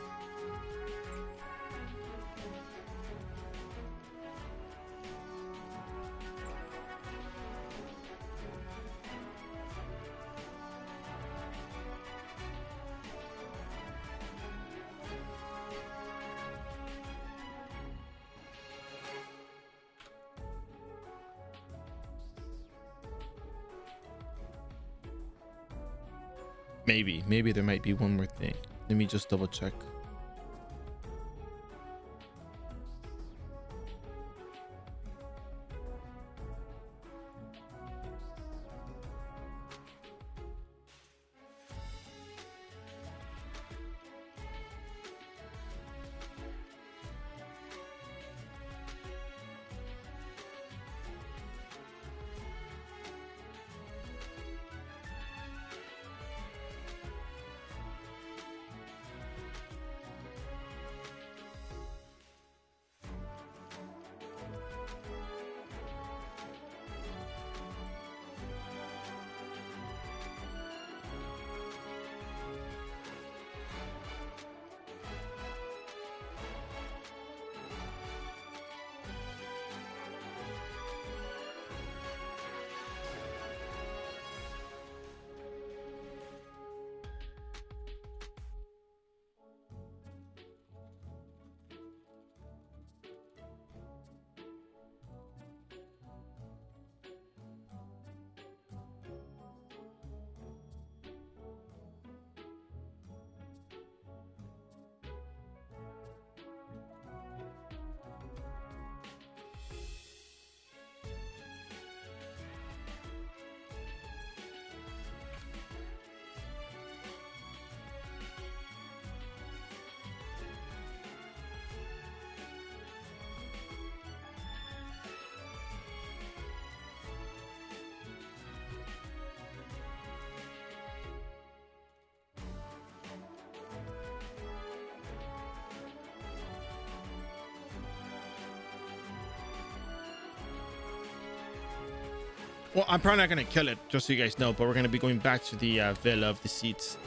Speaker 1: Maybe there might be one more thing. Let me just double check. Well, I'm probably not going to kill it, just so you guys know, but we're going to be going back to the Villa of the Seats.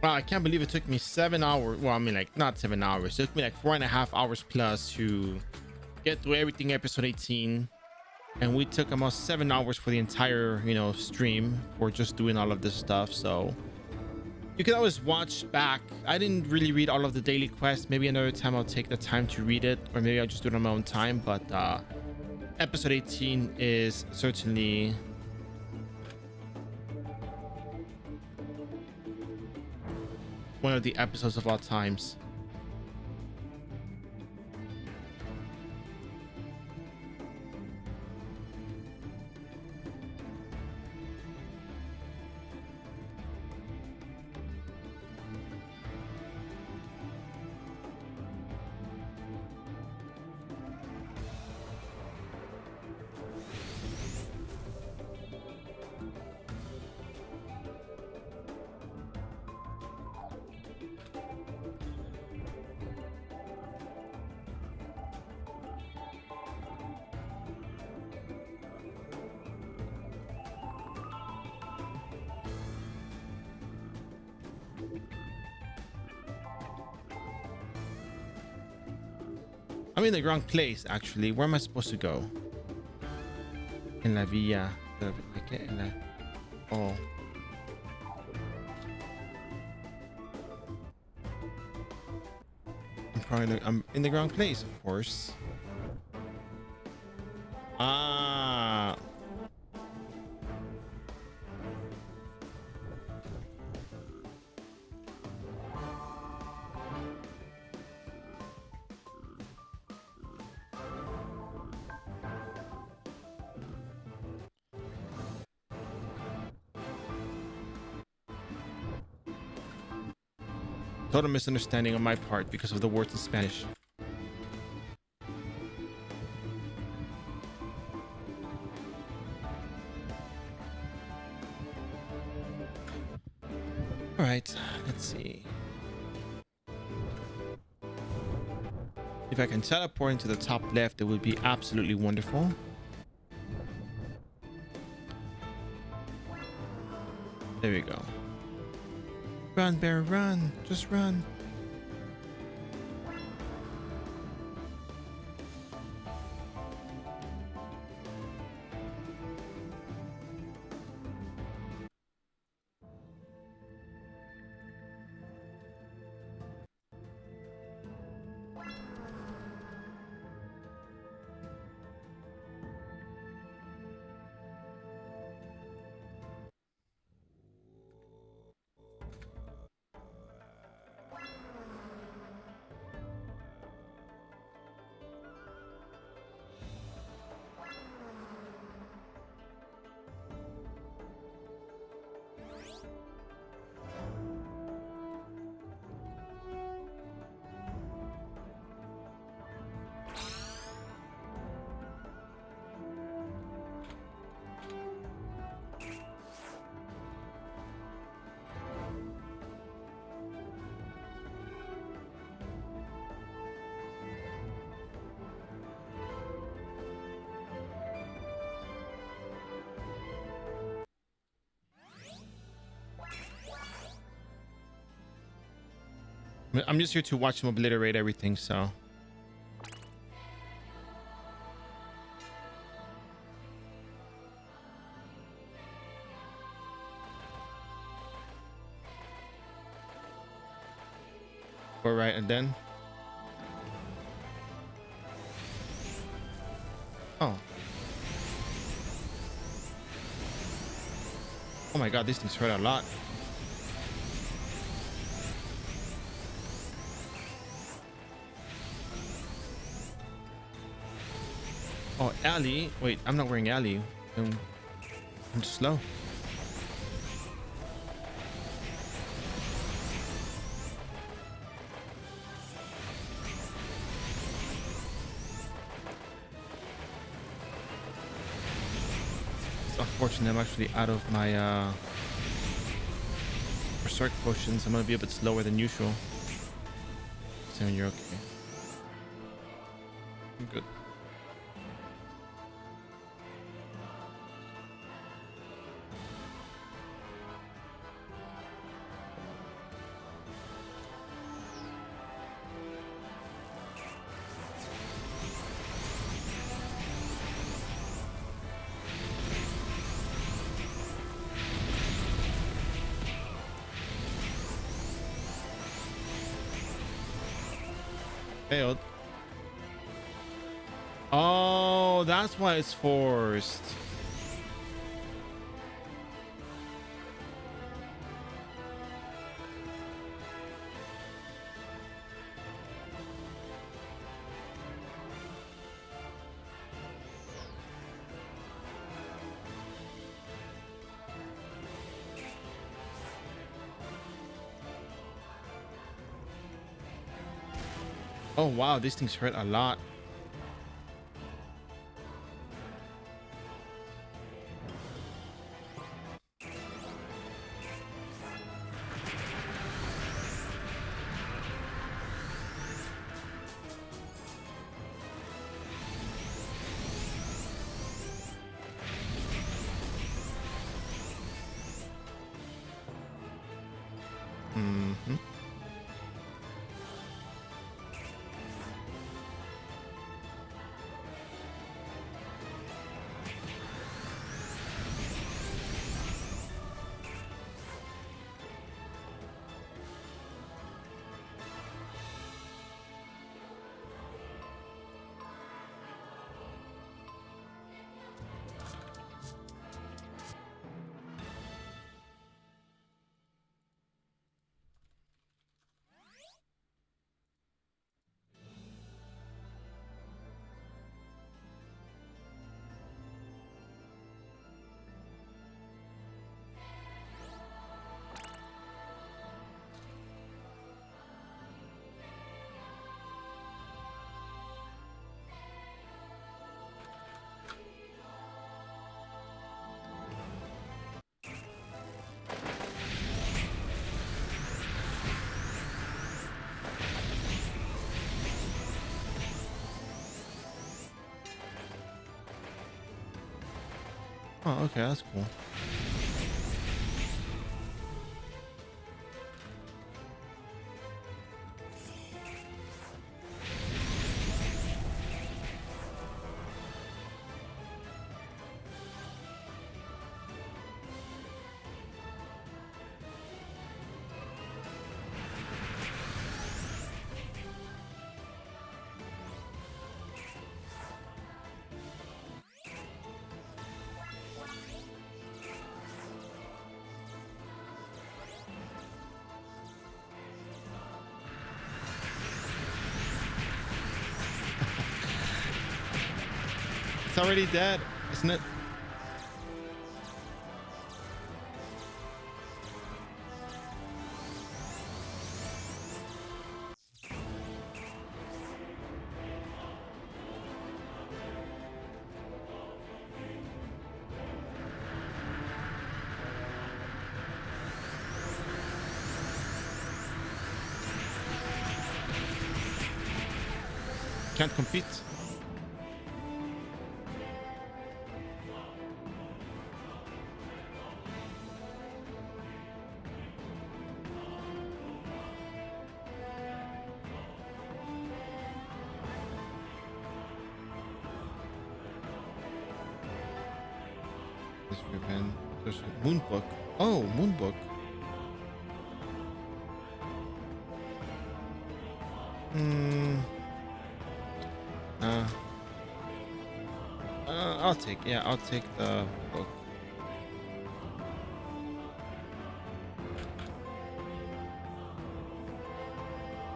Speaker 1: Wow, I can't believe it took me 7 hours. Well, I mean, like, not 7 hours. It took me like 4.5 hours plus to get through everything episode 18. And we took almost 7 hours for the entire, stream for just doing all of this stuff. So you can always watch back. I didn't really read all of the daily quests. Maybe another time I'll take the time to read it, or maybe I'll just do it on my own time. But episode 18 is certainly one of the episodes of all times. I'm in the wrong place, actually. Where am I supposed to go? En la villa. En la... Oh. I'm in the wrong place, of course. Ah. Total misunderstanding on my part because of the words in Spanish. All right, let's see. If I can teleport into the top left, it would be absolutely wonderful. There we go. Run, bear, run. Just run. I'm just here to watch him obliterate everything, so. All right, and then. Oh. Oh my god, these things hurt a lot. Oh, Ali. Wait, I'm not wearing Ali. I'm slow. It's unfortunate I'm actually out of my berserk potions. I'm gonna be a bit slower than usual. Sam, you're okay. I'm good. Failed. Oh, that's why it's forced. Oh wow, these things hurt a lot. Oh, okay, that's cool. It's already dead, isn't it? Can't compete. This ribbon. There's a moon book. Oh, moon book. Hmm. Uh, I'll take. Yeah, I'll take the book.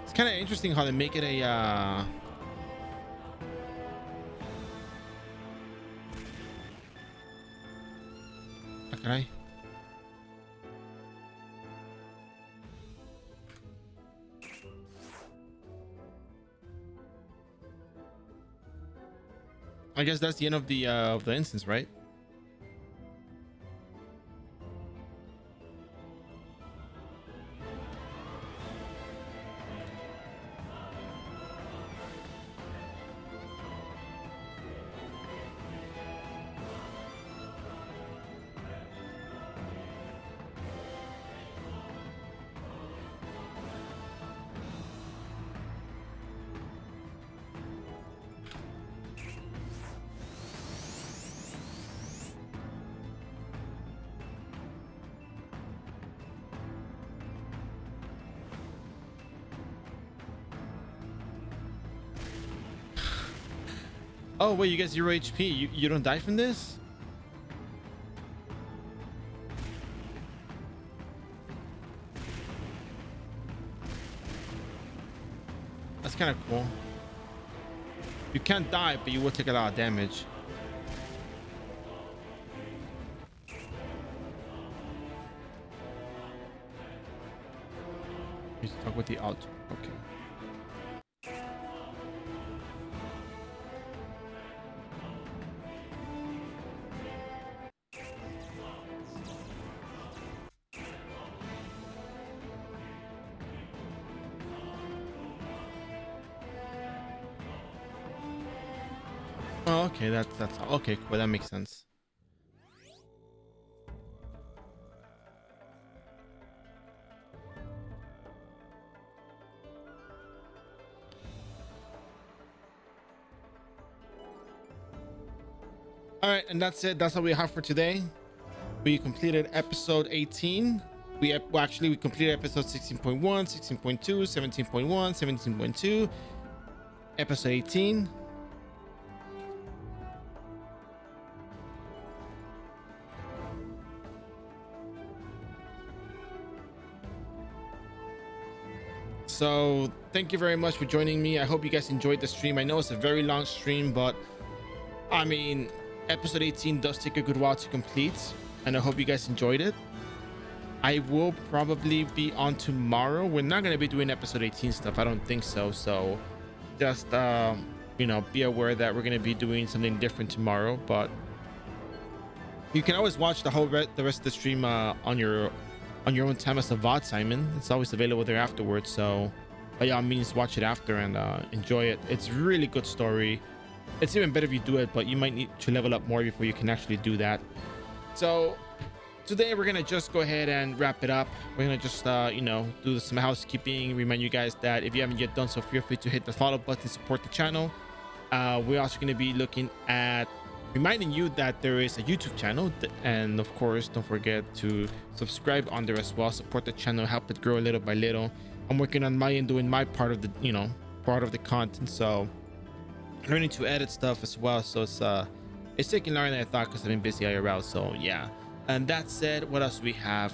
Speaker 1: It's kind of interesting how they make it a. How can I? I guess that's the end of the instance, right? Oh wait, you get 0 HP. You don't die from this? That's kind of cool. You can't die, but you will take a lot of damage. Let's talk with the alt. Okay. Oh, okay. That's okay. Cool. That makes sense. All right, and that's it. That's all we have for today. We completed episode 18. We completed episode 16.1, 16.2, 17.1, 17.2, episode 18. So thank you very much for joining me. I hope you guys enjoyed the stream. I know it's a very long stream, but I mean, episode 18 does take a good while to complete, and I hope you guys enjoyed it. I will probably be on tomorrow. We're not going to be doing episode 18 stuff. I don't think so. So just, you know, be aware that we're going to be doing something different tomorrow, but you can always watch the rest of the stream on your own time as a VOD, Simon. It's always available there afterwards. So by all means, watch it after and enjoy it. It's really good story. It's even better if you do it, but you might need to level up more before you can actually do that. So today we're gonna just go ahead and wrap it up. We're gonna just do some housekeeping, remind you guys that if you haven't yet done so, feel free to hit the follow button, support the channel. We're also going to be looking at reminding you that there is a YouTube channel, and of course don't forget to subscribe on there as well. Support the channel, help it grow little by little. I'm working on my end, doing my part of the part of the content, so learning to edit stuff as well. So it's taking longer than I thought because I've been busy IRL. So yeah. And that said, what else do we have?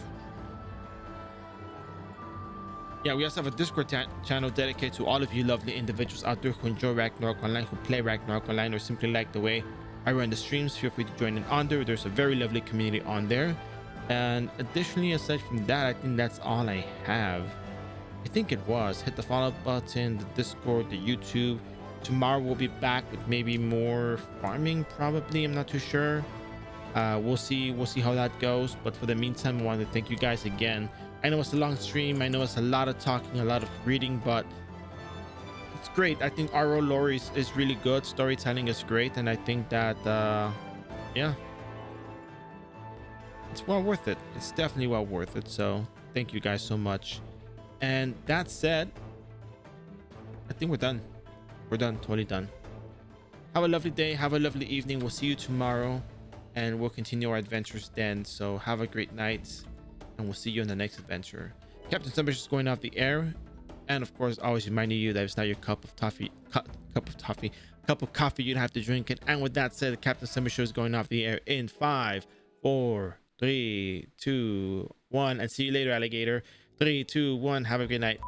Speaker 1: Yeah, we also have a Discord channel dedicated to all of you lovely individuals out there who enjoy Ragnarok Online, who play Ragnarok Online, or simply like the way I run the streams. Feel free to join in on there. There's a very lovely community on there. And additionally, aside from that, I think that's all I have. I think it was. Hit the follow button, the Discord, the YouTube. Tomorrow we'll be back with maybe more farming, probably. I'm not too sure. We'll see how that goes. But for the meantime, I want to thank you guys again. I know it's a long stream. I know it's a lot of talking, a lot of reading, but it's great. I think iRO lore is really good. Storytelling is great. And I think that, yeah, it's well worth it. It's definitely well worth it. So thank you guys so much. And that said, I think we're done. We're done. Totally done. Have a lovely day. Have a lovely evening. We'll see you tomorrow and we'll continue our adventures then. So have a great night. And we'll see you in the next adventure. Captain Summer is going off the air, and of course, always reminding you that it's not your cup of coffee, you don't have to drink it. And with that said, the Captain Summer Show is going off the air in 5, 4, 3, 2, 1, and see you later, alligator. 3, 2, 1. Have a good night.